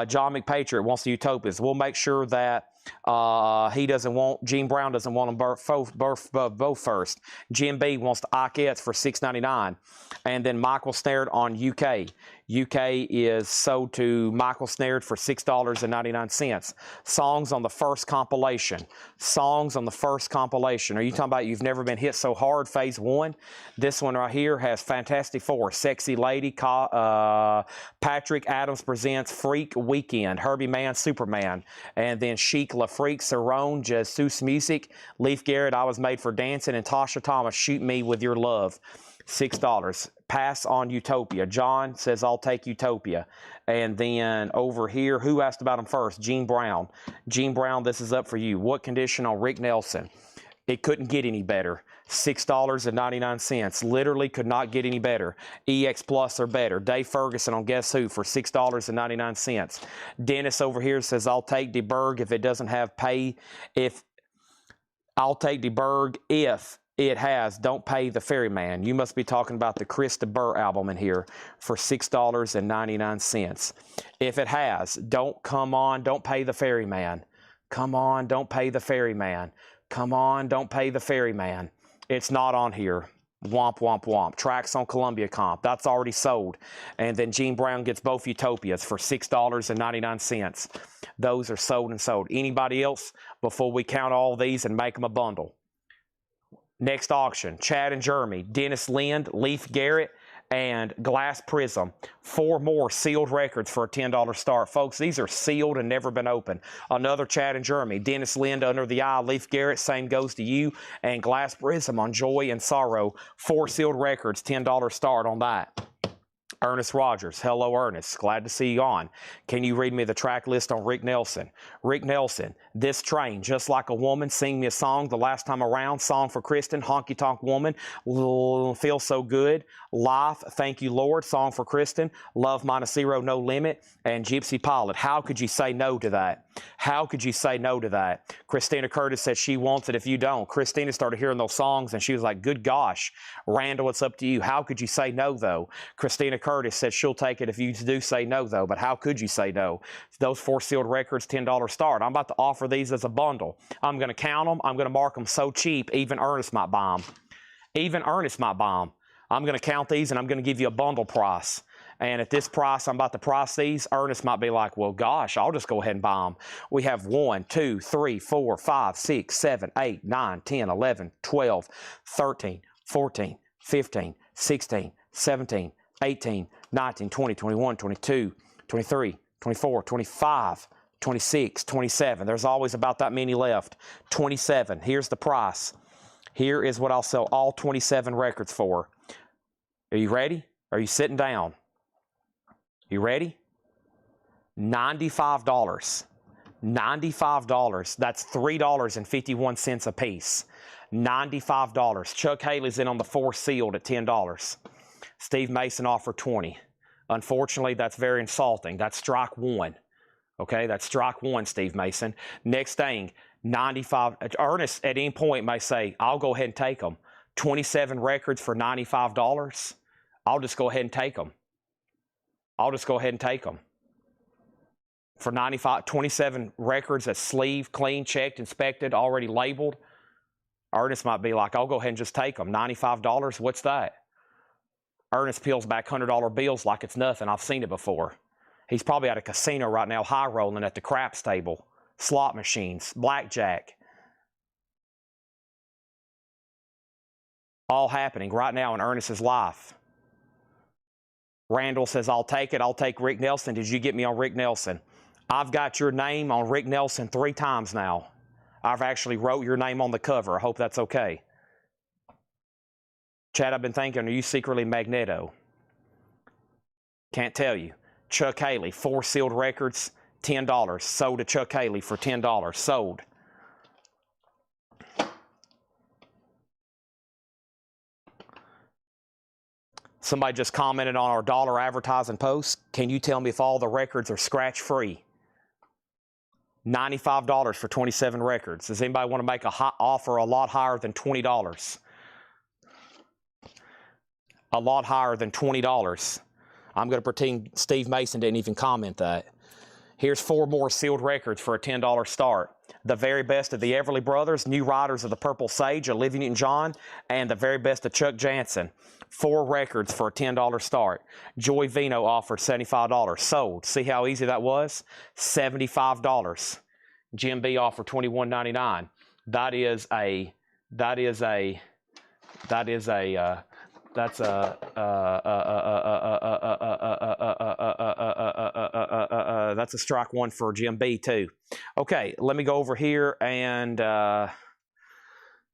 John McPatriot wants the Utopias. We'll make sure that he doesn't want, Gene Brown doesn't want them both first. Jim B wants the Ikettes for $6.99. And then Michael Snared on UK. UK is sold to Michael Snared for $6.99. Songs on the first compilation. Songs on the first compilation. Are you talking about You've Never Been Hit So Hard, Phase 1? This one right here has Fantastic Four, Sexy Lady, Patrick Adams Presents Freak Weekend, Herbie Mann, Superman, and then Chic, La Freak, Cerrone, Jesus Music, Leif Garrett, I Was Made for Dancing, and Tasha Thomas, Shoot Me With Your Love. $6. Pass on Utopia. John says, I'll take Utopia. And then over here, who asked about him first? Gene Brown. Gene Brown, this is up for you. What condition on Rick Nelson? It couldn't get any better. $6.99. Literally could not get any better. EX Plus or better. Dave Ferguson on Guess Who for $6.99. Dennis over here says, I'll take DeBerg if it doesn't have pay. I'll take DeBerg if it has Don't Pay the Ferryman. You must be talking about the Chris DeBurr album in here for $6.99. If it has, Don't Pay the Ferryman. Come on, Don't Pay the Ferryman. Come on, Don't Pay the Ferryman. It's not on here. Womp, womp, womp. Tracks on Columbia Comp. That's already sold. And then Gene Brown gets both Utopias for $6.99. Those are sold and sold. Anybody else before we count all these and make them a bundle? Next auction, Chad and Jeremy, Dennis Lind, Leif Garrett, and Glass Prism. 4 more sealed records for a $10 start. Folks, these are sealed and never been opened. Another Chad and Jeremy, Dennis Lind, Under the Eye, Leif Garrett, Same Goes to You, and Glass Prism on Joy and Sorrow. 4 sealed records, $10 start on that. Ernest Rogers. Hello, Ernest. Glad to see you on. Can you read me the track list on Rick Nelson? Rick Nelson, This Train, Just Like a Woman, Sing Me a Song, The Last Time Around, Song for Kristen, Honky Tonk Woman, Feel So Good, Life, Thank You Lord, Song for Kristen, Love Minus Zero, No Limit, and Gypsy Pilot. How could you say no to that? How could you say no to that? Christina Curtis said she wants it if you don't. Christina started hearing those songs and she was like, good gosh, Randall, it's up to you. How could you say no, though? Christina Curtis said she'll take it if you do say no, though. But how could you say no? Those 4 sealed records, $10 start. I'm about to offer these as a bundle. I'm going to count them. I'm going to mark them so cheap, even Ernest might buy them. Even Ernest might buy them. I'm going to count these and I'm going to give you a bundle price. And at this price, I'm about to price these. Ernest might be like, well, gosh, I'll just go ahead and buy them. We have 1, 2, 3, 4, 5, 6, 7, 8, 9, 10, 11, 12, 13, 14, 15, 16, 17, 18, 19, 20, 21, 22, 23, 24, 25, 26, 27. There's always about that many left. 27. Here's the price. Here is what I'll sell all 27 records for. Are you ready? Are you sitting down? You ready? $95. $95. That's $3.51 a piece. $95. Chuck Haley's in on the 4 sealed at $10. Steve Mason offered $20. Unfortunately, that's very insulting. That's strike one. Okay, that's strike one, Steve Mason. Next thing, 95. Ernest at any point may say, I'll go ahead and take them. 27 records for $95. I'll just go ahead and take them. I'll just go ahead and take them. For 95, 27 records that's sleeved, clean, checked, inspected, already labeled. Ernest might be like, I'll go ahead and just take them. $95, what's that? Ernest peels back $100 bills like it's nothing. I've seen it before. He's probably at a casino right now, high rolling at the craps table, slot machines, blackjack. All happening right now in Ernest's life. Randall says, I'll take it. I'll take Rick Nelson. Did you get me on Rick Nelson? I've got your name on Rick Nelson 3 times now. I've actually wrote your name on the cover. I hope that's okay. Chad, I've been thinking, are you secretly Magneto? Can't tell you. Chuck Haley, 4 sealed records, $10. Sold to Chuck Haley for $10. Sold. Somebody just commented on our dollar advertising post. Can you tell me if all the records are scratch-free? $95 for 27 records. Does anybody want to make a offer a lot higher than $20? A lot higher than $20. I'm going to pretend Steve Mason didn't even comment that. Here's 4 more sealed records for a $10 start. The very best of the Everly Brothers, new riders of the Purple Sage, Olivia Newton-John, and the very best of Chuck Jansen. 4 records for a $10 start. Joy Vino offered $75. Sold. See how easy that was? $75. Jim B offered $21.99. That's a strike one for Jim B too. Okay, let me go over here and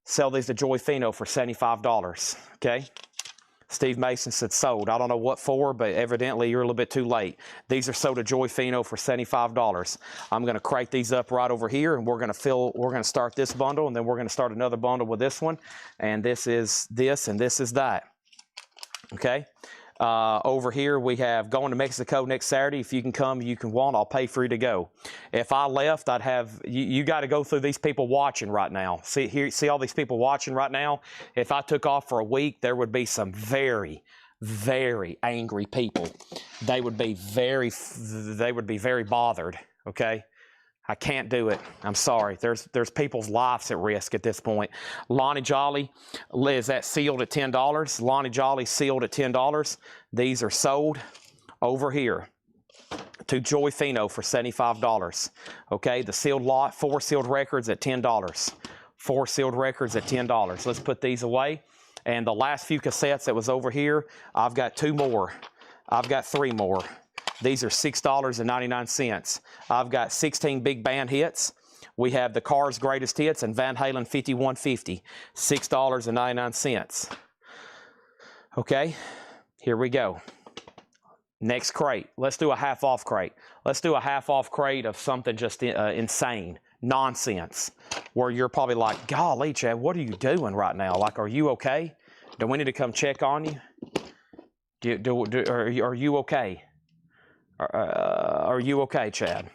sell these to Joy Fino for $75. Okay. Steve Mason said sold. I don't know what for, but evidently you're a little bit too late. These are sold to Joy Fino for $75. I'm going to crate these up right over here, and we're going to start this bundle, and then we're going to start another bundle with this one. And this is this, and this is that. Okay. Over here we have going to Mexico next Saturday. If you can come, you can want. I'll pay for you to go. If I left, I'd have you got to go through these people watching right now. See all these people watching right now. If I took off for a week, there would be some very, very angry people. They would be very bothered. Okay. I can't do it. I'm sorry. There's people's lives at risk at this point. Lonnie Jolly is that sealed at $10. Lonnie Jolly sealed at $10. These are sold over here to Joy Fino for $75. Okay, the sealed lot, 4 sealed records at $10. 4 sealed records at $10. Let's put these away. And the last few cassettes that was over here, I've got 2 more. I've got 3 more. These are $6.99. I've got 16 big band hits. We have the Cars Greatest Hits and Van Halen 5150, $6.99. Okay, here we go. Next crate. Let's do a half-off crate. Let's do a half-off crate of something just insane, nonsense, where you're probably like, golly, Chad, what are you doing right now? Like, are you okay? Do we need to come check on you? Are you okay? Are you okay, Chad?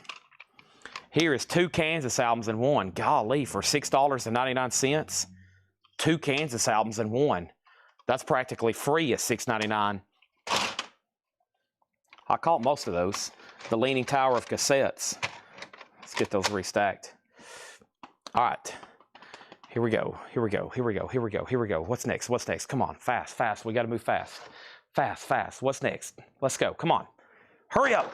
Here is 2 Kansas albums in one. Golly, for $6.99. 2 Kansas albums in one. That's practically free at $6.99. I caught most of those. The Leaning Tower of cassettes. Let's get those restacked. All right. Here we go. Here we go. Here we go. Here we go. Here we go. What's next? What's next? Come on. Fast, fast. We got to move fast. Fast, fast. What's next? Let's go. Come on. Hurry up.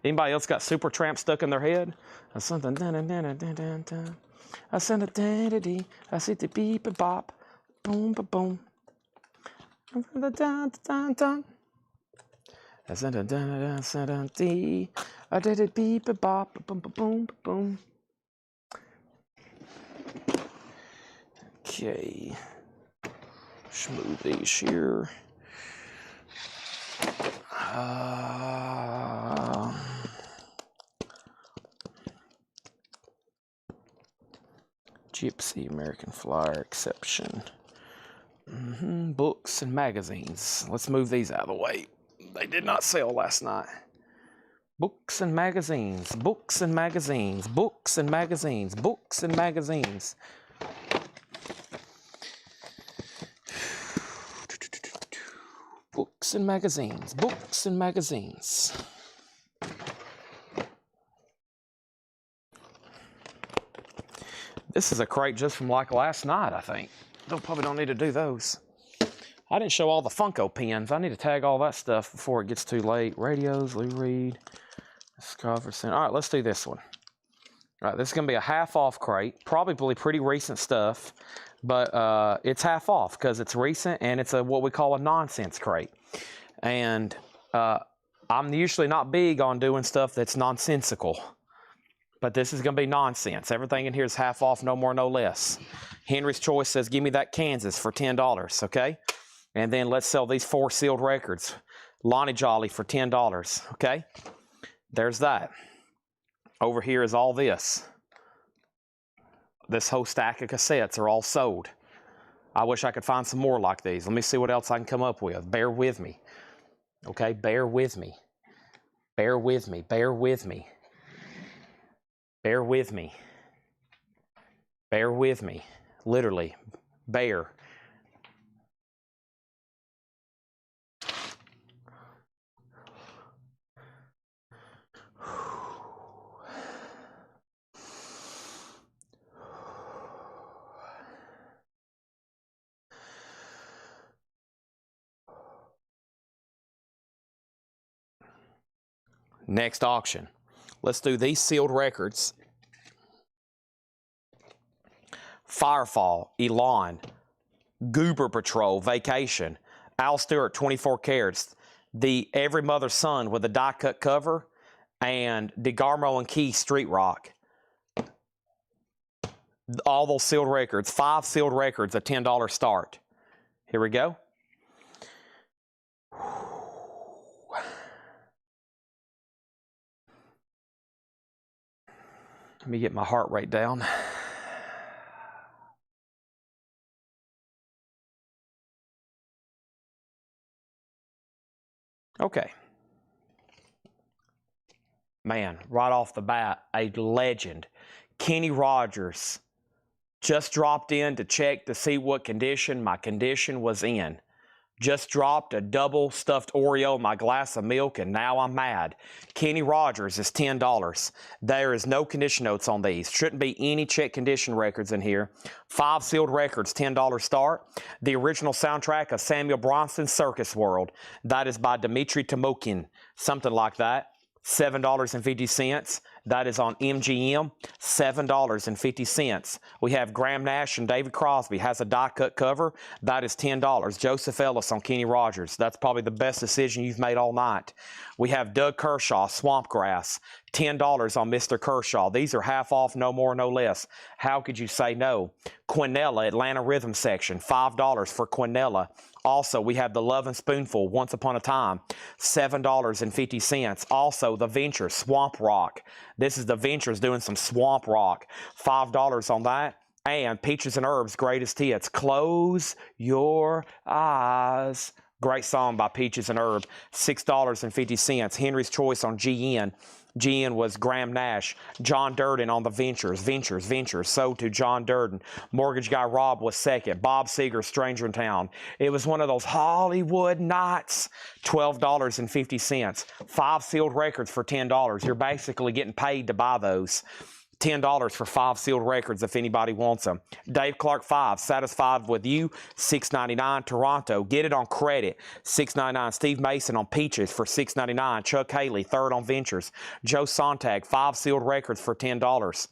Anybody else got Supertramp stuck in their head? I sent a I see the beep and bop, boom, ba boom. I sent a I did it beep and bop, boom, ba boom, ba boom. Okay, smooth these here. Gypsy, American Flyer, Exception. Books and magazines. Let's move these out of the way. They did not sell last night. Books and magazines. Books and magazines. Books and magazines. Books and magazines. Books and magazines. Books and magazines. This is a crate just from like last night, I think. Probably don't need to do those. I didn't show all the Funko pins. I need to tag all that stuff before it gets too late. Radios, Lou Reed, Discoverson. All right, let's do this one. All right, this is going to be a half-off crate. Probably pretty recent stuff, but it's half off because it's recent and it's what we call a nonsense crate. And I'm usually not big on doing stuff that's nonsensical. But this is going to be nonsense. Everything in here is half off, no more, no less. Henry's Choice says, give me that Kansas for $10, okay? And then let's sell these 4 sealed records. Lonnie Jolly for $10, okay? There's that. Over here is all this. This whole stack of cassettes are all sold. I wish I could find some more like these. Let me see what else I can come up with. Bear with me, okay? Bear with me. Bear with me. Bear with me. Bear with me. Bear with me. Literally, bear. Next auction. Let's do these sealed records. Firefall, Elon, Goober Patrol, Vacation, Al Stewart, 24 Carats, the Every Mother's Son with a die-cut cover, and DeGarmo and Key, Street Rock. All those sealed records, 5 sealed records, a $10 start. Here we go. Let me get my heart rate down. Okay. Man, right off the bat, a legend. Kenny Rogers just dropped in to check to see what condition my condition was in. Just dropped a double stuffed Oreo in my glass of milk, and now I'm mad. Kenny Rogers is $10. There is no condition notes on these. Shouldn't be any check condition records in here. 5 sealed records, $10 start. The original soundtrack of Samuel Bronson's Circus World. That is by Dmitry Timokhin, something like that. $7.50. That is on MGM, $7.50. We have Graham Nash and David Crosby has a die-cut cover. That is $10. Joseph Ellis on Kenny Rogers. That's probably the best decision you've made all night. We have Doug Kershaw, Swampgrass, $10 on Mr. Kershaw. These are half off, no more, no less. How could you say no? Quinella, Atlanta Rhythm Section, $5 for Quinella. Also, we have the Love and Spoonful, Once Upon a Time, $7.50. Also, the Venture, Swamp Rock. This is the Ventures doing some Swamp Rock, $5 on that. And Peaches and Herbs, Greatest Hits, Close Your Eyes. Great song by Peaches and Herb, $6.50. Henry's Choice on GN. GN was Graham Nash. John Durden on the Ventures, sold to John Durden. Mortgage Guy Rob was second. Bob Seger, Stranger in Town. It was one of those Hollywood nights, $12.50. 5 sealed records for $10. You're basically getting paid to buy those. $10 for 5 sealed records if anybody wants them. Dave Clark 5, Satisfied with You, $6.99. Toronto, Get It on Credit, $6.99. Steve Mason on Peaches for $6.99. Chuck Haley, third on Ventures. Joe Sontag, 5 sealed records for $10.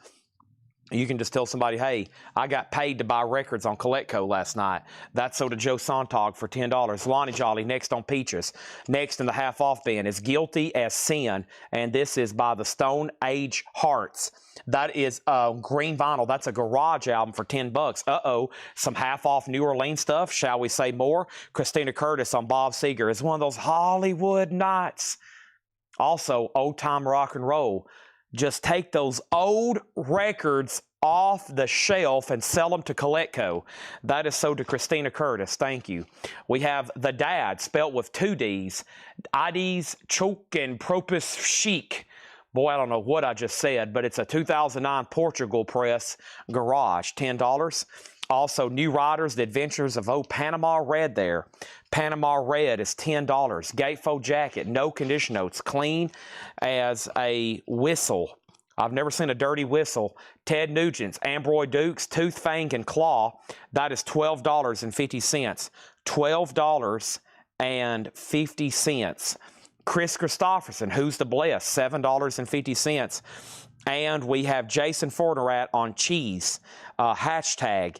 You can just tell somebody, hey, I got paid to buy records on Coletco last night. That's sold to Joe Sontag for $10. Lonnie Jolly next on Peaches. Next in the half-off bin is Guilty as Sin, and this is by the Stone Age Hearts. That is green vinyl. That's a garage album for $10. Uh-oh, some half-off New Orleans stuff. Shall we say more? Christina Curtis on Bob Seger is one of those Hollywood nights. Also, old-time rock and roll. Just take those old records off the shelf and sell them to Coletco. That is sold to Christina Curtis. Thank you. We have The Dad, spelt with 2 Ds. IDs, Choke, and Propus Chic. Boy, I don't know what I just said, but it's a 2009 Portugal press garage, $10. Also, New Riders, The Adventures of Old Panama Red there. Panama Red is $10. Gatefold jacket, no condition notes, clean as a whistle. I've never seen a dirty whistle. Ted Nugent's Ambroy Dukes, Tooth, Fang, and Claw. That is $12.50. $12.50. Chris Christopherson, Who's the Bless, $7.50. And we have Jason Fornerat on Cheese, hashtag.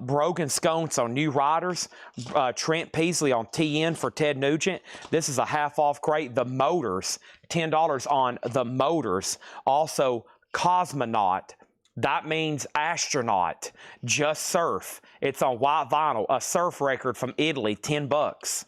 Brogan Scones on New Riders. Trent Peasley on TN for Ted Nugent. This is a half-off crate. The Motors, $10 on The Motors. Also, Cosmonaut. That means astronaut. Just Surf. It's on white vinyl. A surf record from Italy, $10.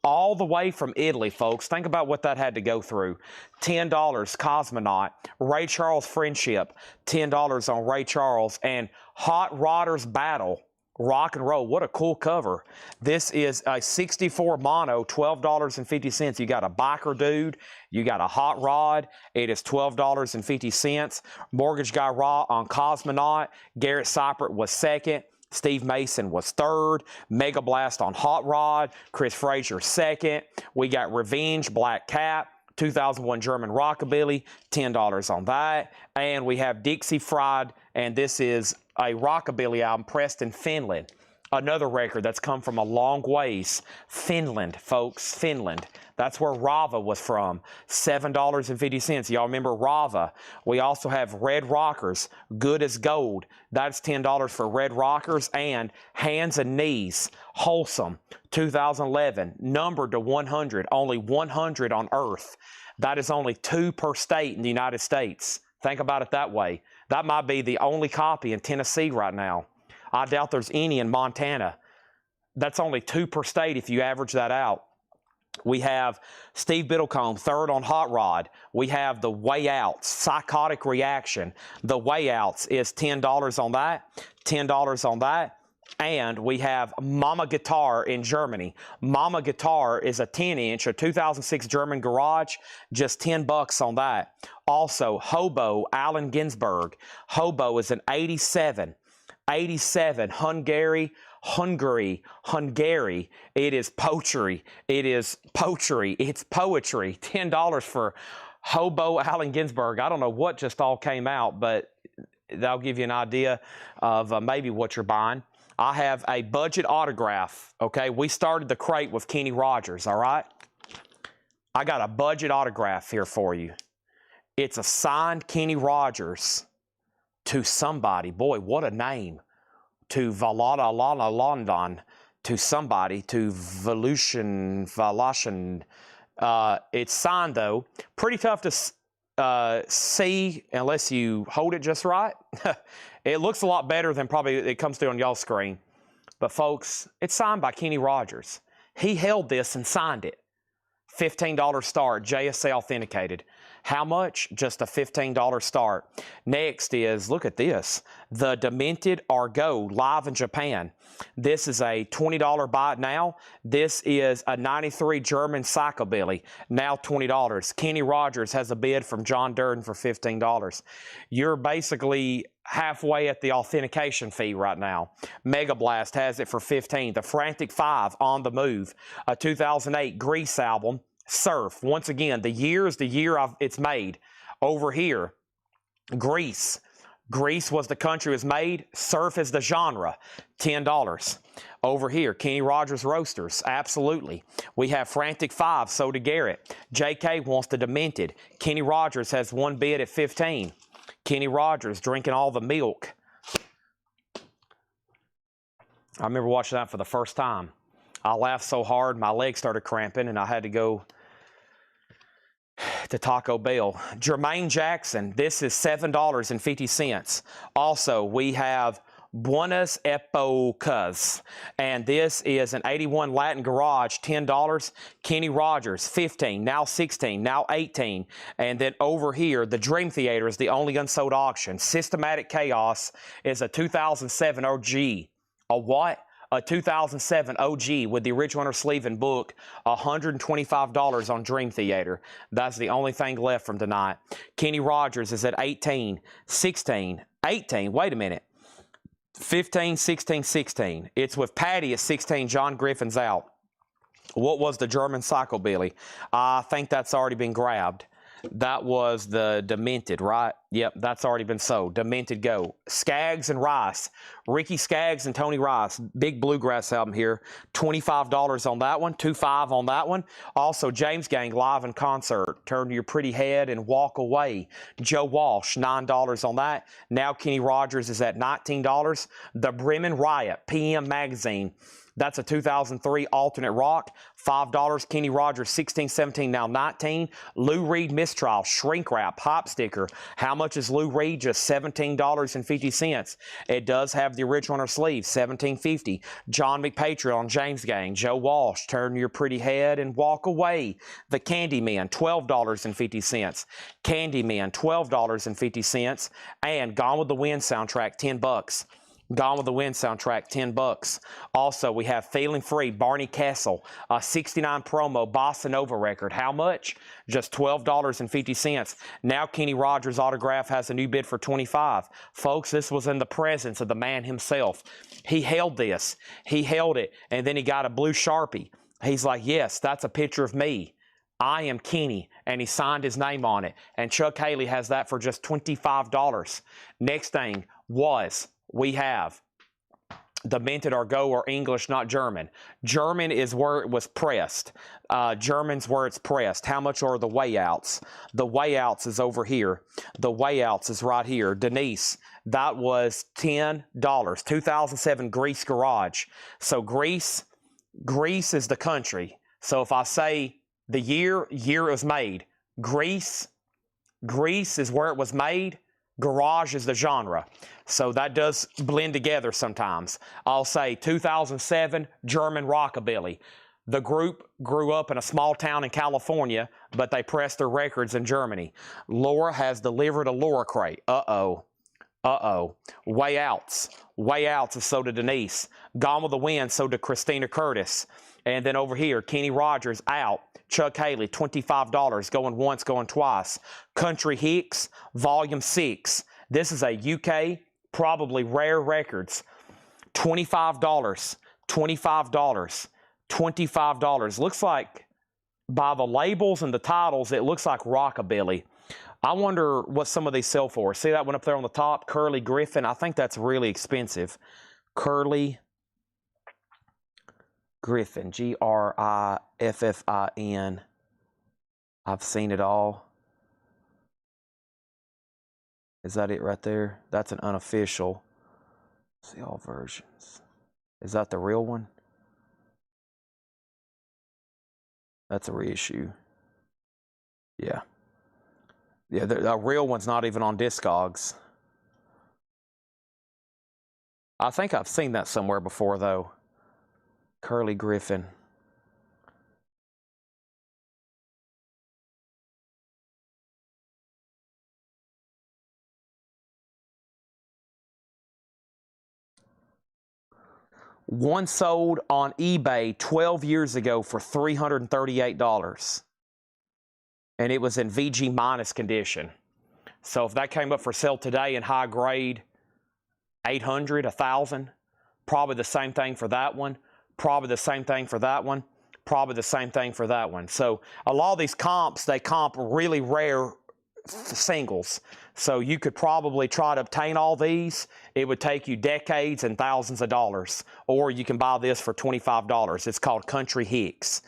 All the way from Italy, folks. Think about what that had to go through. $10, Cosmonaut. Ray Charles Friendship, $10 on Ray Charles. And Hot Rodders Battle, rock and roll. What a cool cover. This is a 64 mono, $12.50. You got a biker dude. You got a hot rod. It is $12.50. Mortgage Guy Raw on Cosmonaut. Garrett Seipert was second. Steve Mason was third. Mega Blast on Hot Rod. Chris Frazier second. We got Revenge, Black Cat, 2001 German Rockabilly, $10 on that. And we have Dixie Fried, and this is a Rockabilly album pressed in Finland. Another record that's come from a long ways. Finland, folks, Finland. That's where Rava was from. $7.50. Y'all remember Rava? We also have Red Rockers, Good as Gold. That's $10 for Red Rockers. And Hands and Knees, Wholesome, 2011. Numbered to 100. Only 100 on Earth. That is only 2 per state in the United States. Think about it that way. That might be the only copy in Tennessee right now. I doubt there's any in Montana. That's only 2 per state if you average that out. We have Steve Biddlecombe, third on Hot Rod. We have The Way Outs, Psychotic Reaction. The Way Outs is $10 on that, $10 on that. And we have Mama Guitar in Germany. Mama Guitar is a 10-inch, a 2006 German garage, just $10 on that. Also, Hobo, Allen Ginsberg. Hobo is an 87, Hungary. It is poetry. It is poetry. It's poetry. $10 for Hobo Allen Ginsberg. I don't know what just all came out, but that'll give you an idea of maybe what you're buying. I have a budget autograph, okay? We started the crate with Kenny Rogers, all right? I got a budget autograph here for you. It's a signed Kenny Rogers to somebody. Boy, what a name. To Valada London, to somebody, to Volution. It's signed, though. Pretty tough to see unless you hold it just right. It looks a lot better than probably it comes through on y'all's screen. But, folks, it's signed by Kenny Rogers. He held this and signed it. $15 start, JSA authenticated. How much? Just a $15 start. Next is, look at this, the Demented Argo live in Japan. This is a $20 buy it now. This is a 93 German Psychobilly, now $20. Kenny Rogers has a bid from John Durden for $15. You're basically halfway at the authentication fee right now. Mega Blast has it for $15. The Frantic 5 on the move, a 2008 Grease album. Surf, once again, the year is the year it's made. Over here, Grease. Grease was the country it was made. Surf is the genre. $10. Over here, Kenny Rogers Roasters. Absolutely. We have Frantic 5, so to Garrett. JK wants the Demented. Kenny Rogers has one bid at $15. Kenny Rogers drinking all the milk. I remember watching that for the first time. I laughed so hard, my legs started cramping, and I had to go to Taco Bell. Jermaine Jackson, this is $7.50. Also, we have Buenas Épocas, and this is an 81 Latin Garage, $10. Kenny Rogers, $15, now $16, now $18. And then over here, the Dream Theater is the only unsold auction. Systematic Chaos is a 2007 OG. A what? A 2007 OG with the original inner sleeve and book, $125 on Dream Theater. That's the only thing left from tonight. Kenny Rogers is at 18, 16, 18. Wait a minute. 15, 16, 16. It's with Patty at 16. John Griffin's out. What was the German Psychobilly? I think that's already been grabbed. That was the Demented, right? Yep, that's already been sold. Demented Go. Skaggs and Rice. Ricky Skaggs and Tony Rice. Big bluegrass album here. $25 on that one. $25 on that one. Also, James Gang live in concert. Turn your pretty head and walk away. Joe Walsh, $9 on that. Now Kenny Rogers is at $19. The Bremen Riot, PM Magazine. That's a 2003 alternate rock, $5. Kenny Rogers, 16, 17, now 19. Lou Reed Mistrial, shrink wrap, hop sticker. How much is Lou Reed? Just $17.50. It does have the original on her sleeve, $17.50. John McPatriot on James Gang. Joe Walsh, turn your pretty head and walk away. The Candyman, $12.50. Candyman, $12.50. And Gone with the Wind soundtrack, $10. Gone with the Wind soundtrack, $10. Also, we have Feeling Free, Barney Castle, a 69 promo Bossa Nova record. How much? Just $12.50. Now Kenny Rogers' autograph has a new bid for $25. Folks, this was in the presence of the man himself. He held this. He held it, and then he got a blue Sharpie. He's like, yes, that's a picture of me. I am Kenny, and he signed his name on it. And Chuck Haley has that for just $25. Next thing was, we have Demented or Go, or English, not German. German is where it was pressed. German's where it's pressed. How much are the way outs? The way outs is over here. The way outs is right here. Denise, that was $10. 2007 Grease Garage. So Grease is the country. So if I say the year it was made, Grease is where it was made. Garage is the genre. So that does blend together sometimes. I'll say 2007 German Rockabilly. The group grew up in a small town in California, but they pressed their records in Germany. Laura has delivered a Laura crate. Uh-oh. Way Outs. Way Outs is sold to Denise. Gone with the Wind sold to Christina Curtis. And then over here, Kenny Rogers out. Chuck Haley, $25, going once, going twice. Country Hicks, Volume 6. This is a UK, probably rare records. $25, $25, $25. Looks like, by the labels and the titles, it looks like Rockabilly. I wonder what some of these sell for. See that one up there on the top? Curly Griffin. I think that's really expensive. Curly Griffin, Griffin. I've seen it all. Is that it right there? That's an unofficial. See all versions. Is that the real one? That's a reissue. Yeah. Yeah, the real one's not even on Discogs. I think I've seen that somewhere before, though. Curly Griffin. One sold on eBay 12 years ago for $338. And it was in VG minus condition. So if that came up for sale today in high grade, 800, 1,000, probably the same thing for that one. Probably the same thing for that one. Probably the same thing for that one. So a lot of these comps, they comp really rare singles. So you could probably try to obtain all these. It would take you decades and thousands of dollars. Or you can buy this for $25. It's called Country Hicks.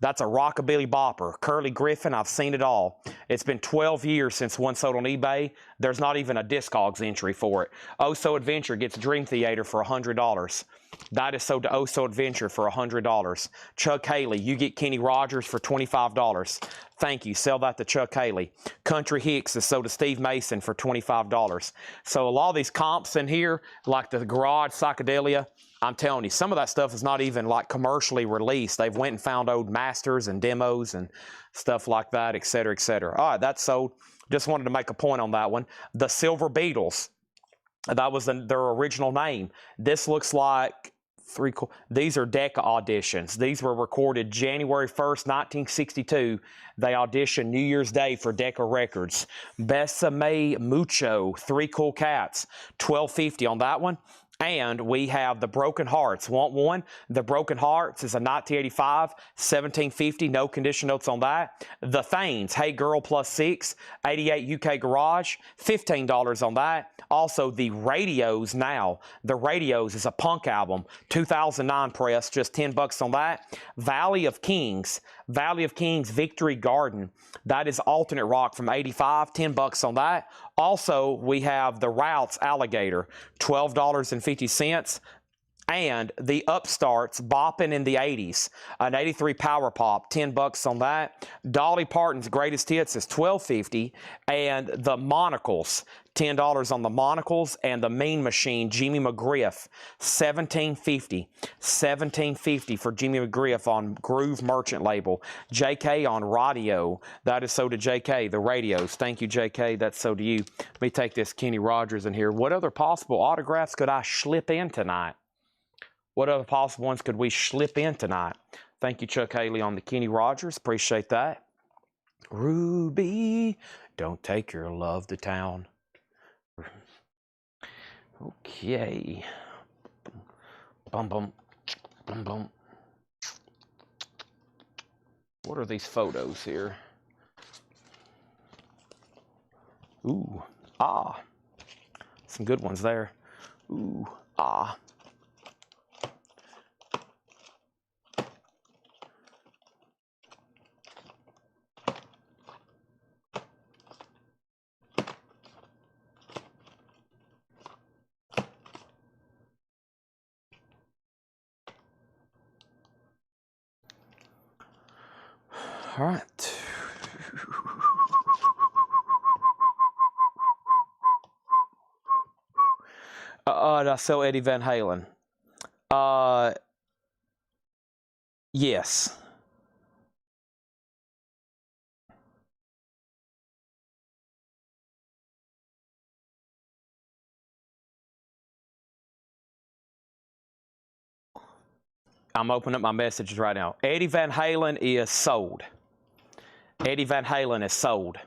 That's a rockabilly bopper. Curly Griffin, I've seen it all. It's been 12 years since one sold on eBay. There's not even a Discogs entry for it. Oh So Adventure gets Dream Theater for $100. That is sold to Oh So Adventure for $100. Chuck Haley, you get Kenny Rogers for $25. Thank you. Sell that to Chuck Haley. Country Hicks is sold to Steve Mason for $25. So a lot of these comps in here, like the Garage Psychedelia, I'm telling you, some of that stuff is not even like commercially released. They've went and found old masters and demos and stuff like that, et cetera, et cetera. All right, that's sold. Just wanted to make a point on that one. The Silver Beatles, that was their original name. This looks like these are Decca auditions. These were recorded January 1st, 1962. They auditioned New Year's Day for Decca Records. Besame Mucho, 3 Cool Cats, $12.50 on that one. And we have the Broken Hearts. Want one? The Broken Hearts is a 1985, $17.50. No condition notes on that. The Thanes, Hey Girl Plus 6, 88 UK Garage, $15 on that. Also, the Radios now. The Radios is a punk album, 2009 press, just $10 on that. Valley of Kings Victory Garden. That is alternate rock from 85, $10 on that. Also, we have the Routes Alligator, $12.50. And the Upstarts bopping in the 80s, an 83 Power Pop, $10 on that. Dolly Parton's Greatest Hits is $12.50. And the Monocles, $10 on the Monocles. And the Mean Machine, Jimmy McGriff, $17.50. $17.50 for Jimmy McGriff on Groove Merchant label. JK on Radio. That is sold to JK, the Radios. Thank you, JK. That's sold to you. Let me take this Kenny Rogers in here. What other possible autographs could I slip in tonight? What other possible ones could we slip in tonight? Thank you, Chuck Haley, on the Kenny Rogers. Appreciate that. Ruby, don't take your love to town. Okay. Bum, bum, bum, bum. What are these photos here? Ooh, ah. Some good ones there. Ooh, ah. All right. Did I sell Eddie Van Halen? Yes. I'm opening up my messages right now. Eddie Van Halen is sold. Eddie Van Halen is sold.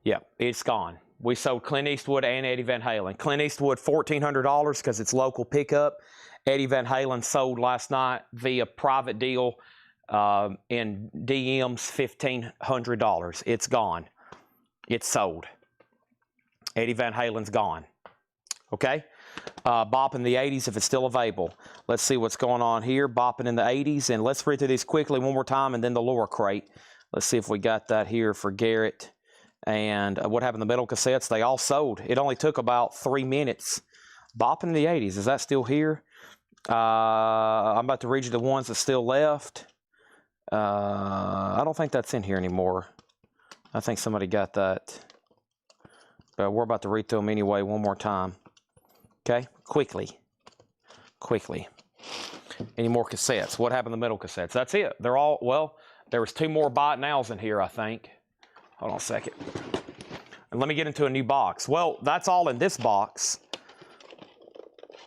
Yeah, it's gone. We sold Clint Eastwood and Eddie Van Halen. Clint Eastwood, $1,400 because it's local pickup. Eddie Van Halen sold last night via private deal in DMs, $1,500. It's gone. It's sold. Eddie Van Halen's gone. Okay? Bop in the 80s if it's still available. Let's see what's going on here. Bopping in the 80s. And let's read through these quickly one more time and then the Laura crate. Let's see if we got that here for Garrett. And what happened to the metal cassettes? They all sold. It only took about 3 minutes. Bopping in the 80s. Is that still here? I'm about to read you the ones that's still left. I don't think that's in here anymore. I think somebody got that. But we're about to read through them anyway one more time. Okay? Quickly. Any more cassettes? What happened to the metal cassettes? That's it. They're all, well, there was 2 more buy it nows in here, I think. Hold on a second. And let me get into a new box. Well, that's all in this box.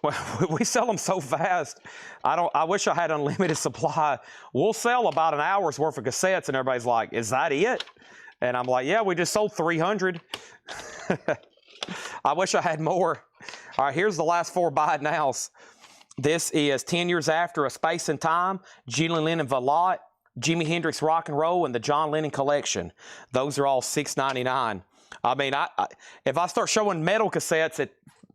Well, we sell them so fast. I wish I had unlimited supply. We'll sell about an hour's worth of cassettes, and everybody's like, is that it? And I'm like, yeah, we just sold 300. I wish I had more. All right, here's the last 4 buy it nows. This is 10 Years After, A Space and Time, Julie Lennon Valot, Jimi Hendrix Rock and Roll, and the John Lennon Collection. Those are all $6.99. I mean, if I start showing metal cassettes at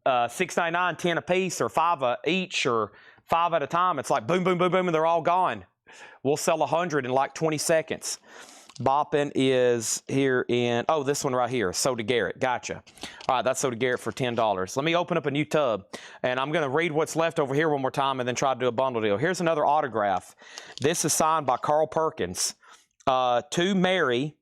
$6.99, 10 a piece, or 5 each, or 5 at a time, it's like boom, boom, boom, boom, and they're all gone. We'll sell 100 in like 20 seconds. Boppin is here in, oh, this one right here, Soda Garrett. Gotcha. All right, that's Soda Garrett for $10. Let me open up a new tub, and I'm going to read what's left over here one more time and then try to do a bundle deal. Here's another autograph. This is signed by Carl Perkins. To Mary,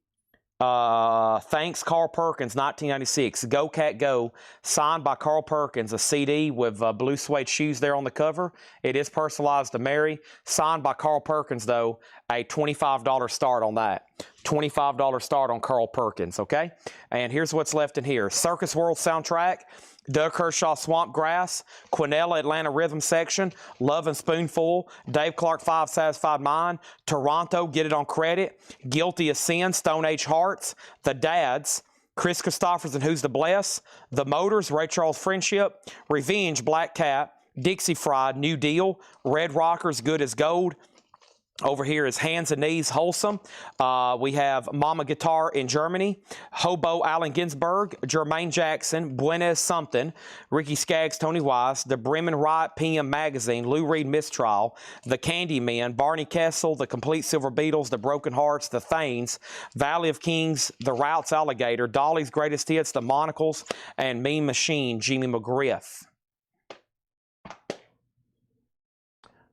thanks Carl Perkins, 1996. Go Cat Go, signed by Carl Perkins, a CD with blue suede shoes there on the cover. It is personalized to Mary. Signed by Carl Perkins, though, a $25 start on that. $25 start on Carl Perkins, okay? And here's what's left in here. Circus World soundtrack, Doug Kershaw Swamp Grass, Quinella Atlanta Rhythm Section, Love and Spoonful, Dave Clark 5 Satisfied Mind, Toronto Get It on Credit, Guilty of Sin, Stone Age Hearts, The Dads, Chris Christopherson Who's to Bless, The Motors, Ray Charles Friendship, Revenge, Black Cat, Dixie Fried, New Deal, Red Rockers, Good as Gold. Over here is Hands and Knees, Wholesome. We have Mama Guitar in Germany, Hobo Allen Ginsberg, Jermaine Jackson, Buenos Something, Ricky Skaggs, Tony Wise, The Bremen Riot PM Magazine, Lou Reed Mistrial, The Candyman, Barney Kessel, The Complete Silver Beatles, The Broken Hearts, The Thanes, Valley of Kings, The Routes Alligator, Dolly's Greatest Hits, The Monocles, and Mean Machine, Jimmy McGriff.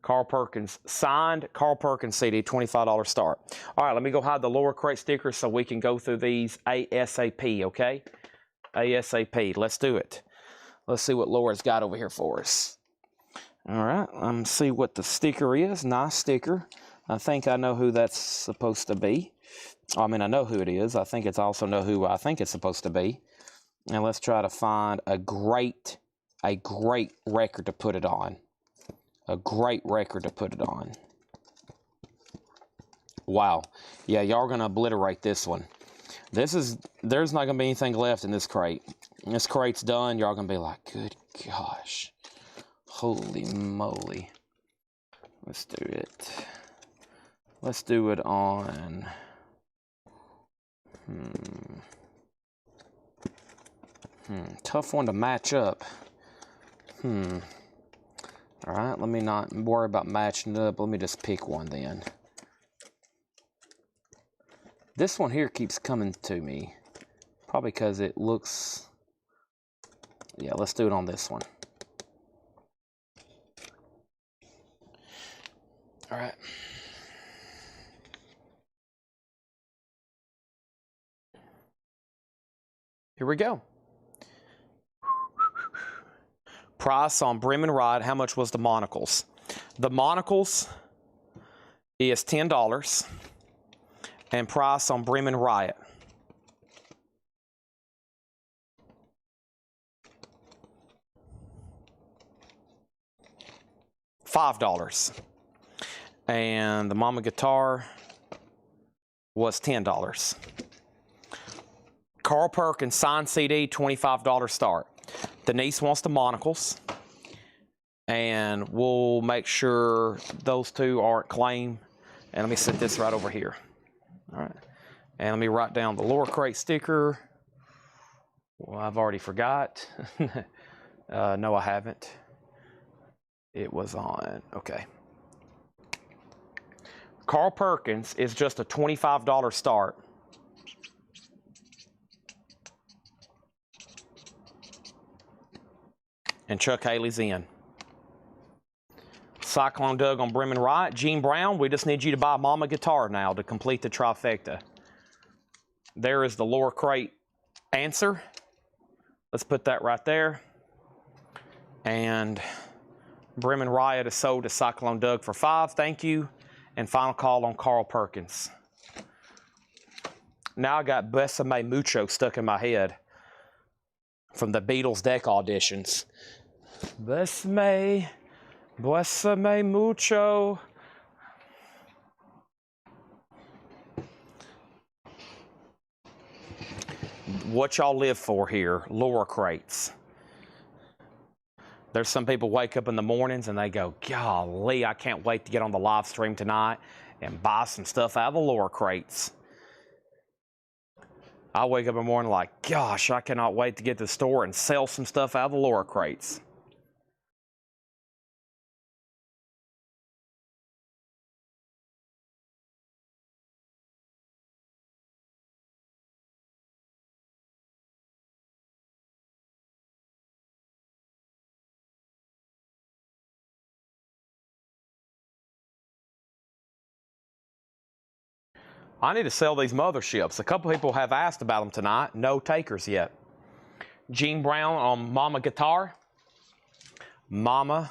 Carl Perkins, signed Carl Perkins CD, $25 start. All right, let me go hide the lower crate stickers so we can go through these ASAP, okay? ASAP, let's do it. Let's see what Laura's got over here for us. All right, let's see what the sticker is. Nice sticker. I think I know who that's supposed to be. I mean, I know who it is. I think it's also know who I think it's supposed to be. And let's try to find a great record to put it on. A great record to put it on. Wow. Yeah, y'all are going to obliterate this one. There's not going to be anything left in this crate. This crate's done. Y'all going to be like, good gosh. Holy moly. Let's do it. Let's do it on... Tough one to match up. All right, let me not worry about matching it up. Let me just pick one then. This one here keeps coming to me. Probably because it looks... Yeah, let's do it on this one. All right. Here we go. Price on Bremen Riot. How much was the Monocles? The Monocles is $10. And price on Bremen Riot. $5. And the Mama Guitar was $10. Carl Perkins signed CD, $25 start. Denise wants the Monocles, and we'll make sure those two aren't claimed. And let me set this right over here. All right, and let me write down the lower crate sticker. Well, I've already forgot. No, I haven't. It was on, okay. Carl Perkins is just a $25 start. And Chuck Haley's in. Cyclone Doug on Bremen Riot. Gene Brown, we just need you to buy Mama Guitar now to complete the trifecta. There is the lower crate answer. Let's put that right there. And Bremen Riot is sold to Cyclone Doug for $5. Thank you. And final call on Carl Perkins. Now I got Besame Mucho stuck in my head from the Beatles deck auditions. Besame Mucho. What y'all live for here, lower crates. There's some people wake up in the mornings and they go, golly, I can't wait to get on the live stream tonight and buy some stuff out of the lower crates. I wake up in the morning like, gosh, I cannot wait to get to the store and sell some stuff out of the lower crates. I need to sell these motherships. A couple people have asked about them tonight. No takers yet. Gene Brown on Mama Guitar. Mama,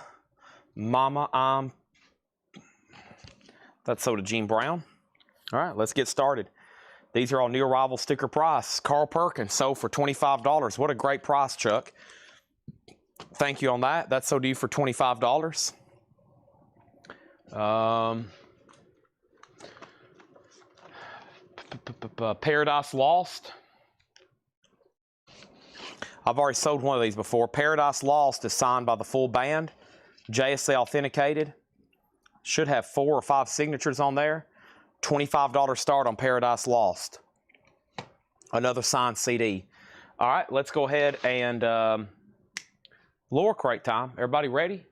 that's sold to Gene Brown. All right, let's get started. These are all new arrival sticker price. Carl Perkins sold for $25. What a great price, Chuck. Thank you on that. That's sold to you for $25. Paradise Lost. I've already sold one of these before. Paradise Lost is signed by the full band. JSA authenticated. Should have 4 or 5 signatures on there. $25 start on Paradise Lost. Another signed CD. All right, let's go ahead and lure crate time. Everybody ready?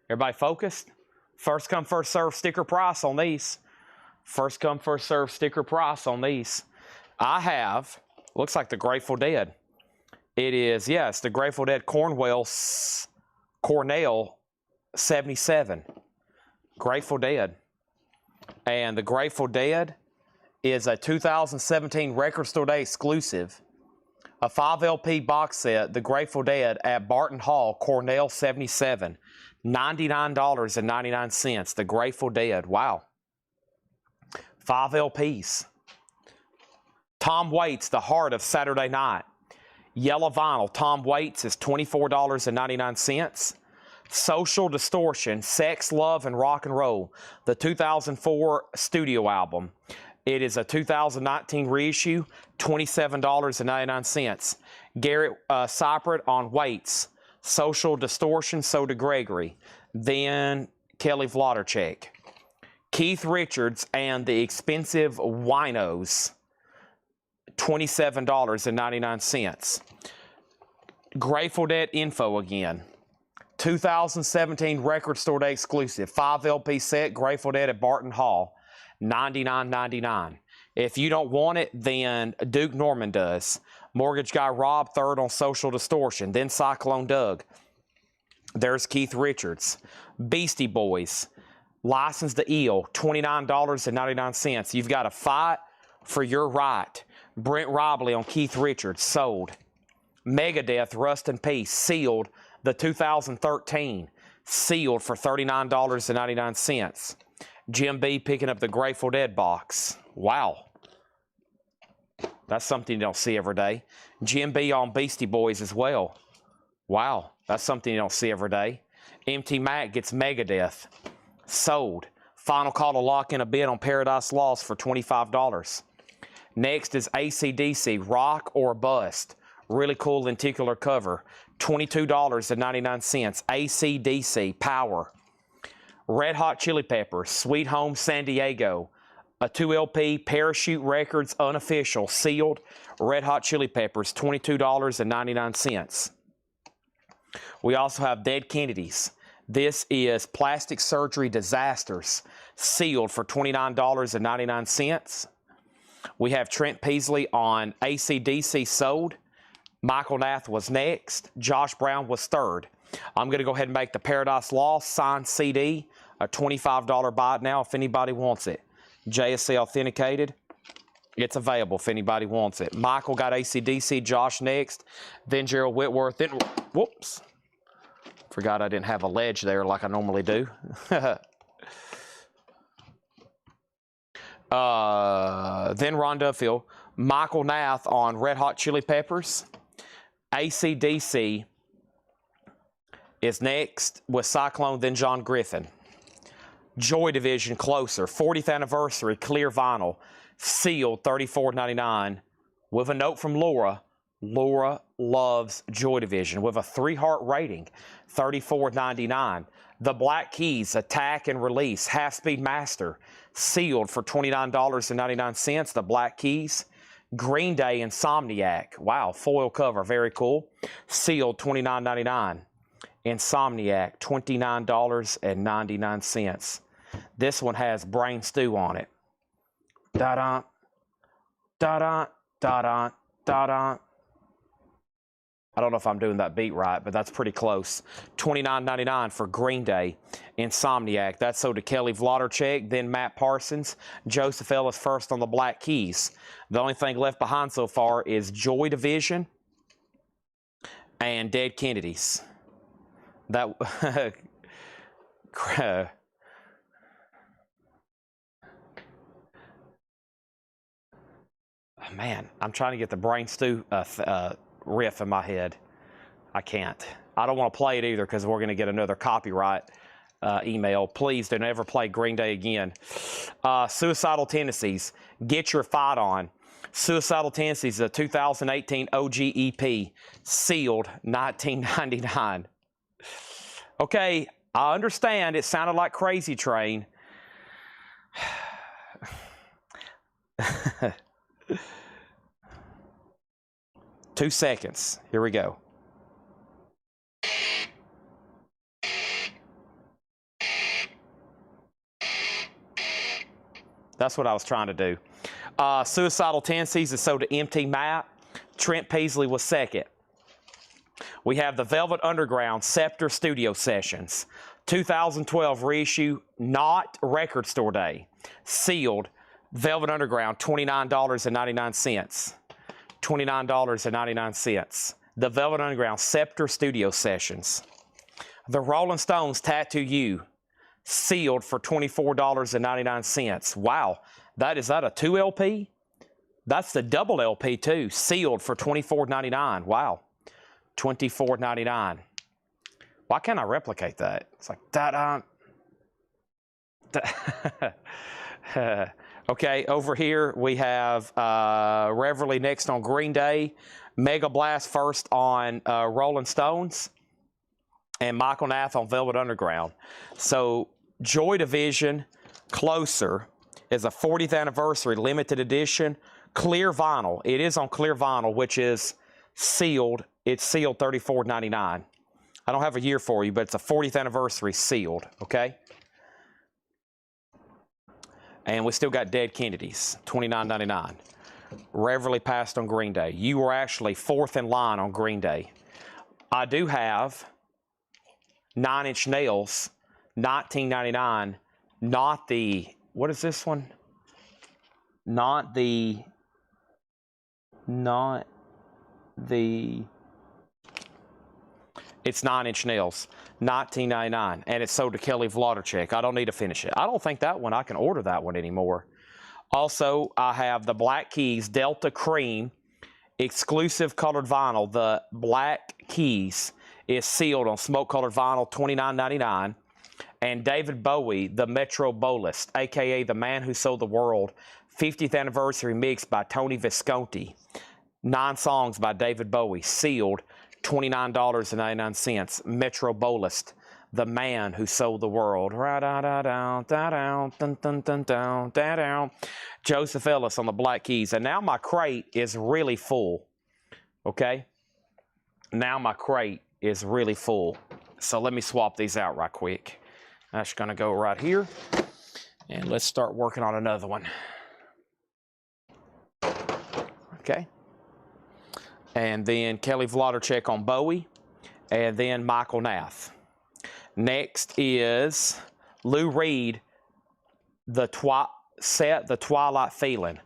Everybody focused? First come, first serve sticker price on these. First come, first serve sticker price on these. I have, looks like the Grateful Dead. It is, yes, the Grateful Dead Cornell 77. Grateful Dead. And the Grateful Dead is a 2017 Record Store Day exclusive. A 5 LP box set, The Grateful Dead at Barton Hall, Cornell 77. $99.99. The Grateful Dead. Wow. 5 LPs. Tom Waits, The Heart of Saturday Night. Yellow vinyl. Tom Waits is $24.99. Social Distortion, Sex, Love, and Rock and Roll, the 2004 studio album. It is a 2019 reissue, $27.99. Garrett Cypert on Waits, Social Distortion, so did Gregory. Then Kelly Vlodderchek. Keith Richards and the Expensive Winos, $27.99. Grateful Dead info again. 2017 Record Store Day exclusive. 5 LP set, Grateful Dead at Barton Hall, $99.99. If you don't want it, then Duke Norman does. Mortgage Guy Rob, third on Social Distortion. Then Cyclone Doug. There's Keith Richards. Beastie Boys. License to Eel, $29.99. You've got to fight for your right. Brent Robley on Keith Richards, sold. Megadeth, Rust in Peace, sealed. The 2013, sealed for $39.99. Jim B picking up the Grateful Dead box. Wow. That's something you don't see every day. Jim B on Beastie Boys as well. Wow. That's something you don't see every day. MT Mac gets Megadeth. Sold. Final call to lock in a bid on Paradise Lost for $25. Next is AC/DC, Rock or Bust. Really cool lenticular cover. $22.99. AC/DC, Power. Red Hot Chili Peppers, Sweet Home San Diego. A 2 LP, Parachute Records, unofficial, sealed. Red Hot Chili Peppers, $22.99. We also have Dead Kennedys. This is Plastic Surgery Disasters, sealed for $29.99. We have Trent Peasley on AC/DC, sold. Michael Nath was next. Josh Brown was third. I'm going to go ahead and make the Paradise Lost signed CD a $25 buy it now if anybody wants it. JSC authenticated. It's available if anybody wants it. Michael got AC/DC, Josh next, then Gerald Whitworth, then, whoops. Forgot I didn't have a ledge there like I normally do. Then Ron Duffield. Michael Nath on Red Hot Chili Peppers. AC/DC is next with Cyclone, then John Griffin. Joy Division, Closer, 40th anniversary, clear vinyl, sealed, $34.99, with a note from Laura. Laura loves Joy Division with a 3-heart rating, $34.99. The Black Keys, Attack and Release, Half-Speed Master, sealed for $29.99. The Black Keys. Green Day, Insomniac. Wow, foil cover, very cool. Sealed, $29.99. Insomniac, $29.99. This one has Brain Stew on it. Da-da, da-da, da-da, da-da. I don't know if I'm doing that beat right, but that's pretty close. $29.99 for Green Day. Insomniac. That's sold to Kelly Wlodarczyk, then Matt Parsons. Joseph Ellis first on the Black Keys. The only thing left behind so far is Joy Division and Dead Kennedys. That man, I'm trying to get the brain stew riff in my head. I can't. I don't want to play it either because we're going to get another copyright email. Please don't ever play Green Day again. Suicidal Tendencies. Get Your Fight On. Suicidal Tendencies is a 2018 OG EP. Sealed, $19.99. Okay, I understand it sounded like Crazy Train. 2 seconds. Here we go. That's what I was trying to do. Suicidal Tendencies is sold to MT Matt. Trent Peasley was second. We have the Velvet Underground Scepter Studio Sessions. 2012 reissue, not Record Store Day. Sealed. Velvet Underground, $29.99. $29.99. The Velvet Underground Scepter Studio Sessions. The Rolling Stones Tattoo You, sealed for $24.99. Wow, is that a 2 LP? That's the double LP too, sealed for $24.99. Wow, $24.99. Why can't I replicate that? It's like that. Okay, over here we have Reverly next on Green Day, Mega Blast first on Rolling Stones, and Michael Nath on Velvet Underground. So Joy Division, Closer, is a 40th anniversary limited edition clear vinyl. It is on clear vinyl, which is sealed. It's sealed $34.99. I don't have a year for you, but it's a 40th anniversary sealed, okay? And we still got Dead Kennedys, $29.99. Reverly passed on Green Day. You were actually fourth in line on Green Day. I do have 9 Inch Nails, $19.99. Not the, what is this one? It's 9 Inch Nails, $19.99, and it's sold to Kelly Wlodarczyk. I don't need to finish it. I don't think that one, I can order that one anymore. Also, I have the Black Keys Delta Cream exclusive colored vinyl. The Black Keys is sealed on smoke colored vinyl, $29.99. And David Bowie, the Metro Bolist, aka the Man Who Sold the World, 50th anniversary mix by Tony Visconti. 9 songs by David Bowie, sealed, $29.99. Metro Bolist, the Man Who Sold the World. Joseph Ellis on the Black Keys. And now my crate is really full. Okay? Now my crate is really full. So let me swap these out right quick. That's going to go right here. And let's start working on another one. Okay. And then Kelly Wlodarczyk on Bowie. And then Michael Nath. Next is Lou Reed, the Twilight Feeling.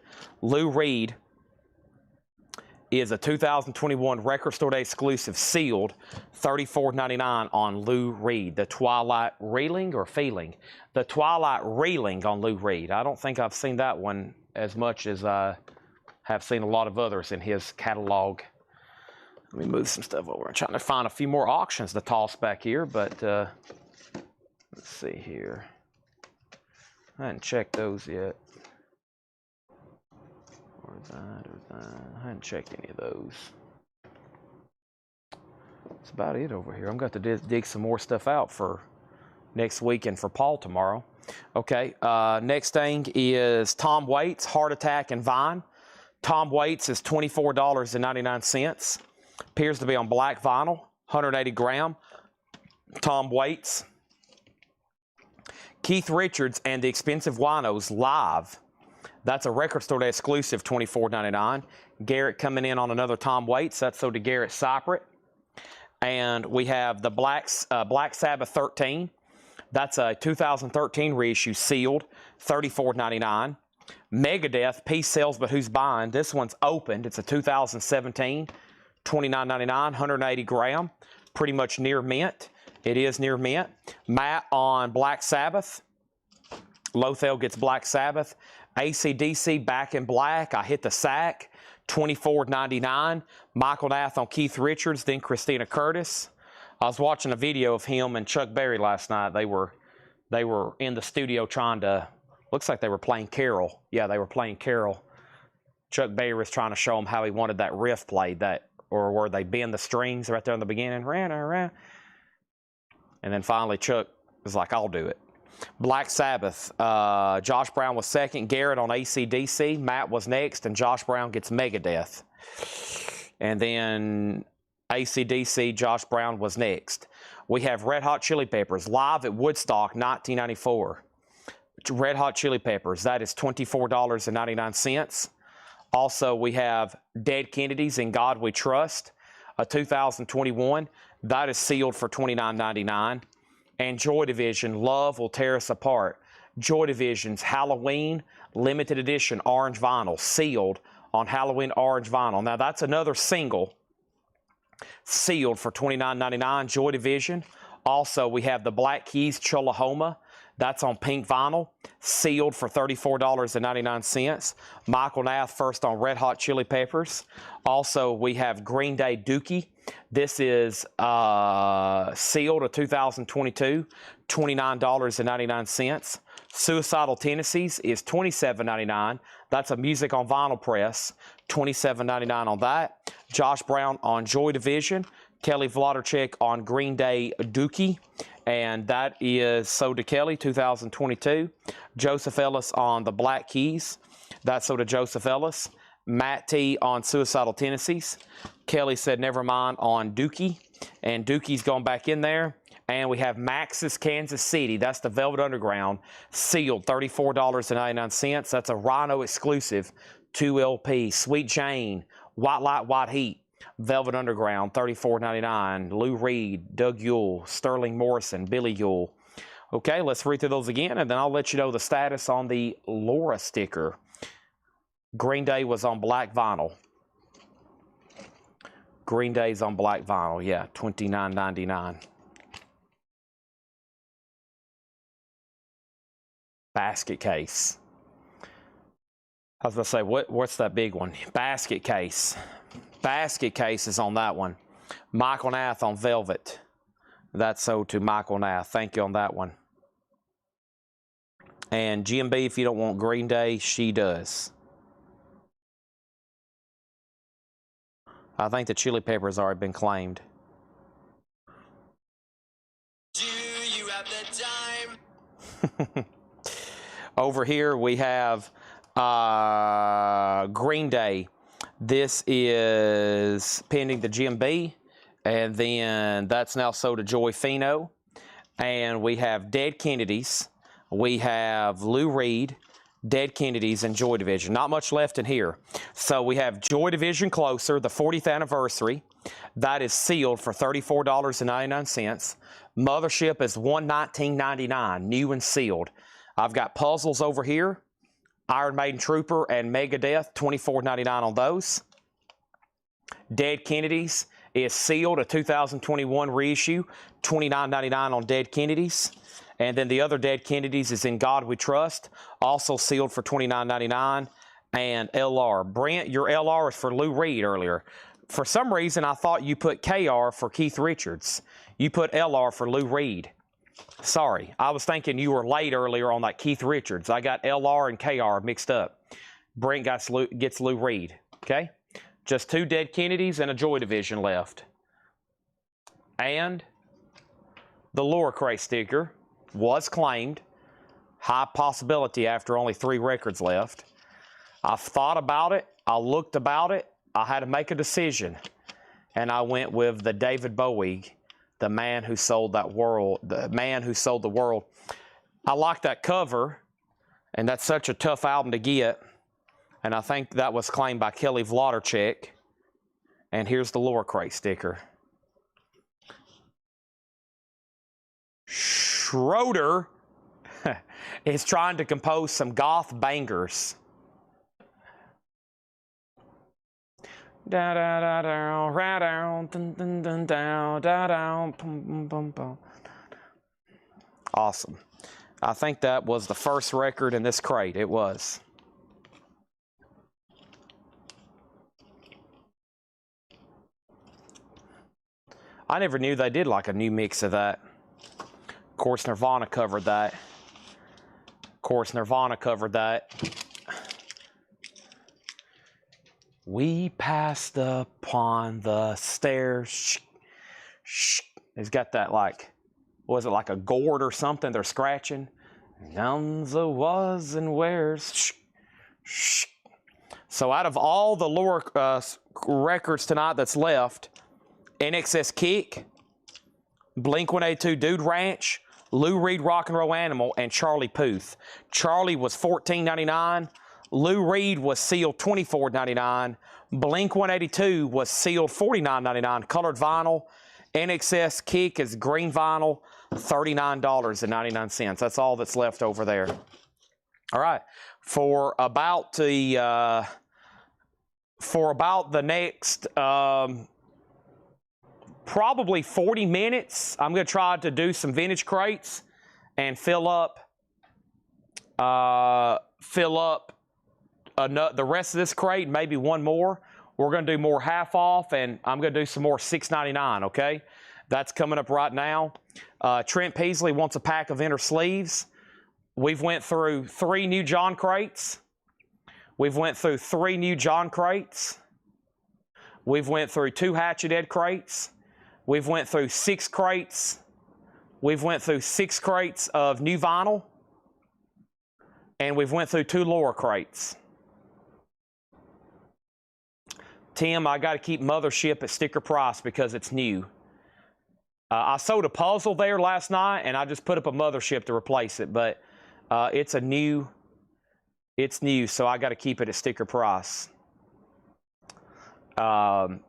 Lou Reed is a 2021 Record Store Day exclusive, sealed, $34.99 on Lou Reed. The Twilight Reeling or Feeling? The Twilight Reeling on Lou Reed. I don't think I've seen that one as much as I have seen a lot of others in his catalog. Let me move some stuff over. I'm trying to find a few more auctions to toss back here, but let's see here. I haven't checked those yet. Or that. I haven't checked any of those. That's about it over here. I'm going to dig some more stuff out for next week and for Paul tomorrow. Okay, next thing is Tom Waits, Heart Attack and Vine. Tom Waits is $24.99. Appears to be on black vinyl, 180 gram. Tom Waits. Keith Richards and the Expensive Winos live. That's a Record Store Day exclusive, $24.99. Garrett coming in on another Tom Waits. That's sold to Garrett Cypriot. And we have the Black Sabbath 13. That's a 2013 reissue, sealed, $34.99. Megadeth, Peace Sells But Who's Buying? This one's opened. It's a 2017, $29.99, 180 gram. Pretty much near mint. It is near mint. Matt on Black Sabbath. Lothel gets Black Sabbath. AC/DC, Back in Black. I hit the sack. $24.99. Michael Nath on Keith Richards, then Christina Curtis. I was watching a video of him and Chuck Berry last night. They were in the studio trying to, looks like they were playing Carol. Yeah, they were playing Carol. Chuck Berry was trying to show them how he wanted that riff played, or where they bend the strings right there in the beginning. And then finally Chuck was like, I'll do it. Black Sabbath, Josh Brown was second. Garrett on AC/DC. Matt was next, and Josh Brown gets Megadeth. And then AC/DC, Josh Brown was next. We have Red Hot Chili Peppers, live at Woodstock, 1994. Red Hot Chili Peppers, that is $24.99. Also, we have Dead Kennedys, In God We Trust, a 2021. That is sealed for $29.99. And Joy Division, Love Will Tear Us Apart. Joy Division's Halloween limited edition orange vinyl, sealed on Halloween orange vinyl. Now, that's another single, sealed for $29.99, Joy Division. Also, we have the Black Keys Cholahoma. That's on pink vinyl, sealed for $34.99. Michael Nath first on Red Hot Chili Peppers. Also, we have Green Day Dookie. This is sealed, a 2022, $29.99. Suicidal Tendencies is $27.99. That's a music on vinyl press, $27.99 on that. Josh Brown on Joy Division. Kelly Vlodarchik on Green Day Dookie, and that is sold to Kelly, 2022. Joseph Ellis on the Black Keys. That's sold to Joseph Ellis. Matt T on Suicidal Tendencies. Kelly said never mind on Dookie, and Dookie's gone back in there. And we have Max's Kansas City. That's the Velvet Underground, sealed, $34.99. That's a Rhino exclusive, 2 LP. Sweet Jane, White Light, White Heat. Velvet Underground, $34.99. Lou Reed, Doug Yule, Sterling Morrison, Billy Yule. Okay, let's read through those again, and then I'll let you know the status on the Laura sticker. Green Day was on black vinyl. Green Day's on black vinyl, yeah, $29.99. Basket case. I was going to say, what's that big one? Basket case. Basket case is on that one. Michael Nath on Velvet. That's sold to Michael Nath. Thank you on that one. And GMB, if you don't want Green Day, she does. I think the Chili Peppers already been claimed. Do you have the time? Over here we have Green Day. This is pending the GMB, and then that's now sold to Joy Fino. And we have Dead Kennedys. We have Lou Reed, Dead Kennedys, and Joy Division. Not much left in here. So we have Joy Division Closer, the 40th anniversary. That is sealed for $34.99. Mothership is $119.99, new and sealed. I've got Puzzles over here. Iron Maiden Trooper and Megadeth, $24.99 on those. Dead Kennedys is sealed, a 2021 reissue, $29.99 on Dead Kennedys. And then the other Dead Kennedys is In God We Trust, also sealed for $29.99. And LR. Brent, your LR is for Lou Reed earlier. For some reason, I thought you put KR for Keith Richards. You put LR for Lou Reed. Sorry, I was thinking you were late earlier on that Keith Richards. I got LR and KR mixed up. Brent gets Lou Reed, okay? Just 2 Dead Kennedys and a Joy Division left. And the Laura Cray sticker was claimed. High possibility after only 3 records left. I've thought about it. I looked about it. I had to make a decision. And I went with the David Bowie, the man who sold that world, the man who sold the world. I like that cover, and that's such a tough album to get. And I think that was claimed by Kelly Vlodarchik. And here's the Laura Cray sticker. Schroeder is trying to compose some goth bangers. Da da da da da da dun dun dun da da da bum bum bum. Awesome. I think that was the first record in this crate. It was. I never knew they did like a new mix of that. Of course, Nirvana covered that. We passed upon the stairs. It's got that like, was it like a gourd or something they're scratching? Nuns the was and where's. So out of all the lower records tonight that's left, NXS Kick, Blink-182 Dude Ranch, Lou Reed Rock and Roll Animal, and Charlie Puth. Charlie was $14.99. Lou Reed was sealed $24.99. Blink-182 was sealed $49.99. Colored vinyl. NXS Kick is green vinyl, $39.99. That's all that's left over there. All right. For about the next probably 40 minutes, I'm going to try to do some vintage crates and fill up the rest of this crate, maybe one more. We're going to do more half off, and I'm going to do some more $6.99, okay? That's coming up right now. Trent Peasley wants a pack of inner sleeves. We've went through 3 new John crates. We've went through 3 new John crates. We've went through 2 Hatchet Ed crates. We've went through 6 crates. We've went through 6 crates of new vinyl. And we've went through 2 lower crates. Tim, I got to keep Mothership at sticker price because it's new. I sold a puzzle there last night, and I just put up a Mothership to replace it. But it's new, so I got to keep it at sticker price. I've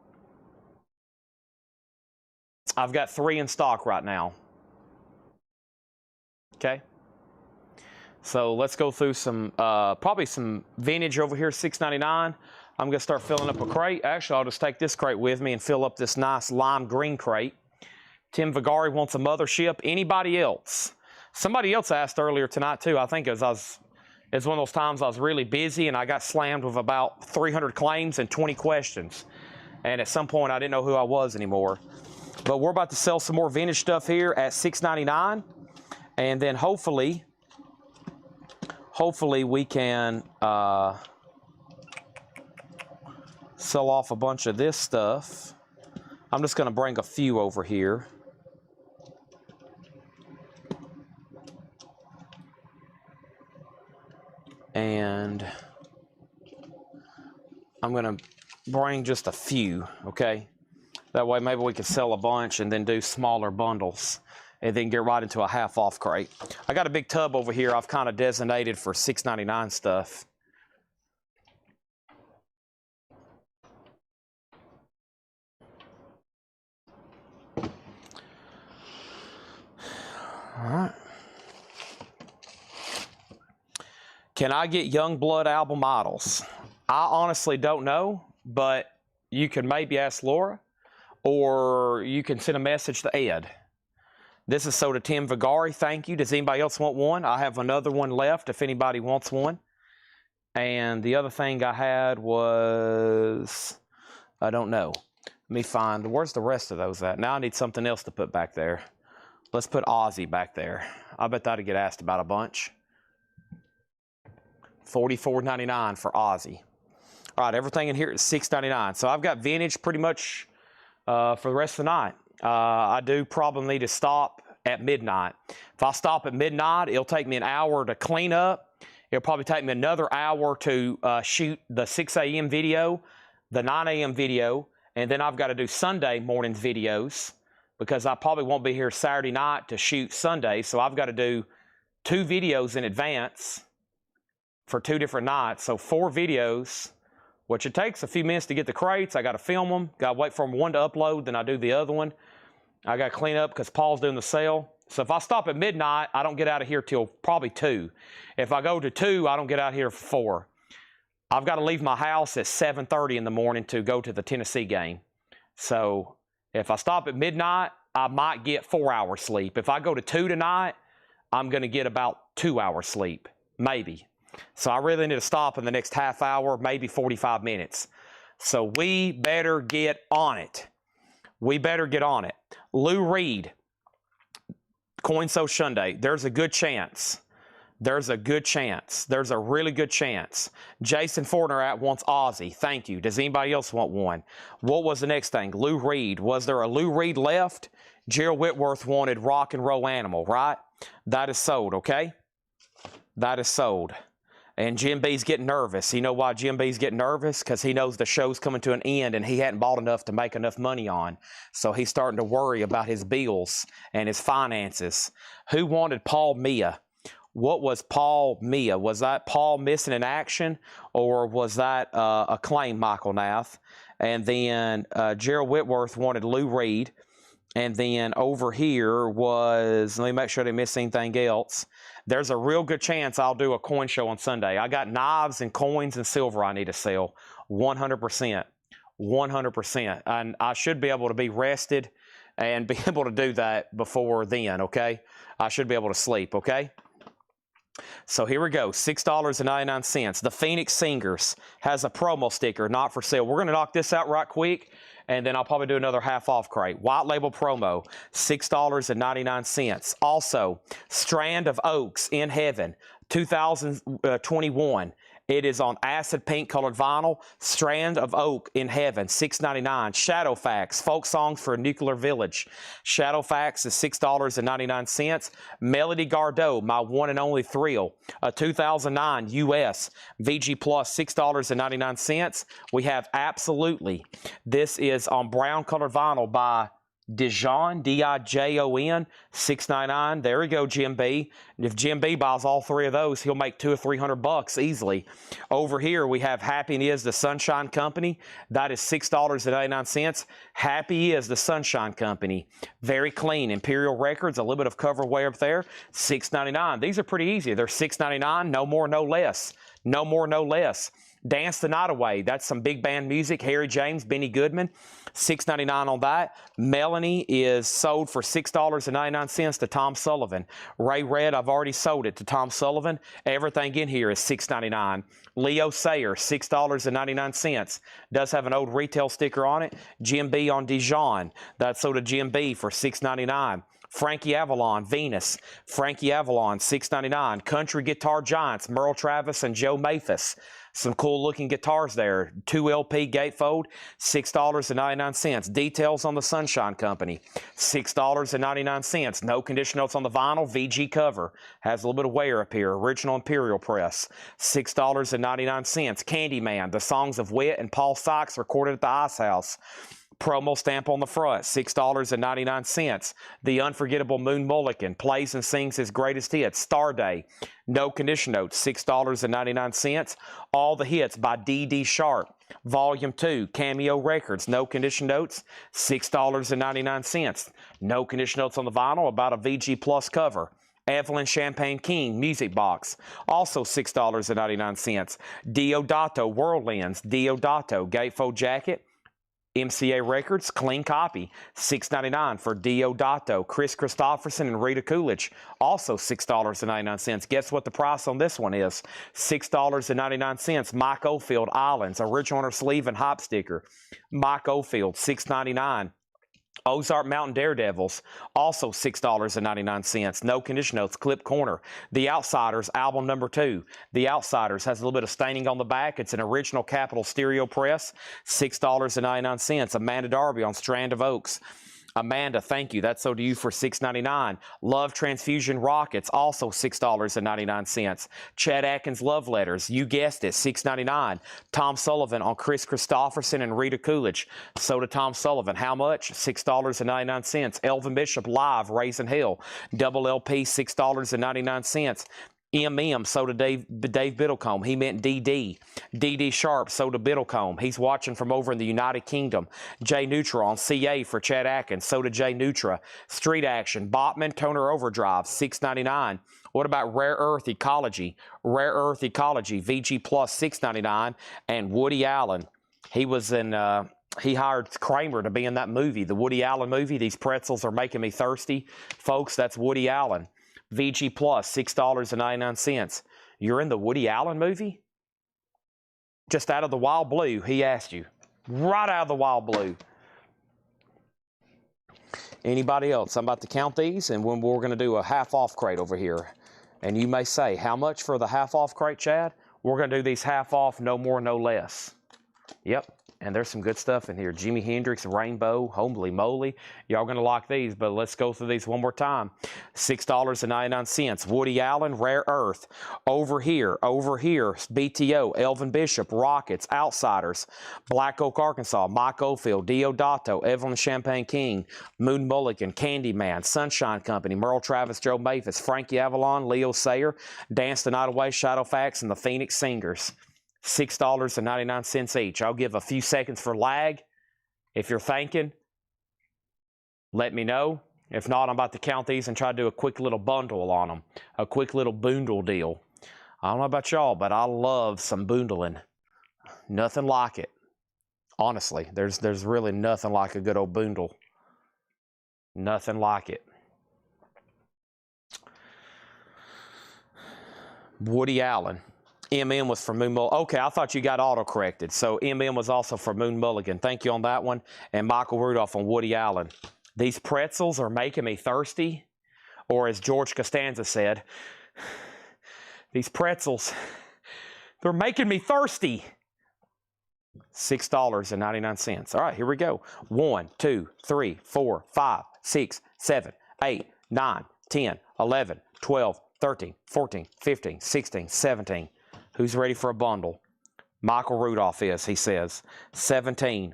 got 3 in stock right now. Okay. So let's go through some, probably some vintage over here, $6.99. I'm going to start filling up a crate. Actually, I'll just take this crate with me and fill up this nice lime green crate. Tim Vigari wants a Mothership. Anybody else? Somebody else asked earlier tonight, too. I think it was one of those times I was really busy and I got slammed with about 300 claims and 20 questions. And at some point, I didn't know who I was anymore. But we're about to sell some more vintage stuff here at $6.99. And then hopefully we can sell off a bunch of this stuff. I'm just going to bring a few over here. And I'm going to bring just a few, okay? That way maybe we can sell a bunch and then do smaller bundles and then get right into a half-off crate. I got a big tub over here I've kind of designated for $6.99 stuff. All right. Can I get Youngblood album models? I honestly don't know, but you can maybe ask Laura, or you can send a message to Ed. This is sold to Tim Vigari. Thank you. Does anybody else want one? I have another one left if anybody wants one. And the other thing I had was, I don't know. Let me find, where's the rest of those at? Now I need something else to put back there. Let's put Ozzy back there. I bet that'd get asked about a bunch. $44.99 for Ozzy. All right, everything in here is $6.99. So I've got vintage pretty much for the rest of the night. I do probably need to stop at midnight. If I stop at midnight, it'll take me an hour to clean up. It'll probably take me another hour to shoot the 6 a.m. video, the 9 a.m. video, and then I've got to do Sunday morning videos because I probably won't be here Saturday night to shoot Sunday. So I've got to do 2 videos in advance for 2 different nights. So 4 videos, which it takes a few minutes to get the crates. I got to film them. Got to wait for one to upload, then I do the other one. I got to clean up because Paul's doing the sale. So if I stop at midnight, I don't get out of here till probably 2. If I go to 2, I don't get out here for 4. I've got to leave my house at 7:30 in the morning to go to the Tennessee game. So if I stop at midnight, I might get 4 hours sleep. If I go to 2 tonight, I'm going to get about 2 hours sleep, maybe. So I really need to stop in the next half hour, maybe 45 minutes. So we better get on it. We better get on it. Lou Reed, Coin So Sunday, there's a good chance. There's a good chance. There's a really good chance. Jason Fortner wants Aussie. Thank you. Does anybody else want one? What was the next thing? Lou Reed. Was there a Lou Reed left? Gerald Whitworth wanted Rock and Roll Animal, right? That is sold, okay? That is sold. And Jim B's getting nervous. You know why Jim B's getting nervous? Because he knows the show's coming to an end and he hadn't bought enough to make enough money on. So he's starting to worry about his bills and his finances. Who wanted Paul Mia? What was Paul Mia? Was that Paul missing in action, or was that a claim, Michael Nath? And then Gerald Whitworth wanted Lou Reed. And then over here was, let me make sure I didn't miss anything else. There's a real good chance I'll do a coin show on Sunday. I got knives and coins and silver I need to sell. 100%. 100%. And I should be able to be rested and be able to do that before then, okay? I should be able to sleep, okay? So here we go, $6.99. The Phoenix Singers has a promo sticker, not for sale. We're going to knock this out right quick, and then I'll probably do another half-off crate. White label promo, $6.99. Also, Strand of Oaks in Heaven, 2021. It is on acid pink colored vinyl. Strand of Oak in Heaven, $6.99. Shadowfax, folk songs for a nuclear village. Shadowfax is $6.99. Melody Gardot, My One and Only Thrill, a 2009 US VG Plus, $6.99. We have Absolutely. This is on brown colored vinyl by Dijon, D-I-J-O-N, $6.99. There we go, Jim B. If Jim B buys all 3 of those, he'll make $200 or $300 easily. Over here, we have Happy Is the Sunshine Company. That is $6.99. Happy Is the Sunshine Company. Very clean. Imperial Records, a little bit of cover way up there, $6.99. These are pretty easy. They're $6.99, no more, no less. No more, no less. Dance the Night Away. That's some big band music. Harry James, Benny Goodman, $6.99 on that. Melanie is sold for $6.99 to Tom Sullivan. Ray Red, I've already sold it to Tom Sullivan. Everything in here is $6.99. Leo Sayer, $6.99. Does have an old retail sticker on it. Jim B on Dijon. That's sold to Jim B for $6.99. Frankie Avalon, Venus. Frankie Avalon, $6.99. Country Guitar Giants, Merle Travis and Joe Mathis. Some cool looking guitars there. 2 LP gatefold, $6.99. Details on the Sunshine Company, $6.99. No condition notes on the vinyl. VG cover. Has a little bit of wear up here. Original Imperial Press, $6.99. Candyman, the songs of Wit and Paul Sykes recorded at the Ice House. Promo stamp on the front, $6.99. The Unforgettable Moon Mulligan plays and sings his greatest hits. Star Day, no condition notes, $6.99. All the Hits by D.D. Sharp, Volume 2, Cameo Records, no condition notes, $6.99. No condition notes on the vinyl, about a VG Plus cover. Evelyn Champagne King music box, also $6.99. Diodato Whirlwinds, Diodato gatefold jacket. MCA Records, clean copy, $6.99 for Diodato. Chris Christopherson and Rita Coolidge, also $6.99. Guess what the price on this one is? $6.99. Mike Oldfield Islands, original on her sleeve and hop sticker. Mike Oldfield, $6.99. Ozark Mountain Daredevils, also $6.99. No condition notes, clip corner. The Outsiders, album number 2. The Outsiders has a little bit of staining on the back. It's an original Capitol stereo press, $6.99. Amanda Darby on Strand of Oaks. Amanda, thank you. That's sold to you for $6.99. Love Transfusion Rockets, also $6.99. Chad Atkins Love Letters, you guessed it, $6.99. Tom Sullivan on Chris Christopherson and Rita Coolidge. So to Tom Sullivan. How much? $6.99. Elvin Bishop Live, Raising Hell. Double LP, $6.99. MM, so did Dave Biddlecombe. He meant DD. DD Sharp, so did Biddlecombe. He's watching from over in the United Kingdom. J Nutra on CA for Chad Atkins, so did J Nutra. Street Action, Botman, Toner Overdrive, $6.99. What about Rare Earth Ecology? Rare Earth Ecology, VG Plus, $6.99. And Woody Allen, he was in... he hired Kramer to be in that movie, the Woody Allen movie. These pretzels are making me thirsty. Folks, that's Woody Allen. VG Plus, $6.99. You're in the Woody Allen movie? Just out of the wild blue, he asked you. Right out of the wild blue. Anybody else? I'm about to count these, and when we're going to do a half-off crate over here. And you may say, how much for the half-off crate, Chad? We're going to do these half-off, no more, no less. Yep. And there's some good stuff in here. Jimi Hendrix, Rainbow, Holy Moly. Y'all going to like these, but let's go through these one more time. $6.99. Woody Allen, Rare Earth. Over here, BTO, Elvin Bishop, Rockets, Outsiders, Black Oak, Arkansas, Mike Oldfield, Diodato, Evelyn Champagne King, Moon Mulligan, Candyman, Sunshine Company, Merle Travis, Joe Mavis, Frankie Avalon, Leo Sayer, Dance the Night Away, Shadowfax, and the Phoenix Singers. $6.99 each. I'll give a few seconds for lag. If you're thinking, let me know. If not, I'm about to count these and try to do a quick little bundle on them. A quick little boondle deal. I don't know about y'all, but I love some boondling. Nothing like it. Honestly, there's really nothing like a good old boondle. Nothing like it. Woody Allen. MM was for Moon Mulligan. Okay, I thought you got auto-corrected. So MM was also for Moon Mulligan. Thank you on that one. And Michael Rudolph on Woody Allen. These pretzels are making me thirsty. Or as George Costanza said, these pretzels, they're making me thirsty. $6.99. All right, here we go. 1, 2, 3, 4, 5, 6, 7, 8, 9, 10, 11, 12, 13, 14, 15, 16, 17. Who's ready for a bundle? Michael Rudolph is, he says. 17.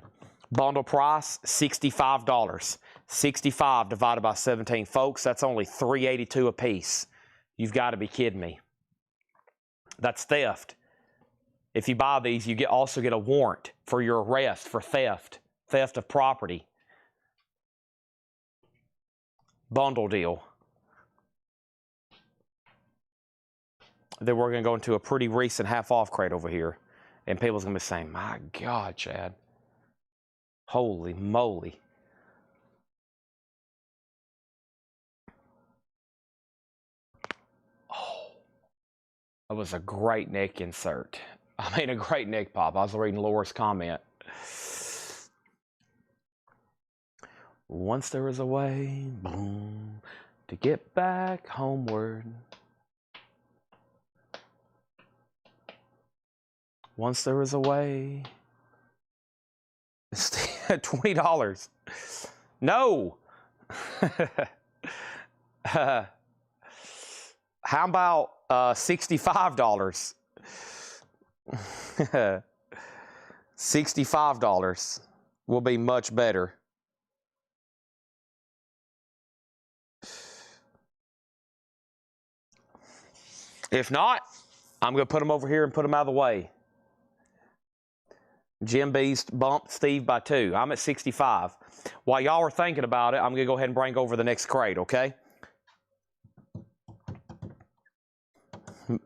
Bundle price, $65. 65 divided by 17. Folks, that's only $3.82 a piece. You've got to be kidding me. That's theft. If you buy these, you also get a warrant for your arrest for theft. Theft of property. Bundle deal. Then we're going to go into a pretty recent half-off crate over here. And people's going to be saying, my God, Chad. Holy moly. Oh, that was a great neck insert. I mean, a great neck pop. I was reading Laura's comment. Once there was a way, boom, to get back homeward. Once there was a way. $20. No. How about $65? $65 will be much better. If not, I'm going to put them over here and put them out of the way. Jim B's bumped Steve by 2. I'm at 65. While y'all are thinking about it, I'm going to go ahead and bring over the next crate, okay?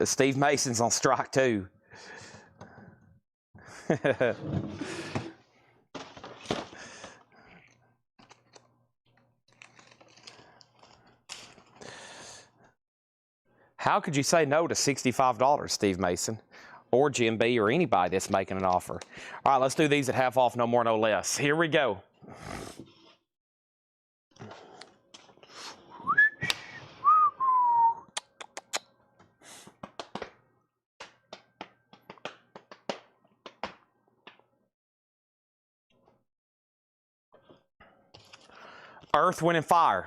Steve Mason's on strike 2. How could you say no to $65, Steve Mason? Or Jim B, or anybody that's making an offer. All right, let's do these at half off, no more, no less. Here we go. Earth, Wind, and Fire.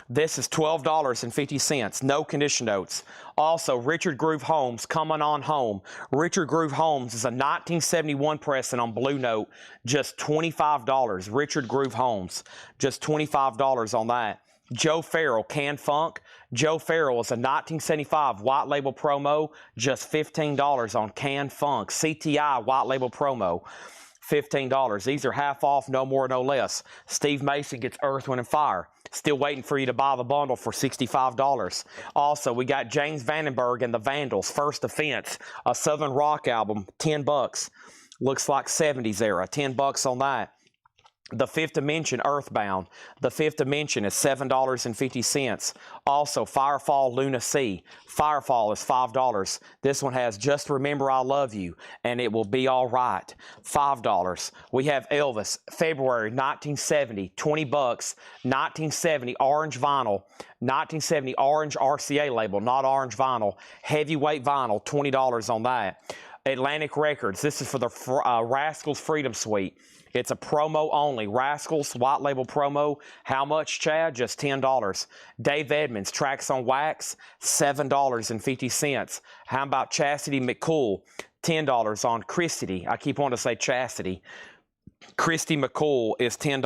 This is $12.50, no condition notes. Also, Richard Groove Homes, coming on home. Richard Groove Homes is a 1971 pressing on Blue Note, just $25. Richard Groove Homes, just $25 on that. Joe Farrell, Can Funk. Joe Farrell is a 1975 white label promo, just $15 on Can Funk. CTI white label promo, $15. These are half off, no more, no less. Steve Mason gets Earth, Wind, and Fire. Still waiting for you to buy the bundle for $65. Also, we got James Vandenberg and the Vandals, First Offense, a Southern rock album, $10. Looks like 70s era, $10 on that. The Fifth Dimension, Earthbound. The Fifth Dimension is $7.50. Also, Firefall, Luna Sea. Firefall is $5. This one has Just Remember I Love You, and It Will Be All Right. $5. We have Elvis, February 1970, $20. 1970 orange vinyl. 1970 orange RCA label, not orange vinyl. Heavyweight vinyl, $20 on that. Atlantic Records. This is for the Rascals Freedom Suite. It's a promo only. Rascals, white label promo. How much, Chad? Just $10. Dave Edmonds, Tracks on Wax, $7.50. How about Chastity McCool? $10 on Christy. I keep wanting to say Chastity. Christy McCool is $10.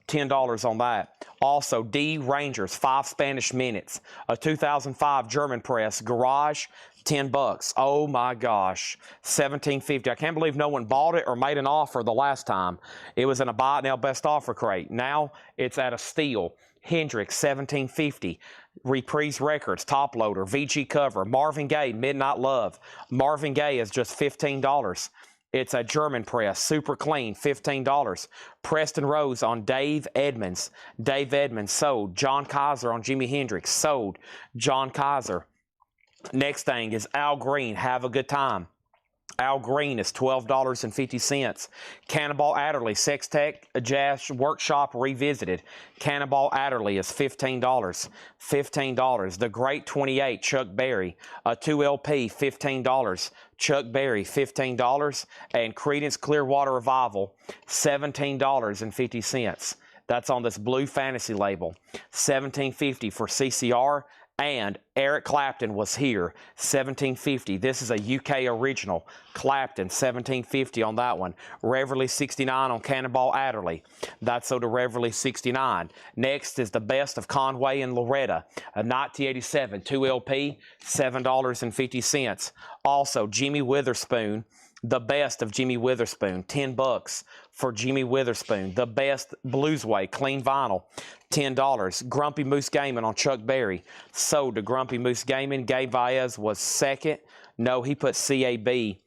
$10 on that. Also, D Rangers, 5 Spanish Minutes. A 2005 German press, Garage, $10. Oh my gosh, $17.50. I can't believe no one bought it or made an offer the last time. It was in a buy it now best offer crate. Now it's at a steal. Hendrix, $17.50. Reprise Records, Top Loader, VG Cover, Marvin Gaye, Midnight Love. Marvin Gaye is just $15. It's a German press, super clean, $15. Preston Rose on Dave Edmonds. Dave Edmonds sold. John Kaiser on Jimi Hendrix, sold. John Kaiser. Next thing is Al Green, Have a Good Time. Al Green is $12.50. Cannonball Adderley, Sex Tech Jazz Workshop Revisited. Cannonball Adderley is $15. $15. The Great 28, Chuck Berry. A 2 LP, $15. Chuck Berry, $15. And Creedence Clearwater Revival, $17.50. That's on this Blue Fantasy label. $17.50 for CCR. And Eric Clapton was here, $17.50. This is a UK original. Clapton, $17.50 on that one. Reverly 69 on Cannonball Adderley. That's so to Reverly 69. Next is the Best of Conway and Loretta, a 1987 2 LP, $7.50. Also, Jimmy Witherspoon, The Best of Jimmy Witherspoon, $10 for Jimmy Witherspoon. The Best Bluesway, clean vinyl, $10. Grumpy Moose Gaming on Chuck Berry, sold to Grumpy Moose Gaming. Gabe Baez was second. No, he put CAB.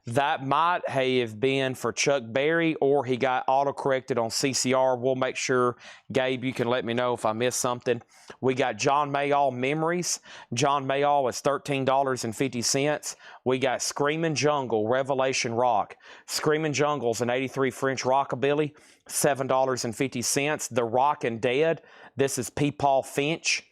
That might have been for Chuck Berry, or he got auto-corrected on CCR. We'll make sure, Gabe, you can let me know if I missed something. We got John Mayall, Memories. John Mayall is $13.50. We got Screamin' Jungle, Revelation Rock. Screamin' Jungle's an 83 French Rockabilly, $7.50. The Rockin' Dead, this is P. Paul Finch.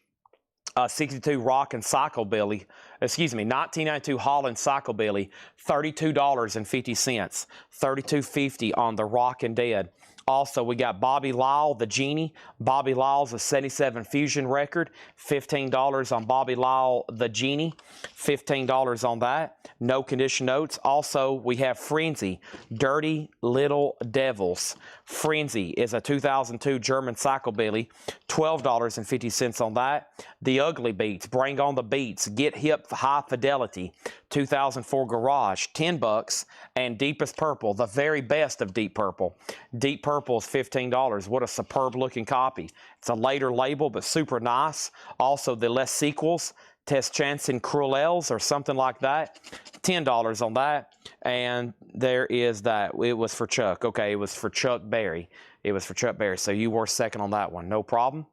62 Rockin' Psychobilly, 1992 Holland Psychobilly, $32.50. $32.50 on the Rockin' Dead. Also, we got Bobby Lyle, The Genie. Bobby Lyle's a 77 Fusion record, $15 on Bobby Lyle, The Genie, $15 on that. No condition notes. Also, we have Frenzy, Dirty Little Devils. Frenzy is a 2002 German Psychobilly, $12.50 on that. The Ugly Beats, Bring on the Beats, Get Hip High Fidelity, 2004 Garage, $10. And Deepest Purple, the very best of Deep Purple. Deep Purple is $15. What a superb looking copy. It's a later label, but super nice. Also, the Les Sequels, Test Chance and Cruelels or something like that, $10 on that. And there is that. It was for Chuck. Okay, it was for Chuck Berry. It was for Chuck Berry. So you were second on that one. No problem.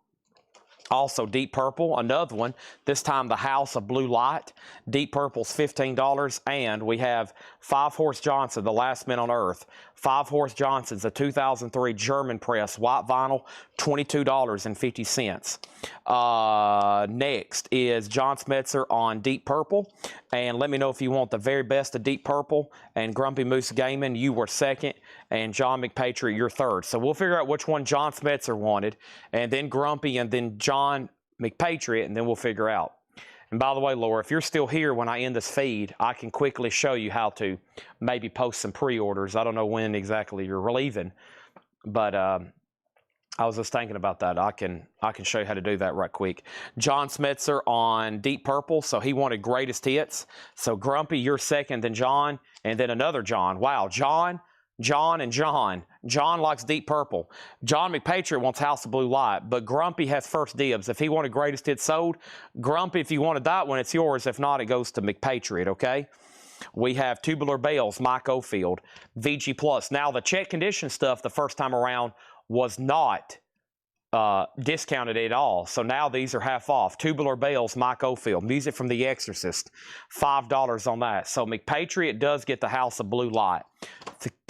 Also, Deep Purple, another one, this time the House of Blue Light. Deep Purple's $15, and we have Five Horse Johnson, The Last Men on Earth. Five Horse Johnson's a 2003 German press, white vinyl, $22.50. Next is John Smetzer on Deep Purple, and let me know if you want the very best of Deep Purple. And Grumpy Moose Gaming, you were second, and John McPatriot, you're third. So we'll figure out which one John Smetzer wanted, and then Grumpy, and then John McPatriot, and then we'll figure out. And by the way, Laura, if you're still here when I end this feed, I can quickly show you how to maybe post some pre-orders. I don't know when exactly you're leaving, but I was just thinking about that. I can show you how to do that right quick. John Smetzer on Deep Purple, so he wanted greatest hits. So Grumpy, you're second, then John, and then another John. Wow, John, and John. John likes Deep Purple. John McPatriot wants House of Blue Light, but Grumpy has first dibs. If he wanted greatest hits sold, Grumpy, if you wanted that one, it's yours. If not, it goes to McPatriot, okay? We have Tubular Bells, Mike Ofield, VG Plus. Now, the check condition stuff the first time around was not discounted at all. So now these are half off. Tubular Bells, Mike Ofield. Music from The Exorcist, $5 on that. So McPatriot does get the House of Blue Light.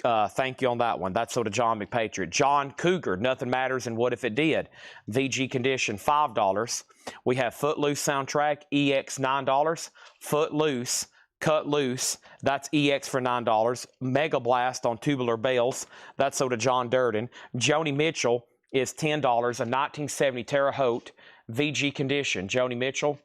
Thank you on that one. That's sort of John McPatriot. John Cougar, Nothing Matters and What If It Did. VG Condition, $5. We have Footloose soundtrack, EX, $9. Footloose, Cut Loose, that's EX for $9. Mega Blast on Tubular Bells, that's so to John Durden. Joni Mitchell is $10. A 1970 Terre Haute VG Condition. Joni Mitchell,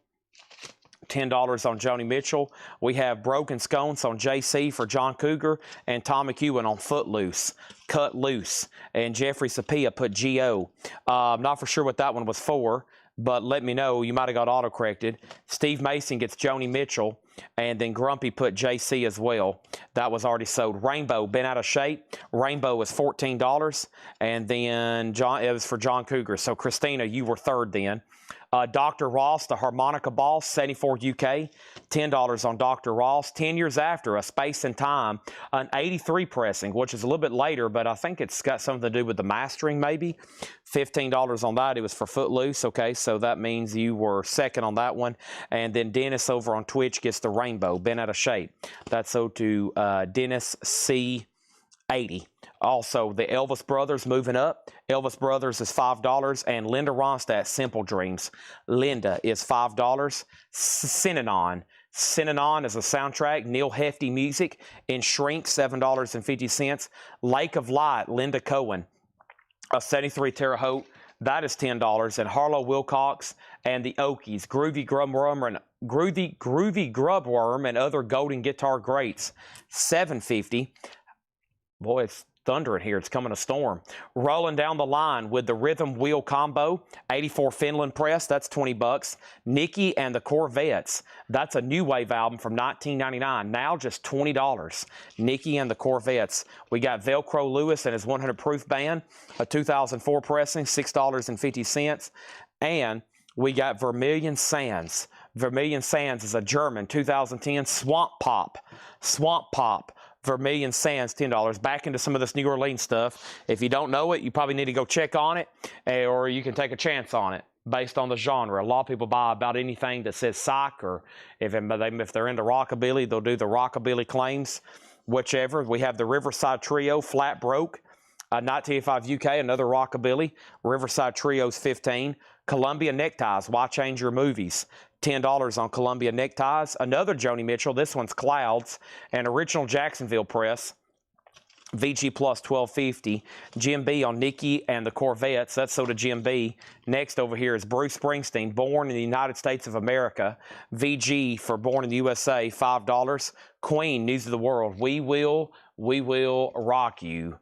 $10 on Joni Mitchell. We have Broken Scones on JC for John Cougar, and Tom McEwen on Footloose, Cut Loose. And Jeffrey Sapia put GO. I'm not for sure what that one was for, but let me know. You might have got auto-corrected. Steve Mason gets Joni Mitchell, and then Grumpy put JC as well. That was already sold. Rainbow, Been Out of Shape. Rainbow is $14, and then it was for John Cougar. So, Christina, you were third then. Dr. Ross, The Harmonica Boss, 74 UK, $10 on Dr. Ross. 10 years after, A Space and Time, an 83 pressing, which is a little bit later, but I think it's got something to do with the mastering maybe. $15 on that. It was for Footloose. Okay, so that means you were second on that one. And then Dennis over on Twitch gets the Rainbow, Been Out of Shape. That's so to Dennis C80. Also, the Elvis Brothers moving up. Elvis Brothers is $5, and Linda Ronstadt, Simple Dreams. Linda is $5. Synanon. Synanon is a soundtrack. Neil Hefti music. In Shrink, $7.50. Lake of Light, Linda Cohen. A 73 Terre Haute, that is $10. And Harlow Wilcox and the Okies, Groovy Grubworm and Other Golden Guitar Greats, $7.50. Boy, it's thundering here. It's coming a storm. Rolling Down the Line with the Rhythm Wheel Combo, 84 Finland Press, that's $20. Nikki and the Corvettes, that's a new wave album from 1999, now just $20. Nikki and the Corvettes. We got Velcro Lewis and his 100 Proof Band, a 2004 pressing, $6.50. And we got Vermilion Sands. Vermilion Sands is a German 2010 Swamp Pop. Vermilion Sands, $10. Back into some of this New Orleans stuff. If you don't know it, you probably need to go check on it, or you can take a chance on it based on the genre. A lot of people buy about anything that says psych, or if they're into rockabilly, they'll do the rockabilly claims, whichever. We have the Riverside Trio, Flat Broke, 1985 UK, another rockabilly. Riverside Trio's $15. Columbia Neckties, Why Change Your Movies, $10 on Columbia Neckties. Another Joni Mitchell, this one's Clouds, and Original Jacksonville Press, VG Plus, $12.50. Jim B on Nikki and the Corvettes, that's so to Jim B. Next over here is Bruce Springsteen, Born in the United States of America, VG for Born in the USA, $5. Queen, News of the World, We Will Rock You.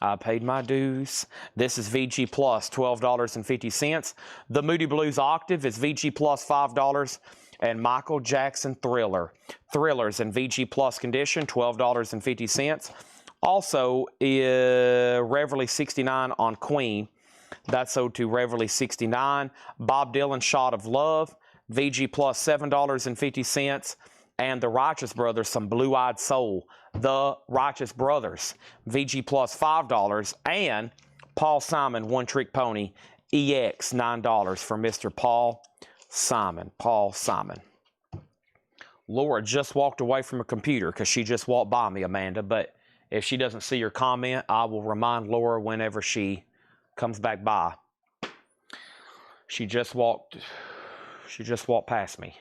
I paid my dues. This is VG Plus, $12.50. The Moody Blues Octave is VG Plus, $5. And Michael Jackson Thriller. Thrillers in VG Plus condition, $12.50. Also, Reverly 69 on Queen. That's so to Reverly 69. Bob Dylan, Shot of Love, VG Plus, $7.50. And the Righteous Brothers, Some Blue-Eyed Soul. The Righteous Brothers, VG Plus, $5. And Paul Simon, One Trick Pony, EX, $9 for Mr. Paul Simon. Paul Simon. Laura just walked away from a computer because she just walked by me, Amanda. But if she doesn't see your comment, I will remind Laura whenever she comes back by. She just walked past me.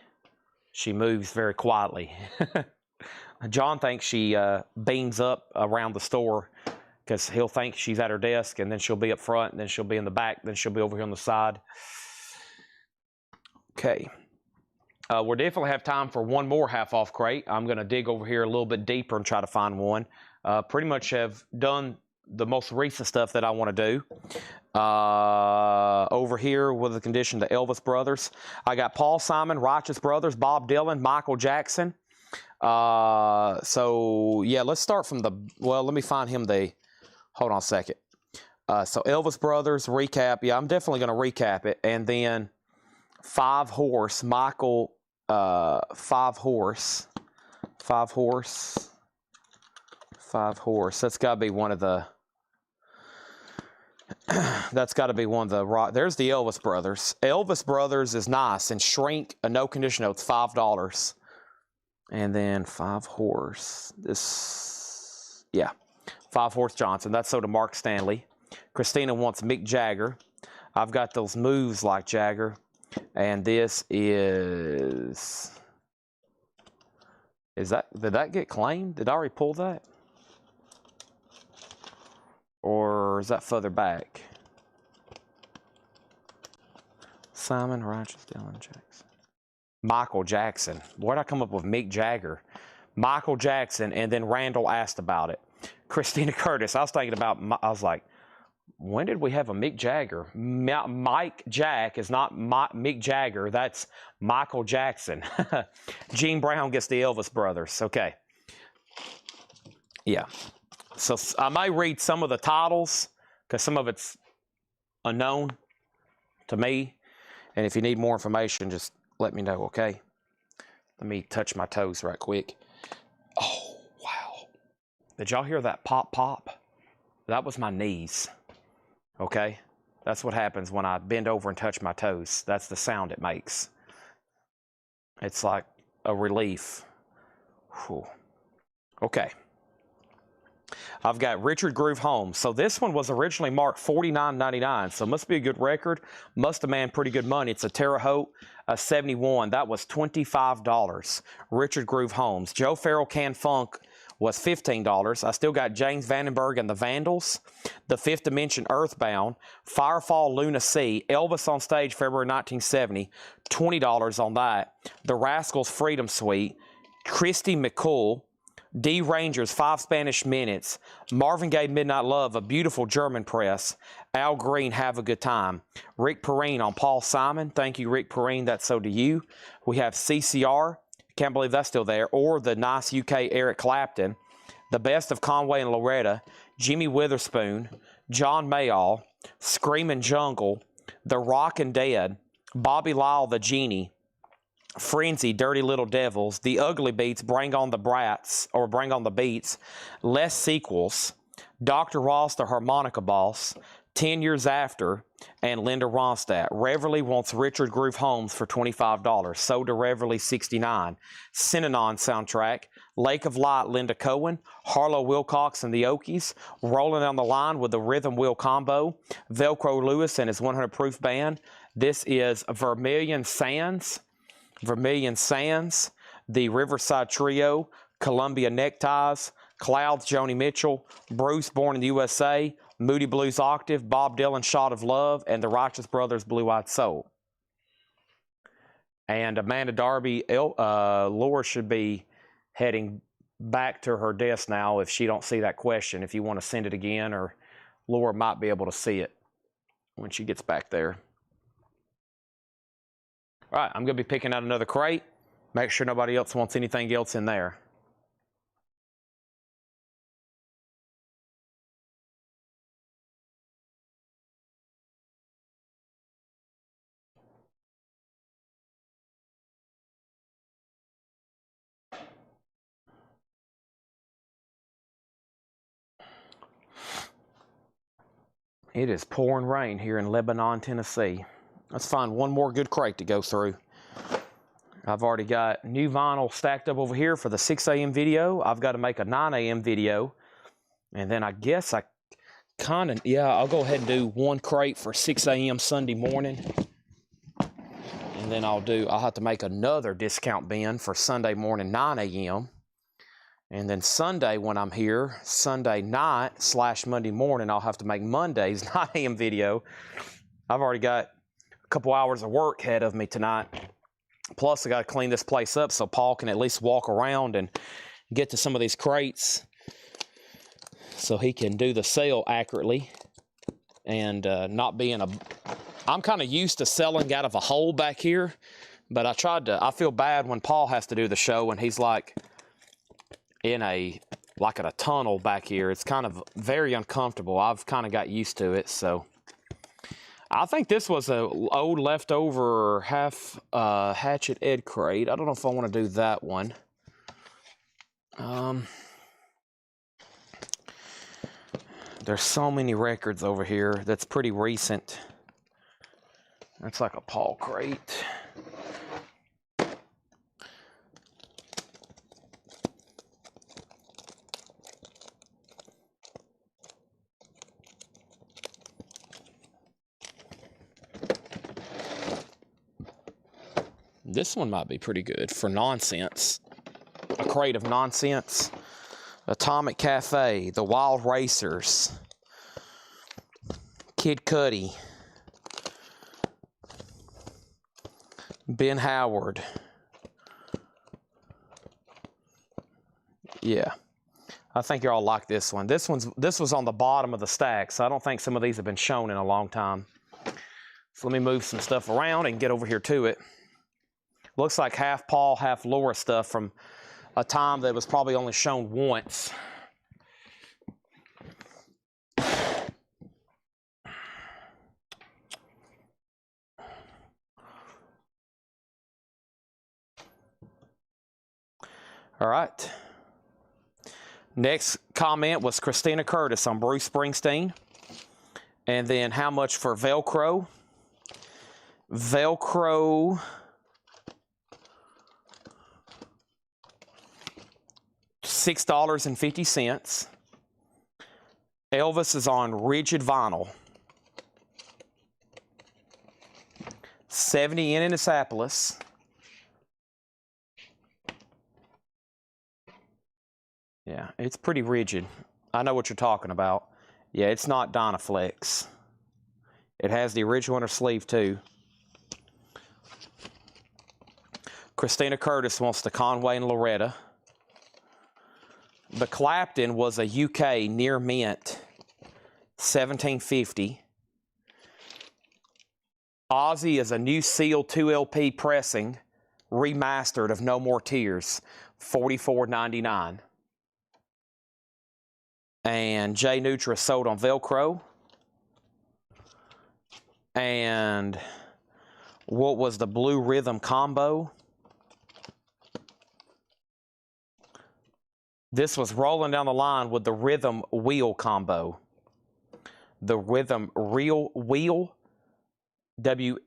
She moves very quietly. John thinks she beams up around the store because he'll think she's at her desk, and then she'll be up front, and then she'll be in the back, then she'll be over here on the side. Okay. We'll definitely have time for one more half-off crate. I'm going to dig over here a little bit deeper and try to find one. Pretty much have done the most recent stuff that I want to do. Over here with the condition, the Elvis Brothers. I got Paul Simon, Righteous Brothers, Bob Dylan, Michael Jackson. So yeah, let's start from the, well, let me find him hold on a second. So Elvis Brothers, recap. Yeah, I'm definitely going to recap it. And then 5 Horse, Michael, 5 Horse. That's got to be one of the, that's got to be one of the rock. There's the Elvis Brothers. Elvis Brothers is nice, and Shrink, a no condition note, $5. And then 5 Horse. This, yeah, 5 Horse Johnson. That's so to Mark Stanley. Christina wants Mick Jagger. I've got those moves like Jagger. And this is that, did that get claimed? Did I already pull that? Or is that further back? Simon, Righteous, Dylan, Jackson. Michael Jackson. Where'd I come up with Mick Jagger? Michael Jackson, and then Randall asked about it. Christina Curtis. I was thinking about, I was like, when did we have a Mick Jagger? Mike Jack is not Mick Jagger. That's Michael Jackson. Gene Brown gets the Elvis Brothers. Okay. Yeah. So I may read some of the titles because some of it's unknown to me. And if you need more information, just let me know, okay? Let me touch my toes right quick. Oh, wow. Did y'all hear that pop, pop? That was my knees, okay? That's what happens when I bend over and touch my toes. That's the sound it makes. It's like a relief. Whew. Okay. I've got Richard Groove Holmes. So this one was originally marked $49.99. So must be a good record. Must demand pretty good money. It's a Terre Haute, a 71. That was $25. Richard Groove Holmes. Joe Farrell Can Funk was $15. I still got James Vandenberg and the Vandals. The Fifth Dimension Earthbound. Firefall Luna Sea. Elvis on Stage February 1970. $20 on that. The Rascals Freedom Suite. Christy McCool. D Rangers, 5 Spanish Minutes. Marvin Gaye, Midnight Love, A Beautiful German Press. Al Green, Have a Good Time. Rick Perrine on Paul Simon. Thank you, Rick Perrine. That's so to you. We have CCR. Can't believe that's still there. Or the nice UK Eric Clapton. The Best of Conway and Loretta. Jimmy Witherspoon. John Mayall. Screamin' Jungle. The Rockin' Dead. Bobby Lyle, The Genie. Frenzy, Dirty Little Devils, The Ugly Beats, Bring on the Brats, or Bring on the Beats, Less Sequels, Dr. Ross, The Harmonica Boss, 10 Years After, and Linda Ronstadt. Reverly wants Richard Groove Holmes for $25. So to Reverly, $69. Synanon soundtrack, Lake of Light, Linda Cohen, Harlow Wilcox and the Okies, Rolling Down the Line with the Rhythm Wheel Combo, Velcro Lewis and his 100 Proof Band. This is Vermilion Sands, the Riverside Trio, Columbia Neckties, Clouds, Joni Mitchell, Bruce, Born in the USA, Moody Blues Octave, Bob Dylan, Shot of Love, and the Righteous Brothers, Blue Eyed Soul. And Amanda Darby, Laura should be heading back to her desk now if she don't see that question. If you want to send it again, or Laura might be able to see it when she gets back there. All right, I'm going to be picking out another crate. Make sure nobody else wants anything else in there. It is pouring rain here in Lebanon, Tennessee. Let's find one more good crate to go through. I've already got new vinyl stacked up over here for the 6 a.m. video. I've got to make a 9 a.m. video. And then I guess I kind of, yeah, I'll go ahead and do one crate for 6 a.m. Sunday morning. And then I'll have to make another discount bin for Sunday morning, 9 a.m. And then Sunday when I'm here, Sunday night / Monday morning, I'll have to make Monday's 9 a.m. video. I've already got a couple hours of work ahead of me tonight. Plus, I got to clean this place up so Paul can at least walk around and get to some of these crates. so he can do the sale accurately and not be in a... I'm kind of used to selling out of a hole back here, but I feel bad when Paul has to do the show and he's like in a tunnel back here. It's kind of very uncomfortable. I've kind of got used to it, so... I think this was a old leftover half Hatchet Ed crate. I don't know if I want to do that one. There's so many records over here that's pretty recent. That's like a Paul crate. This one might be pretty good for nonsense. A crate of nonsense. Atomic Cafe, The Wild Racers, Kid Cudi, Ben Howard. Yeah, I think y'all like this one. This was on the bottom of the stack, so I don't think some of these have been shown in a long time. So let me move some stuff around and get over here to it. Looks like half Paul, half Laura stuff from a time that was probably only shown once. All right. Next comment was Christina Curtis on Bruce Springsteen. And then how much for Velcro? Velcro... $6.50. Elvis is on rigid vinyl. 70 in Indianapolis. Yeah, it's pretty rigid. I know what you're talking about. Yeah, it's not Dynaflex. It has the original inner sleeve too. Christina Curtis wants the Conway and Loretta. The Clapton was a UK near mint, 1750. Ozzy is a new Seal 2LP pressing, remastered of No More Tears, $44.99. And Jay Nutra sold on Velcro. And what was the Blue Rhythm combo? This was rolling down the line with the Rhythm Wheel combo. The Rhythm Real Wheel, WHEEL.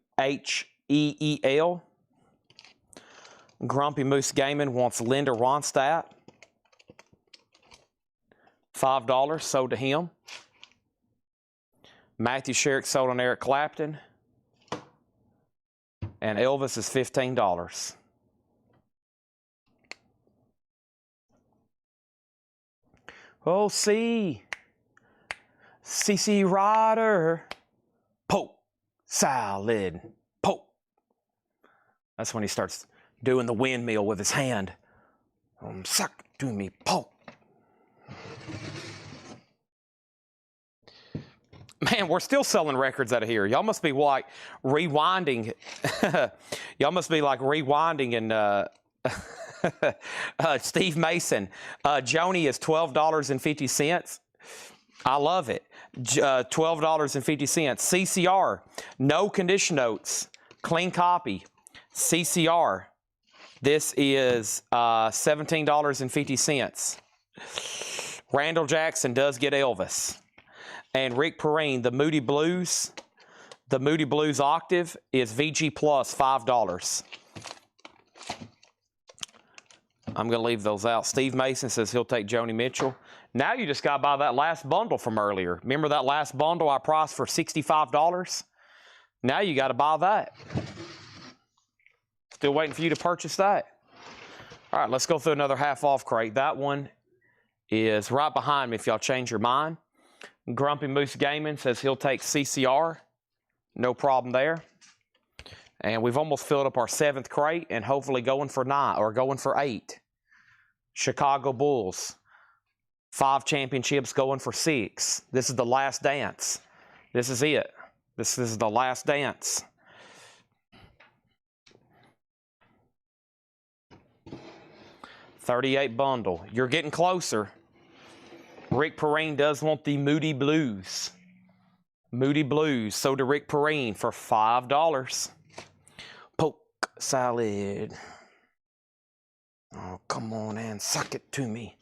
Grumpy Moose Gaming wants Linda Ronstadt. $5 sold to him. Matthew Sherrick sold on Eric Clapton. And Elvis is $15. Oh, C. CC Ryder. Poke. Salad. Poke. That's when he starts doing the windmill with his hand. Suck to me. Poke. Man, we're still selling records out of here. Y'all must be like rewinding. Y'all must be like rewinding and Steve Mason. Joni is $12.50. I love it. $12.50. CCR, no condition notes, clean copy. CCR, this is $17.50. Randall Jackson does get Elvis. And Rick Perrine, the Moody Blues Octave is VG Plus, $5. I'm going to leave those out. Steve Mason says he'll take Joni Mitchell. Now you just got to buy that last bundle from earlier. Remember that last bundle I priced for $65? Now you got to buy that. Still waiting for you to purchase that. All right, let's go through another half-off crate. That one is right behind me if y'all change your mind. Grumpy Moose Gaming says he'll take CCR. No problem there. And we've almost filled up our 7th crate and hopefully going for 9 or going for 8. Chicago Bulls. 5 championships going for 6. This is the last dance. This is it. This is the last dance. $38 bundle. You're getting closer. Rick Perrine does want the Moody Blues. Moody Blues. So to Rick Perrine for $5. Poke salad. Oh, come on and suck it to me.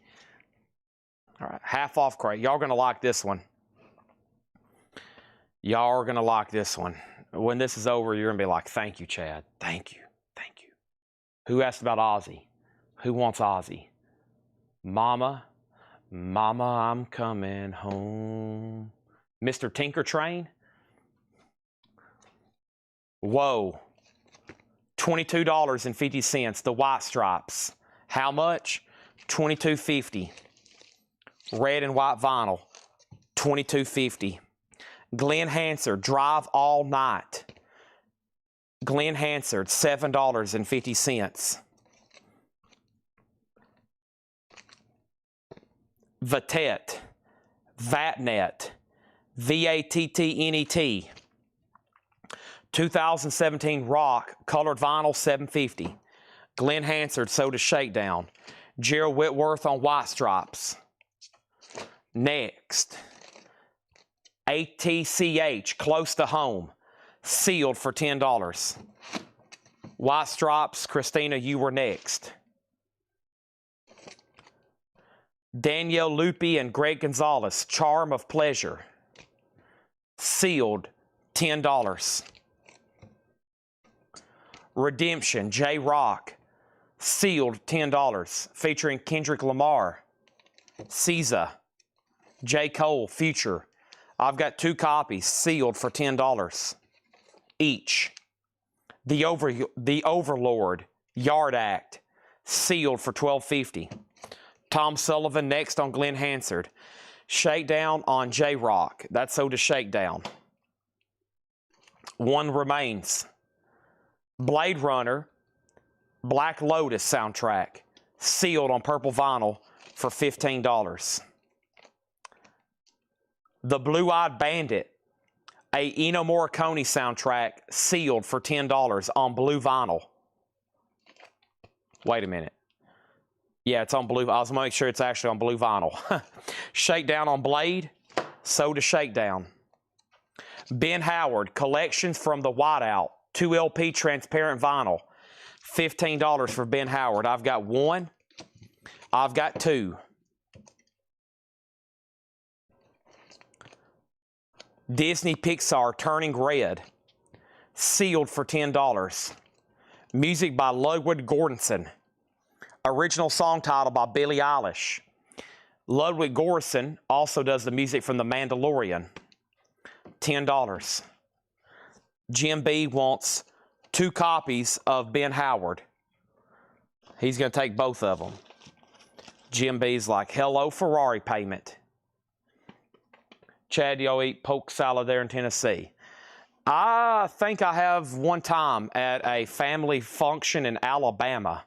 All right, half off crate. Y'all gonna like this one. Y'all are gonna like this one. When this is over, you're gonna be like, thank you, Chad. Thank you. Thank you. Who asked about Ozzy? Who wants Ozzy? Mama, Mama, I'm coming home. Mr. Tinker Train? Whoa. $22.50. The White Stripes. How much? $22.50. Red and white vinyl. $22.50. Glenn Hansard, Drive All Night. Glenn Hansard, $7.50. Vatet, Vatnet, V-A-T-T-N-E-T. 2017 Rock, colored vinyl, $7.50. Glenn Hansard, Soda Shakedown. Gerald Whitworth on White Stripes. Next, ATCH, Close to Home, sealed for $10. White Stripes, Christina, you were next. Danielle Lupi and Greg Gonzalez, Charm of Pleasure, sealed, $10. Redemption, J-Rock, sealed, $10, featuring Kendrick Lamar. Caesar, J. Cole, Future. I've got 2 copies, sealed for $10 each. The Overlord, Yard Act, sealed for $12.50. Tom Sullivan next on Glenn Hansard. Shakedown on J-Rock. That's Soda Shakedown. 1 remains. Blade Runner, Black Lotus soundtrack, sealed on purple vinyl for $15. The Blue-Eyed Bandit, a Ennio Morricone soundtrack, sealed for $10 on blue vinyl. Wait a minute. Yeah, it's on blue. I was going to make sure it's actually on blue vinyl. Shakedown on Blade, Soda Shakedown. Ben Howard, Collections from the Whiteout, 2 LP transparent vinyl. $15 for Ben Howard. I've got 1. I've got 2. Disney Pixar, Turning Red, sealed for $10. Music by Ludwig Göransson. Original song title by Billie Eilish. Ludwig Göransson also does the music from The Mandalorian. $10. Jim B wants 2 copies of Ben Howard. He's going to take both of them. Jim B's like, hello, Ferrari payment. Chad, y'all eat poke salad there in Tennessee? I think I have one time at a family function in Alabama.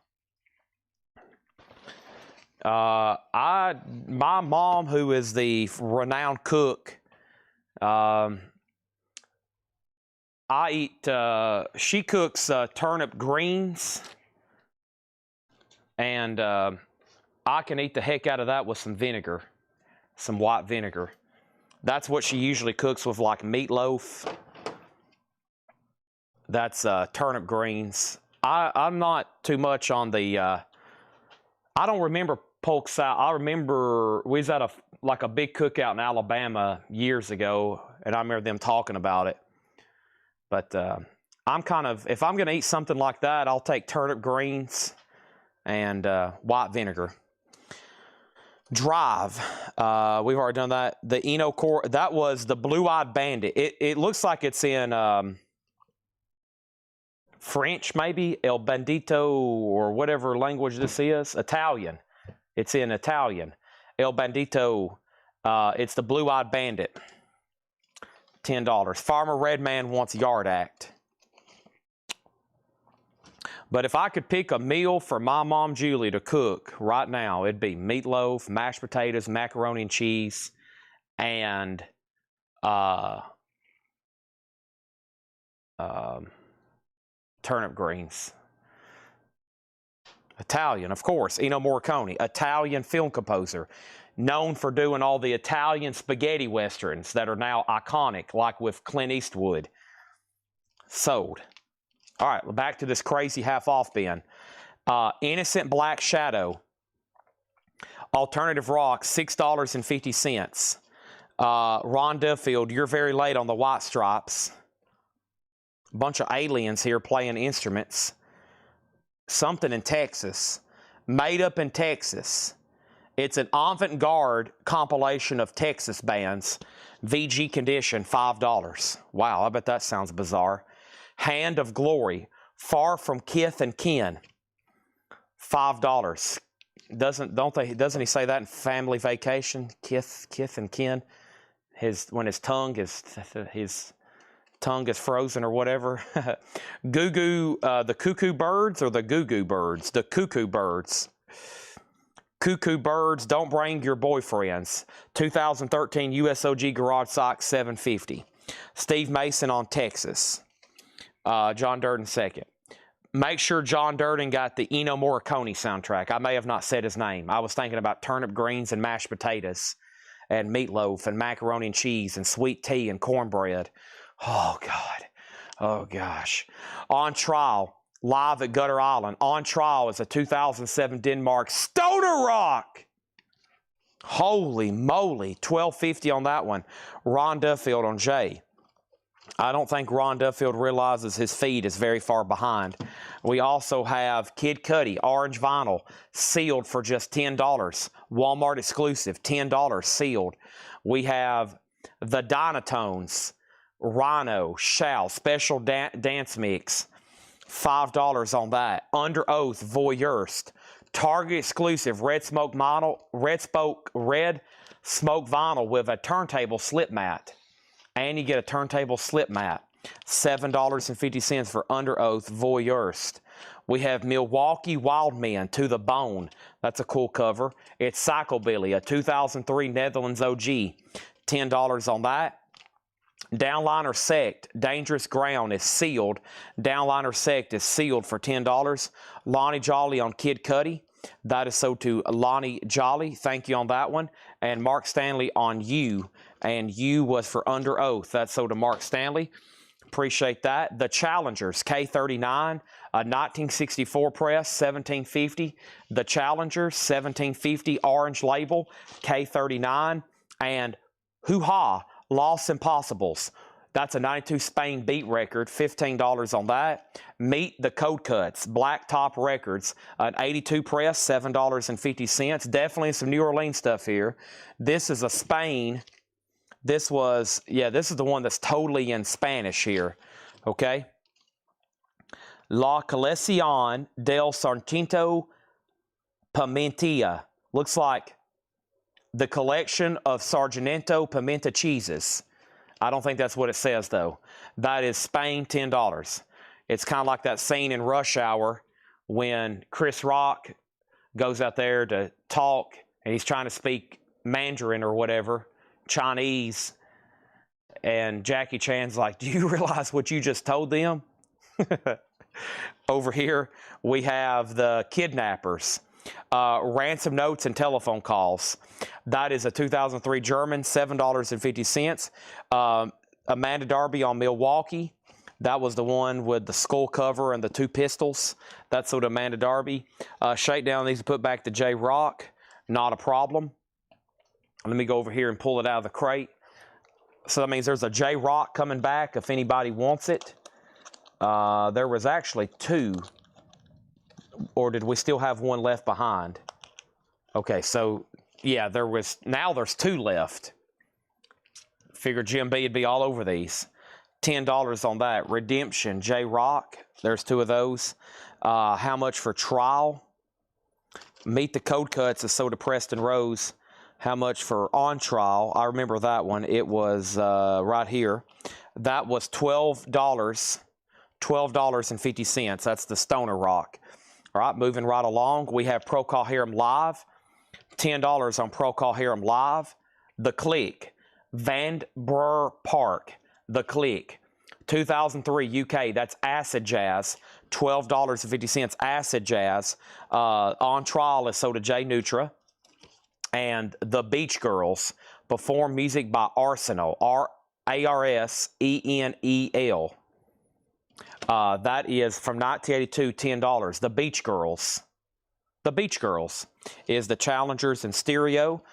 My mom, who is the renowned cook, she cooks turnip greens, and I can eat the heck out of that with some vinegar, some white vinegar. That's what she usually cooks with, like meatloaf. That's turnip greens. I'm not too much on the, I don't remember polk salad. I remember we was at a big cookout in Alabama years ago, and I remember them talking about it. But I'm kind of, if I'm going to eat something like that, I'll take turnip greens and white vinegar. Drive, we've already done that. The Eno Core, that was the Blue-Eyed Bandit. It looks like it's in French, maybe, El Bandito, or whatever language this is. Italian. It's in Italian. El Bandito, it's the Blue-Eyed Bandit. $10. Farmer Redman wants Yard Act. But if I could pick a meal for my mom Julie to cook right now, it'd be meatloaf, mashed potatoes, macaroni and cheese, and turnip greens. Italian, of course, Ennio Morricone, Italian film composer, known for doing all the Italian spaghetti westerns that are now iconic, like with Clint Eastwood. Sold. All right, back to this crazy half-off bin. Innocent Black Shadow, Alternative Rock, $6.50. Ron Duffield, You're Very Late on the White Stripes. A bunch of aliens here playing instruments. Something in Texas. Made Up in Texas. It's an avant-garde compilation of Texas bands. VG Condition, $5. Wow, I bet that sounds bizarre. Hand of Glory, Far From Kith and Kin, $5. Doesn't he say that in Family Vacation? Kith and kin. When his tongue is frozen or whatever. The Cuckoo Birds or the Goo Goo Birds? The Cuckoo Birds. Cuckoo Birds, Don't Bring Your Boyfriends. 2013 USOG Garage Sock, $7.50. Steve Mason on Texas. John Durden second. Make sure John Durden got the Ennio Morricone soundtrack. I may have not said his name. I was thinking about turnip greens and mashed potatoes and meatloaf and macaroni and cheese and sweet tea and cornbread. Oh, God. Oh, gosh. On Trial, live at Gutter Island. On Trial is a 2007 Denmark Stoner Rock. Holy moly. $12.50 on that one. Ron Duffield on J. I don't think Ron Duffield realizes his feed is very far behind. We also have Kid Cudi, Orange Vinyl, sealed for just $10. Walmart exclusive, $10 sealed. We have the Dynatones, Rhino, Shall, Special Dance Mix, $5 on that. Under Oath, Voyeurist, Target exclusive, Red Smoke Vinyl with a turntable slip mat. And you get a turntable slip mat. $7.50 for Under Oath, Voyeurist. We have Milwaukee Wildmen, To the Bone. That's a cool cover. It's Psychobilly, a 2003 Netherlands OG. $10 on that. Downliner Sect, Dangerous Ground is sealed. Downliner Sect is sealed for $10. Lonnie Jolly on Kid Cudi. That is sold to Lonnie Jolly. Thank you on that one. And Mark Stanley on You. And You was for Under Oath. That's sold to Mark Stanley. Appreciate that. The Challengers, K39, a 1964 press, $17.50. The Challengers, $17.50, orange label, K39. And Hoo Ha, Lost Impossibles. That's a 92 Spain beat record, $15 on that. Meet the Code Cuts, Black Top Records, an 82 press, $7.50. Definitely some New Orleans stuff here. This is a Spain. This is the one that's totally in Spanish here, okay? La Colección del Sargento Pimenta. Looks like the collection of Sargento Pimenta cheeses. I don't think that's what it says, though. That is Spain, $10. It's kind of like that scene in Rush Hour when Chris Rock goes out there to talk, and he's trying to speak Mandarin or whatever, Chinese, and Jackie Chan's like, do you realize what you just told them? Over here, we have the Kidnappers, Ransom Notes and Telephone Calls. That is a 2003 German, $7.50. Amanda Darby on Milwaukee. That was the one with the skull cover and the two pistols. That's sort of Amanda Darby. Shakedown needs to put back the J-Rock. Not a problem. Let me go over here and pull it out of the crate. So that means there's a J-Rock coming back if anybody wants it. There was actually two. Or did we still have one left behind? Okay, so yeah, now there's two left. Figured Jim B would be all over these. $10 on that. Redemption, J-Rock. There's two of those. How much for Trial? Meet the Code Cuts is sold to Preston Rose. How much for On Trial? I remember that one. It was right here. That was $12. $12.50. That's the Stoner Rock. All right, moving right along, we have Procol Harum Live, $10 on Procol Harum Live. The Click, Vanbrugh Park, The Click, 2003 UK, that's acid jazz, $12.50 acid jazz. On trial is Soda J Nutra. And The Beach Girls perform music by Arsenal, Arsenel. That is from 1982, $10. The Beach Girls. The Beach Girls is the Challengers in stereo.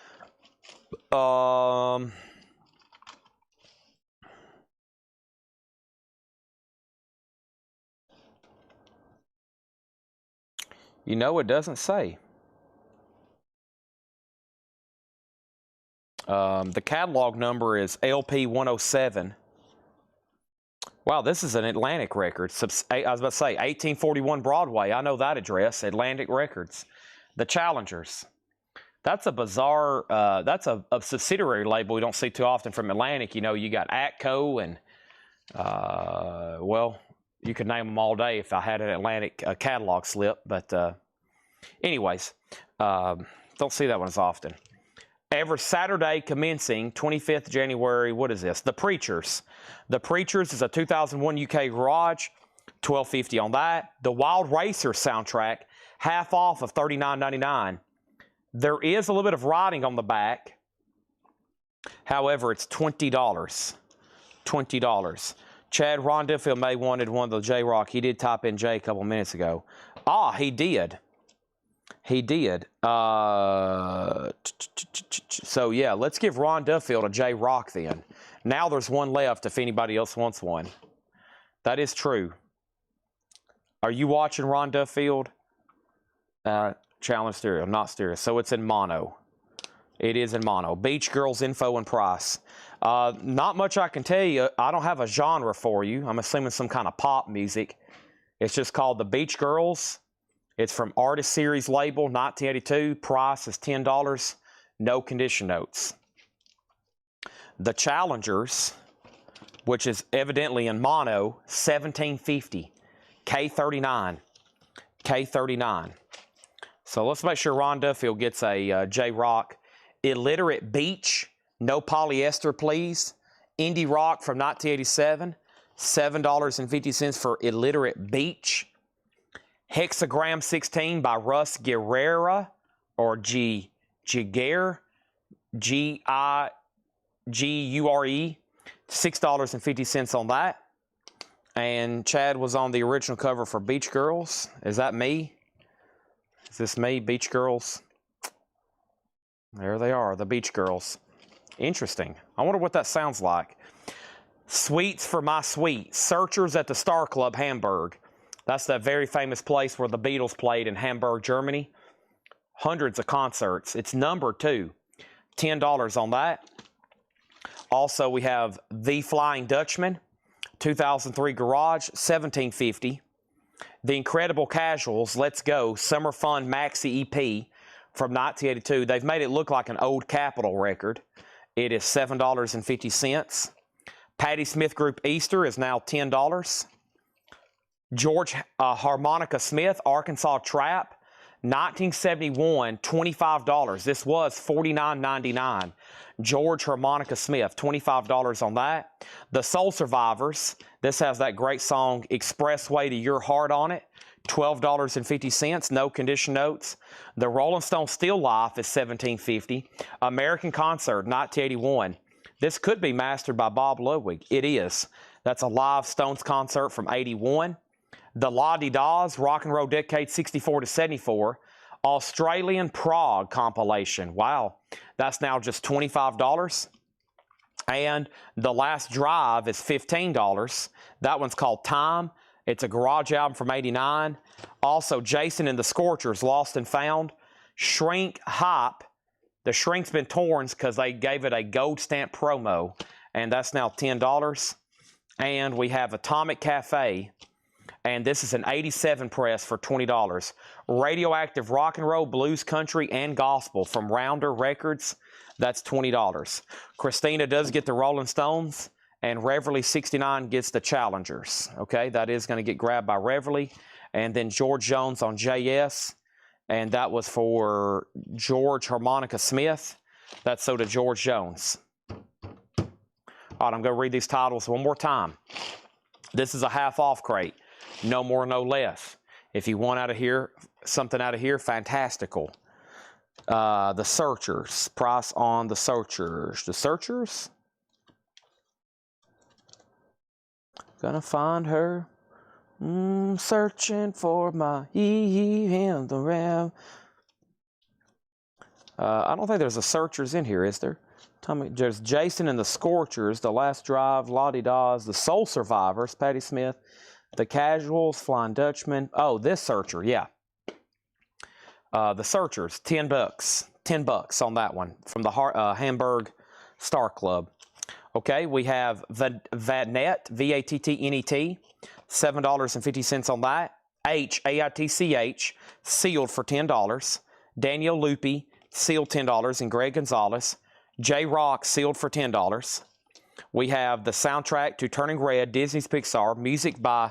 You know, it doesn't say. The catalog number is LP 107. Wow, this is an Atlantic record. I was about to say 1841 Broadway. I know that address, Atlantic Records. The Challengers. That's a bizarre, that's a subsidiary label we don't see too often from Atlantic. You know, you got Atco and, well, you could name them all day if I had an Atlantic catalog slip. But anyways, don't see that one as often. Every Saturday commencing 25th January, what is this? The Preachers. The Preachers is a 2001 UK Garage, $12.50 on that. The Wild Racer soundtrack, half off of $39.99. There is a little bit of writing on the back. However, it's $20. $20. Chad, Ron Duffield may wanted one of the J-Rock. He did type in J a couple minutes ago. Ah, he did. He did. So, yeah, let's give Ron Duffield a J-Rock then. Now there's one left if anybody else wants one. That is true. Are you watching Ron Duffield? Challenge stereo, not stereo. So it's in mono. It is in mono. Beach Girls info and price. Not much I can tell you. I don't have a genre for you. I'm assuming some kind of pop music. It's just called The Beach Girls. It's from Artist Series label, 1982. Price is $10. No condition notes. The Challengers, which is evidently in mono, $17.50. K39. K39. So let's make sure Ron Duffield gets a J-Rock. Illiterate Beach, no polyester, please. Indie Rock from 1987, $7.50 for Illiterate Beach. Hexagram 16 by Russ Guerrera, or Giguere, G-I-G-U-R-E, $6.50 on that. And Chad was on the original cover for Beach Girls. Is that me? Is this me, Beach Girls? There they are, the Beach Girls. Interesting. I wonder what that sounds like. Sweets for My Sweet. Searchers at the Star Club, Hamburg. That's that very famous place where the Beatles played in Hamburg, Germany. Hundreds of concerts. It's number 2. $10 on that. Also, we have The Flying Dutchman. 2003 Garage, $17.50. The Incredible Casuals, Let's Go, Summer Fun Maxi EP from 1982. They've made it look like an old Capitol record. It is $7.50. Patti Smith Group Easter is now $10. George Harmonica Smith, Arkansas Trap, 1971, $25. This was $49.99. George Harmonica Smith, $25 on that. The Soul Survivors, this has that great song Expressway to Your Heart on it, $12.50, no condition notes. The Rolling Stone Still Life is $17.50. American Concert, 1981. This could be mastered by Bob Ludwig. It is. That's a live Stones concert from 81. The La Di Da's Rock and Roll Decade 64 to 74. Australian Prague compilation. Wow. That's now just $25. And The Last Drive is $15. That one's called Time. It's a garage album from 89. Also, Jason and the Scorchers, Lost and Found. Shrink Hype. The Shrink's been torn because they gave it a gold stamp promo. And that's now $10. And we have Atomic Cafe. And this is an 87 press for $20. Radioactive Rock and Roll, Blues, Country, and Gospel from Rounder Records. That's $20. Christina does get the Rolling Stones, and Reverly 69 gets the Challengers. Okay, that is going to get grabbed by Reverly. And then George Jones on JS, and that was for George Harmonica Smith. That's so to George Jones. All right, I'm going to read these titles one more time. This is a half-off crate. No more, no less. If you want out of here, something out of here, fantastical. The Searchers. Price on the Searchers. The Searchers? Gonna find her. Searching for my Eve in the ram. I don't think there's a Searchers in here, is there? There's Jason and the Scorchers, The Last Drive, Lottie Dawes, The Soul Survivors, Patti Smith, The Casuals, Flying Dutchman. Oh, this Searcher, yeah. The Searchers, $10. $10 on that one from the Hamburg Star Club. Okay, we have Vatnet, V-A-T-T-N-E-T, $7.50 on that. H, A-I-T-C-H, sealed for $10. Daniel Lupi, sealed $10, and Greg Gonzalez. J-Rock, sealed for $10. We have the soundtrack to Turning Red, Disney's Pixar, music by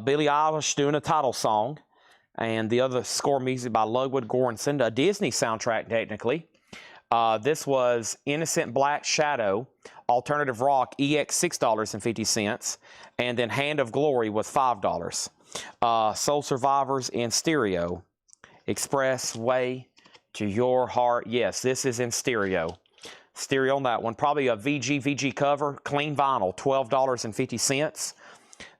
Billie Eilish doing a title song, and the other score music by Ludwig Göransson, a Disney soundtrack technically. This was Innocent Black Shadow, Alternative Rock, EX $6.50, and then Hand of Glory was $5. Soul Survivors in stereo. Expressway to Your Heart. Yes, this is in stereo. Stereo on that one. Probably a VG cover. Clean vinyl, $12.50.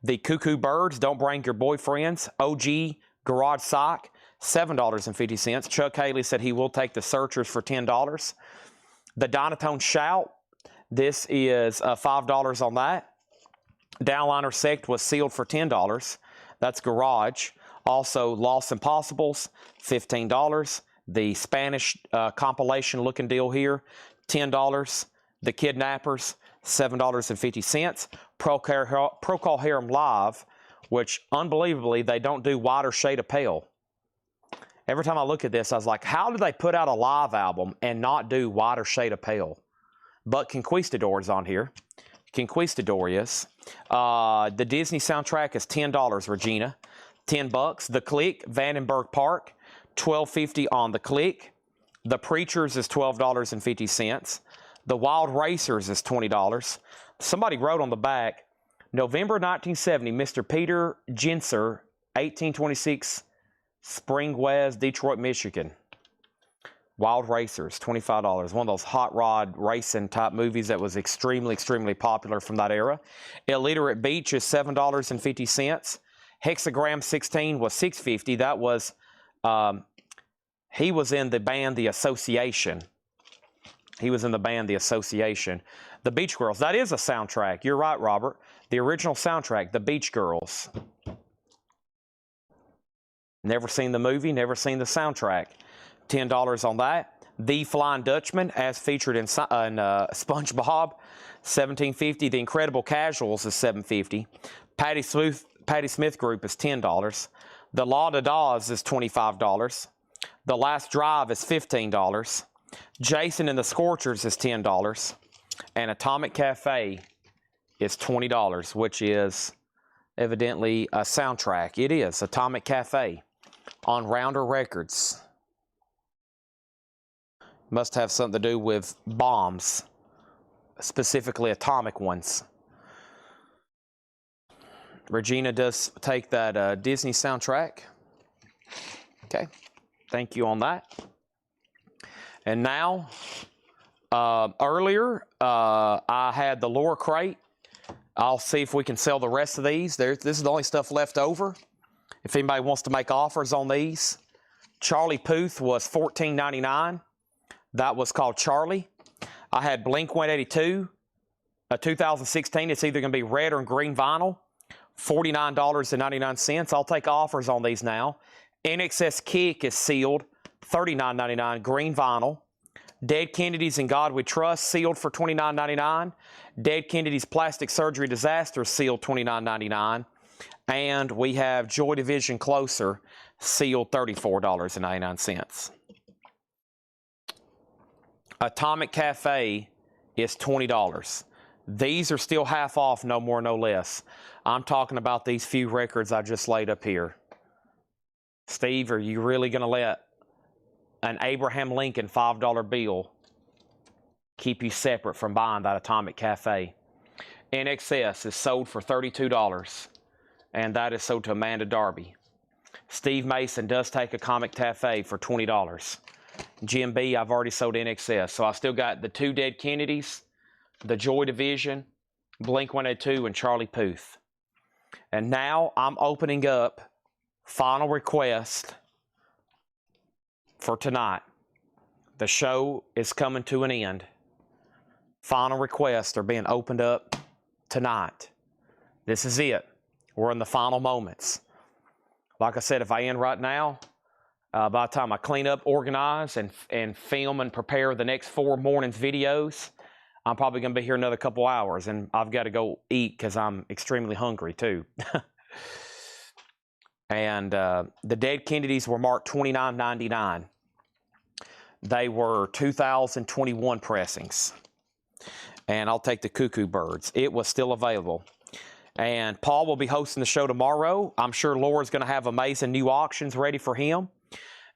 The Cuckoo Birds, Don't Bring Your Boyfriends. OG Garage Sock, $7.50. Chuck Haley said he will take the Searchers for $10. The Dynatone Shout, this is $5 on that. Downliner Sect was sealed for $10. That's Garage. Also, Lost Impossibles, $15. The Spanish compilation looking deal here, $10. The Kidnappers, $7.50. Procol Harum Live, which unbelievably they don't do Wider Shade of Pale. Every time I look at this, I was like, how do they put out a live album and not do Wider Shade of Pale? But Conquistador is on here. Conquistador is. The Disney soundtrack is $10, Regina. $10. The Click, Vandenberg Park, $12.50 on The Click. The Preachers is $12.50. The Wild Racers is $20. Somebody wrote on the back, November 1970, Mr. Peter Ginser, 1826, Spring West, Detroit, Michigan. Wild Racers, $25. One of those hot rod racing type movies that was extremely, extremely popular from that era. Illiterate Beach is $7.50. Hexagram 16 was $6.50. That was, he was in the band The Association. He was in the band The Association. The Beach Girls, that is a soundtrack. You're right, Robert. The original soundtrack, The Beach Girls. Never seen the movie, never seen the soundtrack. $10 on that. The Flying Dutchman, as featured in SpongeBob, $17.50. The Incredible Casuals is $7.50. Patti Smith Group is $10. The La Da Daws is $25. The Last Drive is $15. Jason and the Scorchers is $10. And Atomic Cafe is $20, which is evidently a soundtrack. It is Atomic Cafe on Rounder Records. Must have something to do with bombs, specifically atomic ones. Regina does take that Disney soundtrack. Okay, thank you on that. And now, earlier, I had the lower crate. I'll see if we can sell the rest of these. This is the only stuff left over. If anybody wants to make offers on these. Charlie Puth was $14.99. That was called Charlie. I had Blink-182, a 2016. It's either going to be red or green vinyl, $49.99. I'll take offers on these now. NXS Kick is sealed, $39.99, green vinyl. Dead Kennedys and God We Trust, sealed for $29.99. Dead Kennedys Plastic Surgery Disaster, sealed $29.99. And we have Joy Division Closer, sealed $34.99. Atomic Cafe is $20. These are still half off, no more, no less. I'm talking about these few records I just laid up here. Steve, are you really going to let an Abraham Lincoln $5 bill keep you separate from buying that Atomic Cafe? NXS is sold for $32, and that is sold to Amanda Darby. Steve Mason does take a Comic Cafe for $20. Jim B, I've already sold NXS, so I still got the 2 Dead Kennedys, the Joy Division, Blink-182, and Charlie Puth. And now I'm opening up final request for tonight. The show is coming to an end. Final requests are being opened up tonight. This is it. We're in the final moments. Like I said, if I end right now, by the time I clean up, organize, and film and prepare the next 4 mornings videos, I'm probably going to be here another couple hours, and I've got to go eat because I'm extremely hungry too. And the Dead Kennedys were marked $29.99. They were 2021 pressings. And I'll take the Cuckoo Birds. It was still available. And Paul will be hosting the show tomorrow. I'm sure Laura's going to have amazing new auctions ready for him.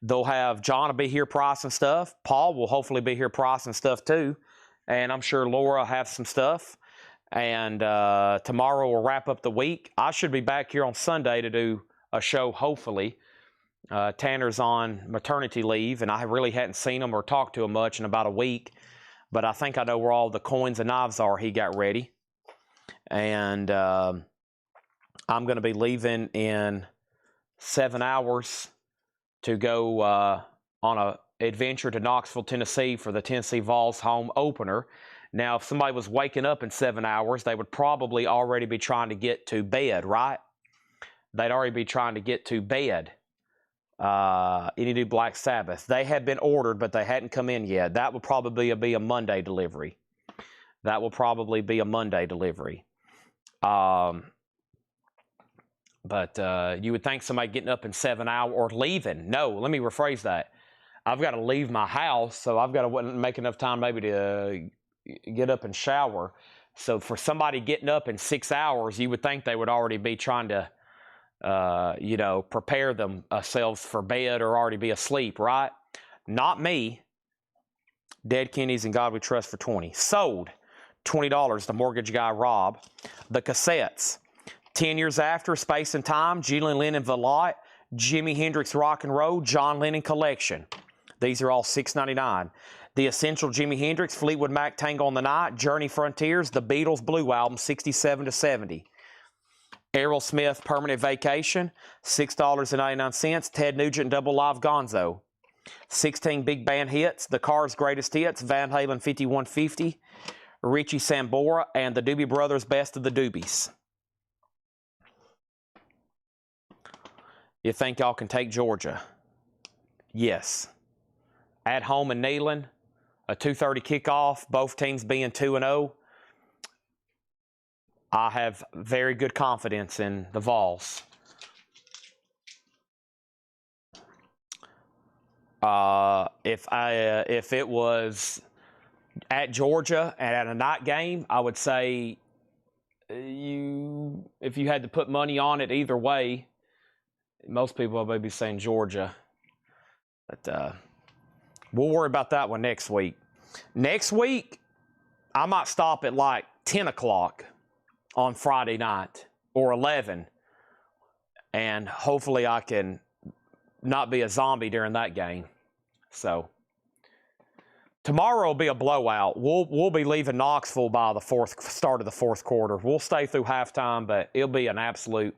They'll have John will be here pricing stuff. Paul will hopefully be here pricing stuff too. And I'm sure Laura will have some stuff. And tomorrow we'll wrap up the week. I should be back here on Sunday to do a show, hopefully. Tanner's on maternity leave, and I really hadn't seen him or talked to him much in about a week. But I think I know where all the coins and knives are he got ready. And I'm going to be leaving in 7 hours to go on an adventure to Knoxville, Tennessee for the Tennessee Vols home opener. Now, if somebody was waking up in 7 hours, they would probably already be trying to get to bed, right? They'd already be trying to get to bed. Any new Black Sabbath. They had been ordered, but they hadn't come in yet. That would probably be a Monday delivery. That will probably be a Monday delivery. But you would think somebody getting up in 7 hours or leaving. No, let me rephrase that. I've got to leave my house, so I've got to make enough time maybe to get up and shower. So for somebody getting up in 6 hours, you would think they would already be trying to, prepare themselves for bed or already be asleep, right? Not me. Dead Kennedys and God We Trust for $20. Sold $20 to Mortgage Guy Rob. The cassettes. 10 Years After, Space and Time, Julian Lennon Velotte, Jimi Hendrix Rock and Roll, John Lennon Collection. These are all $6.99. The Essential Jimi Hendrix, Fleetwood Mac Tango on the Night, Journey Frontiers, The Beatles Blue Album, 67 to 70. Aerosmith Permanent Vacation, $6.99. Ted Nugent Double Live Gonzo. 16 big band hits, The Cars' Greatest Hits, Van Halen 5150, Richie Sambora, and the Doobie Brothers Best of the Doobies. You think y'all can take Georgia? Yes. At home in Neyland, a 2:30 kickoff, both teams being 2-0. I have very good confidence in the Vols. If it was at Georgia and at a night game, I would say if you had to put money on it either way, most people will be saying Georgia. But we'll worry about that one next week. Next week, I might stop at like 10 o'clock on Friday night or 11. And hopefully I can not be a zombie during that game. So tomorrow will be a blowout. We'll be leaving Knoxville by the start of the fourth quarter. We'll stay through halftime, but it'll be an absolute.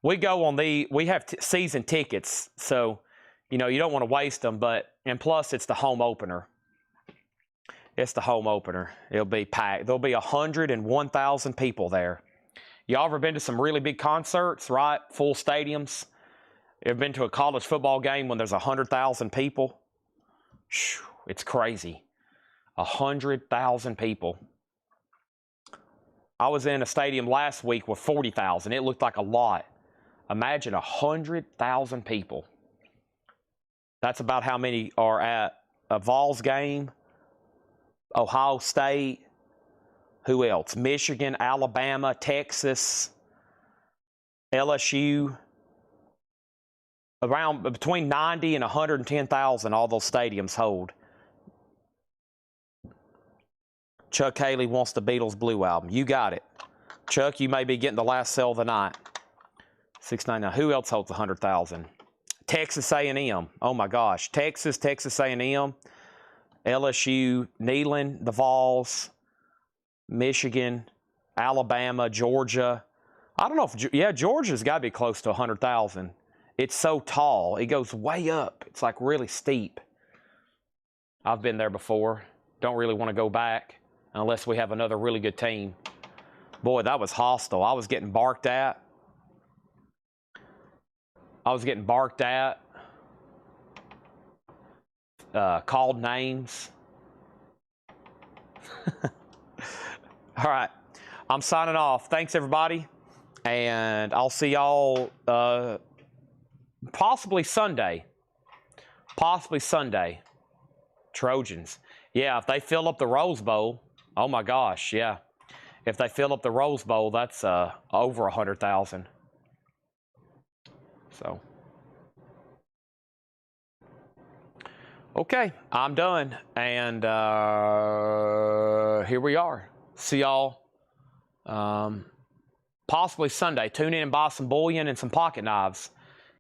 We have season tickets, so you don't want to waste them. And plus, it's the home opener. It's the home opener. It'll be packed. There'll be 101,000 people there. Y'all ever been to some really big concerts, right? Full stadiums. Ever been to a college football game when there's 100,000 people? It's crazy. 100,000 people. I was in a stadium last week with 40,000. It looked like a lot. Imagine 100,000 people. That's about how many are at a Vols game, Ohio State, Who else? Michigan, Alabama, Texas, LSU. Around between 90 and 110,000, all those stadiums hold. Chuck Haley wants the Beatles Blue album. You got it. Chuck, you may be getting the last sale of the night. $6.99. Who else holds 100,000? Texas A&M. Oh my gosh. Texas A&M, LSU, Neyland, the Vols, Michigan, Alabama, Georgia. I don't know if, yeah, Georgia's got to be close to 100,000. It's so tall. It goes way up. It's like really steep. I've been there before. Don't really want to go back unless we have another really good team. Boy, that was hostile. I was getting barked at. Called names. All right. I'm signing off. Thanks, everybody. And I'll see y'all possibly Sunday. Trojans. Yeah, if they fill up the Rose Bowl, oh my gosh, yeah. If they fill up the Rose Bowl, that's over 100,000. So, okay, I'm done. And here we are. See y'all possibly Sunday. Tune in and buy some bullion and some pocket knives.